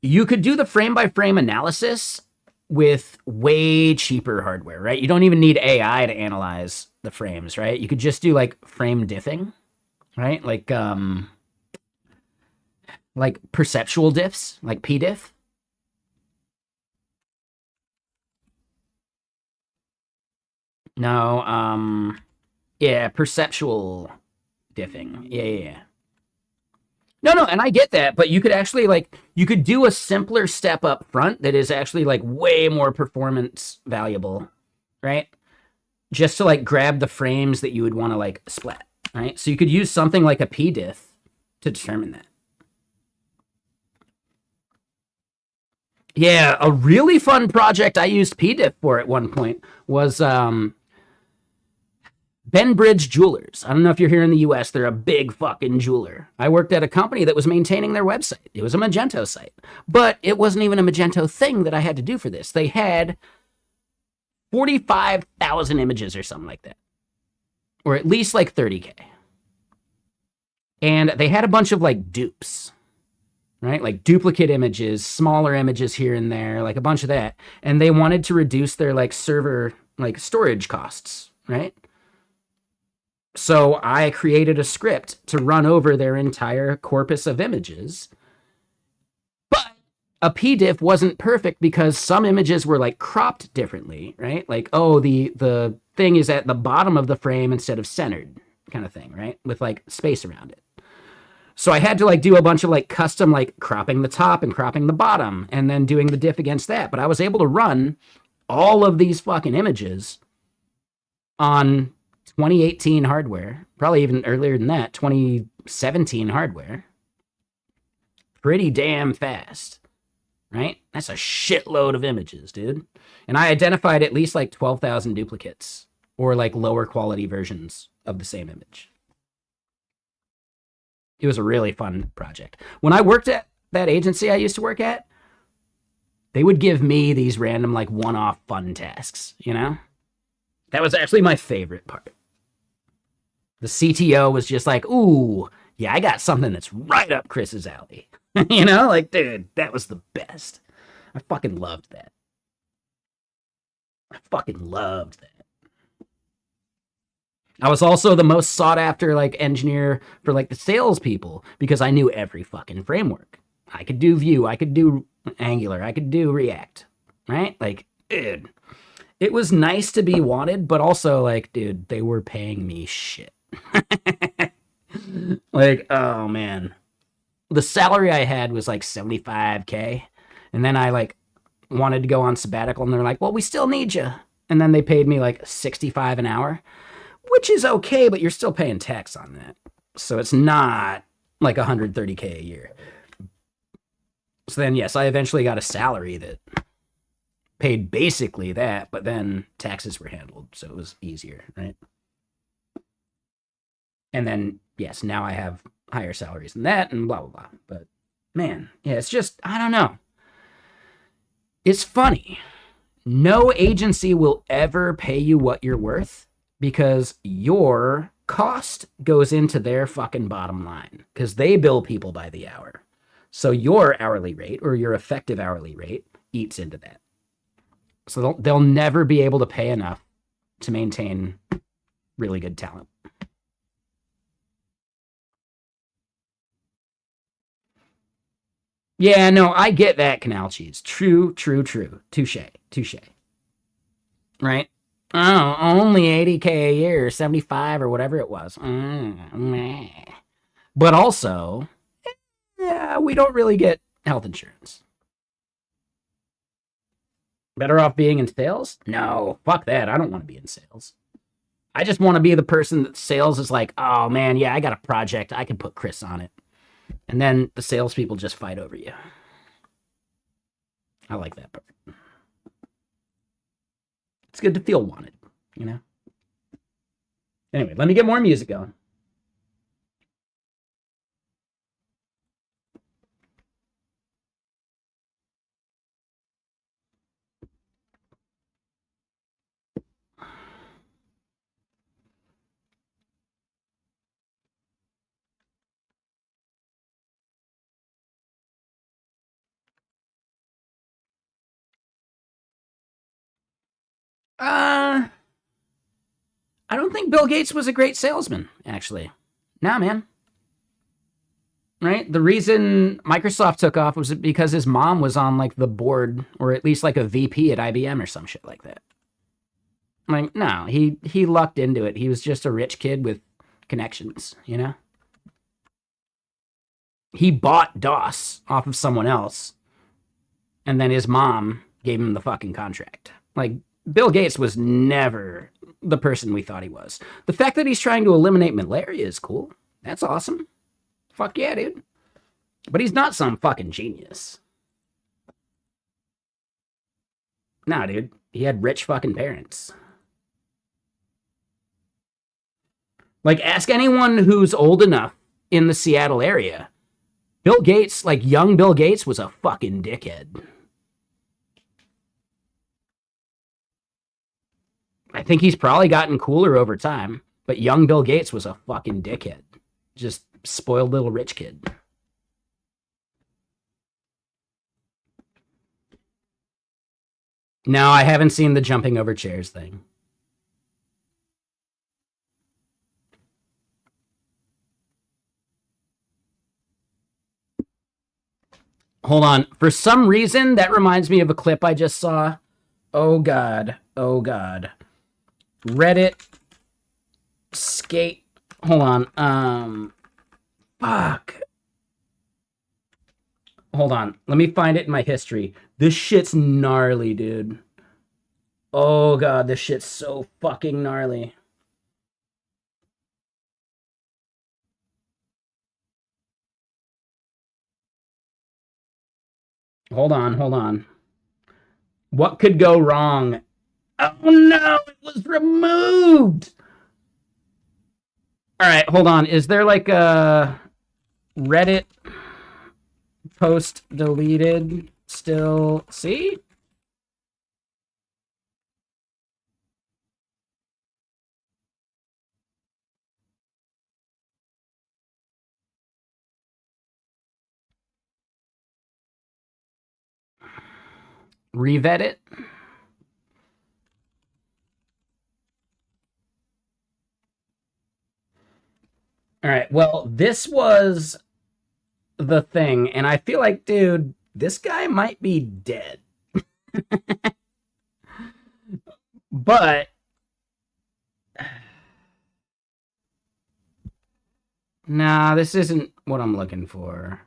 you could do the frame by frame analysis with way cheaper hardware, right? You don't even need AI to analyze the frames, right? You could just do like frame diffing, right? Like perceptual diffs, like pdiff. No, yeah, perceptual diffing. Yeah. No, and I get that, but you could actually like you could do a simpler step up front that is actually like way more performance valuable, right? Just to like grab the frames that you would want to like splat, right? So you could use something like a pdiff to determine that. Yeah, a really fun project I used pdiff for at one point was Benbridge Jewelers. I don't know if you're here in the US. They're a big fucking jeweler. I worked at a company that was maintaining their website. It was a Magento site. But it wasn't even a Magento thing that I had to do for this. They had 45,000 images or something like that. Or at least like 30K. And they had a bunch of like dupes, right? Like duplicate images, smaller images here and there, like a bunch of that. And they wanted to reduce their like server, like storage costs, right? So I created a script to run over their entire corpus of images. But a pdiff wasn't perfect because some images were like cropped differently, right? Like, oh, the thing is at the bottom of the frame instead of centered kind of thing, right? With like space around it. So I had to like do a bunch of like custom like cropping the top and cropping the bottom and then doing the diff against that. But I was able to run all of these fucking images on 2018 hardware, probably even earlier than that, 2017 hardware. Pretty damn fast, right? That's a shitload of images, dude. And I identified at least like 12,000 duplicates or like lower quality versions of the same image. It was a really fun project. When I worked at that agency I used to work at, they would give me these random like one-off fun tasks, you know? That was actually my favorite part. The CTO was just like, ooh, yeah, I got something that's right up Chris's alley. You know, like, dude, that was the best. I fucking loved that. I fucking loved that. I was also the most sought after like engineer for like the salespeople because I knew every fucking framework. I could do Vue, I could do Angular, I could do React, right? Like, dude, it was nice to be wanted, but also like, dude, they were paying me shit. Like, oh man, the salary I had was like 75K, and then I like wanted to go on sabbatical, and they're like, well, we still need you, and then they paid me like 65 an hour, which is okay, but you're still paying tax on that, so it's not like 130K a year. So then yes, I eventually got a salary that paid basically that, but then taxes were handled, so it was easier, right? And then, yes, now I have higher salaries than that and blah, blah, blah. But man, yeah, it's just, I don't know. It's funny. No agency will ever pay you what you're worth because your cost goes into their fucking bottom line because they bill people by the hour. So your hourly rate or your effective hourly rate eats into that. So they'll never be able to pay enough to maintain really good talent. Yeah, no, I get that, Canal Cheese. True. Touche. Right? Oh, only 80K a year, 75 or whatever it was. But also, yeah, we don't really get health insurance. Better off being in sales? No, fuck that. I don't want to be in sales. I just want to be the person that sales is like, oh man, yeah, I got a project. I can put Chris on it. And then the salespeople just fight over you. I like that part. It's good to feel wanted, you know? Anyway, let me get more music going. I don't think Bill Gates was a great salesman, actually. Nah, man. Right? The reason Microsoft took off was because his mom was on like the board, or at least like a VP at IBM or some shit like that. Like, no, he lucked into it. He was just a rich kid with connections, you know? He bought DOS off of someone else, and then his mom gave him the fucking contract. Like, Bill Gates was never the person we thought he was. The fact that he's trying to eliminate malaria is cool. That's awesome. Fuck yeah, dude. But he's not some fucking genius. Nah, dude. He had rich fucking parents. Like, ask anyone who's old enough in the Seattle area. Bill Gates, like young Bill Gates, was a fucking dickhead. I think he's probably gotten cooler over time, but young Bill Gates was a fucking dickhead. Just spoiled little rich kid. No, I haven't seen the jumping over chairs thing. Hold on. For some reason, that reminds me of a clip I just saw. Oh, God. Oh, God. Reddit skate. Hold on. Fuck. Hold on. Let me find it in my history. This shit's gnarly, dude. Oh, God. This shit's so fucking gnarly. Hold on. What could go wrong? Oh no, it was removed. All right, hold on. Is there like a Reddit post deleted still? See? Revet it. All right. Well, this was the thing, and I feel like, dude, this guy might be dead. But nah, this isn't what I'm looking for.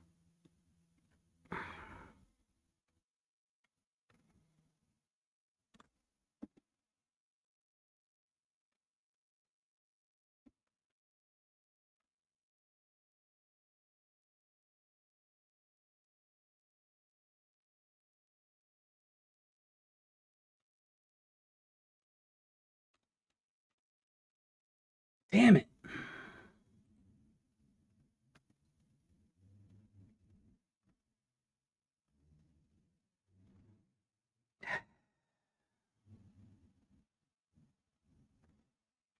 Damn it.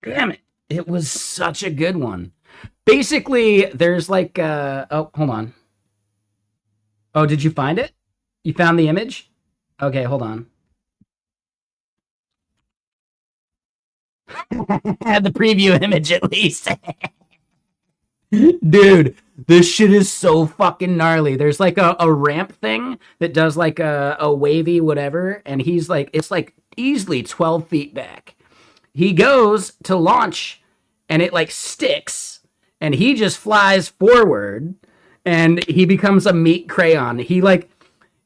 Damn it. It was such a good one. Basically, there's like oh, hold on. Oh, did you find it? You found the image? Okay, hold on. The preview image at least. Dude, this shit is so fucking gnarly. There's like a ramp thing that does like a wavy whatever, and he's like, it's like easily 12 feet back. He goes to launch, and it like sticks, and he just flies forward, and he becomes a meat crayon.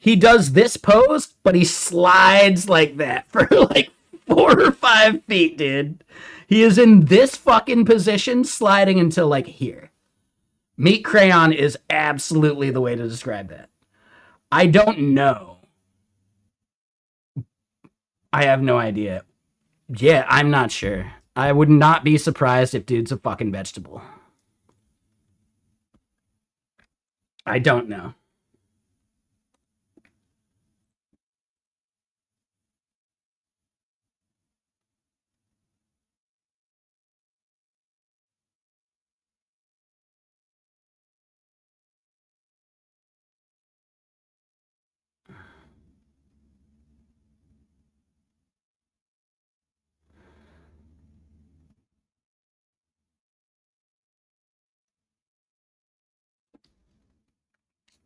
he does this pose, but he slides like that for like 4 or 5 feet, dude. He is in this fucking position, sliding until like here. Meat crayon is absolutely the way to describe that. I don't know. I have no idea. Yeah, I'm not sure. I would not be surprised if dude's a fucking vegetable. I don't know.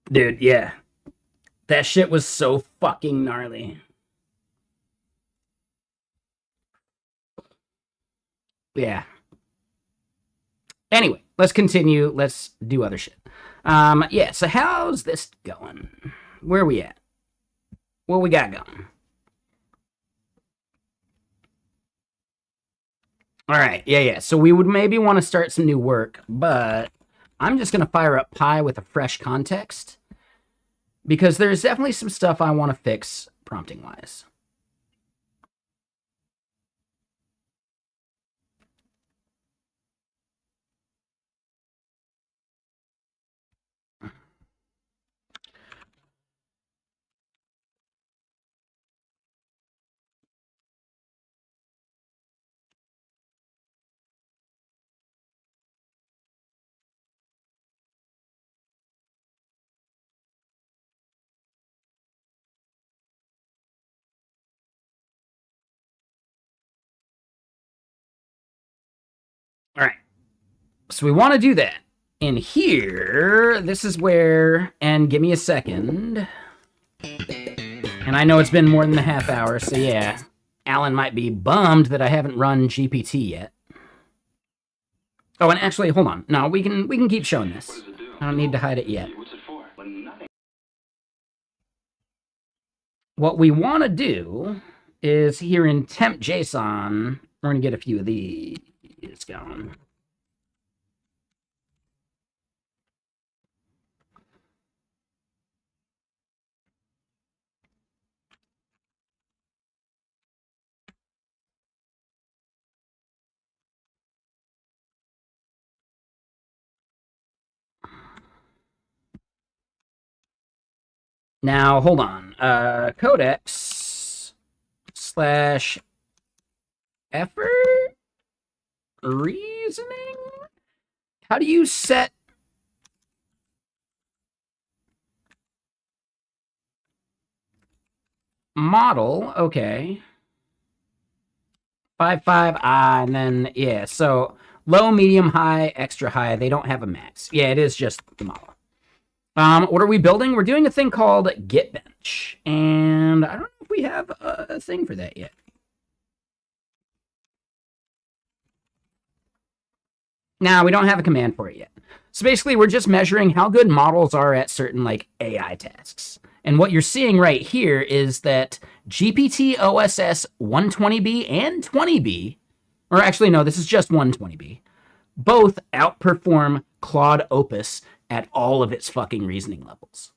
Dude, yeah. That shit was so fucking gnarly. Yeah. Anyway, let's continue. Let's do other shit. Yeah, so how's this going? Where are we at? What we got going? All right, yeah. So we would maybe want to start some new work, but I'm just going to fire up Pi with a fresh context because there's definitely some stuff I want to fix prompting-wise. All right. So we want to do that. In here, this is where, and give me a second. And I know it's been more than a half hour, so yeah. Alan might be bummed that I haven't run GPT yet. Oh, and actually, hold on. No, we can keep showing this. I don't need to hide it yet. What we want to do is here in temp JSON, we're going to get a few of these going. Now, hold on. Codex / effort reasoning? How do you set model? Okay. 5, and then, yeah, so low, medium, high, extra high, they don't have a max. Yeah, it is just the model. What are we building? We're doing a thing called GitBench, and I don't know if we have a thing for that yet. Now, we don't have a command for it yet. So basically, we're just measuring how good models are at certain like AI tasks. And what you're seeing right here is that GPT OSS 120B and 20B, or actually, no, this is just 120B, both outperform Claude Opus at all of its fucking reasoning levels.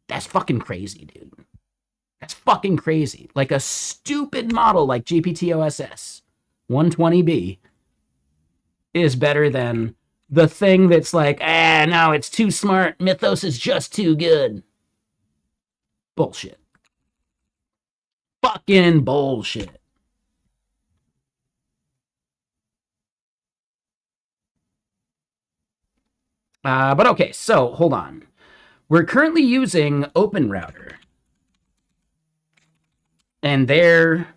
That's fucking crazy, dude. That's fucking crazy. Like a stupid model like GPT OSS 120B is better than the thing that's like, no, it's too smart. Mythos is just too good. Bullshit. Fucking bullshit. But okay, so hold on. We're currently using OpenRouter and their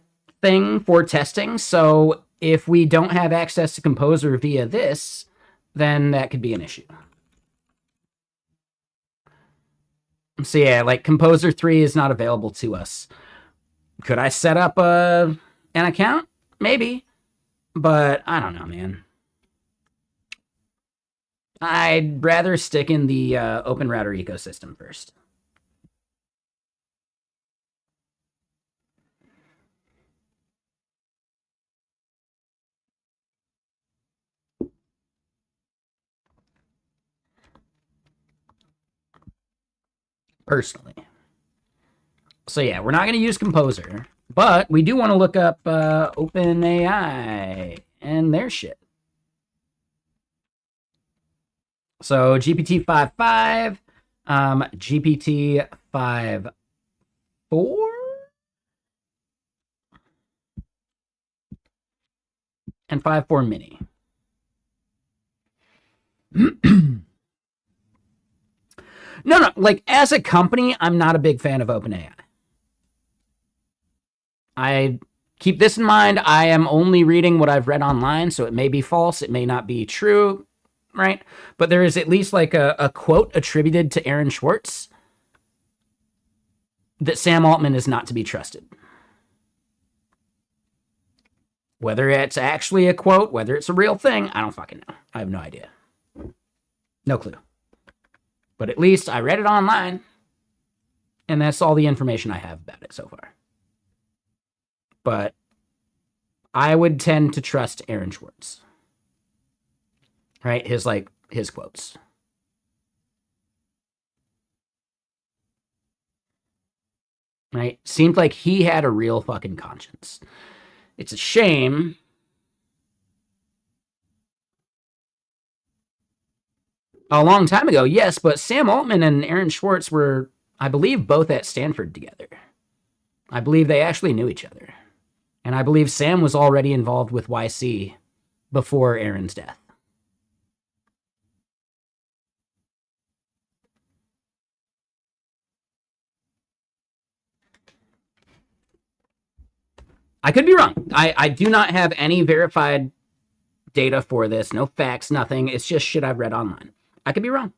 thing for testing. So if we don't have access to Composer via this, then that could be an issue. So yeah, like Composer 3 is not available to us. Could I set up an account? Maybe. But I don't know, man. I'd rather stick in the OpenRouter ecosystem first. personally. So yeah, we're not going to use Composer, but we do want to look up OpenAI and their shit. So GPT-5.5, GPT-5.4, and 5.4 mini. No, like as a company, I'm not a big fan of OpenAI. I keep this in mind. I am only reading what I've read online, so it may be false, it may not be true, right? But there is at least like a quote attributed to Aaron Swartz that Sam Altman is not to be trusted. Whether it's actually a quote, whether it's a real thing, I don't fucking know. I have no idea. No clue. But at least I read it online, and that's all the information I have about it so far. But I would tend to trust Aaron Swartz. Right? His quotes. Right? Seemed like he had a real fucking conscience. It's a shame. A long time ago, yes, but Sam Altman and Aaron Swartz were, I believe, both at Stanford together. I believe they actually knew each other. And I believe Sam was already involved with YC before Aaron's death. I could be wrong. I do not have any verified data for this. No facts, nothing. It's just shit I've read online. I could be wrong.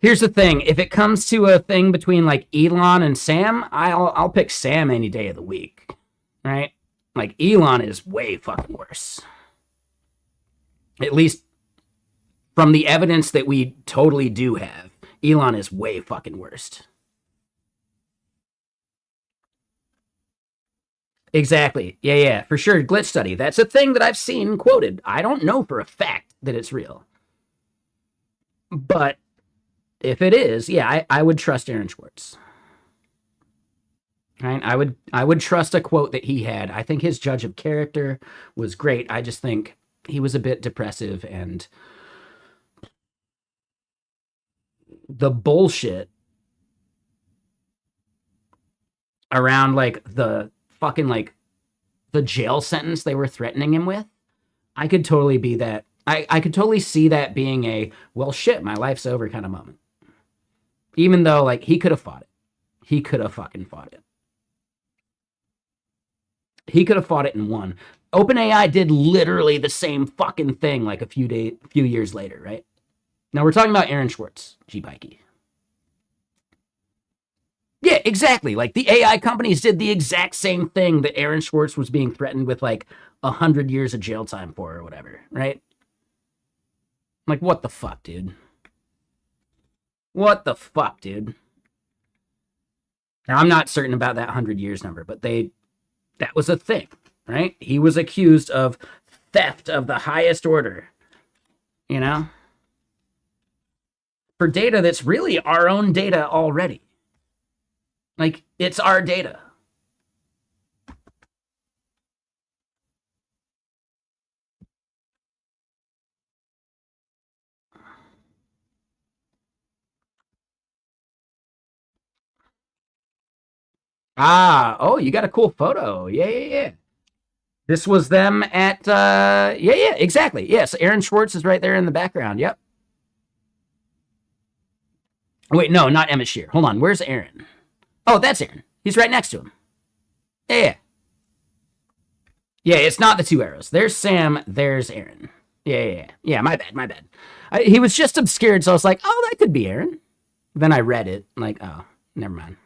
Here's the thing. If it comes to a thing between like Elon and Sam, I'll pick Sam any day of the week. Right? Like Elon is way fucking worse. At least from the evidence that we totally do have, Elon is way fucking worst. Exactly. Yeah, for sure. Glitch study. That's a thing that I've seen quoted. I don't know for a fact that it's real. But if it is, yeah, I would trust Aaron Swartz. Right? I would trust a quote that he had. I think his judge of character was great. I just think he was a bit depressive, and the bullshit around like the fucking like the jail sentence they were threatening him with, I could totally be that. I could totally see that being a, well, shit, my life's over kind of moment. Even though, like, he could have fought it. He could have fucking fought it. He could have fought it and won. OpenAI did literally the same fucking thing like a few years later, right? Now we're talking about Aaron Swartz, G-Pikey. Yeah, exactly. Like the AI companies did the exact same thing that Aaron Swartz was being threatened with like 100 years of jail time for or whatever, right? Like, what the fuck, dude? What the fuck, dude? Now, I'm not certain about that 100 years number, but that was a thing, right? He was accused of theft of the highest order, you know? For data that's really our own data already. Like, it's our data. Oh, you got a cool photo. Yeah. This was them at, yeah, exactly. Yes, Aaron Swartz is right there in the background. Yep. Wait, no, not Emmett Shear. Hold on. Where's Aaron? Oh, that's Aaron. He's right next to him. Yeah. Yeah, it's not the two arrows. There's Sam. There's Aaron. Yeah, my bad. He was just obscured, so I was like, oh, that could be Aaron. Then I read it. Like, oh, never mind.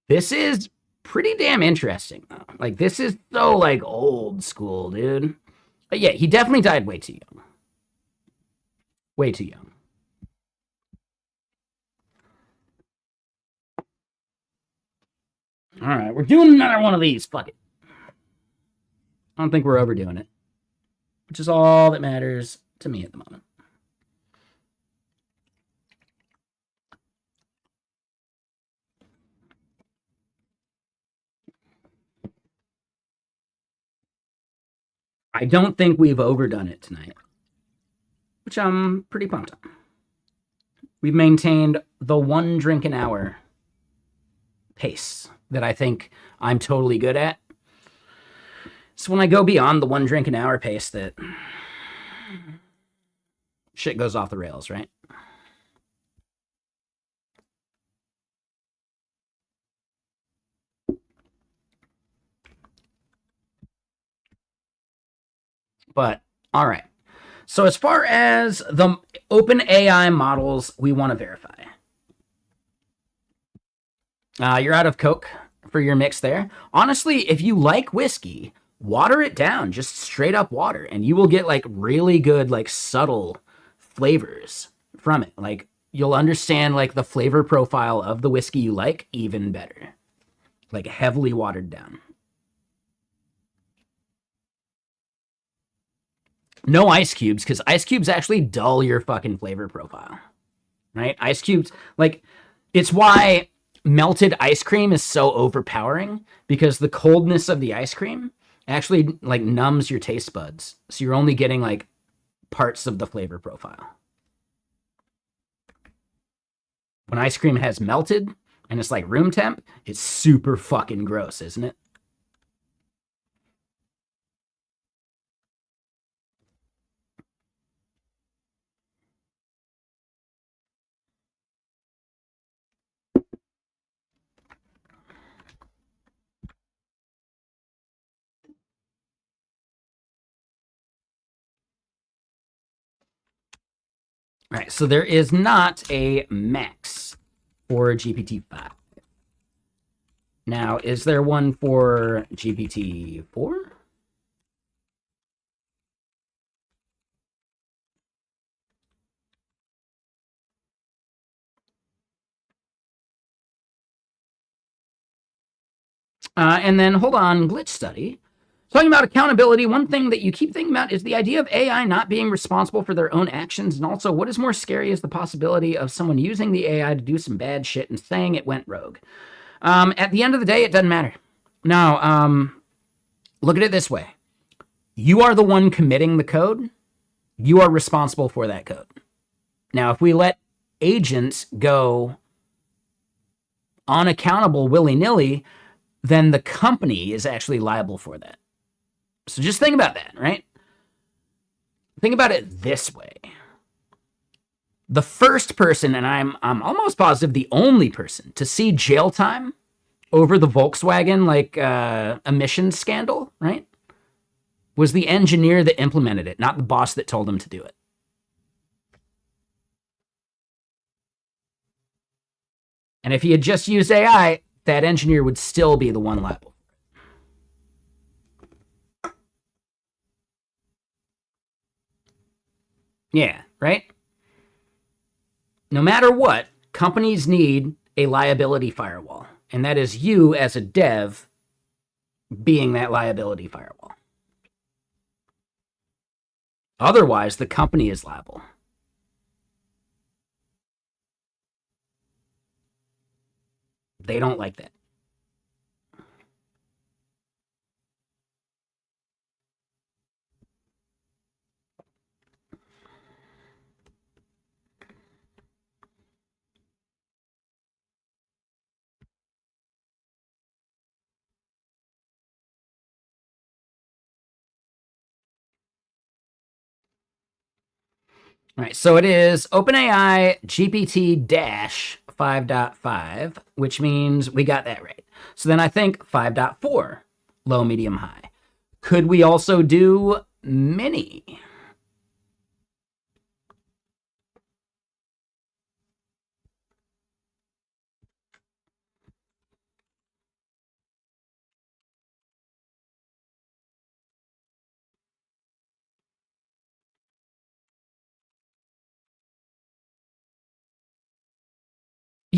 This is pretty damn interesting, though. Like, this is so, like, old school, dude. But yeah, he definitely died way too young. Way too young. All right, we're doing another one of these. Fuck it. I don't think we're overdoing it, which is all that matters to me at the moment. I don't think we've overdone it tonight, which I'm pretty pumped on. We've maintained the 1 drink an hour pace that I think I'm totally good at. So when I go beyond the 1 drink an hour pace, that shit goes off the rails, right? But all right. So as far as the open AI models we want to verify, you're out of Coke for your mix there. Honestly, if you like whiskey, water it down, just straight up water, and you will get like really good, like subtle flavors from it. Like you'll understand like the flavor profile of the whiskey you like even better. Like heavily watered down. No ice cubes, because ice cubes actually dull your fucking flavor profile. Right? Ice cubes, like, it's why melted ice cream is so overpowering, because the coldness of the ice cream actually like numbs your taste buds. So you're only getting like parts of the flavor profile. When ice cream has melted and it's like room temp, it's super fucking gross, isn't it? All right, so there is not a max for GPT-5. Now, is there one for GPT-4? And then, hold on, glitch study. Talking about accountability, one thing that you keep thinking about is the idea of AI not being responsible for their own actions. And also, what is more scary is the possibility of someone using the AI to do some bad shit and saying it went rogue. At the end of the day, it doesn't matter. Now, look at it this way. You are the one committing the code. You are responsible for that code. Now, if we let agents go unaccountable willy-nilly, then the company is actually liable for that. So just think about that, right? Think about it this way. The first person, and I'm almost positive the only person to see jail time over the Volkswagen like emissions scandal, right, was the engineer that implemented it, not the boss that told him to do it. And if he had just used AI, that engineer would still be the one liable. Yeah, right? No matter what, companies need a liability firewall. And that is you as a dev being that liability firewall. Otherwise, the company is liable. They don't like that. All right, so it is OpenAI GPT 5.5, which means we got that right. So then I think 5.4, low, medium, high. Could we also do mini?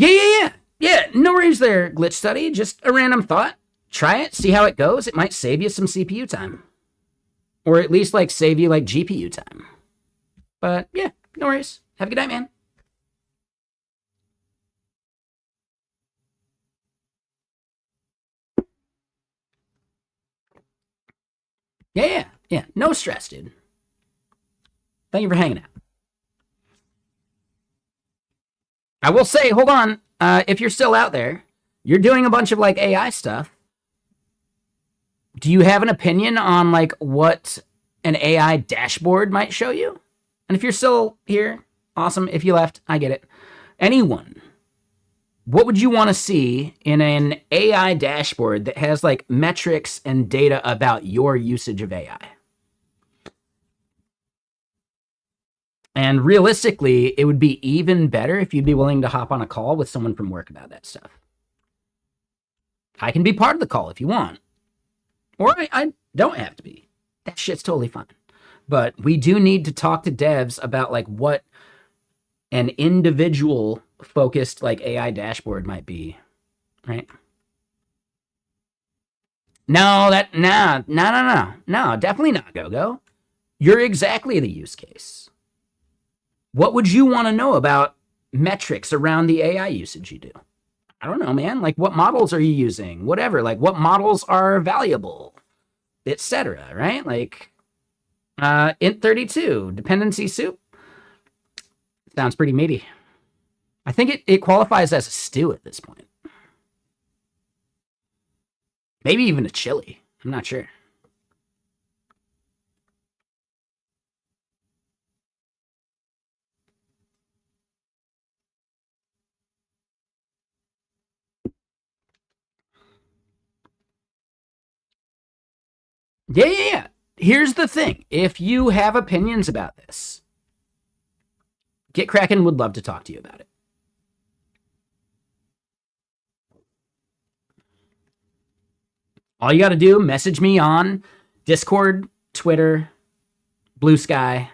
Yeah, no worries there, Glitch Study. Just a random thought. Try it, see how it goes. It might save you some CPU time. Or at least like save you like GPU time. But yeah, no worries. Have a good night, man. Yeah. No stress, dude. Thank you for hanging out. I will say, hold on. If you're still out there, you're doing a bunch of like AI stuff. Do you have an opinion on like what an AI dashboard might show you? And if you're still here, awesome. If you left, I get it. Anyone, what would you want to see in an AI dashboard that has like metrics and data about your usage of AI? And realistically, it would be even better if you'd be willing to hop on a call with someone from work about that stuff. I can be part of the call if you want. Or I don't have to be. That shit's totally fine. But we do need to talk to devs about like what an individual focused like AI dashboard might be, right? No, no, definitely not, Go. You're exactly the use case. What would you want to know about metrics around the AI usage you do? I don't know, man. Like, what models are you using? Whatever. Like, what models are valuable, etc. Right? Like, int32 dependency soup sounds pretty meaty. I think it qualifies as a stew at this point. Maybe even a chili. I'm not sure. Yeah. Here's the thing. If you have opinions about this, Get Kraken would love to talk to you about it. All you got to do, message me on Discord, Twitter, Blue Sky.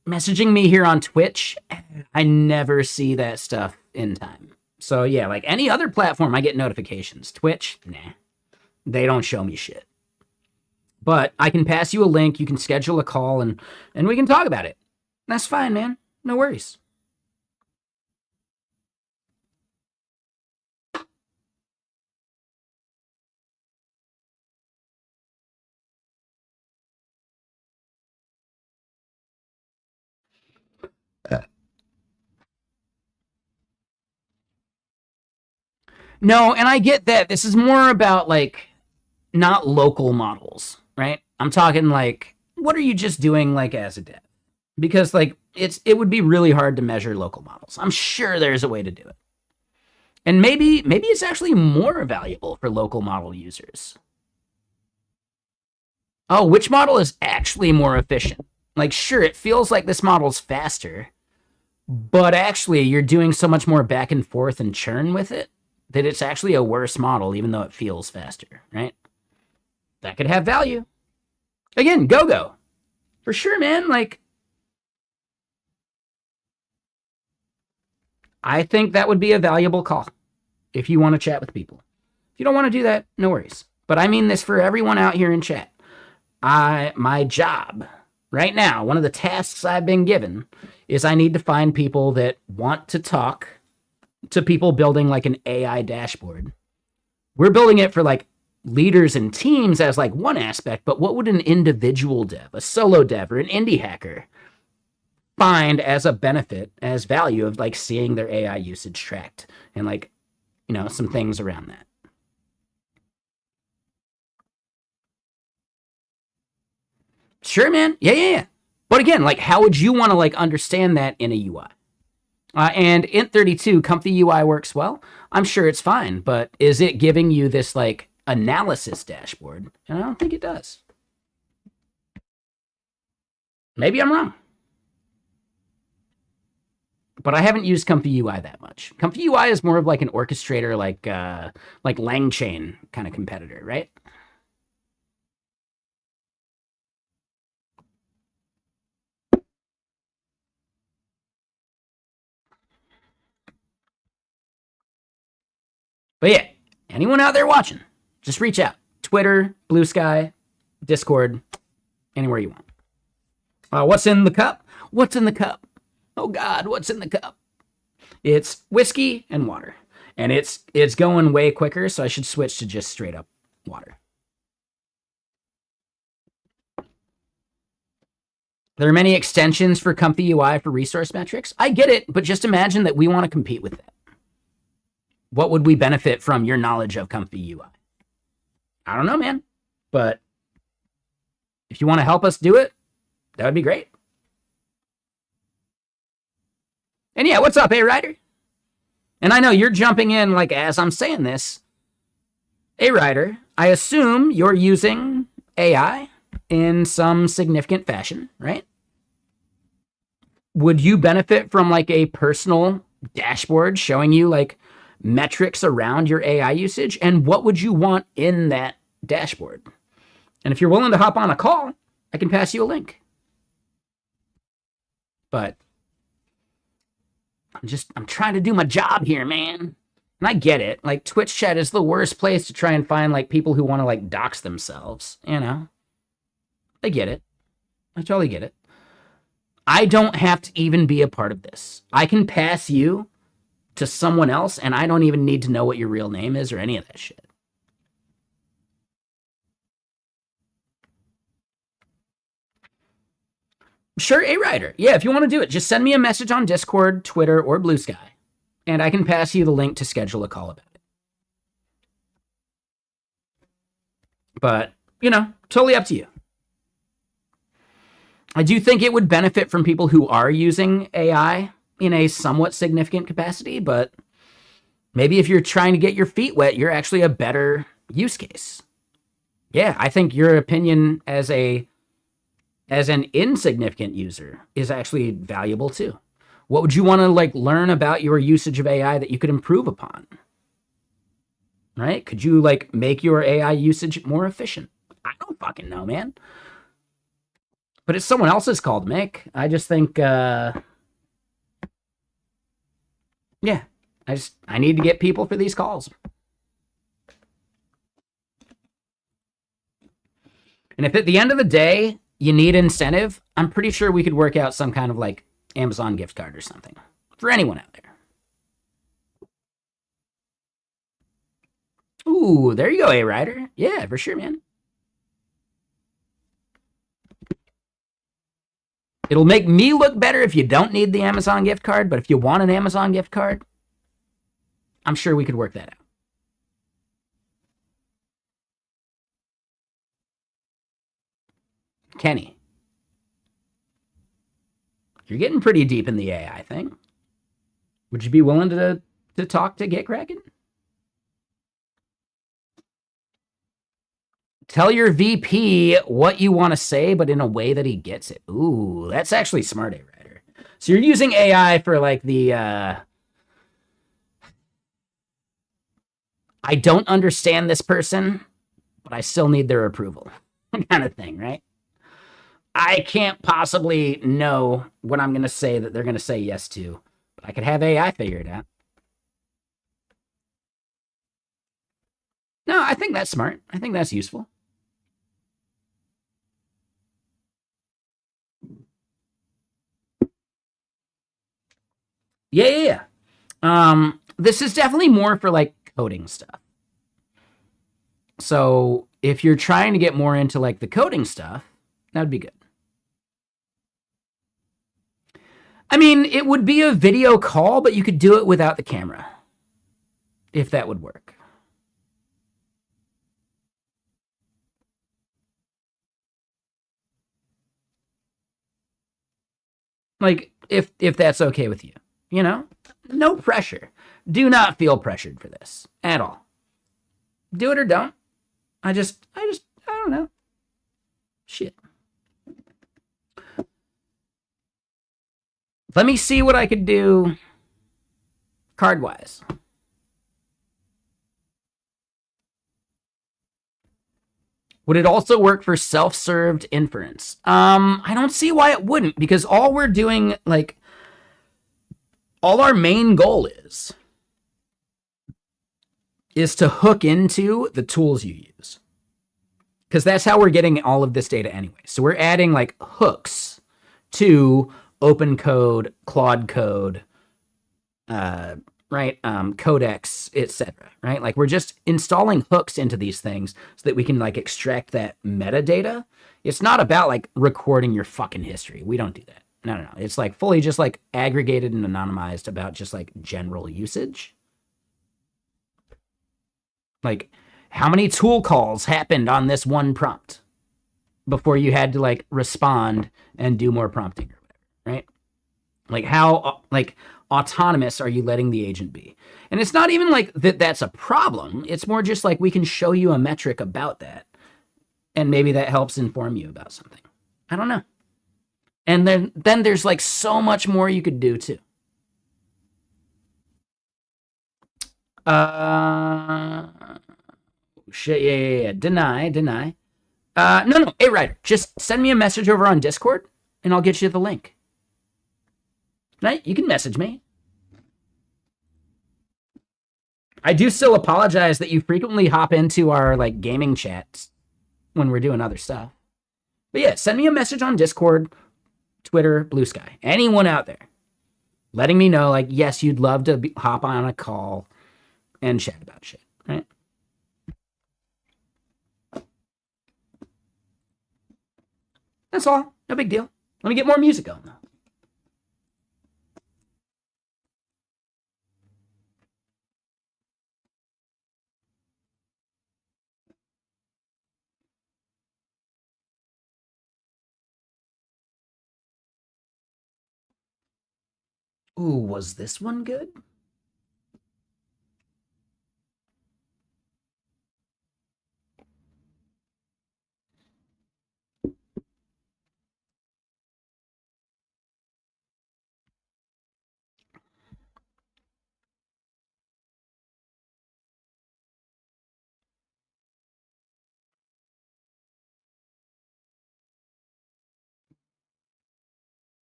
Messaging me here on Twitch, I never see that stuff in time. So yeah, like any other platform, I get notifications. Twitch, nah, they don't show me shit. But I can pass you a link. You can schedule a call, and we can talk about it. That's fine, man. No worries. No, and I get that. This is more about like not local models, right? I'm talking like what are you just doing like as a dev? Because like it would be really hard to measure local models. I'm sure there's a way to do it. And maybe it's actually more valuable for local model users. Oh, which model is actually more efficient? Like sure, it feels like this model's faster, but actually you're doing so much more back and forth and churn with it that it's actually a worse model even though it feels faster, right? That could have value. Again, go. For sure, man. Like I think that would be a valuable call if you want to chat with people. If you don't want to do that, no worries. But I mean this for everyone out here in chat. My job right now, one of the tasks I've been given is I need to find people that want to talk to people building like an AI dashboard. We're building it for like leaders and teams as like one aspect, but what would an individual dev, a solo dev, or an indie hacker find as a benefit, as value of like seeing their AI usage tracked and like, some things around that? Sure, man. Yeah. But again, like, how would you want to like understand that in a UI? And int32 comfy UI works well. I'm sure it's fine, but is it giving you this like analysis dashboard? And I don't think it does. Maybe I'm wrong. But I haven't used Comfy UI that much. Comfy UI is more of like an orchestrator, like LangChain kind of competitor, right? anyone out there watching, just reach out. Twitter, Blue Sky, Discord, anywhere you want. What's in the cup? What's in the cup? Oh God, what's in the cup? It's whiskey and water. And it's going way quicker, so I should switch to just straight up water. There are many extensions for Comfy UI for resource metrics. I get it, but just imagine that we want to compete with that. What would we benefit from your knowledge of Comfy UI? I don't know, man. But if you want to help us do it, that would be great. And yeah, what's up, A-Rider? And I know you're jumping in like as I'm saying this. A-Rider, I assume you're using AI in some significant fashion, right? Would you benefit from like a personal dashboard showing you like metrics around your AI usage? And what would you want in that dashboard? And if you're willing to hop on a call, I can pass you a link. But I'm trying to do my job here, man. And I get it. Like, Twitch chat is the worst place to try and find, like, people who want to, like, dox themselves, you know? I get it. I totally get it. I don't have to even be a part of this. I can pass you to someone else, and I don't even need to know what your real name is or any of that shit. Sure, A-Rider. Yeah, if you want to do it, just send me a message on Discord, Twitter, or Blue Sky, and I can pass you the link to schedule a call about it. But, you know, totally up to you. I do think it would benefit from people who are using AI in a somewhat significant capacity, but maybe if you're trying to get your feet wet, you're actually a better use case. Yeah, I think your opinion as an insignificant user is actually valuable too. What would you want to like learn about your usage of AI that you could improve upon? Right? Could you like make your AI usage more efficient? I don't fucking know, man. But it's someone else's call to make. I just think, yeah, I need to get people for these calls. And if at the end of the day, you need incentive, I'm pretty sure we could work out some kind of like Amazon gift card or something for anyone out there. Ooh, there you go, A-Rider. Yeah, for sure, man. It'll make me look better if you don't need the Amazon gift card, but if you want an Amazon gift card, I'm sure we could work that out. Kenny, you're getting pretty deep in the AI thing. Would you be willing to talk to Get Kraken? Tell your VP what you want to say, but in a way that he gets it. Ooh, that's actually smart, A-Rider. So you're using AI for like the, I don't understand this person, but I still need their approval kind of thing, right? I can't possibly know what I'm going to say that they're going to say yes to, but I could have AI figure it out. No, I think that's smart. I think that's useful. Yeah. This is definitely more for like coding stuff. So if you're trying to get more into like the coding stuff, that would be good. I mean, it would be a video call, but you could do it without the camera, if that would work. Like, if that's okay with you, you know? No pressure. Do not feel pressured for this at all. Do it or don't. I don't know. Shit. Let me see what I could do card-wise. Would it also work for self-served inference? I don't see why it wouldn't, because all we're doing, like, all our main goal is is to hook into the tools you use. Because that's how we're getting all of this data anyway. So we're adding like hooks to open code, Claude code, right? Codex, etc. Right? Like we're just installing hooks into these things so that we can like extract that metadata. It's not about like recording your fucking history. We don't do that. No. It's like fully just like aggregated and anonymized about just like general usage. Like how many tool calls happened on this one prompt before you had to like respond and do more prompting or whatever, right? Like how like autonomous are you letting the agent be? And it's not even like that's a problem. It's more just like we can show you a metric about that. And maybe that helps inform you about something. I don't know. And then there's like so much more you could do too. Shit, yeah. Deny. No. Hey, Ryder, just send me a message over on Discord, and I'll get you the link. Right? You can message me. I do still apologize that you frequently hop into our like gaming chats when we're doing other stuff. But yeah, send me a message on Discord, Twitter, Blue Sky, anyone out there, letting me know like, yes, you'd love to hop on a call and chat about shit, right? That's all. No big deal. Let me get more music going, though. Ooh, was this one good?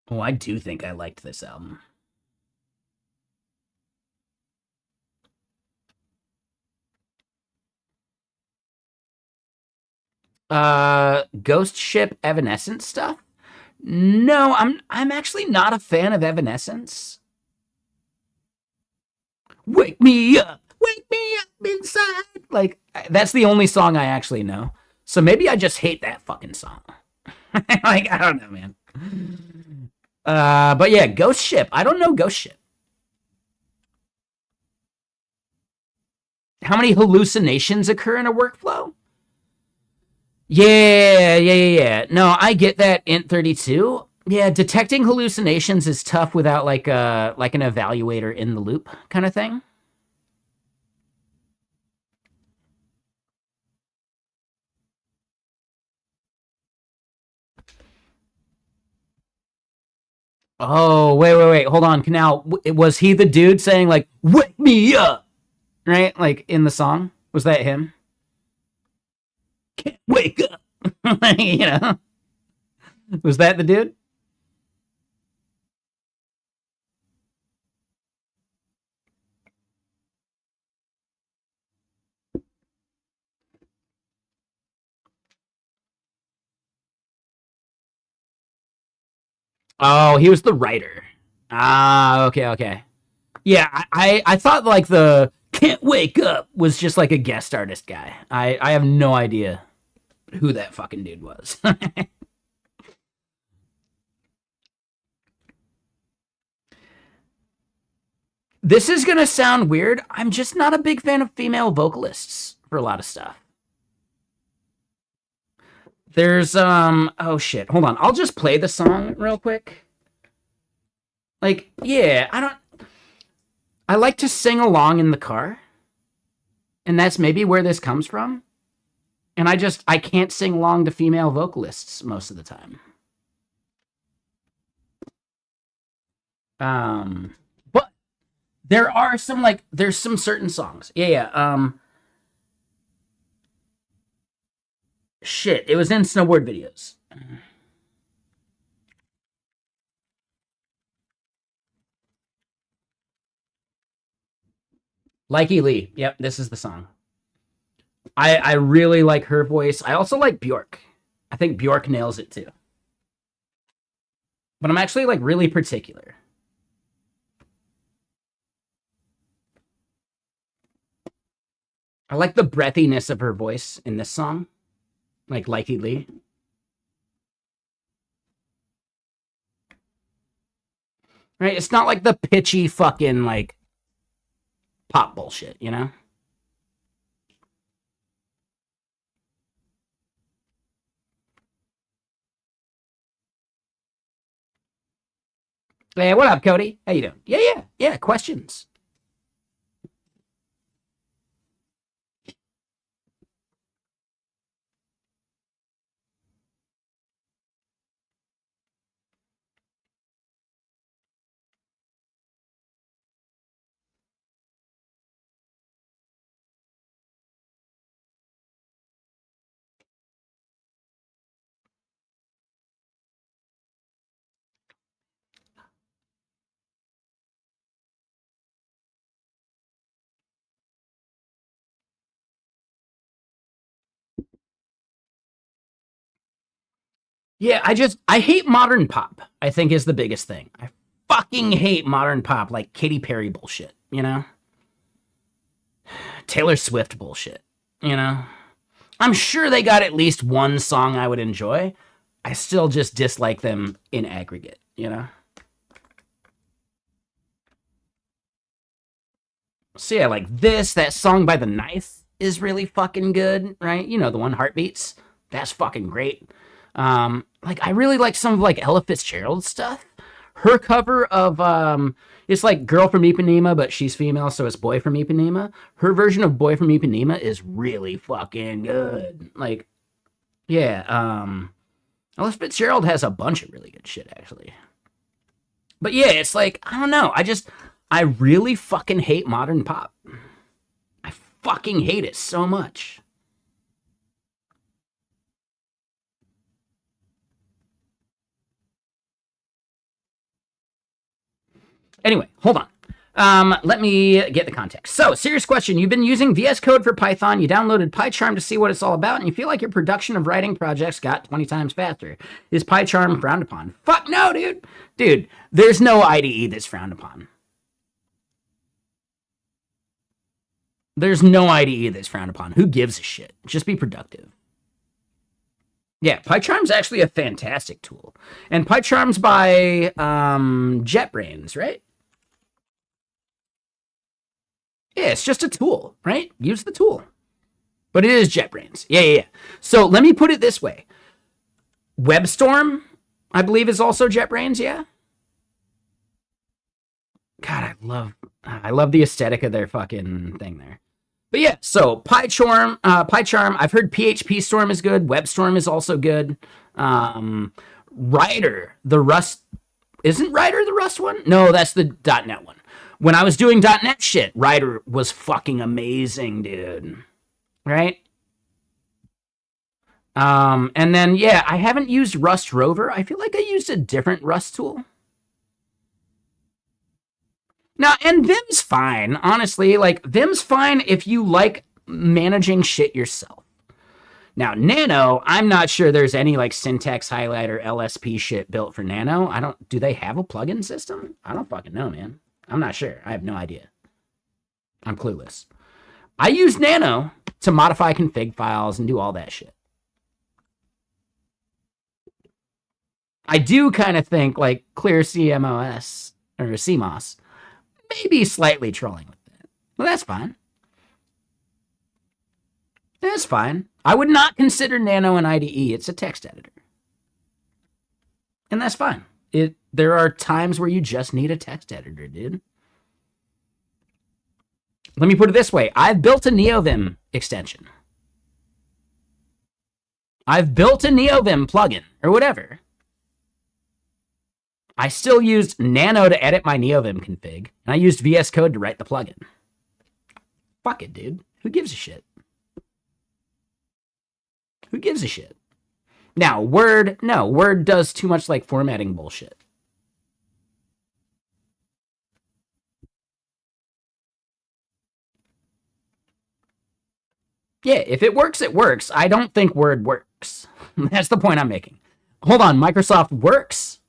Oh, I do think I liked this album. Ghost Ship Evanescence stuff? No, I'm actually not a fan of Evanescence. Wake me up inside. Like that's the only song I actually know. So maybe I just hate that fucking song. Like I don't know, man. But yeah, Ghost Ship. I don't know Ghost Ship. How many hallucinations occur in a workflow? Yeah. No, I get that. Int 32. Yeah, detecting hallucinations is tough without like an evaluator in the loop kind of thing. Oh, wait. Hold on. Now, was he the dude saying like "Wake me up"? Right? Like in the song? Was that him? Can't wake up. You know? Was that the dude? Oh, he was the writer. Ah, okay. Yeah, I thought like the "Can't Wake Up" was just like a guest artist guy. I have no idea who that fucking dude was. This is gonna sound weird. I'm just not a big fan of female vocalists for a lot of stuff. There's oh shit. Hold on. I'll just play the song real quick. Like, yeah, I like to sing along in the car. And that's maybe where this comes from. And I can't sing along to female vocalists most of the time. But there are some like there's some certain songs. Yeah. Shit, it was in snowboard videos. Likey Lee. Yep, this is the song. I really like her voice. I also like Bjork. I think Bjork nails it too. But I'm actually like really particular. I like the breathiness of her voice in this song, like Likey Lee. Right? It's not like the pitchy fucking like pop bullshit, you know? Hey, what up, Cody? How you doing? Yeah. Questions. Yeah, I hate modern pop, I think is the biggest thing. I fucking hate modern pop, like Katy Perry bullshit, you know? Taylor Swift bullshit, you know? I'm sure they got at least one song I would enjoy. I still just dislike them in aggregate, you know? So yeah, like this, that song by The Knife is really fucking good, right? You know, the one Heartbeats. That's fucking great. Like I really like some of like Ella Fitzgerald's stuff. Her cover of it's like Girl from Ipanema, but she's female, so it's Boy from Ipanema. Her version of Boy from Ipanema is really fucking good. Like, yeah, Ella Fitzgerald has a bunch of really good shit actually. But yeah, it's like, I don't know. I really fucking hate modern pop. I fucking hate it so much. Anyway, hold on. Let me get the context. So, serious question. You've been using VS Code for Python. You downloaded PyCharm to see what it's all about, and you feel like your production of writing projects got 20 times faster. Is PyCharm frowned upon? Fuck no, dude. Dude, there's no IDE that's frowned upon. There's no IDE that's frowned upon. Who gives a shit? Just be productive. Yeah, PyCharm's actually a fantastic tool. And PyCharm's by JetBrains, right? Yeah, it's just a tool, right? Use the tool. But it is JetBrains. Yeah. So let me put it this way. WebStorm, I believe, is also JetBrains, yeah? God, I love the aesthetic of their fucking thing there. But yeah, so PyCharm. I've heard PHP Storm is good. WebStorm is also good. Rider, the Rust, isn't Rider the Rust one? No, that's the .NET one. When I was doing .NET shit, Rider was fucking amazing, dude. Right? And then yeah, I haven't used Rust Rover. I feel like I used a different Rust tool. Now, and Vim's fine, honestly. Like, Vim's fine if you like managing shit yourself. Now, Nano, I'm not sure there's any like syntax highlighter LSP shit built for Nano. Do they have a plugin system? I don't fucking know, man. I'm not sure. I have no idea. I'm clueless. I use Nano to modify config files and do all that shit. I do kind of think like clear CMOS or CMOS maybe slightly trolling with that. Well, that's fine. That's fine. I would not consider Nano an IDE. It's a text editor. And that's fine. There are times where you just need a text editor, dude. Let me put it this way. I've built a NeoVim extension. I've built a NeoVim plugin or whatever. I still used Nano to edit my NeoVim config, and I used VS Code to write the plugin. Fuck it, dude. Who gives a shit? Who gives a shit? Now, Word does too much like formatting bullshit. Yeah, if it works, it works. I don't think Word works. That's the point I'm making. Hold on, Microsoft Works.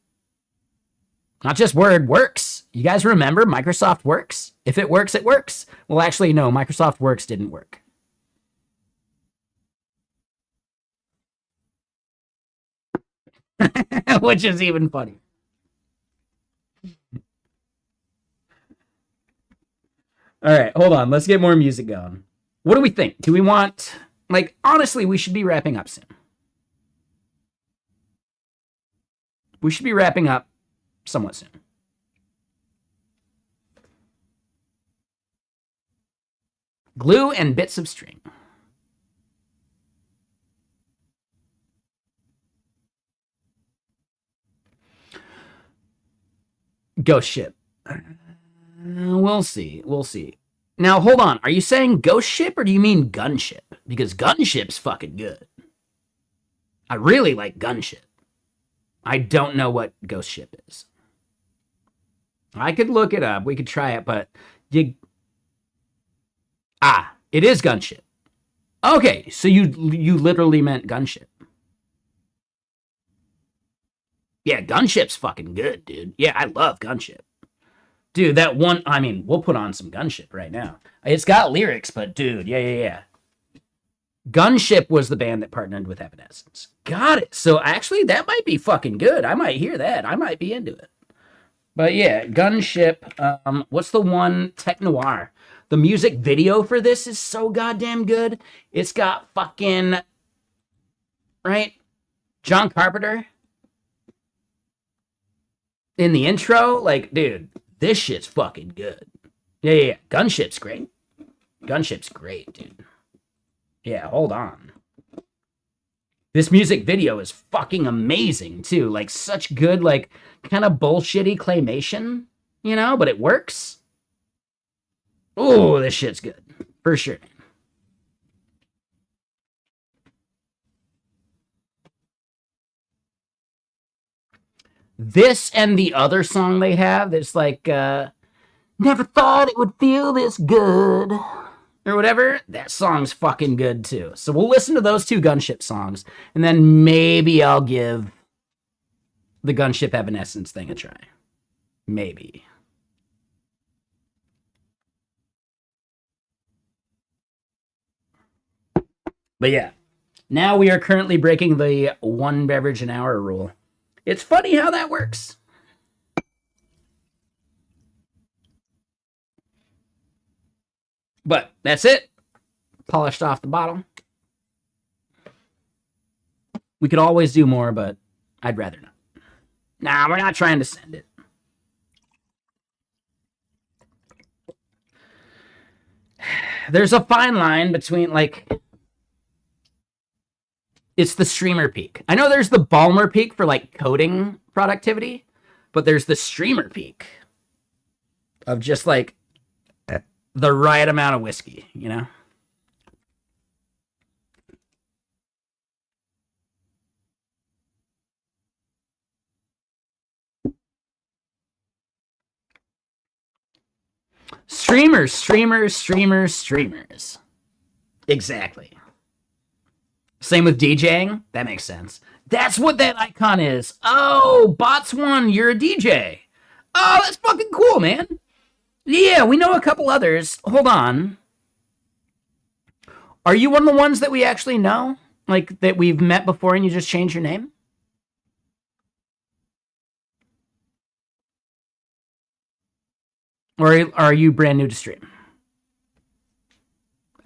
Not just Word, Works. You guys remember Microsoft Works? If it works, it works. Well, actually, no, Microsoft Works didn't work. Which is even funny. All right, hold on. Let's get more music going. What do we think? Do we want, like, honestly, we should be wrapping up soon. We should be wrapping up somewhat soon. Glue and bits of string. Ghost ship. We'll see. We'll see. Now, hold on. Are you saying ghost ship or do you mean gunship? Because gunship's fucking good. I really like gunship. I don't know what ghost ship is. I could look it up. We could try it, but you... Ah, it is gunship. Okay, so you literally meant gunship. Yeah, gunship's fucking good, dude. Yeah, I love gunship. Dude, that one, I mean, we'll put on some gunship right now. It's got lyrics, but dude, yeah. Gunship was the band that partnered with Evanescence. Got it. So actually, that might be fucking good. I might hear that. I might be into it. But yeah, Gunship. What's the one? Tech Noir. The music video for this is so goddamn good. It's got fucking, right? John Carpenter in the intro. Like, dude, this shit's fucking good. Yeah. Gunship's great. Gunship's great, dude. Yeah, hold on. This music video is fucking amazing, too. Like, such good, like, kind of bullshitty claymation, you know? But it works. Oh, this shit's good. For sure. This and the other song they have, that's like, never thought it would feel this good. Or whatever, that song's fucking good too. So we'll listen to those two Gunship songs, and then maybe I'll give the Gunship Evanescence thing a try. Maybe. But yeah, now we are currently breaking the 1 beverage an hour rule. It's funny how that works. But that's it. Polished off the bottle. We could always do more, but I'd rather not. Nah, we're not trying to send it. There's a fine line between, like, it's the streamer peak. I know there's the Balmer peak for, like, coding productivity, but there's the streamer peak of just, like, the right amount of whiskey, you know? Streamers. Exactly. Same with DJing. That makes sense. That's what that icon is. Oh, Bots1, you're a DJ. Oh, that's fucking cool, man. Yeah, we know a couple others. Hold on. Are you one of the ones that we actually know? Like, that we've met before and you just changed your name? Or are you brand new to stream?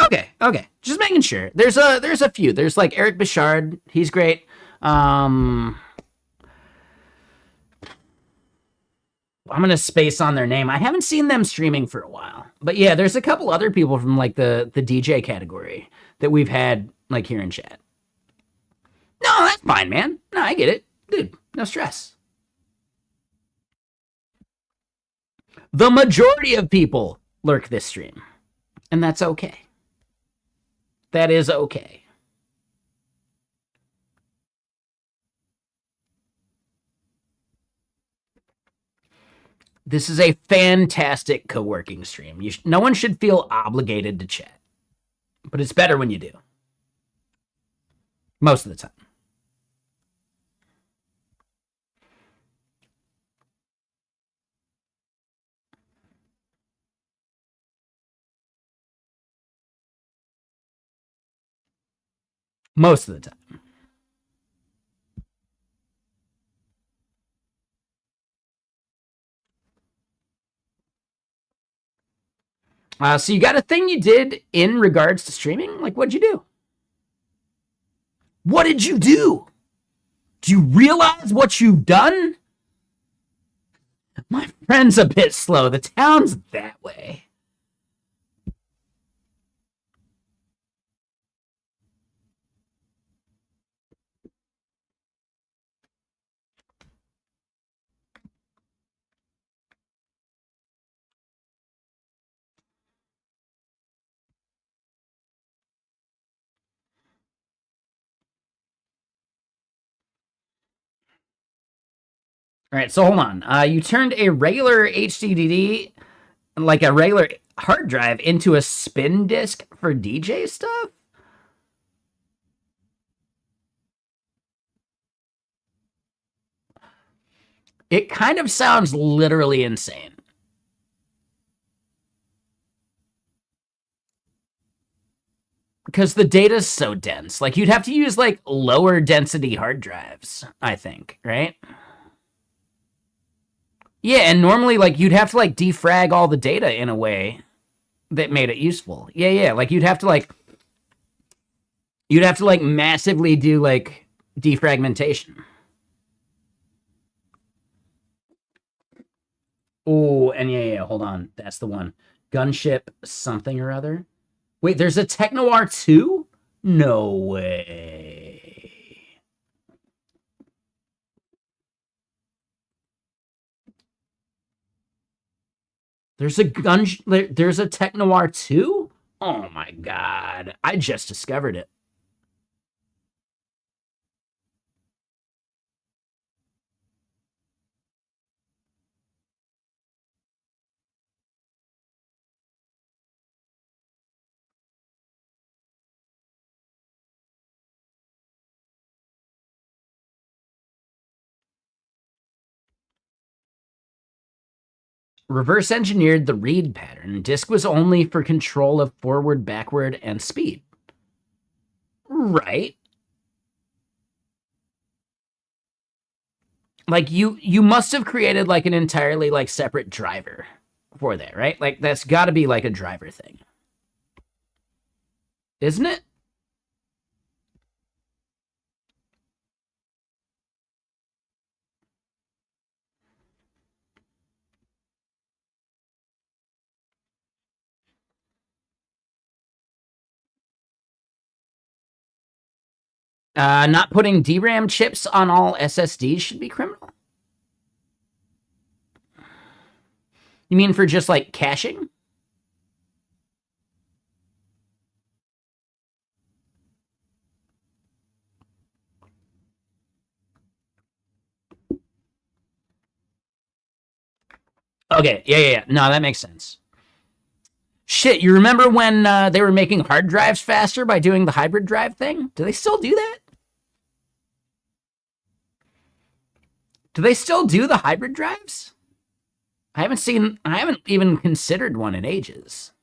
Okay. Just making sure. There's a few. There's like Eric Bichard. He's great. I'm gonna space on their name. I haven't seen them streaming for a while. But yeah, there's a couple other people from like the DJ category that we've had like here in chat. No, that's fine, man. No, I get it. Dude, no stress. The majority of people lurk this stream. And that's okay. That is okay. This is a fantastic co-working stream. No one should feel obligated to chat. But it's better when you do. Most of the time. Most of the time. So you got a thing you did in regards to streaming? Like, what'd you do? What did you do? Do you realize what you've done? My friend's a bit slow. The town's that way. All right, so hold on. You turned a regular HDD, like a regular hard drive, into a spin disk for DJ stuff? It kind of sounds literally insane. Because the data's so dense. Like, you'd have to use, like, lower density hard drives, I think, right? Yeah, and normally, like, you'd have to, like, defrag all the data in a way that made it useful. Yeah, like, you'd have to, like, massively do, like, defragmentation. Oh, and yeah, hold on. That's the one. Gunship something or other. Wait, there's a Tech Noir 2? No way. There's a Tech Noir 2? Oh my god. I just discovered it. Reverse engineered the read pattern. Disk was only for control of forward, backward, and speed. Right. Like, you must have created, like, an entirely, like, separate driver for that, right? Like, that's got to be, like, a driver thing. Isn't it? Not putting DRAM chips on all SSDs should be criminal? You mean for just, like, caching? Okay, yeah. No, that makes sense. Shit, you remember when they were making hard drives faster by doing the hybrid drive thing? Do they still do that? Do they still do the hybrid drives? I haven't even considered one in ages.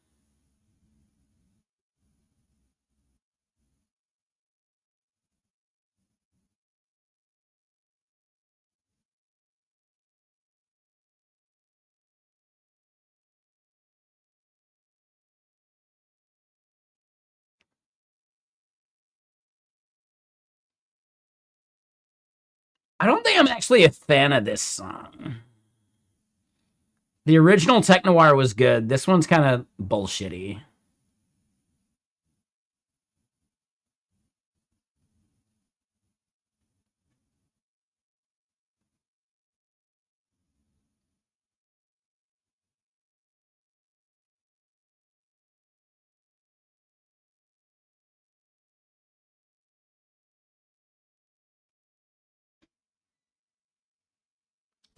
I don't think I'm actually a fan of this song. The original Tech Noir was good. This one's kind of bullshitty.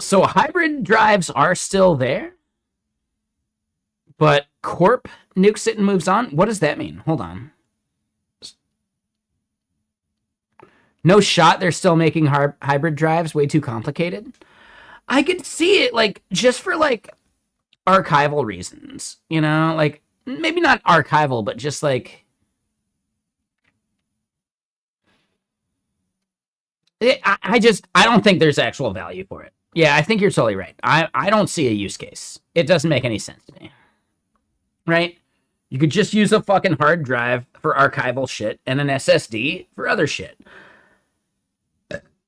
So hybrid drives are still there, but Corp nukes it and moves on? What does that mean? Hold on. No shot they're still making hybrid drives way too complicated. I could see it, like, just for, like, archival reasons, you know? Like, maybe not archival, but just, like... I don't think there's actual value for it. Yeah, I think you're totally right. I don't see a use case. It doesn't make any sense to me. Right? You could just use a fucking hard drive for archival shit and an SSD for other shit.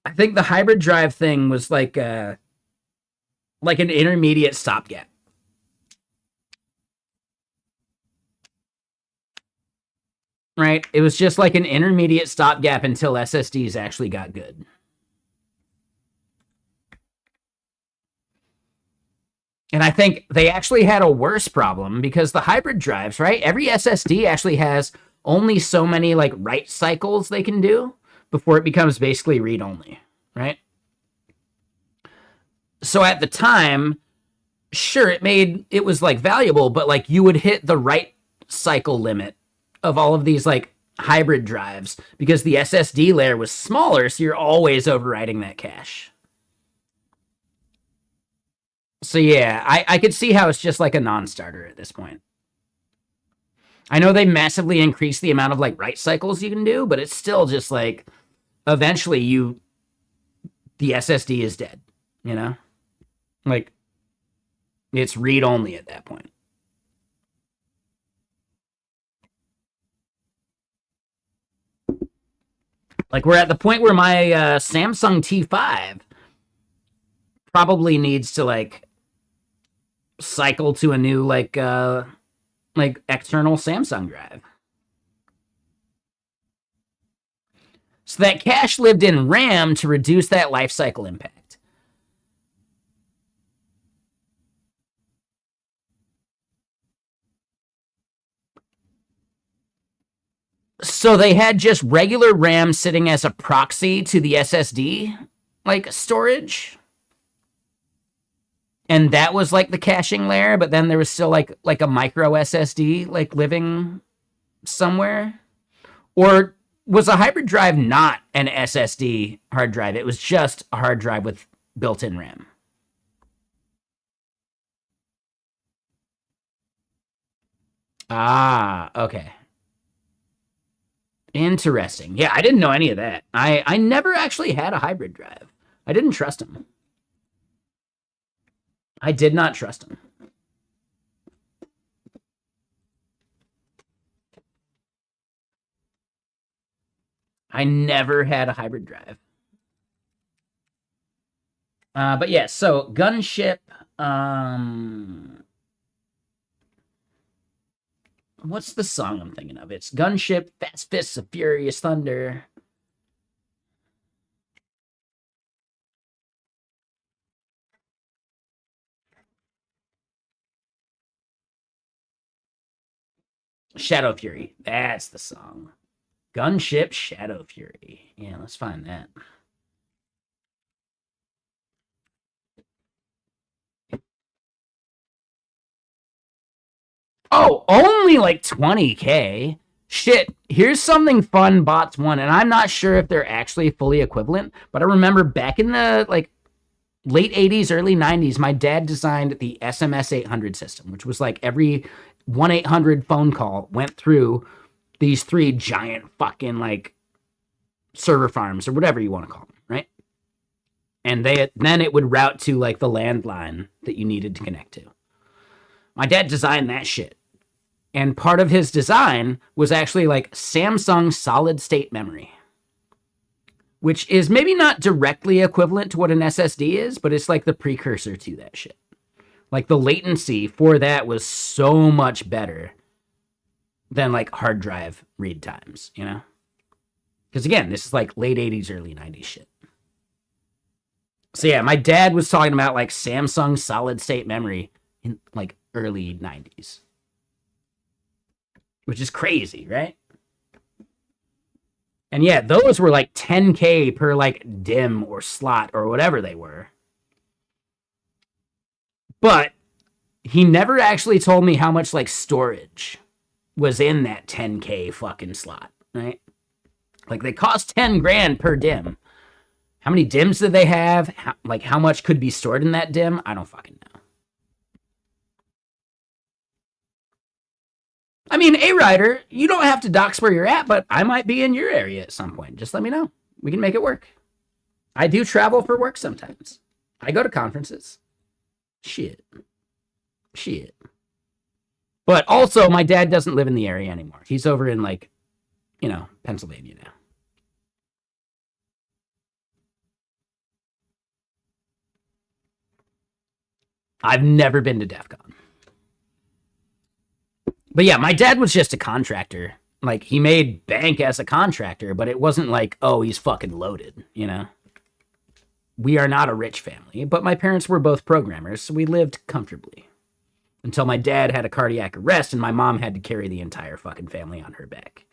I think the hybrid drive thing was like an intermediate stopgap. Right? It was just like an intermediate stopgap until SSDs actually got good. And I think they actually had a worse problem because the hybrid drives, right? Every SSD actually has only so many like write cycles they can do before it becomes basically read-only, right? So at the time, sure, it was like valuable, but like you would hit the write cycle limit of all of these like hybrid drives because the SSD layer was smaller, so you're always overwriting that cache. So yeah, I could see how it's just like a non-starter at this point. I know they massively increased the amount of like write cycles you can do, but it's still just like eventually the SSD is dead, you know? Like it's read only at that point. Like we're at the point where my Samsung T5 probably needs to like cycle to a new like external Samsung drive. So that cache lived in RAM to reduce that life cycle impact. So they had just regular RAM sitting as a proxy to the SSD like storage. And that was like the caching layer, but then there was still like a micro SSD like living somewhere. Or was a hybrid drive not an SSD hard drive? It was just a hard drive with built-in RAM. Ah, okay. Interesting. Yeah, I didn't know any of that. I never actually had a hybrid drive. I didn't trust him. I did not trust him. I never had a hybrid drive. But yeah, so Gunship. What's the song I'm thinking of? It's Gunship, Fast Fists of Furious Thunder. Shadow Fury. That's the song. Gunship Shadow Fury. Yeah, let's find that. Oh, only like 20K. Shit, here's something fun bots won, and I'm not sure if they're actually fully equivalent, but I remember back in the like late 80s, early 90s, my dad designed the SMS 800 system, which was like every 1-800 phone call went through these 3 giant fucking like server farms or whatever you want to call them, right? And then it would route to like the landline that you needed to connect to. My dad designed that shit. And part of his design was actually like Samsung solid state memory, which is maybe not directly equivalent to what an SSD is, but it's like the precursor to that shit. Like the latency for that was so much better than like hard drive read times, you know? Because again, this is like late 80s, early 90s shit. So yeah, my dad was talking about like Samsung solid state memory in like early 90s. Which is crazy, right? And yeah, those were like 10K per like DIMM or slot or whatever they were. But he never actually told me how much like storage was in that 10K fucking slot, right? Like they cost 10 grand per DIM. How many DIMs do they have? How much could be stored in that DIM? I don't fucking know. I mean, A-Rider, you don't have to dox where you're at, but I might be in your area at some point. Just let me know. We can make it work. I do travel for work sometimes. I go to conferences. Shit. But also, my dad doesn't live in the area anymore. He's over in, like, Pennsylvania now. I've never been to DEF CON. But yeah, my dad was just a contractor. Like, he made bank as a contractor, but it wasn't like, oh, he's fucking loaded, We are not a rich family, but my parents were both programmers, so we lived comfortably. Until my dad had a cardiac arrest and my mom had to carry the entire fucking family on her back.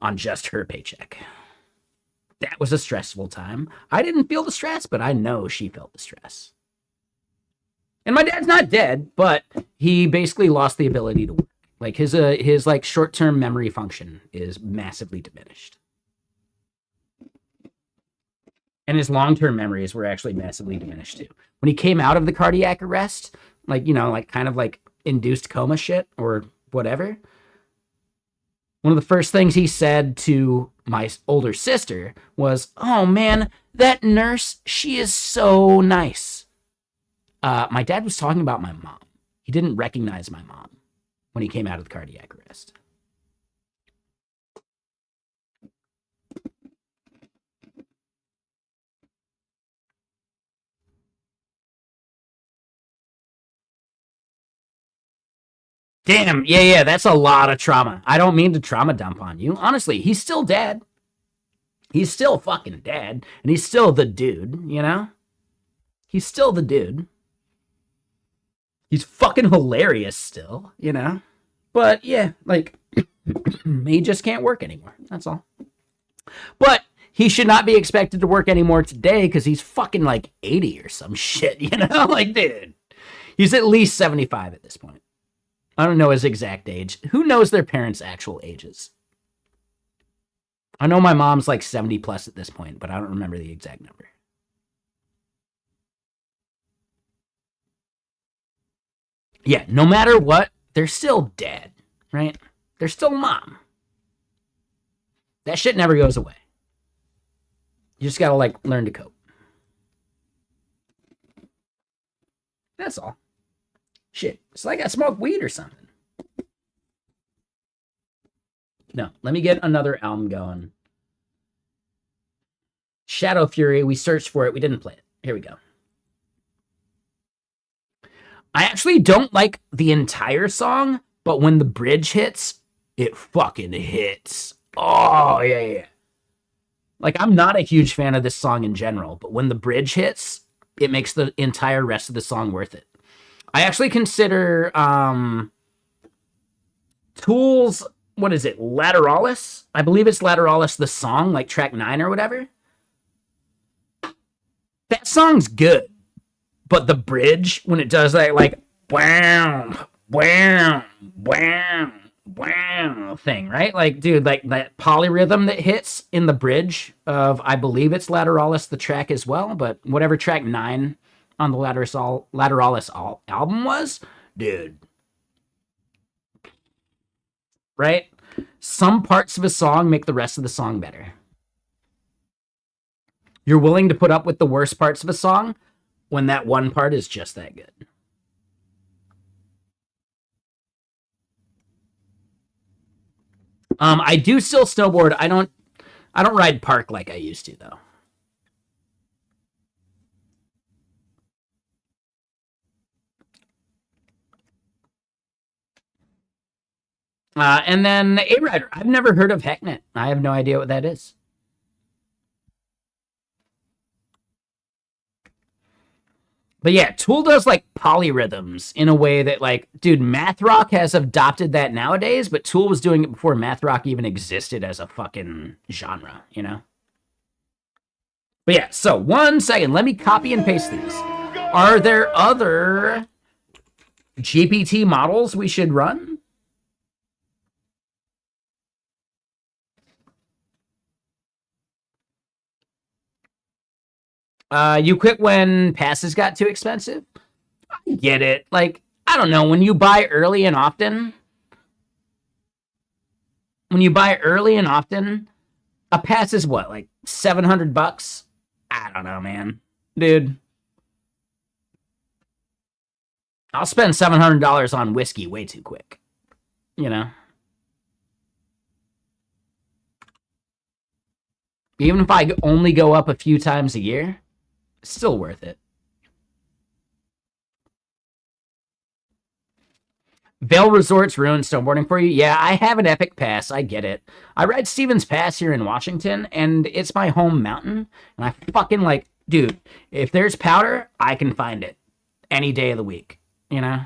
On just her paycheck. That was a stressful time. I didn't feel the stress, but I know she felt the stress. And my dad's not dead, but he basically lost the ability to work. Like his like short-term memory function is massively diminished. And his long-term memories were actually massively diminished too. When he came out of the cardiac arrest, kind of induced coma shit or whatever, one of the first things he said to my older sister was, "Oh man, that nurse, she is so nice." My dad was talking about my mom. He didn't recognize my mom when he came out of the cardiac arrest. Damn, yeah, that's a lot of trauma. I don't mean to trauma dump on you. Honestly, he's still dead. He's still fucking dead, and he's still the dude, He's still the dude. He's fucking hilarious still, But yeah, he just can't work anymore. That's all. But he should not be expected to work anymore today because he's fucking 80 or some shit, Dude. He's at least 75 at this point. I don't know his exact age. Who knows their parents' actual ages? I know my mom's 70 plus at this point, but I don't remember the exact number. Yeah, no matter what, they're still dead, right? They're still mom. That shit never goes away. You just gotta learn to cope. That's all. Shit, it's like I smoke weed or something. No, let me get another album going. Shadow Fury, we searched for it, we didn't play it. Here we go. I actually don't like the entire song, but when the bridge hits, it fucking hits. Oh, yeah. I'm not a huge fan of this song in general, but when the bridge hits, it makes the entire rest of the song worth it. I actually consider Tool's, what is it, Lateralis? I believe it's Lateralis, the song, track 9 or whatever. That song's good. But the bridge, when it does that, wham, wham, wham, wham thing, right? Dude, that polyrhythm that hits in the bridge of, I believe it's Lateralis, the track as well, but whatever track 9 on the Lateralis album was, dude. Right? Some parts of a song make the rest of the song better. You're willing to put up with the worst parts of a song when that one part is just that good. I do still snowboard. I don't ride park like I used to, though. And then A-Rider. I've never heard of Hecknet. I have no idea what that is. But yeah, Tool does polyrhythms in a way that dude, math rock has adopted that nowadays, but Tool was doing it before math rock even existed as a fucking genre, But yeah, so 1 second, let me copy and paste these. Are there other GPT models we should run? You quit when passes got too expensive? I get it. Like, I don't know, when you buy early and often, a pass is what, like $700? I don't know, man. Dude, I'll spend $700 on whiskey way too quick. You know? Even if I only go up a few times a year, still worth it. Vail Resorts ruined snowboarding for you? Yeah, I have an Epic Pass. I get it. I ride Stevens Pass here in Washington, and it's my home mountain. And I fucking like, dude, if there's powder, I can find it any day of the week, you know?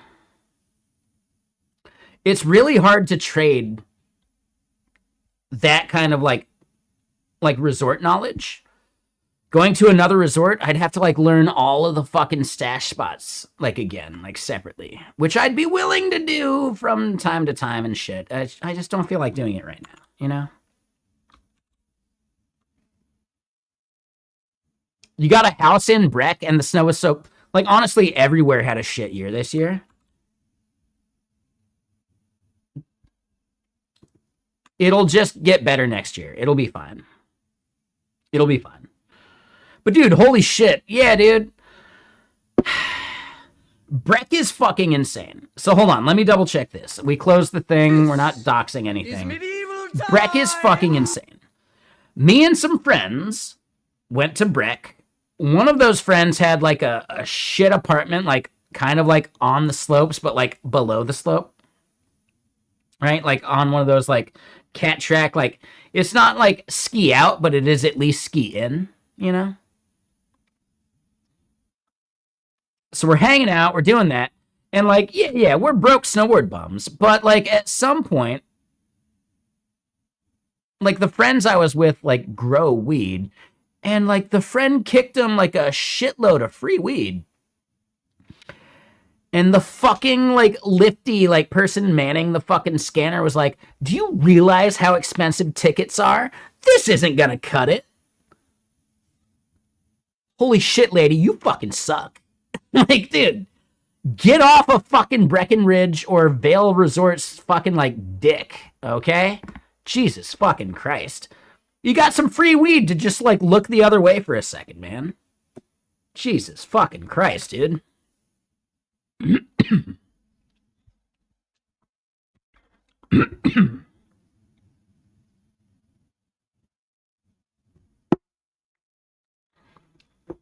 It's really hard to trade that kind of like resort knowledge. Going to another resort, I'd have to like learn all of the fucking stash spots like again, like separately, which I'd be willing to do from time to time and shit. I just don't feel like doing it right now, you know? You got a house in Breck and the snow was so, like, honestly, everywhere had a shit year this year. It'll just get better next year. It'll be fine. It'll be fine. But dude, holy shit. Yeah, dude. Breck is fucking insane. So hold on, let me double check this. We closed the thing. We're not doxing anything. Breck is fucking insane. Me and some friends went to Breck. One of those friends had like a shit apartment, like kind of like on the slopes, but like below the slope. Right? Like on one of those like cat track, like it's not like ski out, but it is at least ski in, you know? So we're hanging out, we're doing that, and like, yeah, we're broke snowboard bums, but like at some point, like the friends I was with like grow weed, and like the friend kicked him like a shitload of free weed. And the fucking like lifty like person manning the fucking scanner was like, "Do you realize how expensive tickets are? This isn't gonna cut it." Holy shit, lady, you fucking suck. Like, dude, get off of fucking Breckenridge or Vail Resorts fucking like dick, okay? Jesus fucking Christ. You got some free weed to just like look the other way for a second, man. Jesus fucking Christ, dude.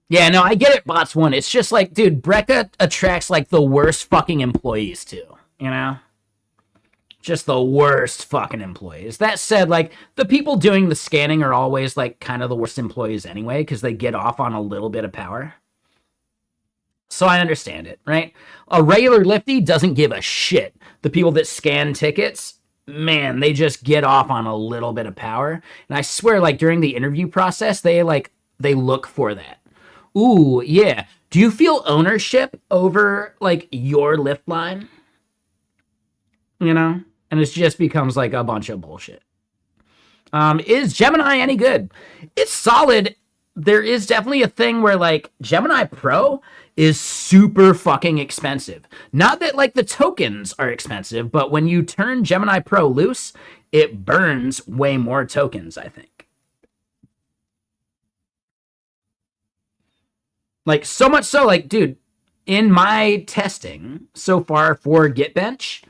Yeah, no, I get it, Bots One. It's just like, dude, Brecca attracts like the worst fucking employees too, you know? Just the worst fucking employees. That said, like, the people doing the scanning are always like kind of the worst employees anyway, because they get off on a little bit of power. So I understand it, right? A regular lifty doesn't give a shit. The people that scan tickets, man, they just get off on a little bit of power. And I swear, like, during the interview process, they look for that. Ooh, yeah. Do you feel ownership over like your lift line? You know? And it just becomes like a bunch of bullshit. Is Gemini any good? It's solid. There is definitely a thing where like Gemini Pro is super fucking expensive. Not that like the tokens are expensive, but when you turn Gemini Pro loose, it burns way more tokens, I think. Like, so much so, like, dude, in my testing so far for GitBench,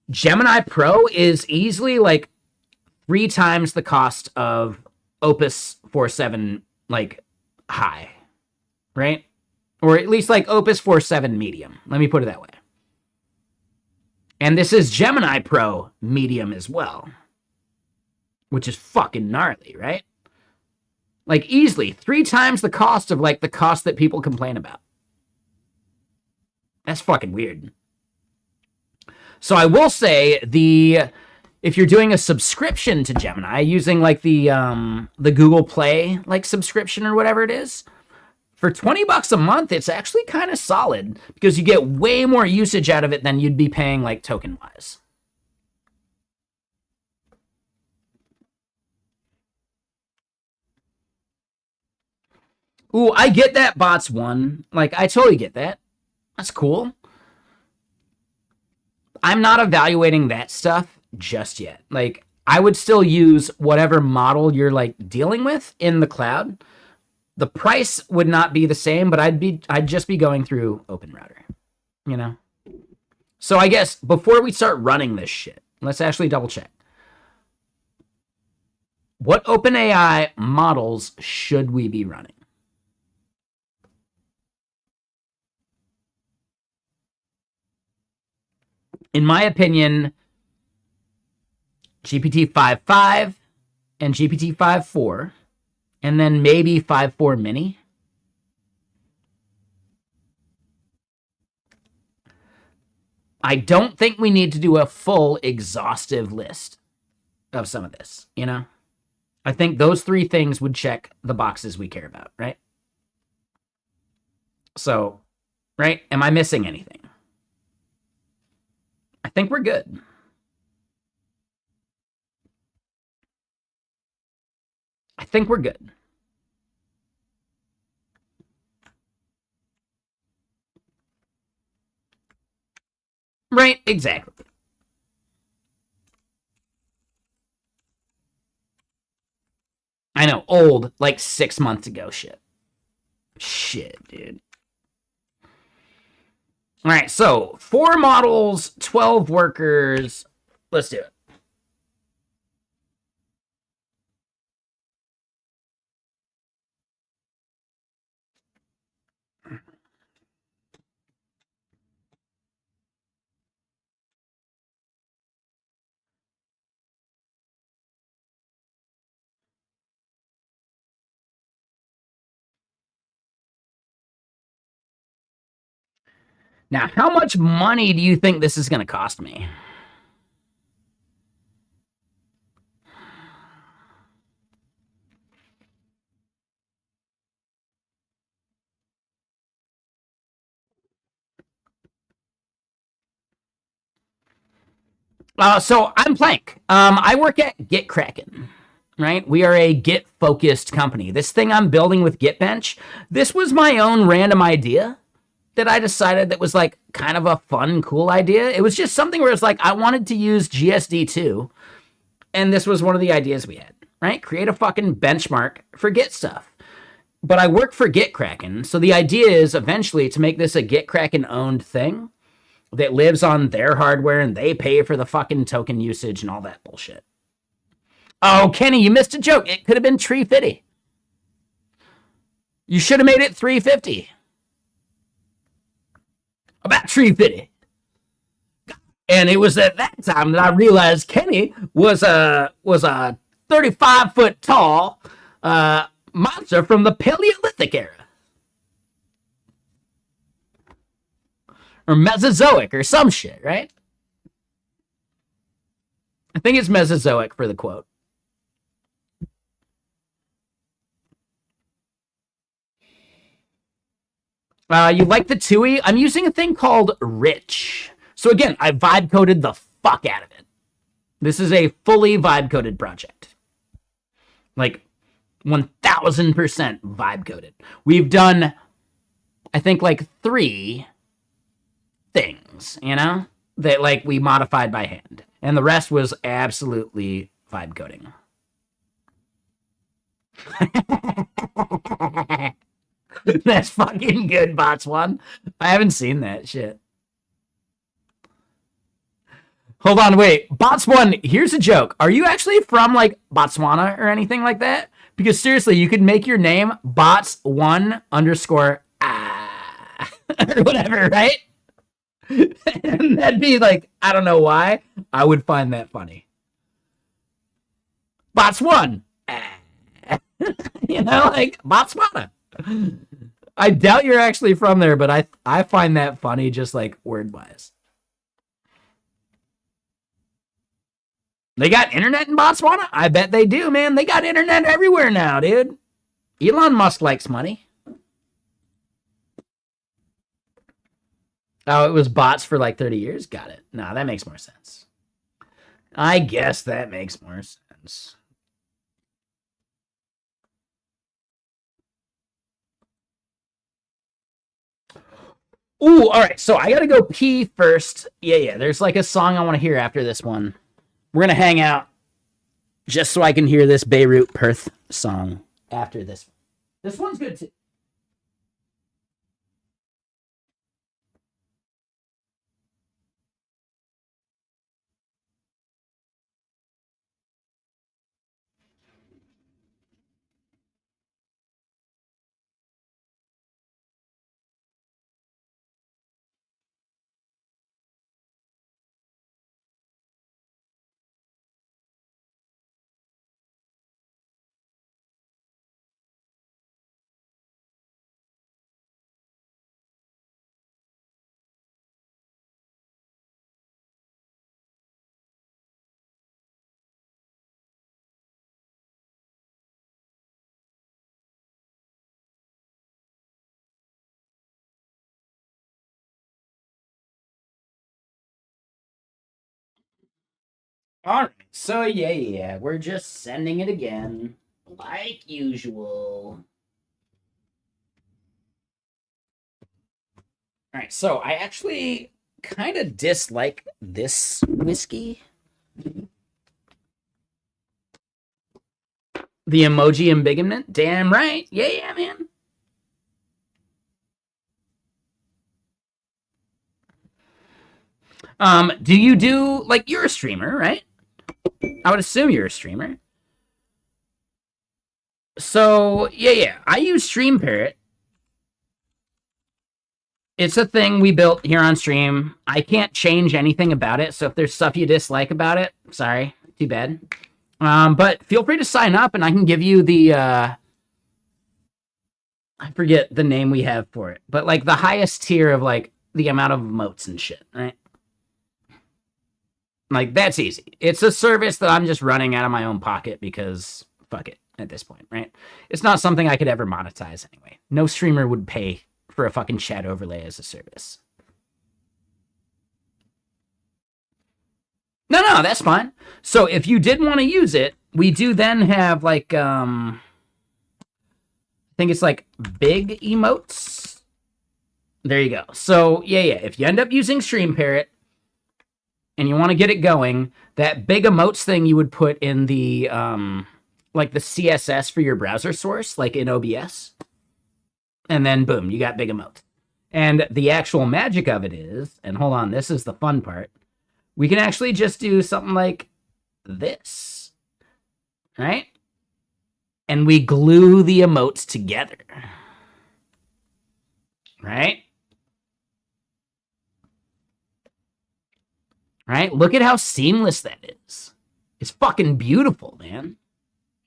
Gemini Pro is easily, like, 3 times the cost of Opus 4.7, like, high, right? Or at least, like, Opus 4.7 medium. Let me put it that way. And this is Gemini Pro medium as well, which is fucking gnarly, right? Like, easily 3 times the cost of, like, the cost that people complain about. That's fucking weird. So I will say, if you're doing a subscription to Gemini, using, like, the Google Play, like, subscription or whatever it is, for $20 a month, it's actually kind of solid, because you get way more usage out of it than you'd be paying, like, token-wise. Ooh, I get that bots won. Like, I totally get that. That's cool. I'm not evaluating that stuff just yet. Like, I would still use whatever model you're like dealing with in the cloud. The price would not be the same, but I'd just be going through OpenRouter, you know? So I guess before we start running this shit, let's actually double check. What OpenAI models should we be running? In my opinion, GPT-5.5 and GPT-5.4, and then maybe 5.4 mini. I don't think we need to do a full exhaustive list of some of this, you know? I think those three things would check the boxes we care about, right? So, right? Am I missing anything? I think we're good. I think we're good. Right, exactly. I know, old, like 6 months ago shit. Shit, dude. All right, so 4 models, 12 workers. Let's do it. Now, how much money do you think this is going to cost me? So I'm Plank. I work at GitKraken, right? We are a Git focused company. This thing I'm building with GitBench, this was my own random idea that I decided that was like kind of a fun, cool idea. It was just something where it's like I wanted to use GSD2, and this was one of the ideas we had, right? Create a fucking benchmark for Git stuff. But I work for GitKraken, so the idea is eventually to make this a GitKraken owned thing that lives on their hardware and they pay for the fucking token usage and all that bullshit. Oh, Kenny, you missed a joke. It could have been Tree Fitty. You should have made it 350. About Tree Fitty. And it was at that time that I realized Kenny was a 35-foot tall monster from the Paleolithic era. Or Mesozoic or some shit, right? I think it's Mesozoic for the quote. You like the TUI? I'm using a thing called Rich. So again, I vibe coded the fuck out of it. This is a fully vibe coded project. Like 1000% vibe coded. We've done, I think, like 3 things, you know, that like we modified by hand. And the rest was absolutely vibe coding. That's fucking good, Botswan. I haven't seen that shit. Hold on, wait. Botswan, here's a joke. Are you actually from like Botswana or anything like that? Because seriously, you could make your name bots1 underscore or whatever, right? And that'd be like, I don't know why. I would find that funny. Bots1. You know, like Botswana. I doubt you're actually from there, but I find that funny just like word wise. They got internet in Botswana? I bet they do, man. They got internet everywhere now, dude. Elon Musk likes money. Oh, it was bots for like 30 years? Got it. Nah, that makes more sense. I guess that makes more sense. Ooh, all right. So I gotta go pee first. Yeah. There's like a song I want to hear after this one. We're gonna hang out just so I can hear this Beirut Perth song after this. This one's good too. All right. So we're just sending it again, like usual. All right. So I actually kind of dislike this whiskey. The emoji embigament. Damn right. Yeah, man. Do you do like you're a streamer, right? I would assume you're a streamer. So I use Stream Parrot. It's a thing we built here on stream. I can't change anything about it, so if there's stuff you dislike about it, sorry, too bad. But feel free to sign up, and I can give you the I forget the name we have for it, but like the highest tier of like the amount of emotes and shit, right? Like that's easy. It's a service that I'm just running out of my own pocket because fuck it at this point, right? It's not something I could ever monetize anyway. No streamer would pay for a fucking chat overlay as a service. No, that's fine. So if you did want to use it, we do then have like I think it's like big emotes. There you go. So if you end up using Stream Parrot and you want to get it going, that big emotes thing you would put in the like the CSS for your browser source, like in OBS. And then boom, you got big emotes. And the actual magic of it is, and hold on, this is the fun part. We can actually just do something like this, right? And we glue the emotes together, right? Right? Look at how seamless that is. It's fucking beautiful, man.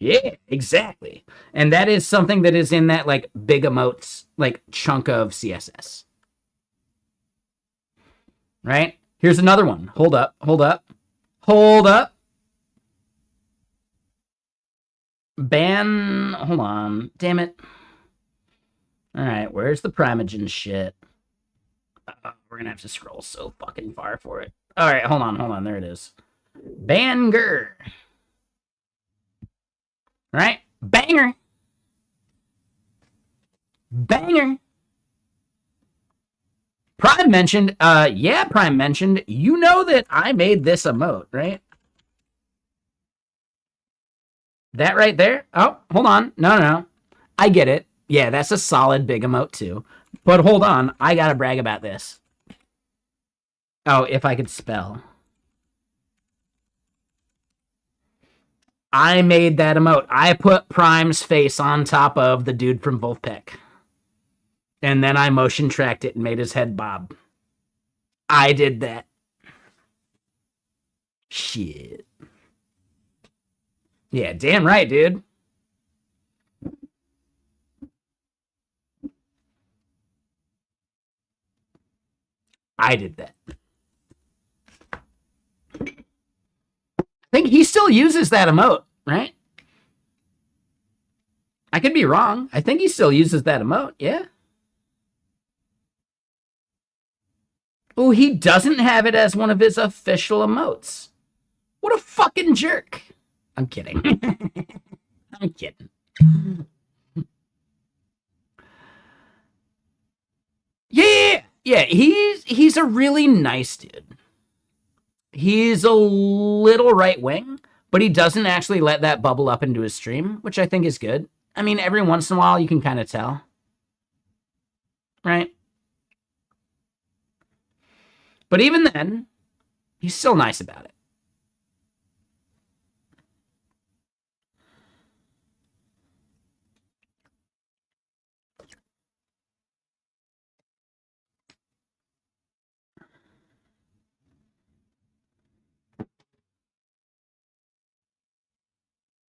Yeah, exactly. And that is something that is in that like big emotes, like chunk of CSS. Right? Here's another one. Hold up. Ban. Hold on. Damn it. All right, where's the Primogen shit? We're gonna have to scroll so fucking far for it. All right, hold on. There it is. Banger. Right? Banger. Prime mentioned, Prime mentioned, you know that I made this emote, right? That right there? Oh, hold on. No. I get it. Yeah, that's a solid big emote too. But hold on, I gotta brag about this. Oh, if I could spell. I made that emote. I put Prime's face on top of the dude from Wolfpack. And then I motion tracked it and made his head bob. I did that. Shit. Yeah, damn right, dude. I did that. I think he still uses that emote, right? I could be wrong. I think he still uses that emote, yeah. Oh, he doesn't have it as one of his official emotes. What a fucking jerk. I'm kidding. I'm kidding. Yeah. Yeah, he's a really nice dude. He's a little right wing, but he doesn't actually let that bubble up into his stream, which I think is good. I mean, every once in a while you can kind of tell, right? But even then, he's still nice about it.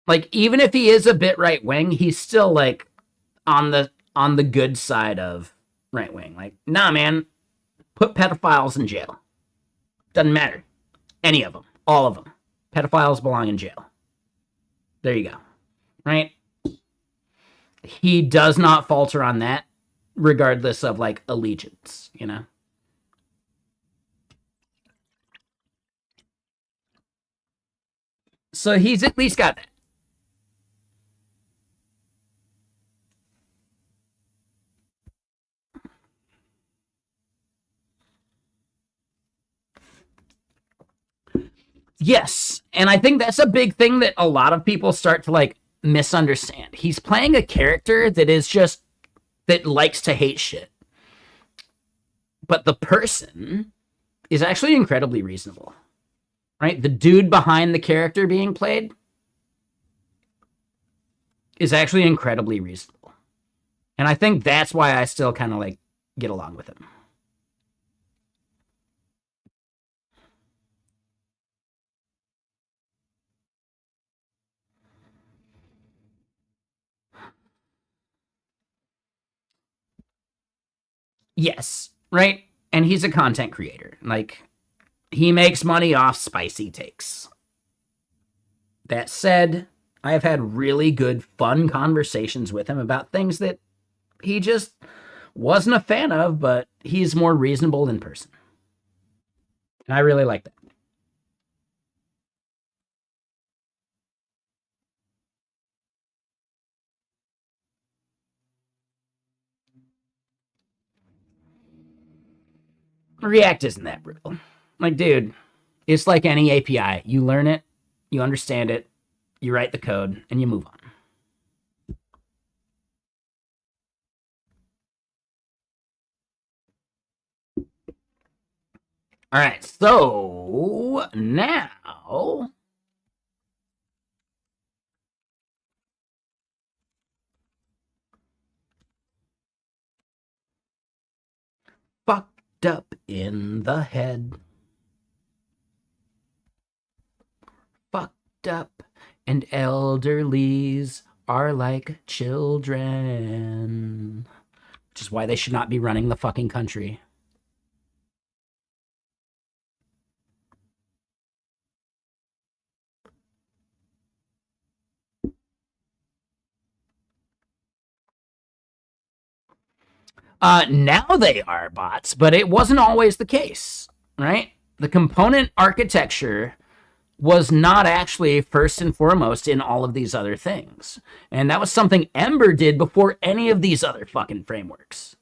Like, even if he is a bit right wing, he's still like on the good side of right wing. Like, nah, man, put pedophiles in jail. Doesn't matter. Any of them. All of them. Pedophiles belong in jail. There you go. Right? He does not falter on that, regardless of like allegiance, you know? So he's at least got that. Yes. And I think that's a big thing that a lot of people start to like misunderstand. He's playing a character that is just that likes to hate shit. But the person is actually incredibly reasonable. Right? The dude behind the character being played is actually incredibly reasonable. And I think that's why I still kind of like get along with him. Yes, right? And he's a content creator. Like, he makes money off spicy takes. That said, I have had really good, fun conversations with him about things that he just wasn't a fan of, but he's more reasonable in person. And I really like that. React isn't that brutal. Like, dude, it's like any API. You learn it, you understand it, you write the code, and you move on. All right, so now fucked up in the head. Fucked up and elderlies are like children. Which is why they should not be running the fucking country. Now they are bots, but it wasn't always the case, right? The component architecture was not actually first and foremost in all of these other things. And that was something Ember did before any of these other fucking frameworks.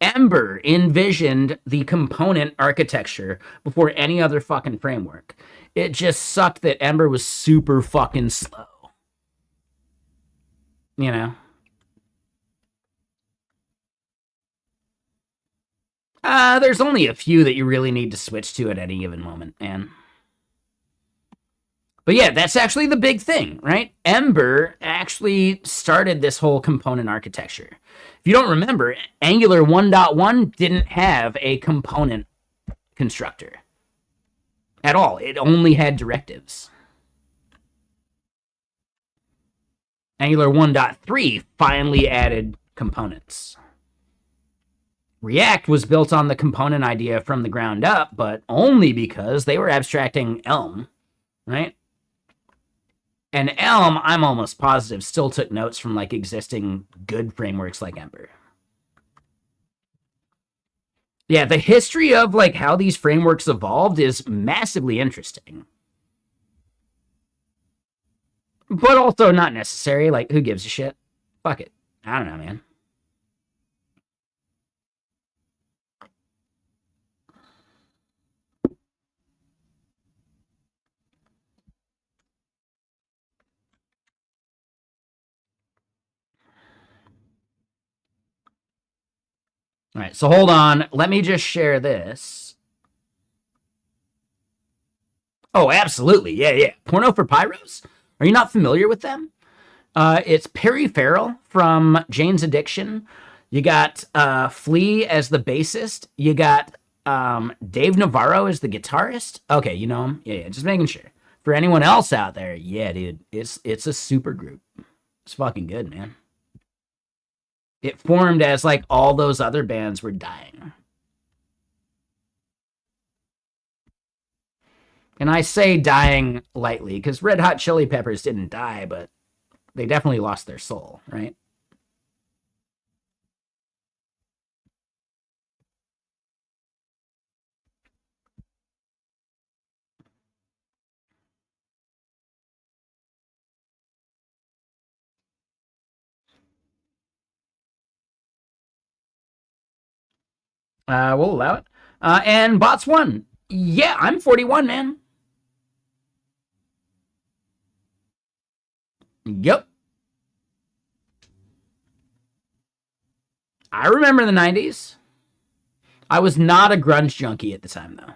Ember envisioned the component architecture before any other fucking framework. It just sucked that Ember was super fucking slow. You know? There's only a few that you really need to switch to at any given moment, man. But yeah, that's actually the big thing, right? Ember actually started this whole component architecture. If you don't remember, Angular 1.1 didn't have a component constructor at all. It only had directives. Angular 1.3 finally added components. React was built on the component idea from the ground up, but only because they were abstracting Elm, right? And Elm, I'm almost positive, still took notes from like existing good frameworks like Ember. Yeah, the history of like how these frameworks evolved is massively interesting. But also not necessary. Like, who gives a shit? Fuck it. I don't know, man. All right, so hold on. Let me just share this. Oh, absolutely. Yeah, yeah. Porno for Pyros? Are you not familiar with them? It's Perry Farrell from Jane's Addiction. You got Flea as the bassist. You got Dave Navarro as the guitarist. Okay, you know him? Yeah, yeah, just making sure. For anyone else out there, yeah, dude, it's a super group. It's fucking good, man. It formed as like all those other bands were dying. And I say dying lightly because Red Hot Chili Peppers didn't die, but they definitely lost their soul, right? We'll allow it. And bots won. Yeah, I'm 41, man. Yep. I remember the 90s. I was not a grunge junkie at the time, though.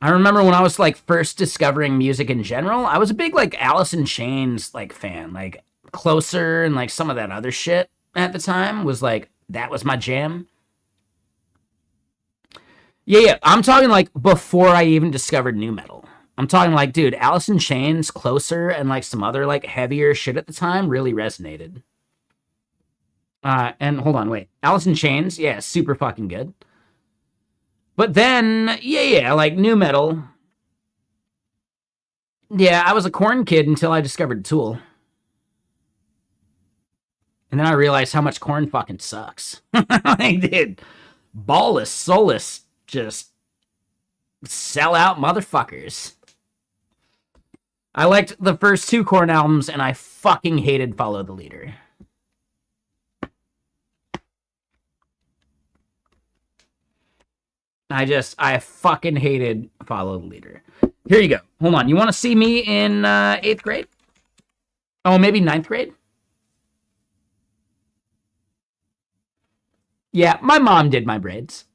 I remember when I was like first discovering music in general, I was a big like Alice in Chains like fan, like Closer and like some of that other shit at the time was like that was my jam. Yeah, yeah. I'm talking like before I even discovered new metal. I'm talking like, dude, Alice in Chains, Closer, and like some other like heavier shit at the time really resonated. And hold on, wait. Alice in Chains, yeah, super fucking good. But then, yeah, yeah, like new metal. Yeah, I was a Korn kid until I discovered Tool. And then I realized how much Korn fucking sucks. Like, dude, ballless, soulless, just sell out motherfuckers. I liked the first two Korn albums, and I fucking hated Follow the Leader. I fucking hated Follow the Leader. Here you go. Hold on. You want to see me in 8th grade? Oh, maybe 9th grade? Yeah, my mom did my braids.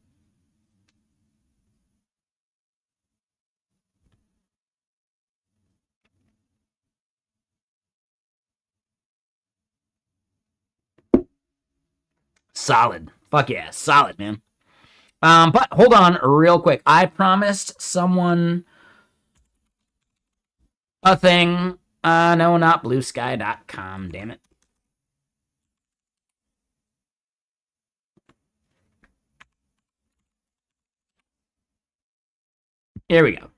Solid. Fuck yeah, solid, man. But hold on real quick. I promised someone a thing. No, not bluesky.com, damn it. Here we go.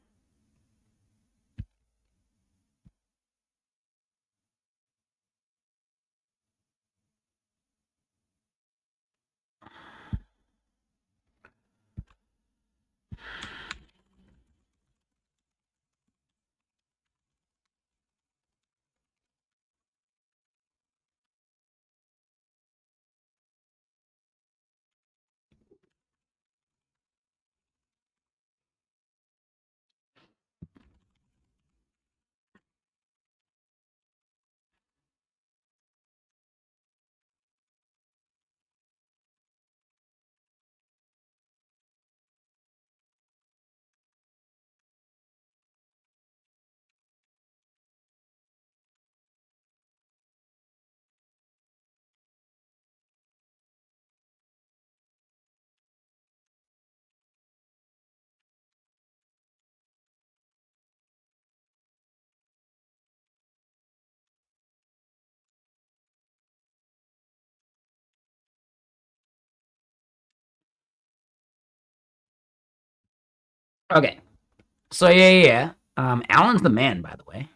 Okay. So yeah, yeah, yeah. Alan's the man, by the way.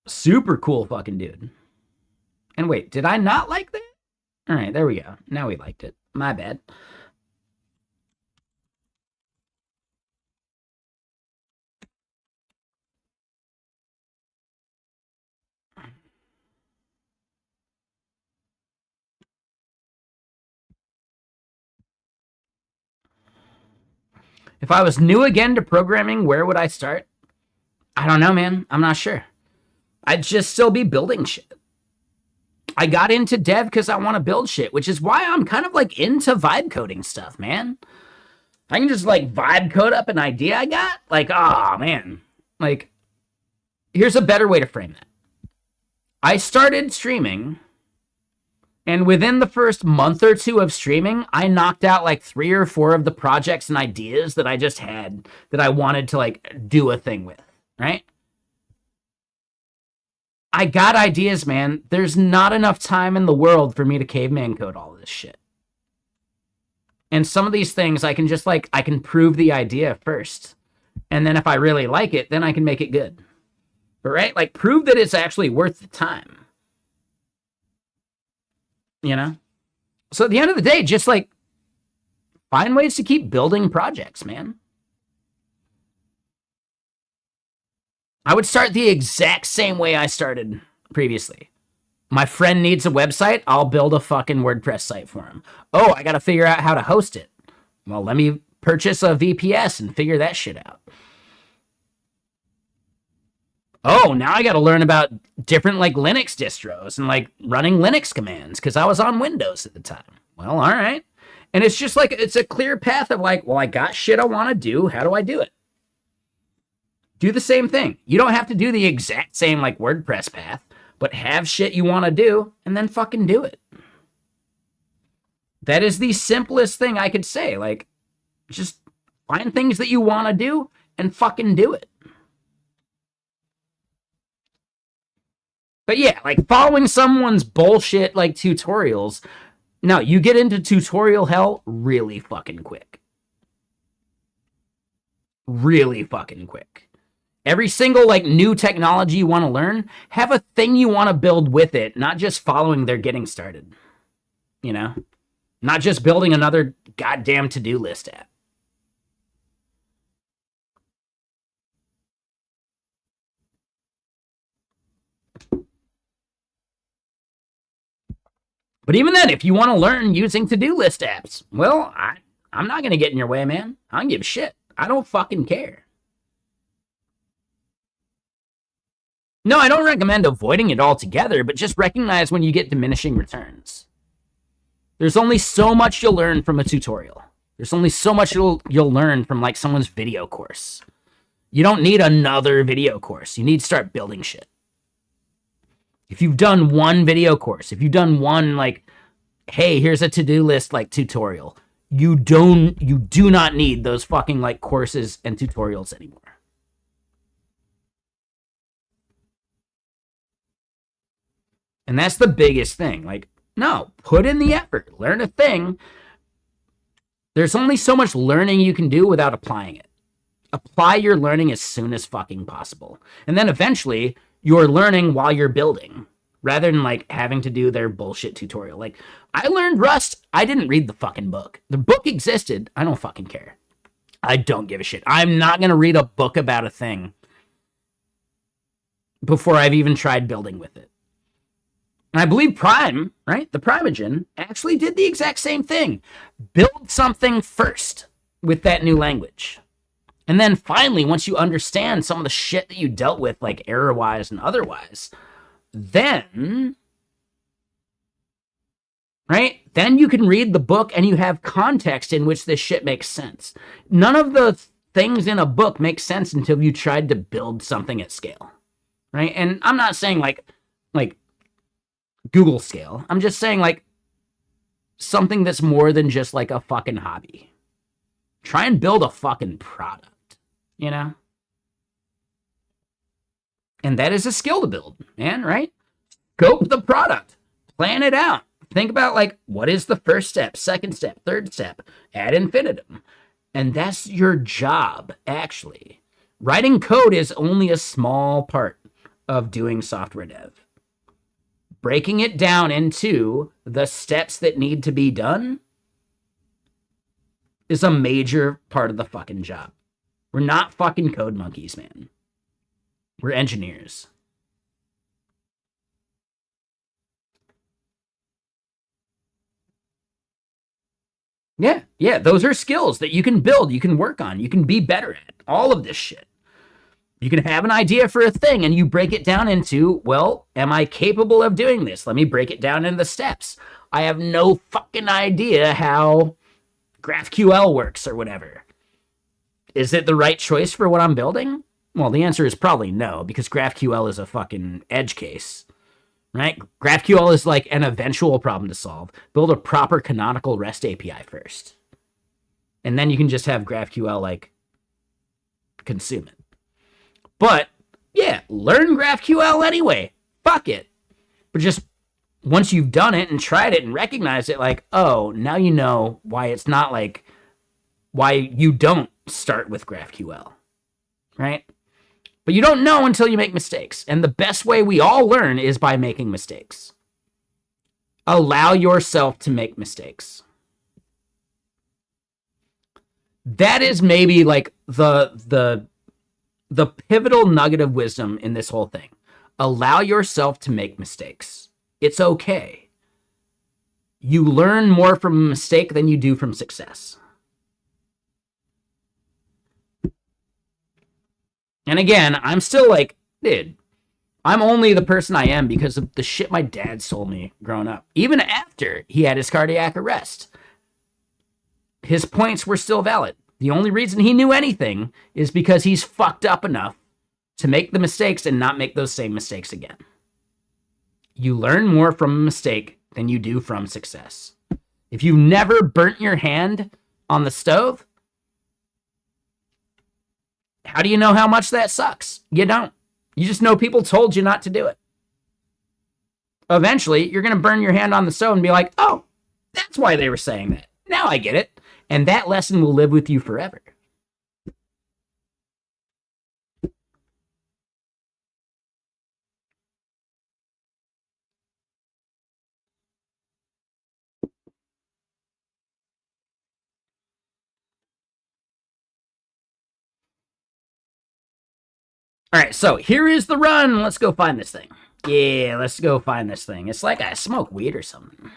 Super cool fucking dude. And wait, did I not like that? All right, there we go. Now we liked it. My bad. If I was new again to programming, where would I start? I don't know, man. I'm not sure. I'd just still be building shit. I got into dev because I want to build shit, which is why I'm kind of like into vibe coding stuff, man. I can just like vibe code up an idea I got. Like, oh man. Like, here's a better way to frame that. I started streaming, and within the first month or two of streaming, I knocked out like 3 or 4 of the projects and ideas that I just had that I wanted to like do a thing with, right? I got ideas, man. There's not enough time in the world for me to caveman code all this shit. And some of these things I can just like, I can prove the idea first. And then if I really like it, then I can make it good. But right? Like prove that it's actually worth the time. You know? So at the end of the day, just like find ways to keep building projects, man. I would start the exact same way I started previously. My friend needs a website, I'll build a fucking WordPress site for him. Oh, I gotta figure out how to host it. Well, let me purchase a VPS and figure that shit out. Oh, now I gotta learn about different like Linux distros and like running Linux commands because I was on Windows at the time. Well, all right. And it's just like, it's a clear path of like, well, I got shit I want to do. How do I do it? Do the same thing. You don't have to do the exact same like WordPress path, but have shit you want to do and then fucking do it. That is the simplest thing I could say. Like, just find things that you want to do and fucking do it. But yeah, like following someone's bullshit like tutorials. No, you get into tutorial hell really fucking quick. Really fucking quick. Every single like new technology you want to learn, have a thing you want to build with it, not just following their getting started. You know? Not just building another goddamn to-do list app. But even then, if you want to learn using to-do list apps, well, I'm not going to get in your way, man. I don't give a shit. I don't fucking care. No, I don't recommend avoiding it altogether, but just recognize when you get diminishing returns. There's only so much you'll learn from a tutorial. There's only so much you'll learn from like someone's video course. You don't need another video course. You need to start building shit. If you've done one video course, if you've done one like, hey, here's a to-do list like tutorial, you do not need those fucking like courses and tutorials anymore. And that's the biggest thing. Like, no, put in the effort, learn a thing. There's only so much learning you can do without applying it. Apply your learning as soon as fucking possible. And then eventually you're learning while you're building rather than like having to do their bullshit tutorial. Like, I learned Rust. I didn't read the fucking book. The book existed. I don't fucking care. I don't give a shit. I'm not going to read a book about a thing before I've even tried building with it. And I believe Prime, right? The Primogen actually did the exact same thing. Build something first with that new language. And then finally, once you understand some of the shit that you dealt with, like error-wise and otherwise, then, right? Then you can read the book and you have context in which this shit makes sense. None of the things in a book make sense until you tried to build something at scale, right? And I'm not saying like Google scale. I'm just saying like something that's more than just like a fucking hobby. Try and build a fucking product, you know? And that is a skill to build, man, right? Scope the product. Plan it out. Think about like, what is the first step, second step, third step, ad infinitum. And that's your job, actually. Writing code is only a small part of doing software dev. Breaking it down into the steps that need to be done is a major part of the fucking job. We're not fucking code monkeys, man. We're engineers. Yeah, those are skills that you can build, you can work on, you can be better at. All of this shit. You can have an idea for a thing and you break it down into, well, am I capable of doing this? Let me break it down into the steps. I have no fucking idea how GraphQL works or whatever. Is it the right choice for what I'm building? Well, the answer is probably no, because GraphQL is a fucking edge case, right? GraphQL is like an eventual problem to solve. Build a proper canonical REST API first. And then you can just have GraphQL like consume it. But yeah, learn GraphQL anyway. Fuck it. But just once you've done it and tried it and recognized it, like, oh, now you know why it's not like why you don't start with GraphQL, right? But you don't know until you make mistakes. And the best way we all learn is by making mistakes. Allow yourself to make mistakes. That is maybe like the pivotal nugget of wisdom in this whole thing. Allow yourself to make mistakes. It's okay. You learn more from a mistake than you do from success. And again, I'm still like, dude, I'm only the person I am because of the shit my dad told me growing up. Even after he had his cardiac arrest, his points were still valid. The only reason he knew anything is because he's fucked up enough to make the mistakes and not make those same mistakes again. You learn more from a mistake than you do from success. If you never burnt your hand on the stove, how do you know how much that sucks? You don't. You just know people told you not to do it. Eventually, you're going to burn your hand on the stove and be like, oh, that's why they were saying that. Now I get it. And that lesson will live with you forever. All right, so here is the run. Let's go find this thing. Yeah, let's go find this thing. It's like I smoke weed or something.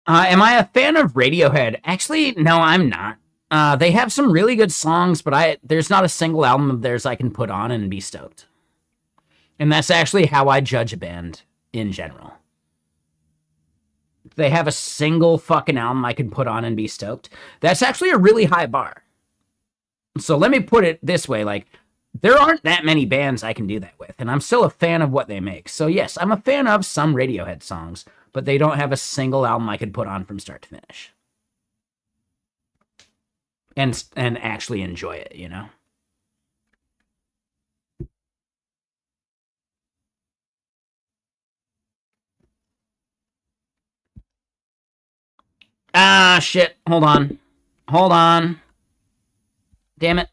Am I a fan of Radiohead? Actually, no, I'm not. They have some really good songs, but there's not a single album of theirs I can put on and be stoked. And that's actually how I judge a band in general. They have a single fucking album I can put on and be stoked. That's actually a really high bar. So let me put it this way, like, there aren't that many bands I can do that with, and I'm still a fan of what they make. So yes, I'm a fan of some Radiohead songs, but they don't have a single album I could put on from start to finish. And actually enjoy it, you know? Ah, shit. Hold on. Hold on. Damn it.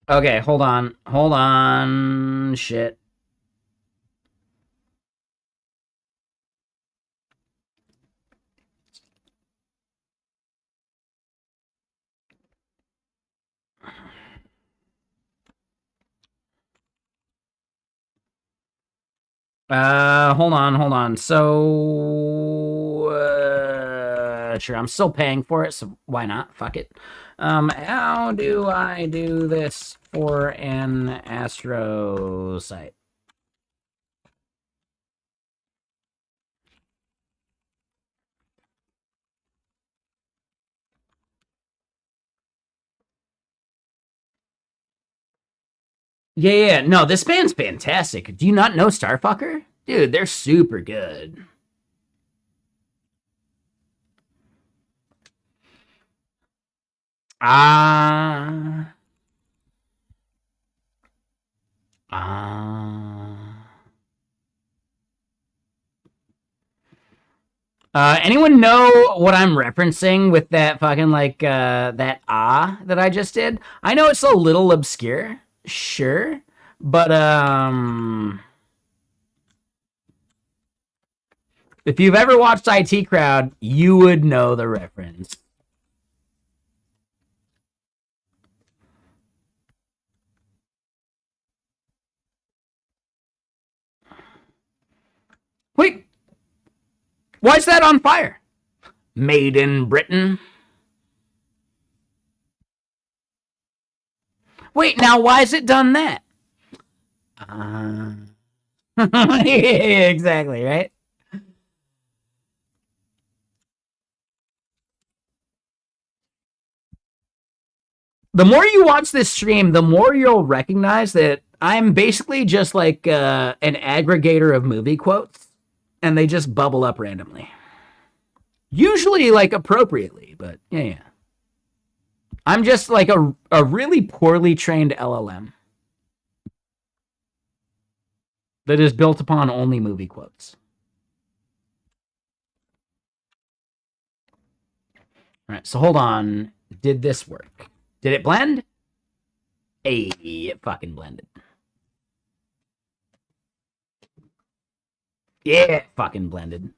Okay, hold on. Hold on. Shit. Hold on, hold on. So, sure, I'm still paying for it, so why not? Fuck it. How do I do this for an Astro site? Yeah, no, this band's fantastic. Do you not know Starfucker? Dude, they're super good. Ah. Ah. Anyone know what I'm referencing with that fucking like that that I just did? I know it's a little obscure, sure, but if you've ever watched IT Crowd, you would know the reference. Wait, why is that on fire? Made in Britain. Wait, now why has it done that? Yeah, exactly, right? The more you watch this stream, the more you'll recognize that I'm basically just like an aggregator of movie quotes, and they just bubble up randomly. Usually, like appropriately, but yeah, yeah. I'm just like a really poorly trained LLM that is built upon only movie quotes. All right, so hold on. Did this work? Did it blend? Hey, it fucking blended. Yeah, it fucking blended.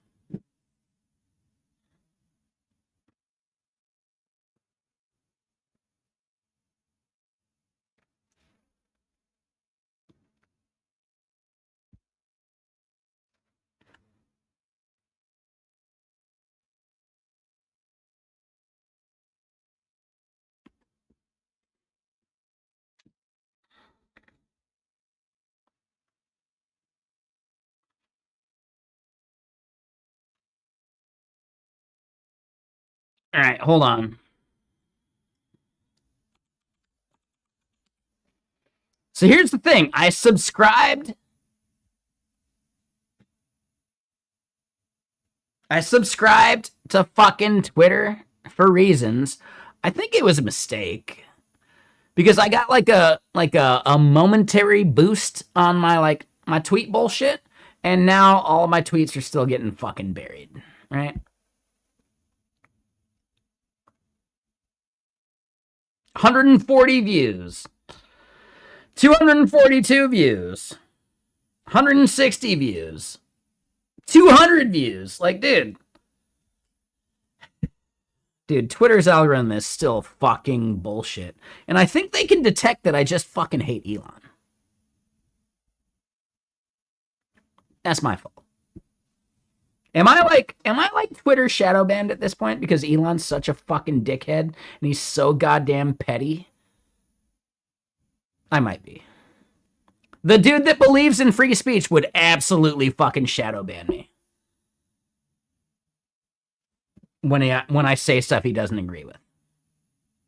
All right, hold on. So here's the thing. I subscribed to fucking Twitter for reasons. I think it was a mistake because I got like a momentary boost on my tweet bullshit, and now all of my tweets are still getting fucking buried, right? 140 views, 242 views, 160 views, 200 views. Like, dude, Twitter's algorithm is still fucking bullshit. And I think they can detect that I just fucking hate Elon. That's my fault. Am I like Twitter shadow banned at this point because Elon's such a fucking dickhead and he's so goddamn petty? I might be. The dude that believes in free speech would absolutely fucking shadow ban me when I say stuff he doesn't agree with.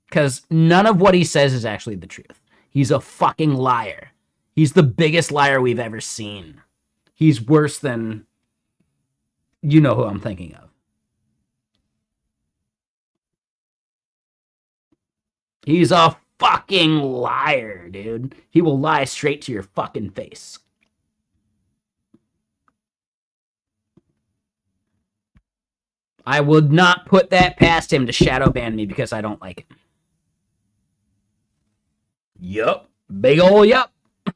Because none of what he says is actually the truth. He's a fucking liar. He's the biggest liar we've ever seen. He's worse than... You know who I'm thinking of. He's a fucking liar, dude. He will lie straight to your fucking face. I would not put that past him to shadow ban me because I don't like him. Yup. Big ol' yup.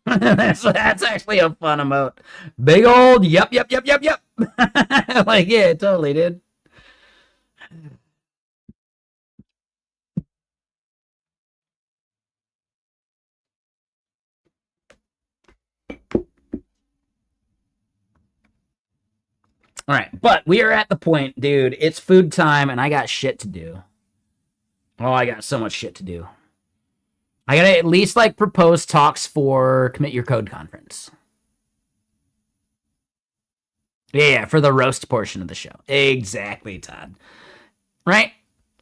That's actually a fun emote. Big old yup, yup, yup, yup, yup. Like, yeah, totally, dude. All right, but we are at the point, dude. It's food time, and I got shit to do. Oh, I got so much shit to do. I gotta at least like propose talks for Commit Your Code conference. Yeah, for the roast portion of the show. Exactly, Todd. Right?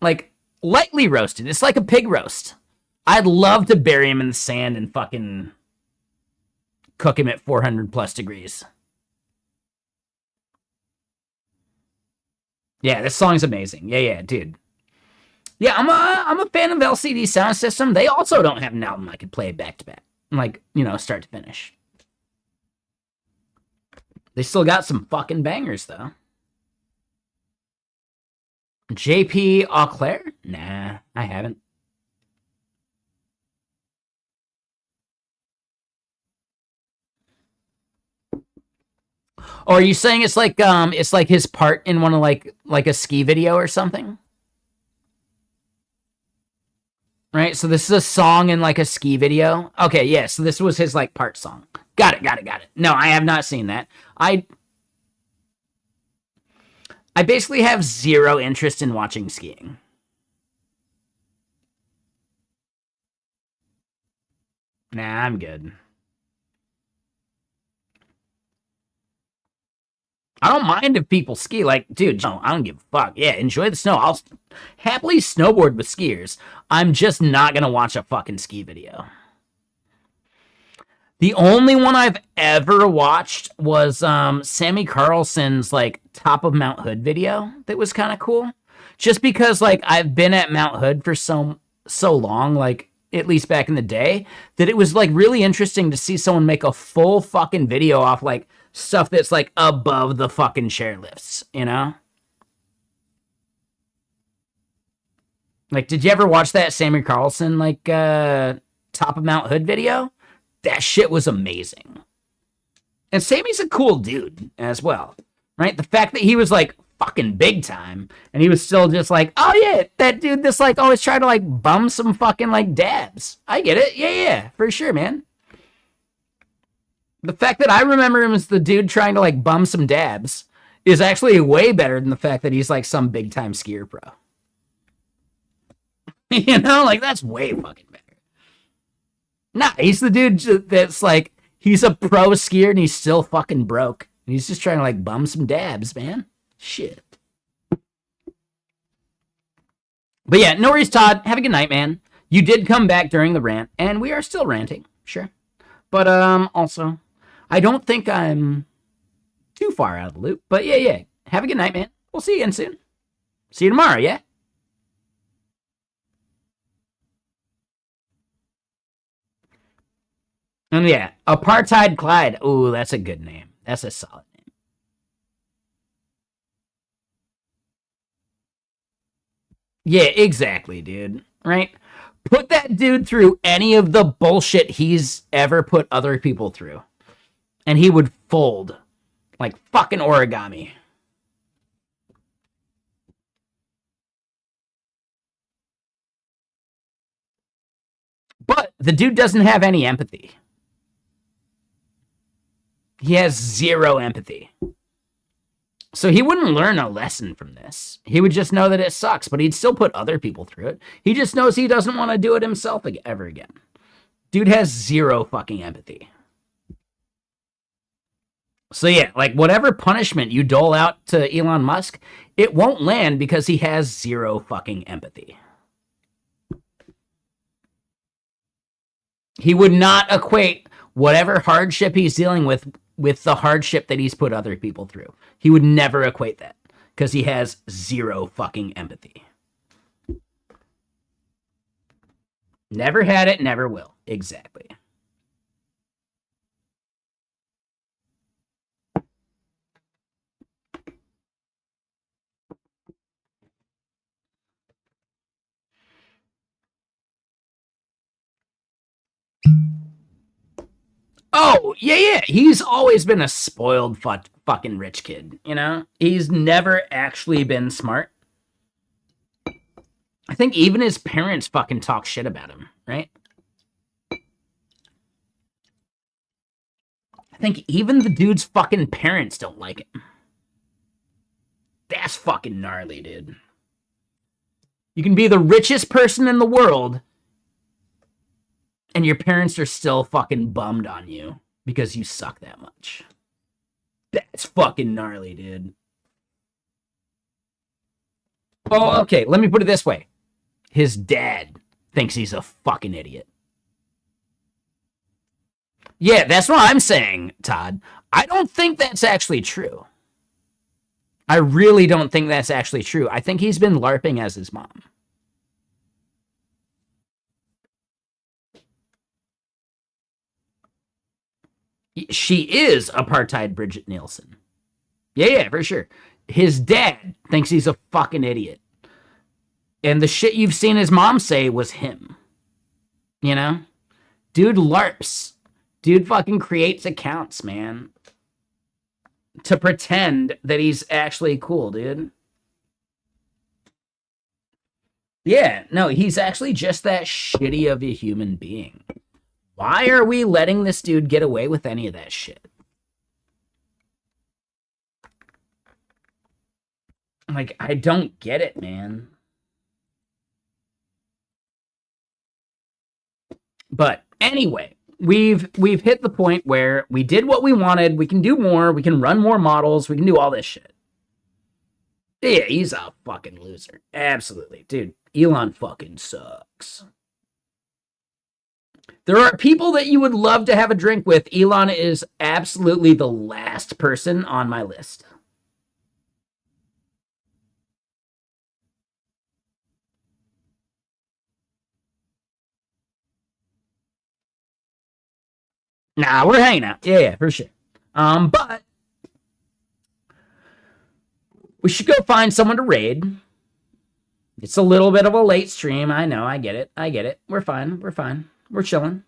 Like lightly roasted. It's like a pig roast. I'd love to bury him in the sand and fucking cook him at 400 plus degrees. Yeah, this song's amazing. Yeah, dude. Yeah, I'm a fan of LCD Sound System. They also don't have an album I could play back to back, like start to finish. They still got some fucking bangers though. JP Eau Claire? Nah, I haven't. Or are you saying it's like his part in one of like a ski video or something? Right? So this is a song in like a ski video. Okay, yeah, so this was his like part song. Got it. No, I have not seen that. I basically have zero interest in watching skiing. Nah, I'm good. I don't mind if people ski. Like, dude, no, I don't give a fuck. Yeah, enjoy the snow. I'll happily snowboard with skiers. I'm just not gonna watch a fucking ski video. The only one I've ever watched was Sammy Carlson's like top of Mount Hood video that was kind of cool. Just because like I've been at Mount Hood for so long, like at least back in the day, that it was like really interesting to see someone make a full fucking video off like stuff that's like above the fucking chairlifts, you know? Like, did you ever watch that Sammy Carlson like top of Mount Hood video? That shit was amazing. And Sammy's a cool dude as well, right? The fact that he was like fucking big time and he was still just like, oh yeah, that dude that's like always trying to like bum some fucking like dabs. I get it. Yeah, for sure, man. The fact that I remember him as the dude trying to like bum some dabs is actually way better than the fact that he's like some big time skier pro. Like that's way fucking better. Nah, he's the dude that's like, he's a pro skier and he's still fucking broke. And he's just trying to like bum some dabs, man. Shit. But yeah, no worries, Todd. Have a good night, man. You did come back during the rant, and we are still ranting, sure. But also, I don't think I'm too far out of the loop. But yeah. Have a good night, man. We'll see you again soon. See you tomorrow, yeah? And yeah, Apartheid Clyde. Ooh, that's a good name. That's a solid name. Yeah, exactly, dude. Right? Put that dude through any of the bullshit he's ever put other people through, and he would fold like fucking origami. But the dude doesn't have any empathy. He has zero empathy. So he wouldn't learn a lesson from this. He would just know that it sucks, but he'd still put other people through it. He just knows he doesn't want to do it himself ever again. Dude has zero fucking empathy. So yeah, like whatever punishment you dole out to Elon Musk, it won't land because he has zero fucking empathy. He would not equate whatever hardship he's dealing with the hardship that he's put other people through. He would never equate that because he has zero fucking empathy. Never had it, never will. Exactly. Oh, yeah. He's always been a spoiled fucking rich kid, you know? He's never actually been smart. I think even his parents fucking talk shit about him, right? I think even the dude's fucking parents don't like him. That's fucking gnarly, dude. You can be the richest person in the world, and your parents are still fucking bummed on you because you suck that much. That's fucking gnarly, dude. Oh, okay, let me put it this way. His dad thinks he's a fucking idiot. Yeah, that's what I'm saying, Todd. I don't think that's actually true. I really don't think that's actually true. I think he's been LARPing as his mom. She is apartheid Bridget Nielsen. Yeah, for sure. His dad thinks he's a fucking idiot. And the shit you've seen his mom say was him. You know? Dude LARPs. Dude fucking creates accounts, man. To pretend that he's actually cool, dude. Yeah, no, he's actually just that shitty of a human being. Why are we letting this dude get away with any of that shit? Like, I don't get it, man. But anyway, we've hit the point where we did what we wanted. We can do more. We can run more models. We can do all this shit. Yeah, he's a fucking loser. Absolutely. Dude, Elon fucking sucks. There are people that you would love to have a drink with. Elon is absolutely the last person on my list. Nah, we're hanging out. Yeah, for sure. But we should go find someone to raid. It's a little bit of a late stream. I know. I get it. We're fine. We're chilling.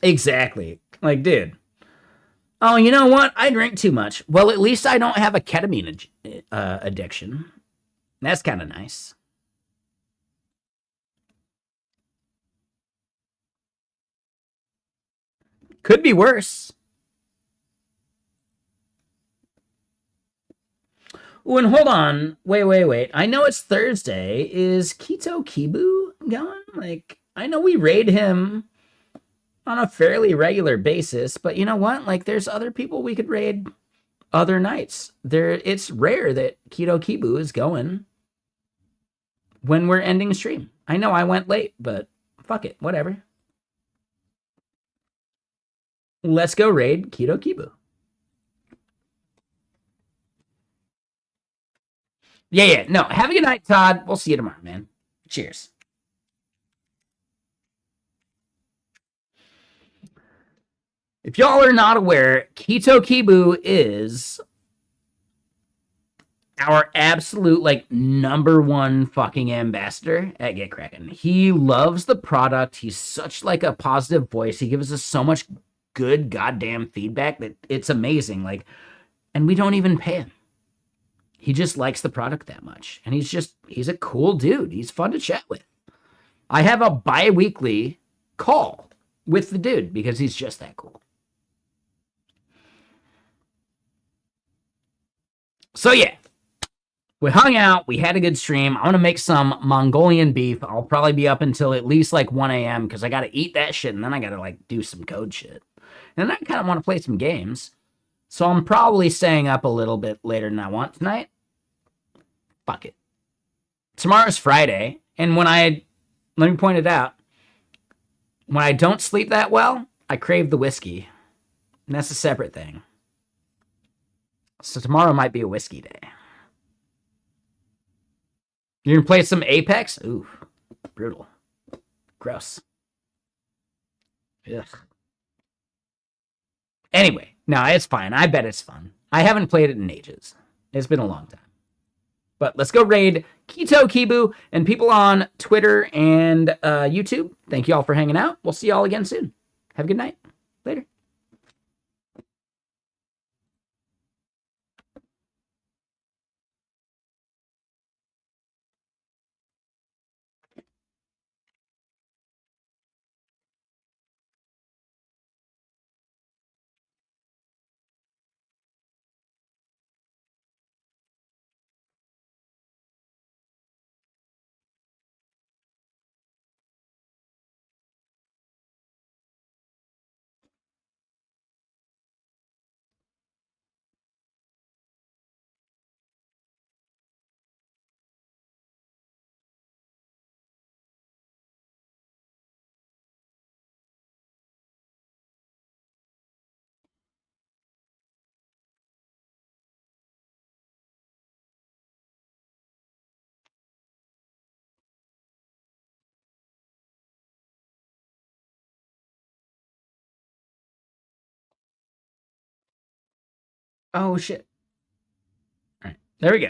Exactly. Like, dude. Oh, you know what? I drink too much. Well, at least I don't have a ketamine addiction. That's kind of nice. Could be worse. Oh, and hold on. Wait. I know it's Thursday. Is Keto Kibu going? Like, I know we raid him on a fairly regular basis, but you know what? Like, there's other people we could raid other nights. It's rare that Keto Kibu is going when we're ending stream. I know I went late, but fuck it, whatever. Let's go raid Keto Kibu. Yeah. No, have a good night, Todd. We'll see you tomorrow, man. Cheers. If y'all are not aware, Keto Kibu is our absolute like number one fucking ambassador at Get Kraken. He loves the product. He's such like a positive voice. He gives us so much good goddamn feedback that it's amazing. Like, and we don't even pay him. He just likes the product that much. And he's a cool dude. He's fun to chat with. I have a bi-weekly call with the dude because he's just that cool. So yeah, we hung out. We had a good stream. I'm going to make some Mongolian beef. I'll probably be up until at least like 1 a.m. because I got to eat that shit and then I got to like do some code shit. And then I kind of want to play some games. So I'm probably staying up a little bit later than I want tonight. Fuck it. Tomorrow's Friday. And let me point it out. When I don't sleep that well, I crave the whiskey. And that's a separate thing. So tomorrow might be a whiskey day. You're gonna play some Apex? Ooh, brutal. Gross. Ugh. Anyway, no, it's fine. I bet it's fun. I haven't played it in ages. It's been a long time. But let's go raid Keto Kibu, and people on Twitter and YouTube. Thank you all for hanging out. We'll see y'all again soon. Have a good night. Later. Oh, shit. All right. There we go.